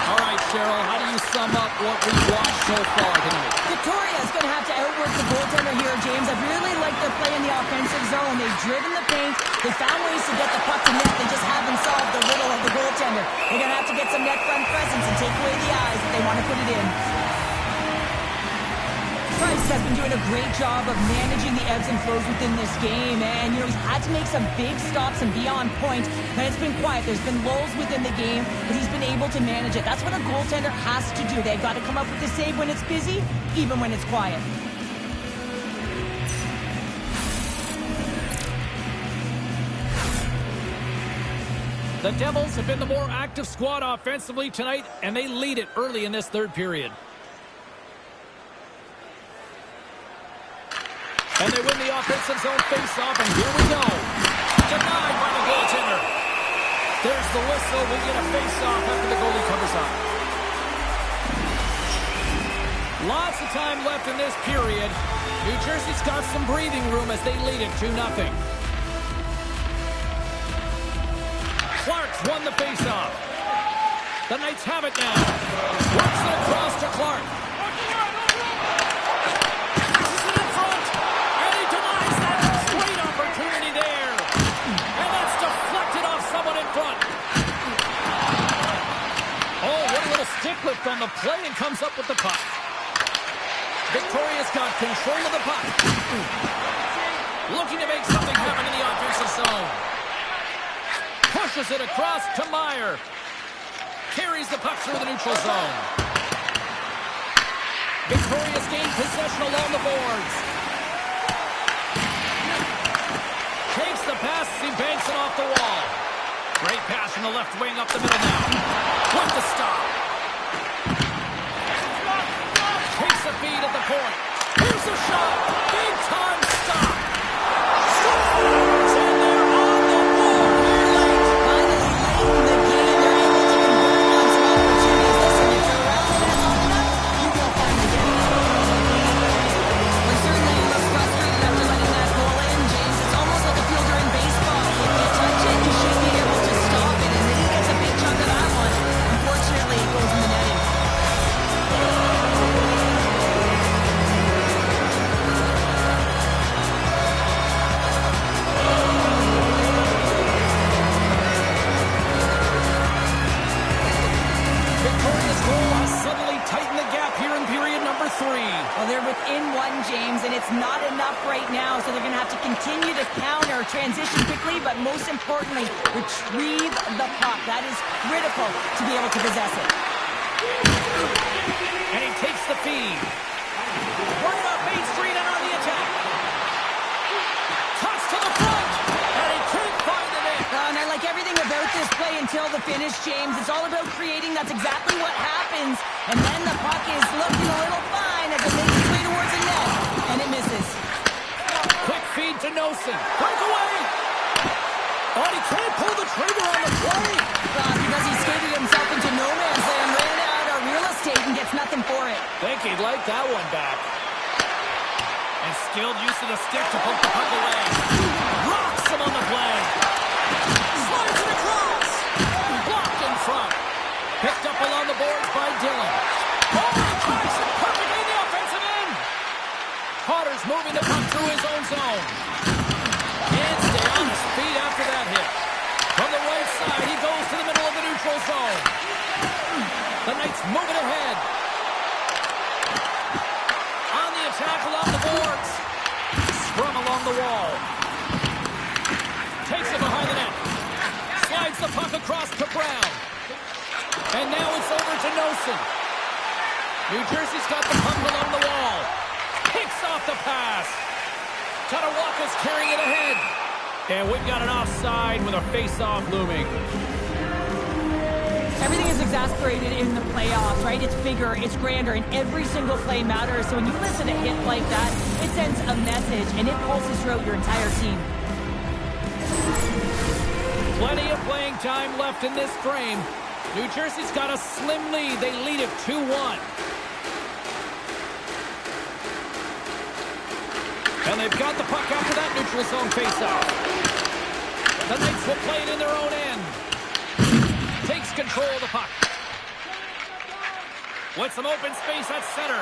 All right, Cheryl, how do you sum up what we've watched so far tonight? Victoria's going to have to outwork the goaltender here, James. I've really liked their play in the offensive zone. They've driven the paint. They found ways to get the puck to net. They just haven't solved the riddle of the goaltender. They're going to have to get some net front presence and take away the eyes if they want to put it in. Price has been doing a great job of managing the ebbs and flows within this game, and he's had to make some big stops and be on point, and it's been quiet. There's been lulls within the game, but he's been able to manage it. That's what a goaltender has to do. They've got to come up with the save when it's busy, even when it's quiet. The Devils have been the more active squad offensively tonight, and they lead it early in this third period. And they win the offensive zone face-off, and here we go. Denied by the goaltender. There's the whistle. We get a face-off after the goalie covers up. Lots of time left in this period. New Jersey's got some breathing room as they lead it 2-0. Clark's won the face-off. The Knights have it now. Works it across to Clark. Passes it in front. And he denies that. Great opportunity there. And that's deflected off someone in front. Oh, what a little stick lift on the play and comes up with the puck. Victoria's got control of the puck. Looking to make something happen in the offensive zone. Pushes it across to Meyer. Carries the puck through the neutral zone. Victoria's gained possession along the boards. Takes the pass as he banks it off the wall. Great pass from the left wing up the middle now. With the stop. Takes a feed at the point. Here's a shot. Big time stop. Scores! And they're on the board here late. Finally, late in the game, they're able to convert on some opportunities. Listen, if you're around the net long enough, you will find the game. Well, certainly you look frustrated after letting that goal in, James. It's almost like a fielder in baseball. If you touch it, you should be able to stop it. And then he gets a big chunk of that one. Unfortunately, it goes in the netting. Victoria's goal has suddenly tightened the gap here in period number 3. Well, they're within one, James, and it's not enough right now, so they're going to have to continue to counter, transition quickly, but most importantly, retrieve the puck. That is critical to be able to possess it. And he takes the feed. Right up Main Street and on the attack. Toss to the front. And he can't find the net. And I like everything about this play until the finish, James. It's all about creating. That's exactly what happens. And then the puck is looking a little fine as it makes its way towards the net. And it misses. Quick feed to Nosen. Breakaway. Oh, he can't pull the trigger on the play. Because he skated himself into no man's land, ran out of real estate, and gets nothing for it. Think he'd like that one back. And skilled use of the stick to poke the puck away. Rocks him on the play. Slides it across. Blocked in front. Picked up along the boards by Dillon. Oh, he tracks it perfectly in the offensive end. Potter's moving the puck through his own zone. Can't stay on his feet after that hit. From the right side, he goes to the middle of the neutral zone. The Knights moving ahead. On the attack along the boards. Scrum along the wall. Takes it behind the net. Slides the puck across to Brown. And now it's over to Nosen. New Jersey's got the puck along the wall. Picks off the pass. Tatawaka's carrying it ahead. And we've got an offside with a face-off looming. Everything is exasperated in the playoffs, right? It's bigger, it's grander, and every single play matters. So when you listen to a hit like that, it sends a message, and it pulses throughout your entire team. Plenty of playing time left in this frame. New Jersey's got a slim lead. They lead it 2-1. And they've got the puck after that neutral zone faceoff. The Knights will play it in their own end. Takes control of the puck. With some open space at center.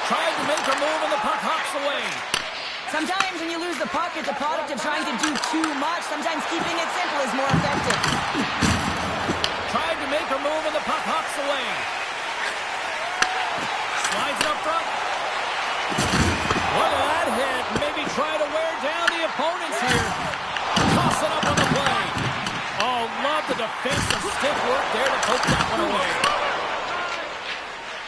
Trying to make a move and the puck hops away. Sometimes when you lose the puck, it's a product of trying to do too much. Sometimes keeping it simple is more effective. Tried to make a move and the puck hops away. Slides it up front. Look at that hit. Maybe try to wear down the opponents here. Toss it up on the play. Oh, love the defensive stick work there to poke that one away.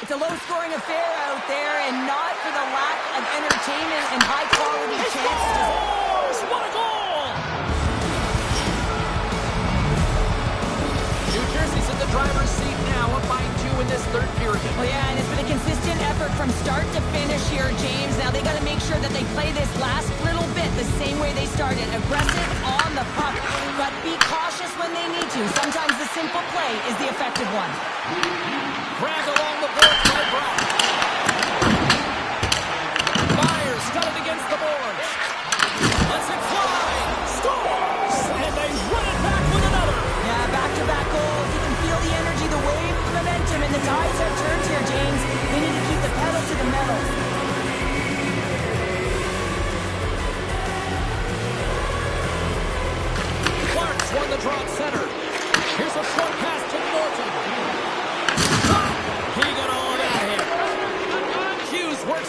It's a low-scoring affair out there, and not for the lack of entertainment and high-quality chances. Scores! What a goal! New Jersey's in the driver's seat now, up by 2 in this third period. Well, yeah, and it's been a consistent effort from start to finish here, James. Now they got to make sure that they play this last little bit the same way they started. Aggressive on the puck, but be cautious when they need to. Sometimes the simple play is the effective one. Grabbed along the board by Brown. Myers got it against the boards. Lets it fly. Scores! And they run it back with another. Yeah, back-to-back goals. You can feel the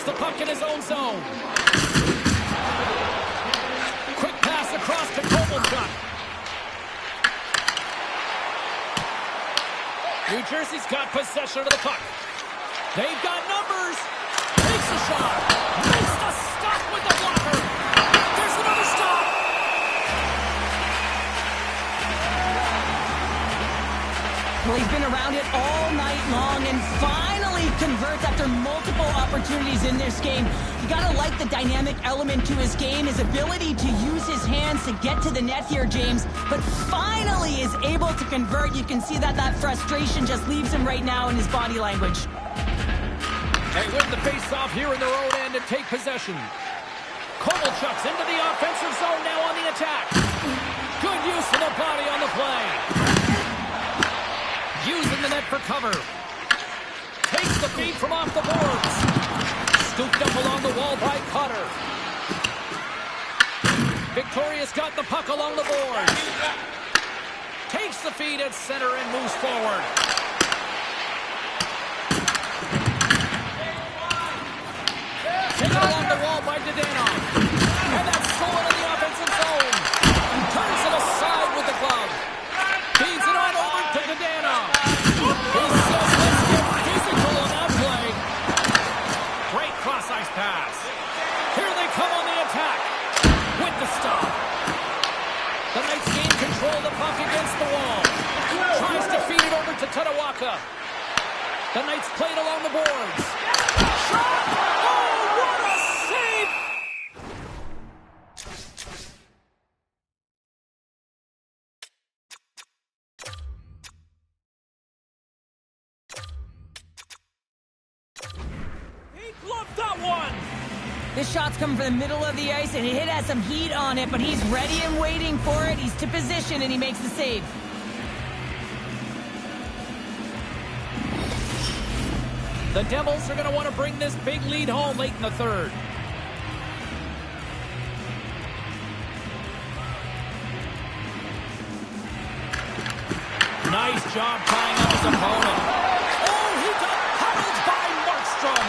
the puck in his own zone. Quick pass across to Kovalchuk. New Jersey's got possession of the puck. They've got numbers. Takes a shot. Makes the stop with the blocker. There's another stop. Well, he's been around it all night long and finally converts after multiple opportunities in this game. You gotta like the dynamic element to his game, his ability to use his hands to get to the net here, James. But finally is able to convert. You can see that frustration just leaves him right now in his body language. They win the face-off here in their own end and take possession. Kovalchuk's into the offensive zone now on the attack. Good use of the body on the play. Using the net for cover. Takes the feed from off the boards. Scooped up along the wall by Cutter. Victoria's got the puck along the boards. Takes the feed at center and moves forward. Taken along the wall by Dadonov. And that's stolen in the offensive zone. Turns it aside with the glove. Feeds it on over to Dadonov. He says, let's get physical on that play. Great cross-ice pass. Here they come on the attack. With the stop. The Knights gain control of the puck against the wall. Tries to feed it over to Tatawaka. The Knights play it along the boards. Shot! Oh, what a save! He gloved that one! This shot's coming from the middle of the ice, and it has some heat on it, but he's ready and waiting for it. He's to position, and he makes the save. The Devils are going to want to bring this big lead home late in the third. Nice job tying up his opponent. Oh, he got pummeled by Markstrom.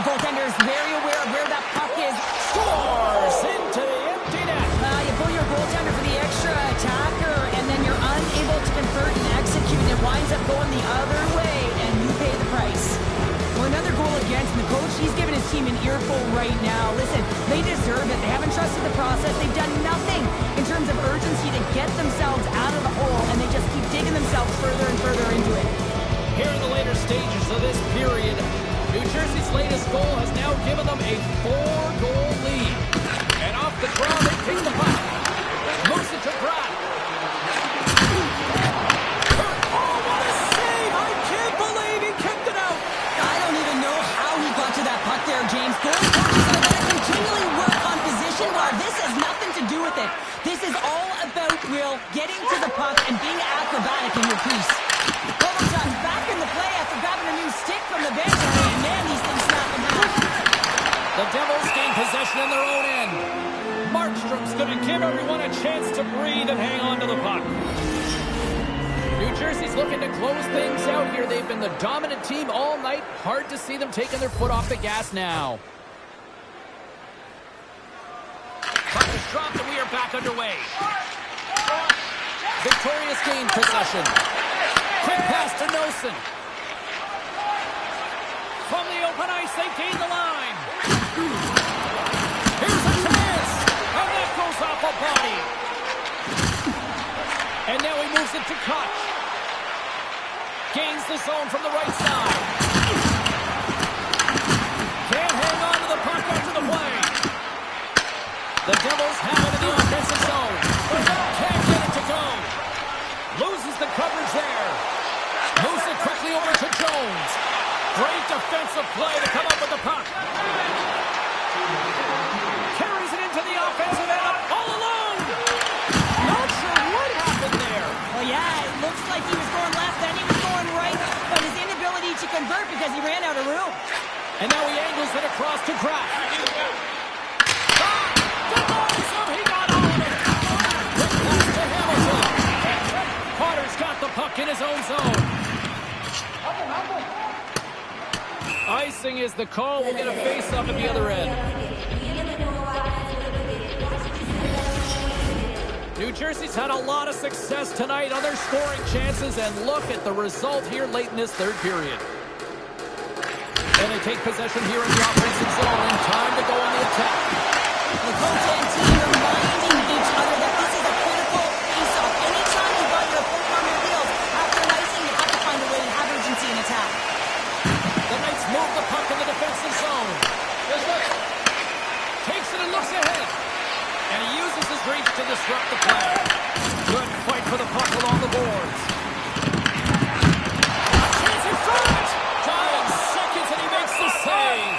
The goaltender is very aware of where that puck is. Scores into the empty net. You pull your goaltender for the extra attacker, and then you're unable to convert and execute. It winds up going the other way, and you pay the price. Well, another goal against, and the coach, he's giving his team an earful right now. Listen, they deserve it. They haven't trusted the process. They've done nothing in terms of urgency to get themselves out of the hole, and they just keep digging themselves further and further into it. Here in the later stages of this period, New Jersey's latest goal has now given them a 4-goal lead. And off the draw, they pick the puck. Moves it to Pratt. Oh, what a save! I can't believe he kicked it out. I don't even know how he got to that puck there, James. Goalie coaches are going to continually work on position while this has nothing to do with it. This is all about, Will, getting to the puck and being acrobatic in your crease. Kovalchuk's back in the play after grabbing a new stick from the bench. And man, these things snap in half. The Devils gain possession in their own end. Markstrom's going to give everyone a chance to breathe and hang on to the puck. New Jersey's looking to close things out here. They've been the dominant team all night. Hard to see them taking their foot off the gas now. Puck is dropped and we are back underway. Victoria's gained possession. Quick pass to Noesen. From the open ice, they gain the line. Here's a chance. And that goes off a body. And now he moves it to Koch. Gains the zone from the right side. Can't hang on to the puck after the play. The Devils have it in the offensive zone. Can't get it to go. Loses the coverage there. Moves it quickly over to Jones. Great defensive play to come up with the puck. Carries it into the offensive end all alone. Not sure what happened there. Well, yeah, it looks like he was going left, then he was going right, but his inability to convert because he ran out of room. And now he angles it across to Pratt. He got all of it. Quick pass to Hamilton. Potter's got the puck in his own zone. Ice icing is the call. We'll get a face-off at the other end. New Jersey's had a lot of success tonight on their scoring chances, and look at the result here late in this third period. And they take possession here in the offensive zone, and time to go on the attack. The coach and team reminding each other that this is a critical face-off. Anytime you've got your opponent on your heels, after an icing, you have to find a way to have urgency in attack. The Knights move the puck in the defensive zone. Takes it and looks ahead. And he uses his reach to disrupt the play. Good fight for the puck along the boards. Chance in front! 5 seconds and he makes the save.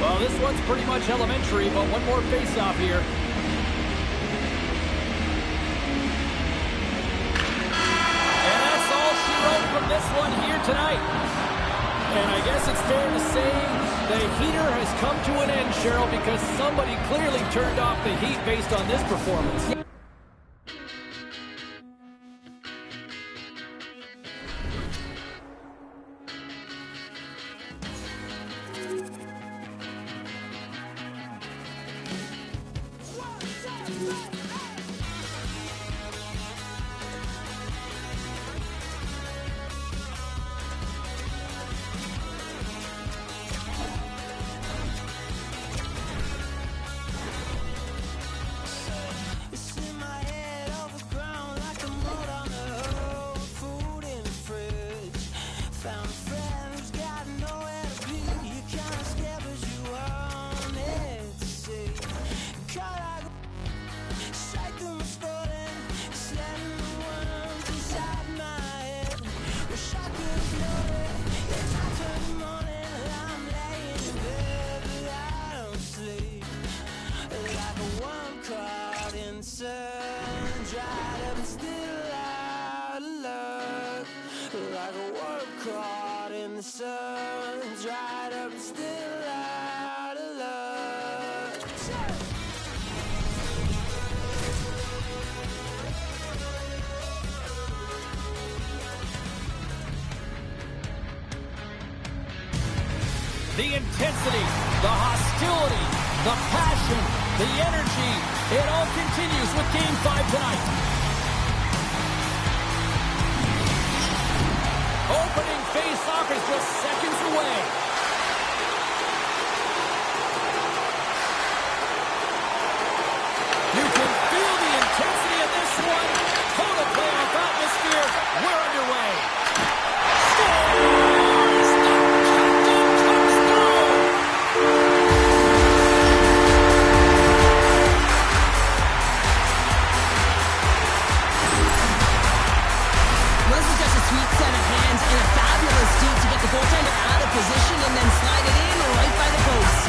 Well, this one's pretty much elementary, but one more face-off here. And that's all she wrote from this one here tonight. And I guess it's fair to say the heater has come to an end, Cheryl, because somebody clearly turned off the heat based on this performance. It's in my head overgrown like a mold on the road. Food in the fridge. Found a friend who's got nowhere to be. You kinda scared 'cause you wanted to see. Caught like a straight through my skull and slamming the worms inside my head. Wish I could ignore it. It's after the morning and I'm laying in bed, but I don't sleep. Like a worm caught in the sun, dried up and still out of luck. Like a worm caught in the sun, dried up and still out of luck. The intensity, the hostility, the passion, the energy, it all continues with Game 5 tonight. Opening face-off is just seconds away. You can feel the intensity of this one. Total playoff atmosphere. We're underway. Scores! The captain comes through! Wasn't just a sweet set of hands and a fabulous deed to get the goaltender out of position and then slide it in right by the post.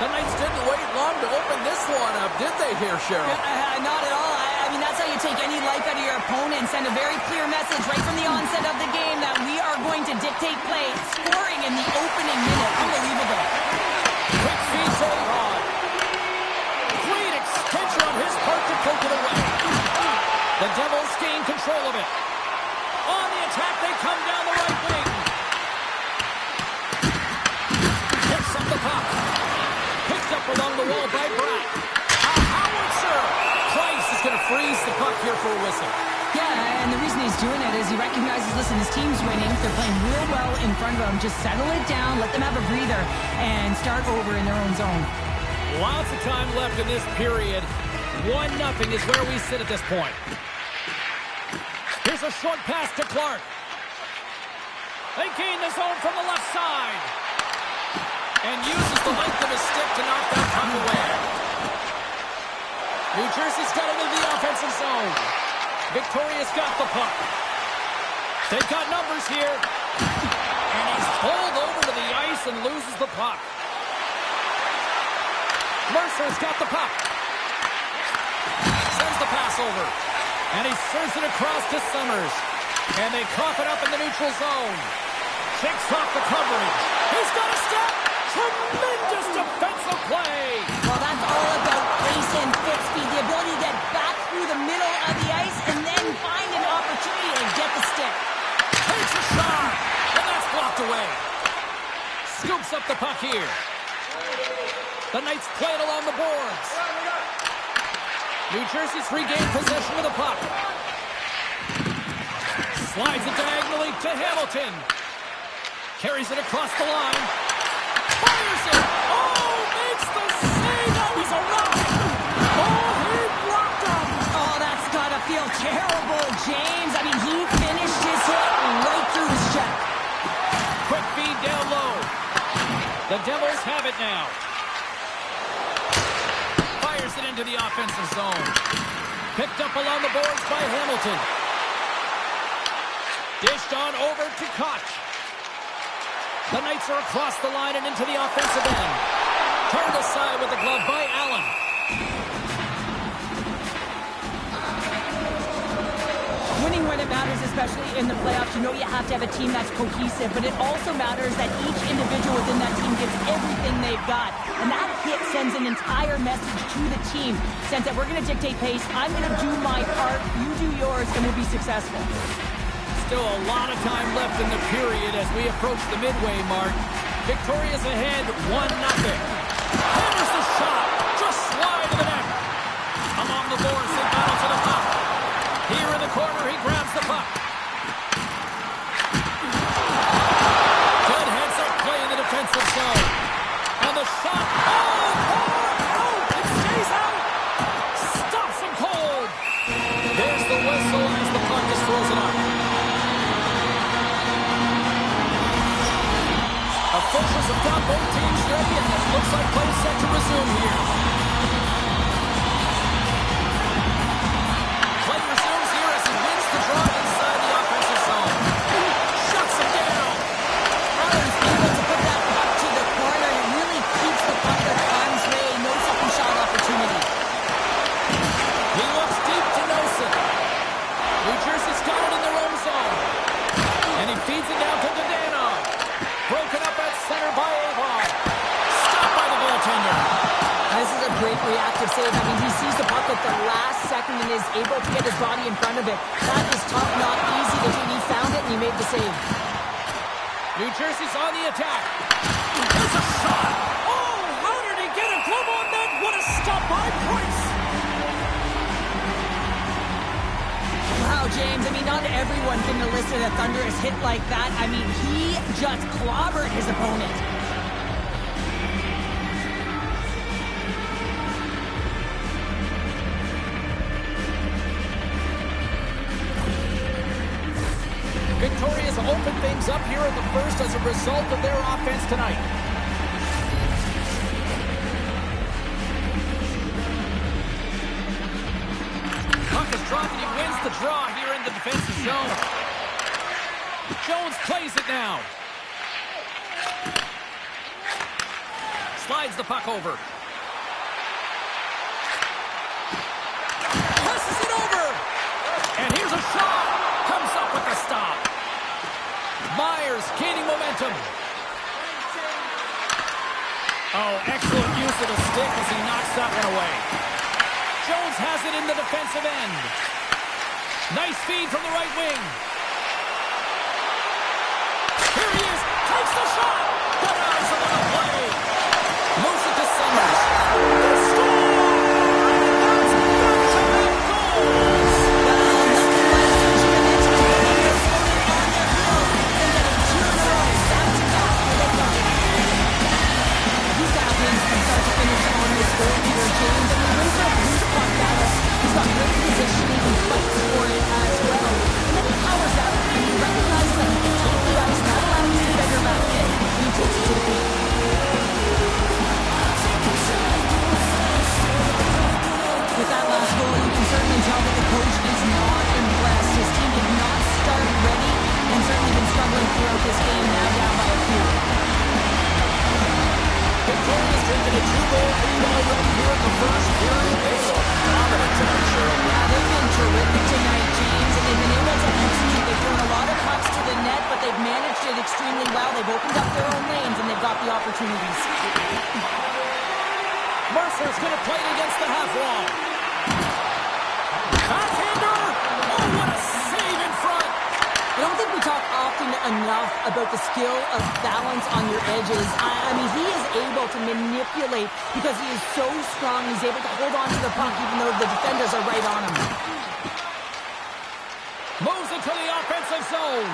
The Knights didn't wait long to open this one up, did they here, Cheryl? Not at all. I mean, that's how you take any life out of your opponent. Send a very clear message right from the onset of the game that we are going to dictate play, scoring in the opening minute. Unbelievable. Quick feed to Rod. Great extension on his part to poke it away. The Devils gain control of it. On the attack, they come down the right wing. Picks up the puck. Picked up along the wall by Bratt. A howitzer. Price is going to freeze the puck here for a whistle. Yeah, and the reason he's doing it is he recognizes, listen, his team's winning. They're playing real well in front of him. Just settle it down, let them have a breather, and start over in their own zone. Lots of time left in this period. 1-0 is where we sit at this point. Here's a short pass to Clark. They gain the zone from the left side. And uses the length of his stick to knock that puck away. New Jersey's got into the offensive zone. Victoria's got the puck. They've got numbers here. And he's pulled over to the ice and loses the puck. Mercer's got the puck. Sends the pass over. And he serves it across to Summers. And they cough it up in the neutral zone. Shakes off the coverage. He's got a step. Tremendous defensive play. Well, that's all about pace and foot speed. The ability to get back through the middle of the ice and then find an opportunity to get the stick. Takes a shot. And that's blocked away. Scoops up the puck here. The Knights play it along the boards. New Jersey's regained possession of the puck. Slides it diagonally to Hamilton. Carries it across the line. Fires it. Oh, makes the save. That was a rocket. Oh, he blocked him. Oh, that's gotta feel terrible, James. I mean, he finished his hit right through his check. Quick feed down low. The Devils have it now. Fires it into the offensive zone. Picked up along the boards by Hamilton. Dished on over to Koch. The Knights are across the line and into the offensive end. Turned aside with the glove by Allen. Winning when it matters, especially in the playoffs, you know you have to have a team that's cohesive, but it also matters that each individual within that team gives everything they've got. And that hit sends an entire message to the team. Sense that we're going to dictate pace, I'm going to do my part, you do yours, and we'll be successful. Still a lot of time left in the period as we approach the midway mark. Victoria's ahead 1-0. Hammers the shot. Just slide to the net. Along the boards, they battle to the puck. Here in the corner, he grabs the puck. Good heads-up play in the defensive zone. And the shot. Oh, out! It stays out. Stops him cold. There's the whistle as the puck is frozen up. Officials have got both teams ready, and it looks like play set to resume here. Play resumes here as he wins the draw inside the offensive zone. Shuts him down. Allen's able to put that puck to the corner, and it really keeps the puck at arm's way. No second shot opportunity. He looks deep to Nelson. New Jersey's got it in their own zone. And he feeds it down to Dadano. Broken up at center by Avon. Stopped by the goaltender. This is a great reactive save. I mean, he sees the puck at the last second and is able to get his body in front of it. That is tough, not easy to do. He found it and he made the save. New Jersey's on the attack. There's a shot. Oh, how did he get a glove on that? What a stop by Price. Wow, James, I mean, not everyone can elicit a thunderous hit like that. I mean, he just clobbered his opponent. Victoria's opened things up here in the first as a result of their offense tonight. Puck is dropped and he wins the draw here in the defensive zone. Jones plays it now. Slides the puck over. Passes it over. And here's a shot. Comes up with the stop. Myers gaining momentum. Oh, excellent use of the stick as he knocks that one away. Jones has it in the defensive end. Nice feed from the right wing. Here he is. Takes the shot. Good eyes on the play. Moves it to Summers. They score! That's back-to-back goals. He's got wins from start to finish on this goal here, James. And he wins that loose puck battle. He's got great positioning and fights for it as well. And then he powers out and he recognizes that he can take the ice, not allow his defender back in. And he takes it to the paint. With that last goal, you can certainly tell that the coach is not impressed. His team did not start ready and certainly been struggling throughout this game, now down by a few. Victoria's taken a 2-goal lead already first period. They look dominant tonight, Cheryl. Yeah, they've been terrific tonight, James, and they've been able to execute. They've thrown a lot of pucks to the net, but they've managed it extremely well. They've opened up their own lanes, and they've got the opportunities. Mercer's going to play it against the half wall. Backhander! Oh, what a save in front! I don't think we talk often enough about the skill of balance on your edges. I mean, he is able to manipulate because he is so strong. He's able to hold on to the puck even though the defenders are right on him. Moves into the offensive zone.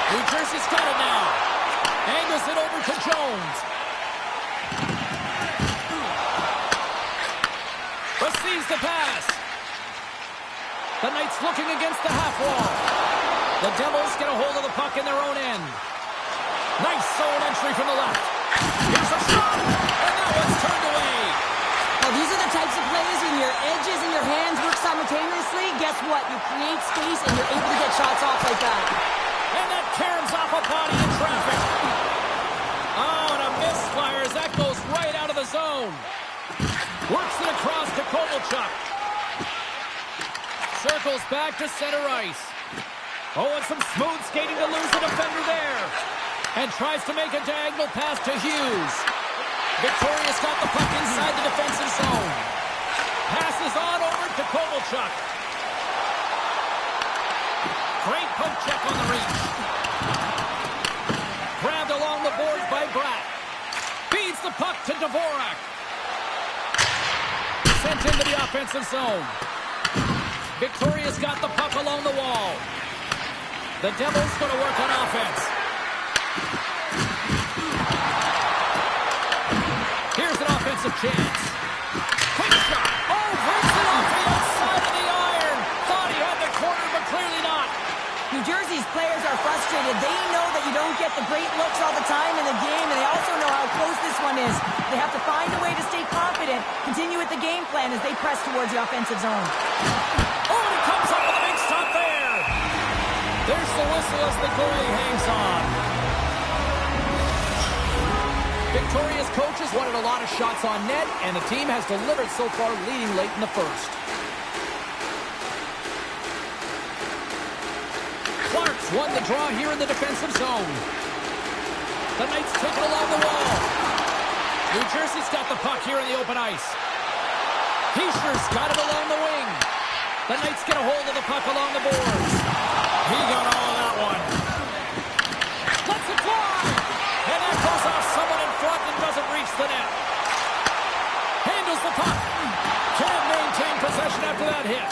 New Jersey's got it now. Angles it over to Jones. Receives the pass. The Knights looking against the half wall. The Devils get a hold of the puck in their own end. Nice zone entry from the left. Here's a shot, and that one's turned away. Well, these are the types of plays when your edges and your hands work simultaneously. Guess what? You create space and you're able to get shots off like that. And that caroms off a body in traffic. Oh, and a misfire as that goes right out of the zone. Works it across to Kovalchuk. Circles back to center ice. Oh, and some smooth skating to lose the defender there. And tries to make a diagonal pass to Hughes. Victoria's got the puck inside the defensive zone. Passes on over to Kovalchuk. Great poke check on the reach. Grabbed along the boards by Bratt. Feeds the puck to Dvorak. Sent into the offensive zone. Victoria's got the puck along the wall. The Devils going to work on offense. Here's an offensive chance. Quick shot. Oh, breaks it off the outside of the iron. Thought he had the corner, but clearly not. New Jersey's players are frustrated. They know that you don't get the great looks all the time in the game, and they also know how close this one is. They have to find a way to stay confident, continue with the game plan as they press towards the offensive zone. Oh, and it comes up with a big stop there. There's the whistle as the goalie hangs on. Victoria's coaches wanted a lot of shots on net, and the team has delivered so far, leading late in the first. Clark's won the draw here in the defensive zone. The Knights take it along the wall. New Jersey's got the puck here in the open ice. Heischer's got it along the wing. The Knights get a hold of the puck along the boards. He got all of that one. Lets it fly! And that goes off someone in front and doesn't reach the net. Handles the puck. Can't maintain possession after that hit.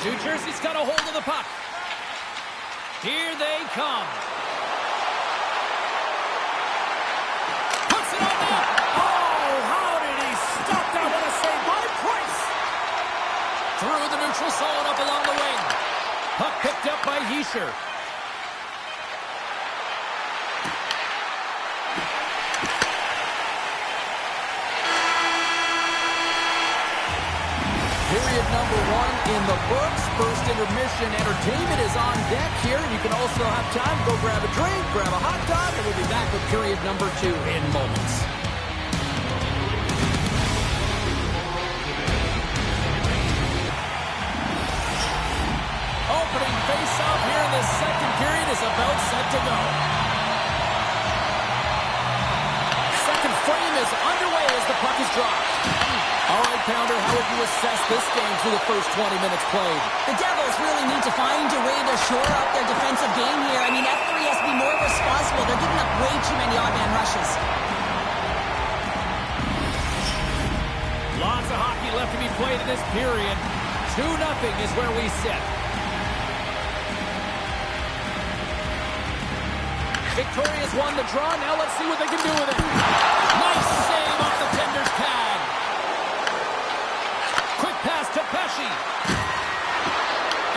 New Jersey's got a hold of the puck. Here they come. Puts it on net. Oh, how did he stop that? What a save by Price. Through the neutral zone up along the wing. Puck picked up by Hischier. Period number 1 in the books. First intermission entertainment is on deck here. You can also have time to go grab a drink, grab a hot dog, and we'll be back with period number 2 in moments. Opening face-off here in the second period is about set to go. Second frame is underway as the puck is dropped. All right, Pounder, how would you assess this game through the first 20 minutes played? The Devils really need to find a way to shore up their defensive game here. I mean, F3 has to be more responsible. They're giving up way too many odd-man rushes. Lots of hockey left to be played in this period. 2-0 is where we sit. Victoria's won the draw. Now let's see what they can do with it. Nice save off the tender's pad. Quick pass to Pesce.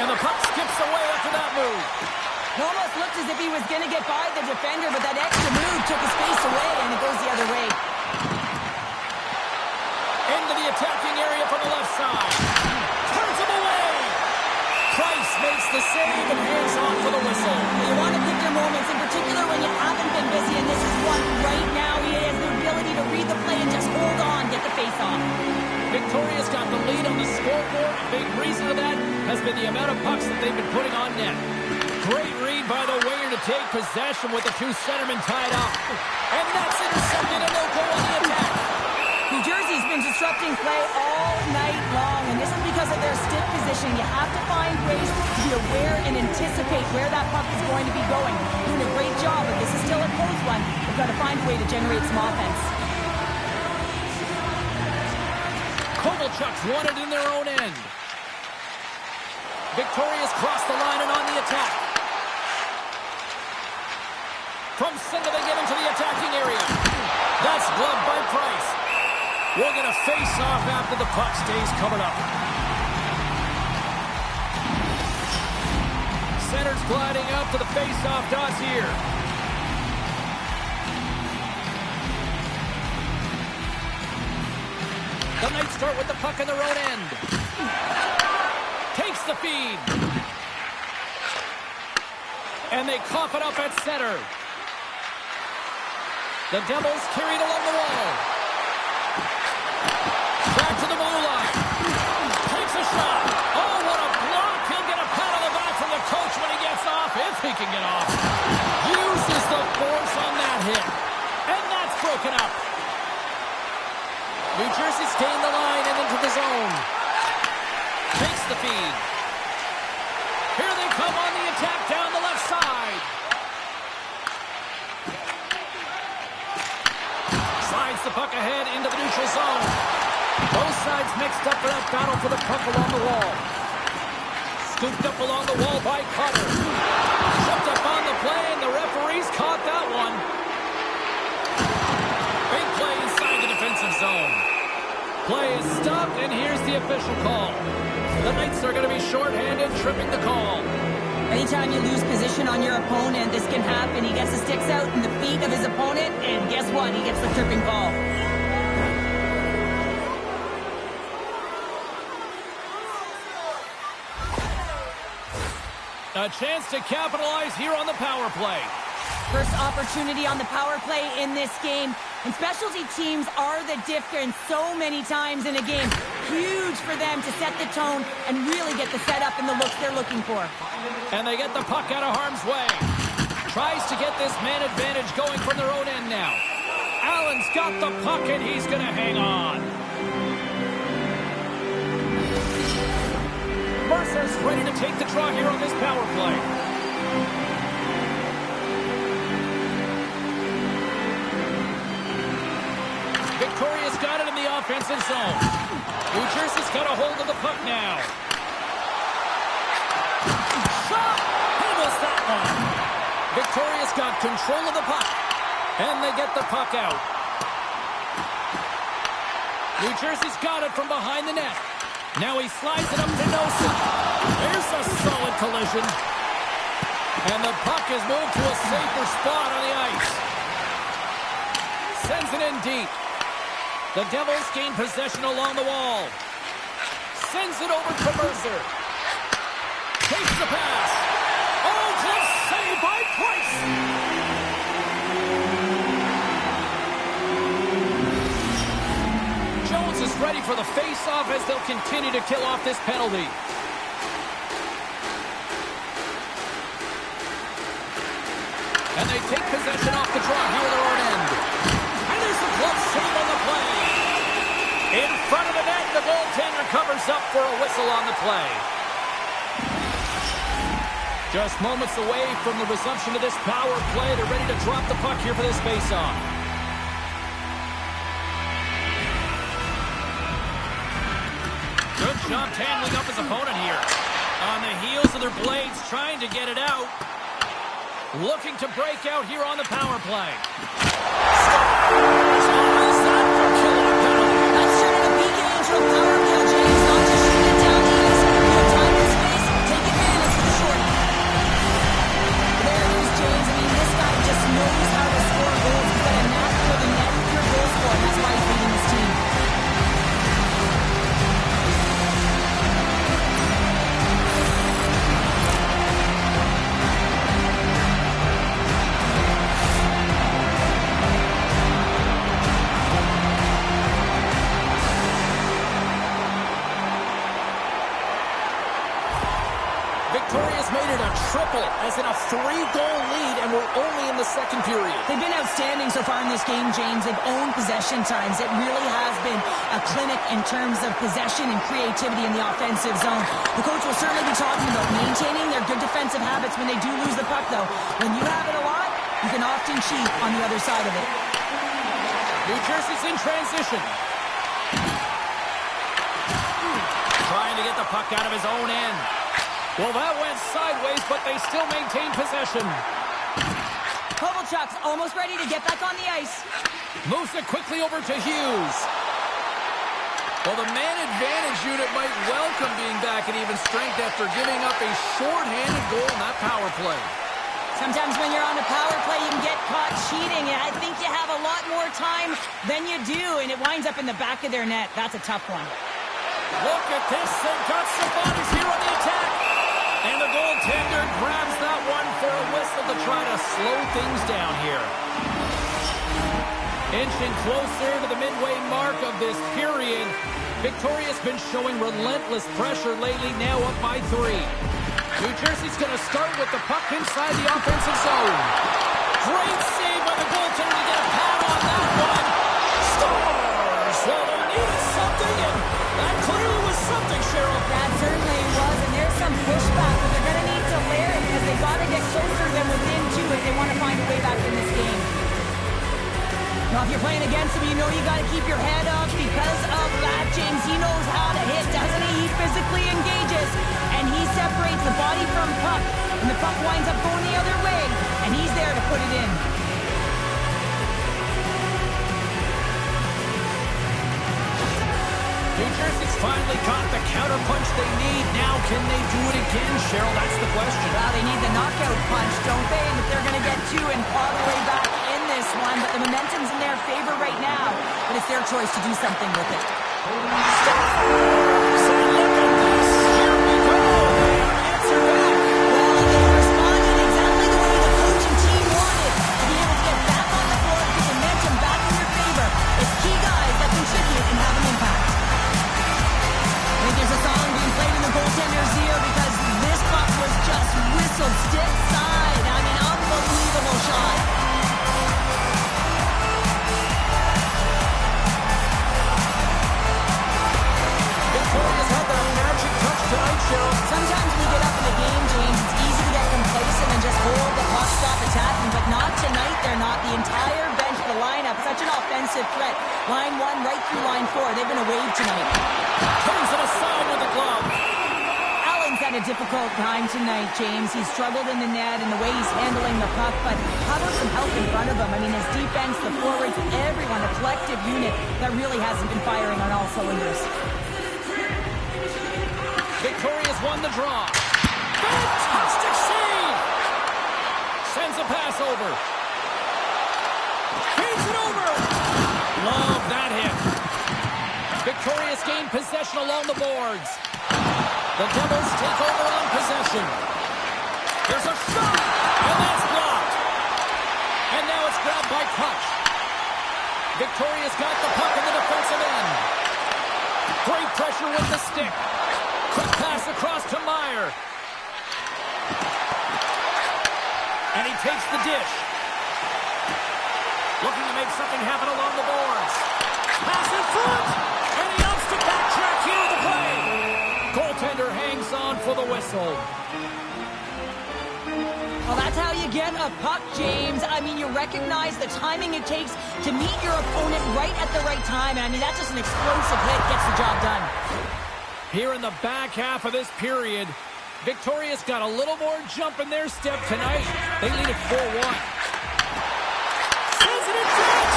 And the puck skips away after that move. It almost looked as if he was going to get by the defender, but that extra move took his face away, and it goes the other way. Into the attacking area from the left side. Turns him away. Price makes the save and hands off for the whistle. You want to pick your moments, in particular when you haven't been busy, and this is one right now. He has the ability to got the lead on the scoreboard. A big reason for that has been the amount of pucks that they've been putting on net. Great read by the winger to take possession with the two centermen tied up. And that's intercepted, and they'll go on the attack. New Jersey's been disrupting play all night long, and this is because of their stiff position. You have to find ways to be aware and anticipate where that puck is going to be going. Doing a great job, but this is still a close one. They've got to find a way to generate some offense. Kovalchuk's won it in their own end. Victoria's crossed the line and on the attack. From center, they get into the attacking area. That's gloved by Price. We're going to face off after the puck stays covered up. Center's gliding up to the face-off dots here. The Knights start with the puck in their own end. Takes the feed. And they cough it up at center. The Devils carry it along the wall. Back to the blue line. Takes a shot. Oh, what a block. He'll get a pat on the back from the coach when he gets off, if he can get off. Uses the force on that hit. And that's broken up. New Jersey's gained the line and into the zone. Takes the feed. Here they come on the attack down the left side. Slides the puck ahead into the neutral zone. Both sides mixed up for that battle for the puck along the wall. Scooped up along the wall by Cutter. Tripped up on the play, and the referees caught that one. Big play inside the defensive zone. Play is stopped, and here's the official call. The Knights are going to be shorthanded, tripping the call. Anytime you lose position on your opponent, this can happen. He gets the sticks out in the feet of his opponent, and guess what? He gets the tripping call. A chance to capitalize here on the power play. First opportunity on the power play in this game. And specialty teams are the difference so many times in a game. Huge for them to set the tone and really get the setup and the looks they're looking for. And they get the puck out of harm's way. Tries to get this man advantage going from their own end now. Allen's got the puck, and he's going to hang on. Mercer's ready to take the draw here on this power play. Victoria's got it in the offensive zone. New Jersey's got a hold of the puck now. Shot! He missed that one. Victoria's got control of the puck. And they get the puck out. New Jersey's got it from behind the net. Now he slides it up to Nosa. There's a solid collision. And the puck is moved to a safer spot on the ice. Sends it in deep. The Devils gain possession along the wall. Sends it over to Mercer. Takes the pass. Oh, close save by Price. Jones is ready for the face-off as they'll continue to kill off this penalty. And they take possession off the draw here at their own end. And there's a glove save on the play. In front of the net, the goaltender covers up for a whistle on the play. Just moments away from the resumption of this power play. They're ready to drop the puck here for this face-off. Good job tangling up his opponent here. On the heels of their blades, trying to get it out. Looking to break out here on the power play. That's turning a beacon into a power kill, James. Not just shooting it down the ice. You have time and space, take advantage of the short. There it is, James. I mean, this guy just knows how to score goals. He's got a knack for the net, pure goal scorer. That's why he's leading this team. triple, as in a 3-goal lead, and we're only in the second period. They've been outstanding so far in this game, James. They've owned possession times. It really has been a clinic in terms of possession and creativity in the offensive zone. The coach will certainly be talking about maintaining their good defensive habits when they do lose the puck, though. When you have it a lot, you can often cheat on the other side of it. New Jersey's in transition. Trying to get the puck out of his own end. Well, that went sideways, but they still maintain possession. Kovalchuk's almost ready to get back on the ice. Moves it quickly over to Hughes. Well, the man advantage unit might welcome being back at even strength after giving up a short-handed goal in that power play. Sometimes when you're on a power play, you can get caught cheating, and I think you have a lot more time than you do, and it winds up in the back of their net. That's a tough one. Look at this. They've got some bodies here on the attack. And the goaltender grabs that one for a whistle to try to slow things down here. Inching closer to the midway mark of this period. Victoria's been showing relentless pressure lately, now up by 3. New Jersey's going to start with the puck inside the offensive zone. Great save by the goaltender to get a pad on that one. Scores! Well, they needed something, and that clearly was something, Cheryl. That certainly was, and there's some pushback, but they're going to need to layer it because they've got to get closer than within 2 if they want to find a way back in this game. Now, if you're playing against him, you know you got to keep your head up because of that, James. He knows how to hit, doesn't he? He physically engages, and he separates the body from puck, and the puck winds up going the other way, and he's there to put it in. New Jersey's finally caught the counterpunch they need. Now, can they do it again, Cheryl? That's the question. Well, they need the knockout punch, don't they? And if they're going to get 2 and claw their way back in this one, but the momentum's in their favor right now. But it's their choice to do something with it. Scores! And look at this. Here we go. Answer back. Well, they responded exactly the way the coach and team wanted. To be able to get back on the board, get momentum back in your favor. It's key guys that contribute and have an impact. I think there's a song being played in the goaltender's ear because this puck was just whistled stick side. I mean, unbelievable shot. Victoria's had that magic touch tonight, Cheryl. Sometimes we get up in the game, James, it's easy to get complacent and just hold the puck, stop attacking, but not tonight. They're not. The entire bench, the lineup, such an offensive threat. Line 1 right through line 4. They've been a wave tonight. Turns it aside with the glove. Allen's had a difficult time tonight, James. He's struggled in the net and the way he's handling the puck, but how about some help in front of him? I mean, his defense, the forwards, everyone, a collective unit that really hasn't been firing on all cylinders. Victoria's won the draw. Fantastic save! Sends a pass over. Feeds it over! Love that hit. Victoria's gained possession along the boards. The Devils take over on possession. There's a shot! And that's blocked. And now it's grabbed by Kutch. Victoria's got the puck in the defensive end. Great pressure with the stick. Quick pass across to Meyer. And he takes the dish. Looking to make something happen along the boards. Pass in front! And he opts to backtrack here to the play. Goaltender hangs on for the whistle. Well, that's how you get a puck, James. I mean, you recognize the timing it takes to meet your opponent right at the right time. And I mean, that's just an explosive hit, gets the job done. Here in the back half of this period, Victoria's got a little more jump in their step tonight. They lead it 4-1. Sends it in front!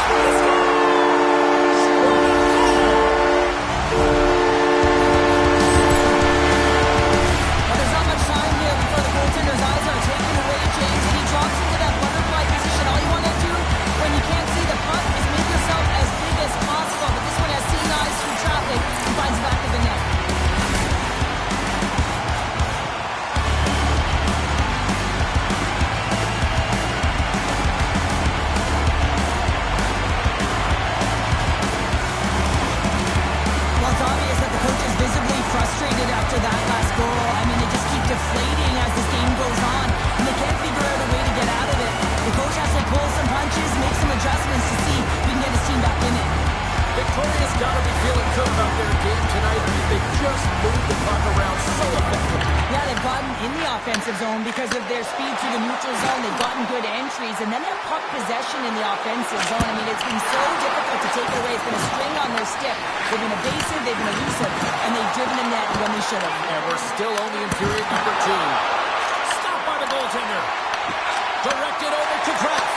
Well, there's not much time here before the goaltender's eyes are taken away, James, and he drops into that butterfly position. All you want to do when you can't see the puck is make yourself as big as possible. But this one has seen eyes through traffic and finds the back of the net. tonight. They just moved the puck around so effectively. Yeah, they've gotten in the offensive zone because of their speed through the neutral zone. They've gotten good entries, and then that puck possession in the offensive zone. I mean, it's been so difficult to take it away. It's been a string on their stick. They've been evasive, they've been elusive, and they've driven the net when they should have. And we're still only in period number 2. Stopped by the goaltender. Directed over to Kraft.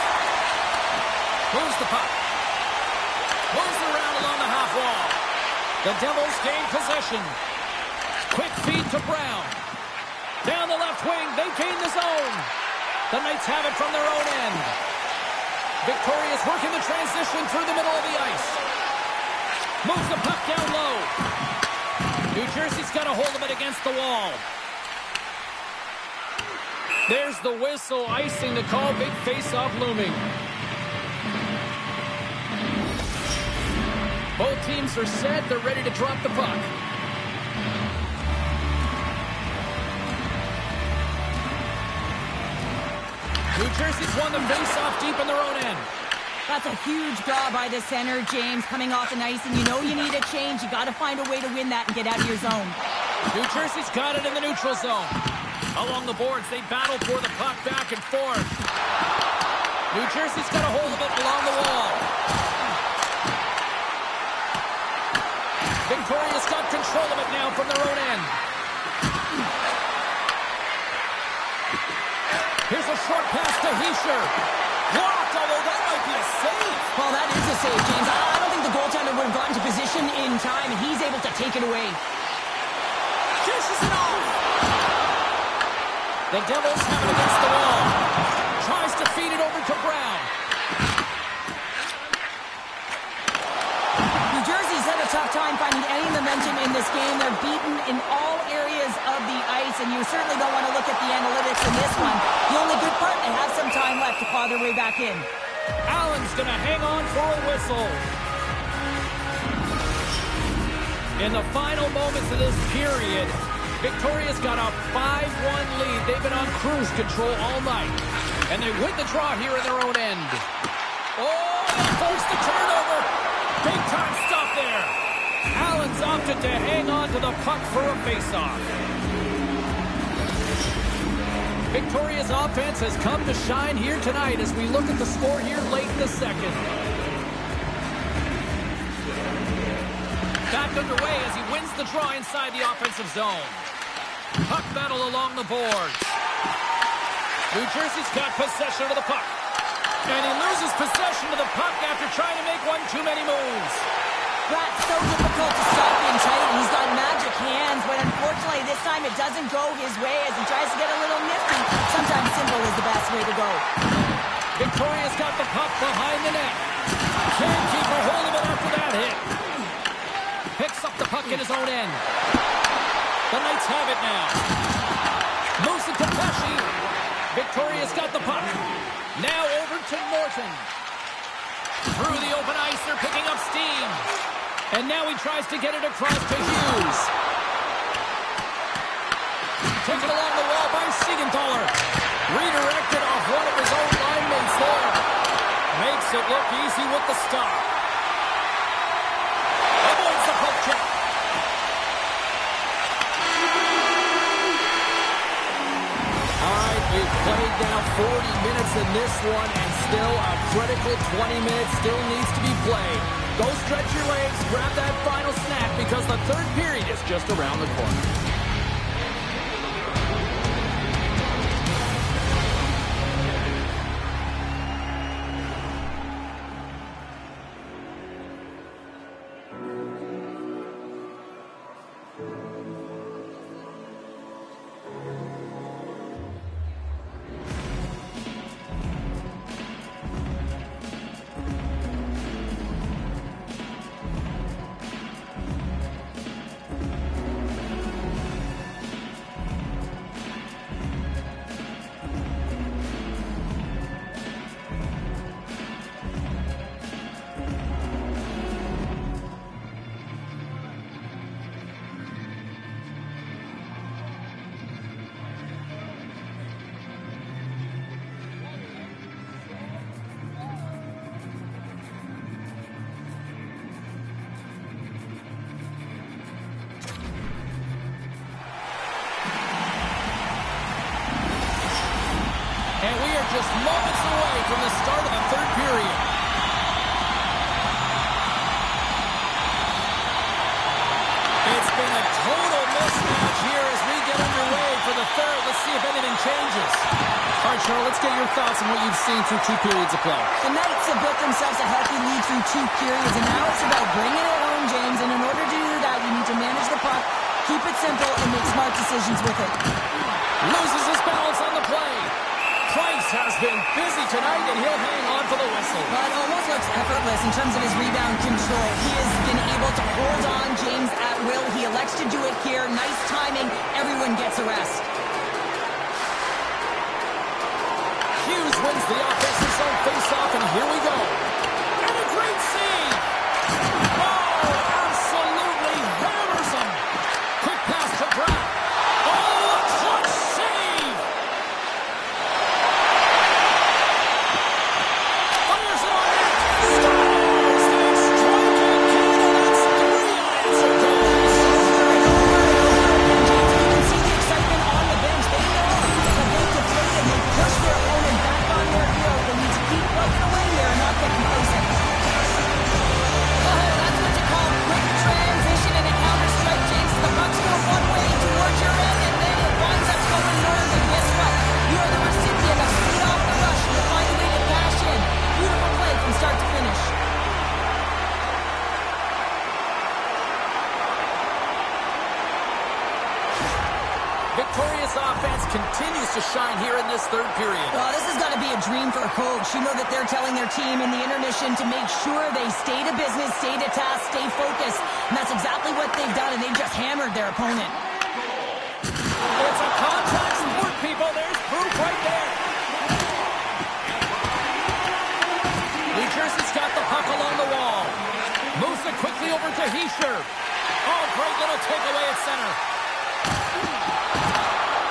Moves the puck. Moves it around along the half wall. The Devils gain possession. Quick feed to Brown. Down the left wing, they gain the zone. The Knights have it from their own end. Victoria's working the transition through the middle of the ice. Moves the puck down low. New Jersey's got a hold of it against the wall. There's the whistle, icing to call, big face-off looming. Both teams are set, they're ready to drop the puck. New Jersey's won the face-off deep in their own end. That's a huge draw by the center, James, coming off the ice, and you know you need a change. You got to find a way to win that and get out of your zone. New Jersey's got it in the neutral zone. Along the boards, they battle for the puck back and forth. New Jersey's got a hold of it along the wall. Victoria's got control of it now from their own end. Here's a short pass to Hischier. Blocked, although that might be a save. Well, that is a save, James. I don't think the goaltender would have gotten to position in time, and he's able to take it away. Dishes it off. The Devils have it against the wall. Tries to feed it over to Brown. New Jersey's had a tough time finding any momentum in this game. They're beaten in all areas of the ice, and you certainly don't want to look at the analytics in this one. The only good part, they have some time left to claw their way back in. Allen's going to hang on for a whistle. In the final moments of this period, Victoria's got a 5-1 lead. They've been on cruise control all night, and they win the draw here in their own end. Oh, they force the turnover. Big time stop there. Allen's opted to hang on to the puck for a faceoff. Victoria's offense has come to shine here tonight as we look at the score here late in the second. Back underway as he wins the draw inside the offensive zone. Puck battle along the boards. New Jersey's got possession of the puck. And he loses possession of the puck after trying to make one too many moves. That's so difficult to stop in tight. He's got magic hands, but unfortunately this time it doesn't go his way as he tries to get a little nifty. Sometimes simple is the best way to go. Victoria's got the puck behind the net. Can't keep a hold of it after that hit. Picks up the puck in his own end. The Knights have it now. Moves it to Pesce. Victoria's got the puck. Now over to Norton. Through the open ice, they're picking up steam. And now he tries to get it across to Hughes. Taken along the wall by Siegenthaler. Redirected off one of his own linemen there. Makes it look easy with the stop. Avoids the poke check. All right, we've played now 40 minutes in this one, and still a critical 20 minutes still needs to be played. Go stretch your legs, grab that final snack, because the third period is just around the corner. just moments away from the start of the third period. It's been a total mismatch here as we get underway for the third. Let's see if anything changes. All right, Charles, let's get your thoughts on what you've seen through 2 periods of play. The Knights have built themselves a healthy lead through 2 periods, and now it's about bringing it home, James. And in order to do that, you need to manage the puck, keep it simple, and make smart decisions with it. Loses his balance on the play. Price has been busy tonight, and he'll hang on for the whistle. Well, it almost looks effortless in terms of his rebound control. He has been able to hold on, James, at will. He elects to do it here. Nice timing. Everyone gets a rest. Hughes wins the offensive zone faceoff, and here we go. And a great save. Oh, absolutely hammers him. Quick pass to Brown. Oh, a clutch save. Fires it on net. Stars that strike again, and that's 3 unanswered goals. You can see the excitement on the bench. They know that they deflate and they push their opponent back on their heel. They need to keep plugging away here and not get complacent. Oh, that's what you call quick transition and a counter-strike, James. The puck's going one way towards your end, and then it winds up going north. And guess what? You are the recipient of speed off the rush, and you find a way to cash in. Beautiful play from start to finish. Victoria's offense continues to shine here in this third period. Well, this has got to be a dream for a coach. You know that they're telling their team in the intermission to make sure they stay to business, stay to task, stay focused. And that's exactly what they've done, and they've just hammered their opponent. It's a contact sport, people. There's proof right there. New Jersey's got the puck along the wall. Moves it quickly over to Hischier. Oh, great little takeaway at center.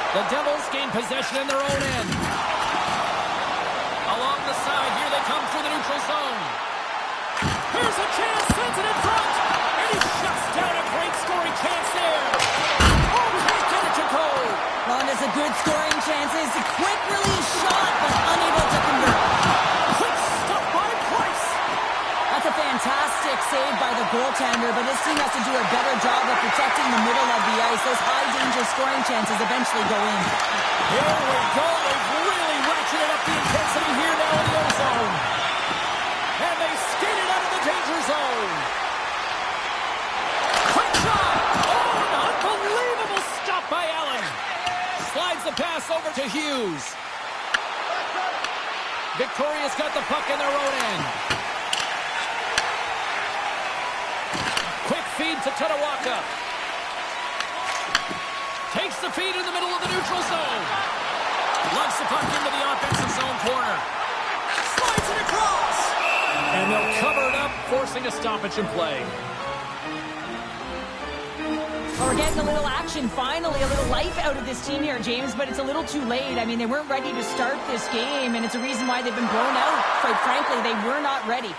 The Devils gain possession in their own end. Along the side, here they come through the neutral zone. Here's a chance, sends it in front, and he shuts down a great scoring chance there. Oh, can't get it to go. Well, and it's a good scoring chance. It's a quick release shot, but unable to convert. Quick stop by Price. That's a fantastic save by the goaltender, but his team has to do a better job of protecting the middle of the ice. Those high-danger scoring chances eventually go in. Here we go. They've really ratcheted up the intensity here now in the zone. And they skated out of the danger zone. Quick shot. Oh, an unbelievable stop by Allen. Slides the pass over to Hughes. Victoria's got the puck in their own end. Quick feed to Tatawaka. Takes the feed in the middle of the neutral zone. Lugs the puck into the offensive zone corner. Slides it across. And they'll cover it up, forcing a stoppage in play. Well, we're getting a little action, finally, a little life out of this team here, James, but it's a little too late. I mean, they weren't ready to start this game, and it's a reason why they've been blown out. Quite frankly, they were not ready.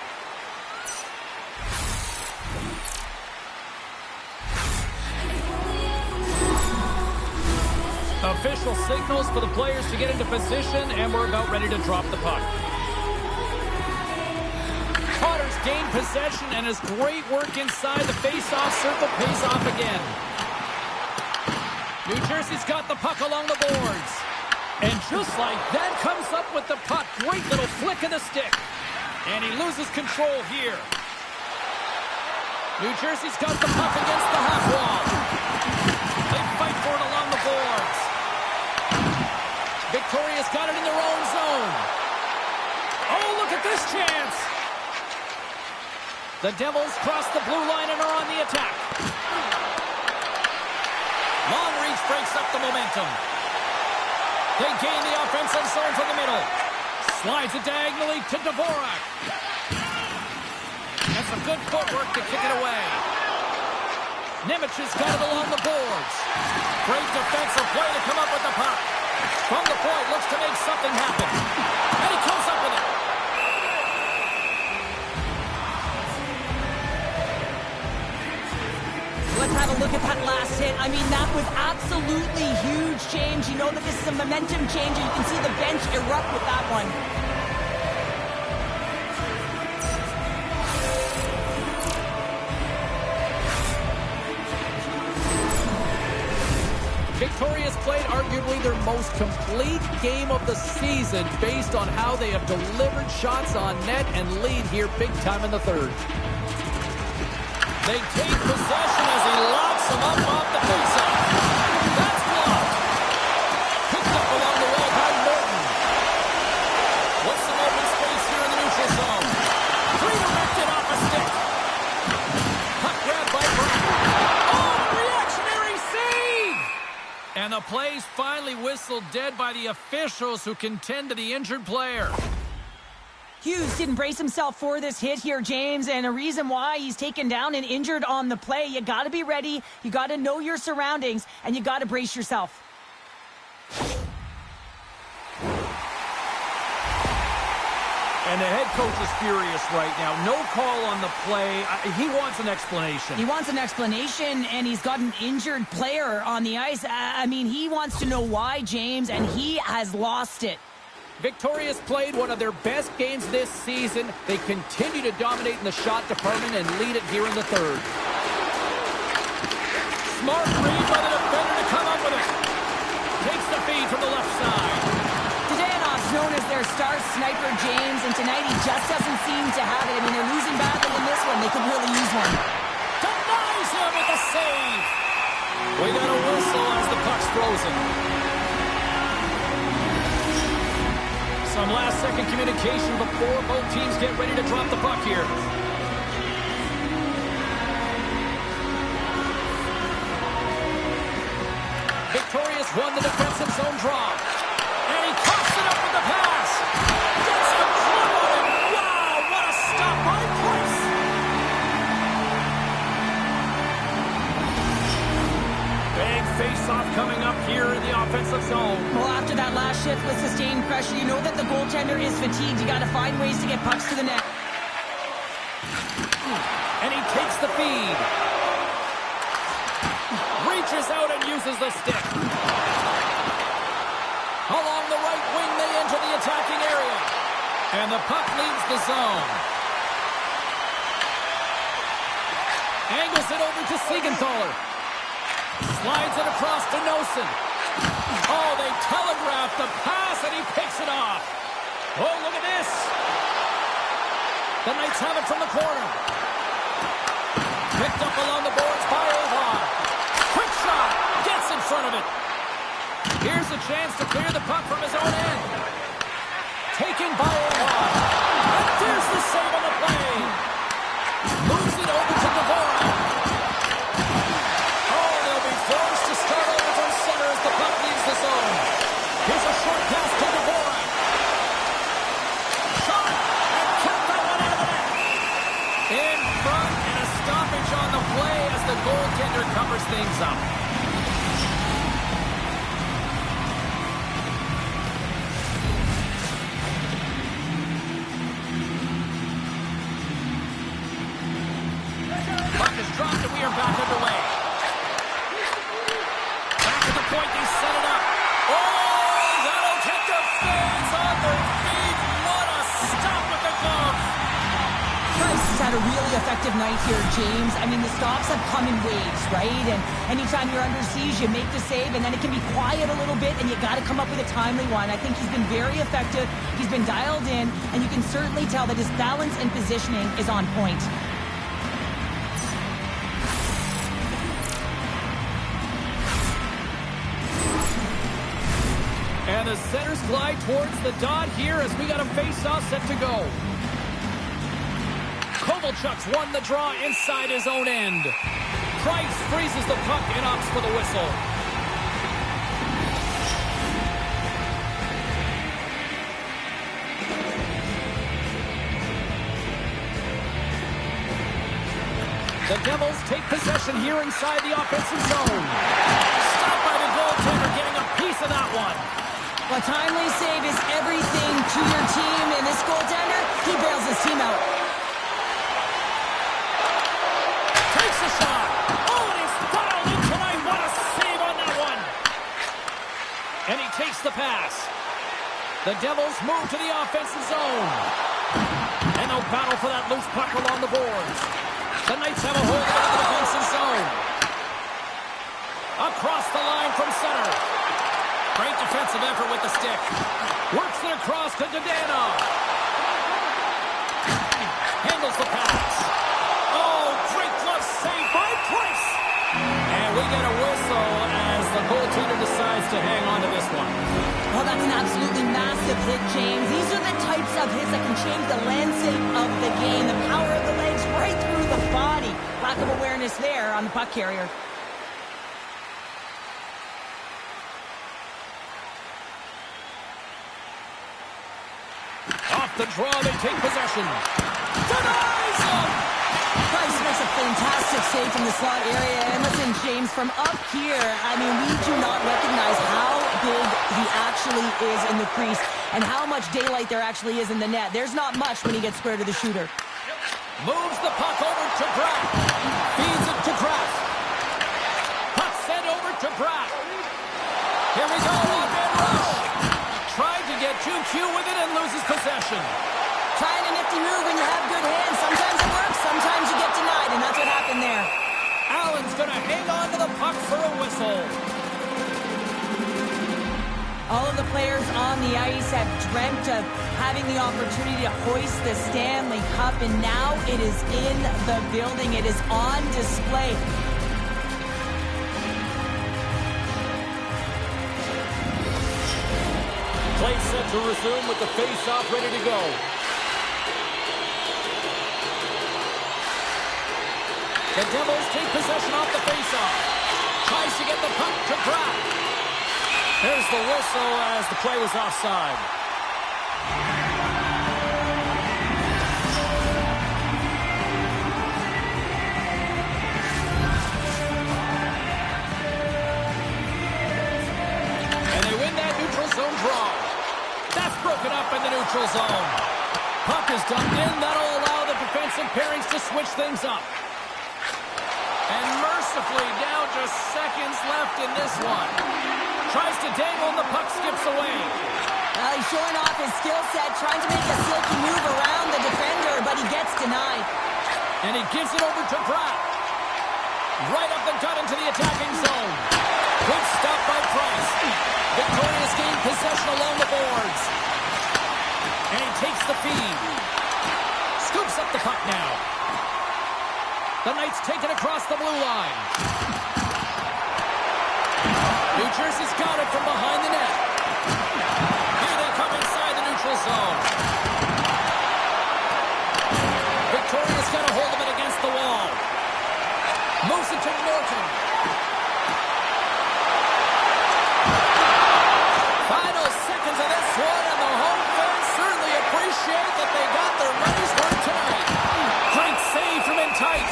Official signals for the players to get into position, and we're about ready to drop the puck. Otters gain possession, and his great work inside the face-off circle pays off again. New Jersey's got the puck along the boards. And just like that, comes up with the puck. Great little flick of the stick. And he loses control here. New Jersey's got the puck against the half wall. They fight for it along the boards. Victoria's got it in their own zone. Oh, look at this chance. The Devils cross the blue line and are on the attack. Long reach breaks up the momentum. They gain the offensive zone from the middle. Slides it diagonally to Dvorak. And some good footwork to kick it away. Nemec has got it along the boards. Great defensive play to come up with the puck. From the point, looks to make something happen. And he comes up with it. let's have a look at that last hit. I mean, that was absolutely huge change. You know that this is a momentum change, and you can see the bench erupt with that one. Victoria's played arguably their most complete game of the season based on how they have delivered shots on net and lead here big time in the third. They take possession as he locks them up off the faceoff. That's blocked. Picked up along the wall by Morton. What's some open space here in the neutral zone? Redirected off a stick. Puck grabbed by Brown. Oh, reactionary save! And the play's finally whistled dead by the officials who can tend to the injured player. Hughes didn't brace himself for this hit here, James, and a reason why he's taken down and injured on the play. You got to be ready, you got to know your surroundings, and you got to brace yourself. And the head coach is furious right now. No call on the play. He wants an explanation. He wants an explanation, and he's got an injured player on the ice. I mean, he wants to know why, James, and he has lost it. Victoria's played one of their best games this season. They continue to dominate in the shot department and lead it here in the third. Smart read by the defender to come up with it. Takes the feed from the left side. Zhdanov's known as their star sniper, James, and tonight he just doesn't seem to have it. I mean, they're losing badly in this one. They could really use one. Denies him with the save. We got a whistle as the puck's frozen. Some last-second communication before both teams get ready to drop the puck here. Victoria's won the defensive zone draw. And he coughs it up with the pass. Gets the club on it. Wow, what a stop by Price. Big face-off coming up here in the offensive zone. Well, after that last shift with sustained pressure, you know that the goaltender is fatigued. You got to find ways to get pucks to the net. And he takes the feed. Reaches out and uses the stick. Along the right wing, they enter the attacking area. And the puck leaves the zone. Angles it over to Siegenthaler. Slides it across to Noesen. Oh, they telegraph the pass, and he picks it off. Oh, look at this. The Knights have it from the corner. Picked up along the boards by Avar. Quick shot. Gets in front of it. Here's a chance to clear the puck from his own end. Taken by Avar. And there's the save on the play. Moves it over to Dvorak. Oh, they'll be forced to start over from center as the puck leaves the zone. Here's a short pass to Dvorak. Shot. And kept that one out of the net. In front, and a stoppage on the play as the goaltender covers things up. Puck is dropped and we are back underway. Back at the point, they set it up. Oh, that'll take the fans on their feet. What a stop with the glove. Price has had a really effective night here, James. I mean, the stops have come in waves, right? And anytime you're under siege, you make the save, and then it can be quiet a little bit, and you got to come up with a timely one. I think he's been very effective. He's been dialed in, and you can certainly tell that his balance and positioning is on point. And the centers glide towards the dot here as we got a face-off set to go. Kovalchuk's won the draw inside his own end. Price freezes the puck and opts for the whistle. The Devils take possession here inside the offensive zone. Stopped by the goaltender, getting a piece of that one. A timely save is everything to your team, and this goaltender, he bails his team out. Takes a shot. Oh, and he's fakes the pass. The Devils move to the offensive zone. And they'll battle for that loose puck along the boards. The Knights have a hold of it in the defensive zone. Across the line from center. Great defensive effort with the stick. Works it across to Dadonov. Handles the pass. Oh, great glove save by Price. And we get a whistle as the goaltender decides to hang on to this one. Well, that's an absolutely massive hit, James. These are the types of hits that can change the landscape of the game. The power of the legs right through the body. Lack of awareness there on the puck carrier. Off the draw, they take possession. Denies him! Price makes a fantastic save from the slot area. And listen, James, from up here, I mean, we do not recognize how big he actually is in the crease and how much daylight there actually is in the net. There's not much when he gets square to the shooter. Moves the puck over to Bratt. Feeds it to Kraft. Puck sent over to Bratt. Here we go, one-man rush. Tried to get too cute with it and loses possession. Trying a nifty move when you have good hands. Sometimes it works, sometimes you get denied, and that's what happened there. Allen's going to hang on to the puck for a whistle. All of the players on the ice have dreamt of having the opportunity to hoist the Stanley Cup, and now it is in the building. It is on display. Play set to resume with the face-off ready to go. The Devils take possession off the face-off. Tries to get the puck to Pratt. There's the whistle as the play was offside. And they win that neutral zone draw. That's broken up in the neutral zone. Puck is dumped in. That'll allow the defensive pairings to switch things up. And mercifully, down just seconds left in this one. Tries to dangle and the puck skips away. Well, he's showing off his skill set, trying to make a silky move around the defender, but he gets denied. And he gives it over to Pratt. Right up the gut into the attacking zone. Good stop by Price. Victorious gain possession along the boards. And he takes the feed. Scoops up the puck now. The Knights take it across the blue line. New Jersey's got it from behind the net. Here they come inside the neutral zone. Victoria's got a hold of it against the wall. Moves it to Norton. Final seconds of this one, and the home fans certainly appreciate that they got their money's worth tonight. Great save from in tight.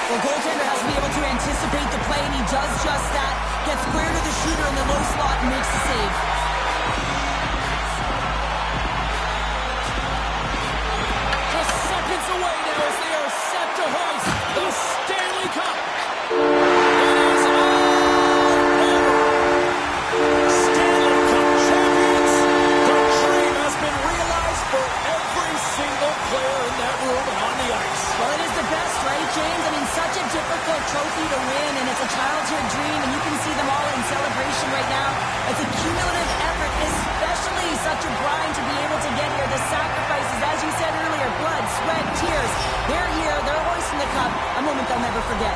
Well, goaltender has to be able to anticipate the play, and he does just that. Gets square to the shooter in the low slot and makes the save. Just seconds away now as they are set to hoist the Stanley Cup. It is all over. Stanley Cup champions. The dream has been realized for every single player in that room and on the ice. Well, it is the best, right, James? I mean, such a difficult trophy to win, and it's a childhood dream, and you can see them all in celebration right now. It's a cumulative effort, especially such a grind to be able to get here. The sacrifices, as you said earlier, blood, sweat, tears. They're here, they're hoisting the cup, a moment they'll never forget.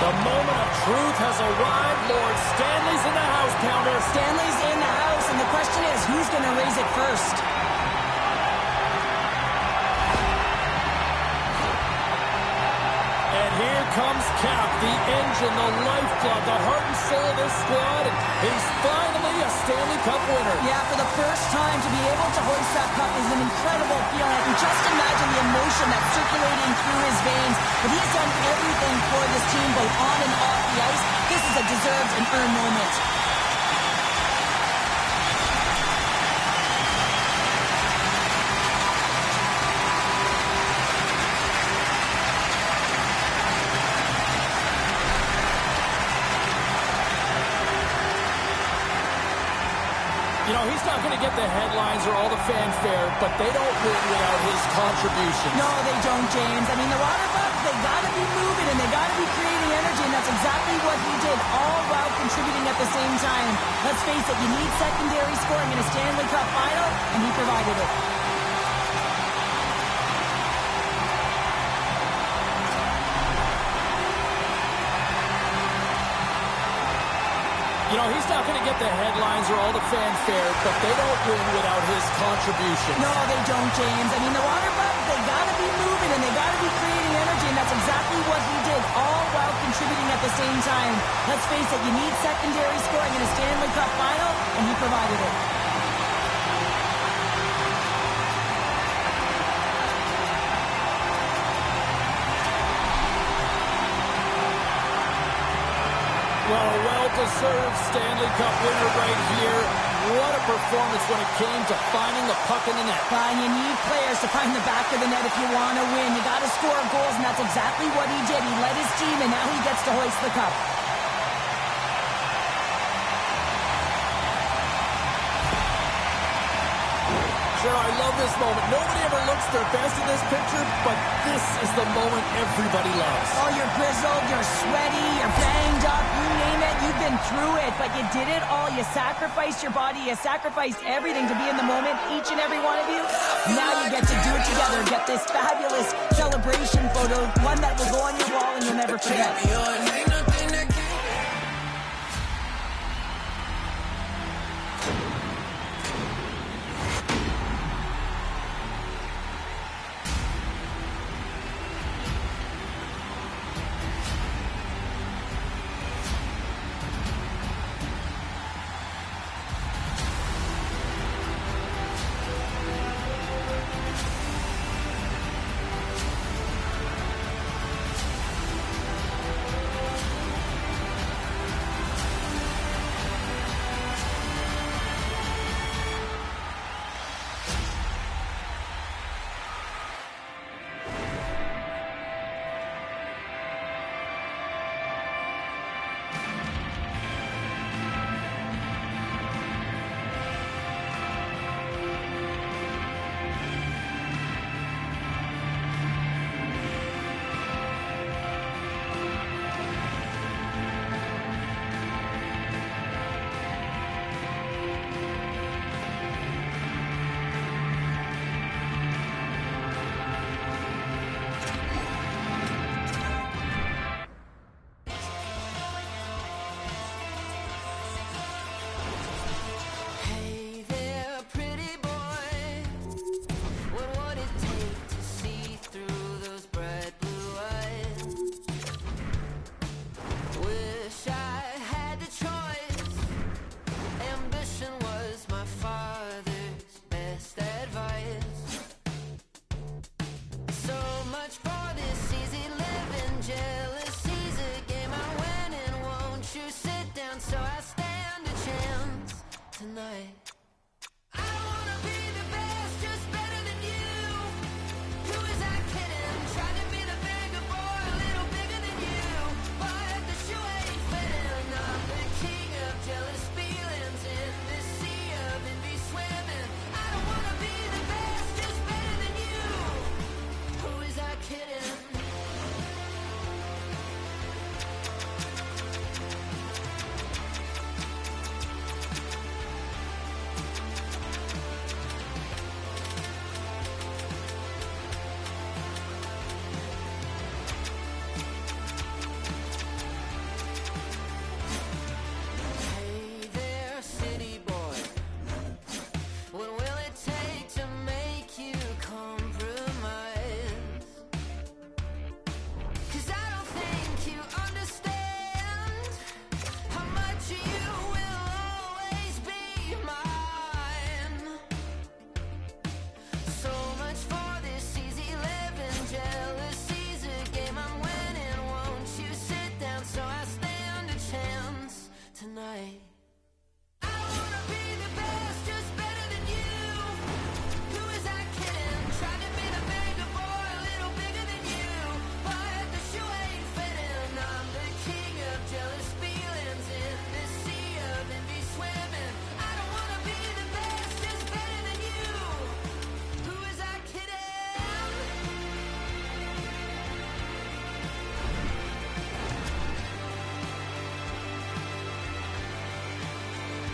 The moment of truth has arrived. Lord Stanley's in the house, Pounder. Stanley's in the house, and the question is, who's going to raise it first? And here comes Cap, the engine, the lifeblood, the heart and soul of this squad. And he's finally a Stanley Cup winner. Yeah, for the first time to be able to hoist that cup is an incredible feeling. I can just imagine the emotion that's circulating through his veins. But he's done everything for this team, both on and off the ice. This is a deserved and earned moment. You know, he's not going to get the headlines or all the fanfare, but they don't win without his contribution. No, they don't, James. I mean, the Water Bucks, they got to be moving and they got to be creating energy, and that's exactly what he did, all while contributing at the same time. Let's face it, you need secondary scoring in a Stanley Cup final, and he provided it. You know, he's not going to get the headlines or all the fanfare, but they don't win without his contribution. No, they don't, James. I mean, the Water Bucks, they got to be moving and they got to be creating energy, and that's exactly what he did, all while contributing at the same time. Let's face it, you need secondary scoring in a Stanley Cup final, and he provided it. Well, a well-deserved Stanley Cup winner right here. What a performance when it came to finding the puck in the net. And you need players to find the back of the net if you want to win. You got to score goals, and that's exactly what he did. He led his team, and now he gets to hoist the cup. Sure, I love this moment. Nobody ever looks their best in this picture, but this is the moment everybody loves. Oh, you're grizzled, you're sweaty, you're banged up, you name it, you've been through it, but you did it all. You sacrificed your body, you sacrificed everything to be in the moment, each and every one of you. Now you get to do it together, get this fabulous celebration photo, one that will go on your wall and you'll never forget.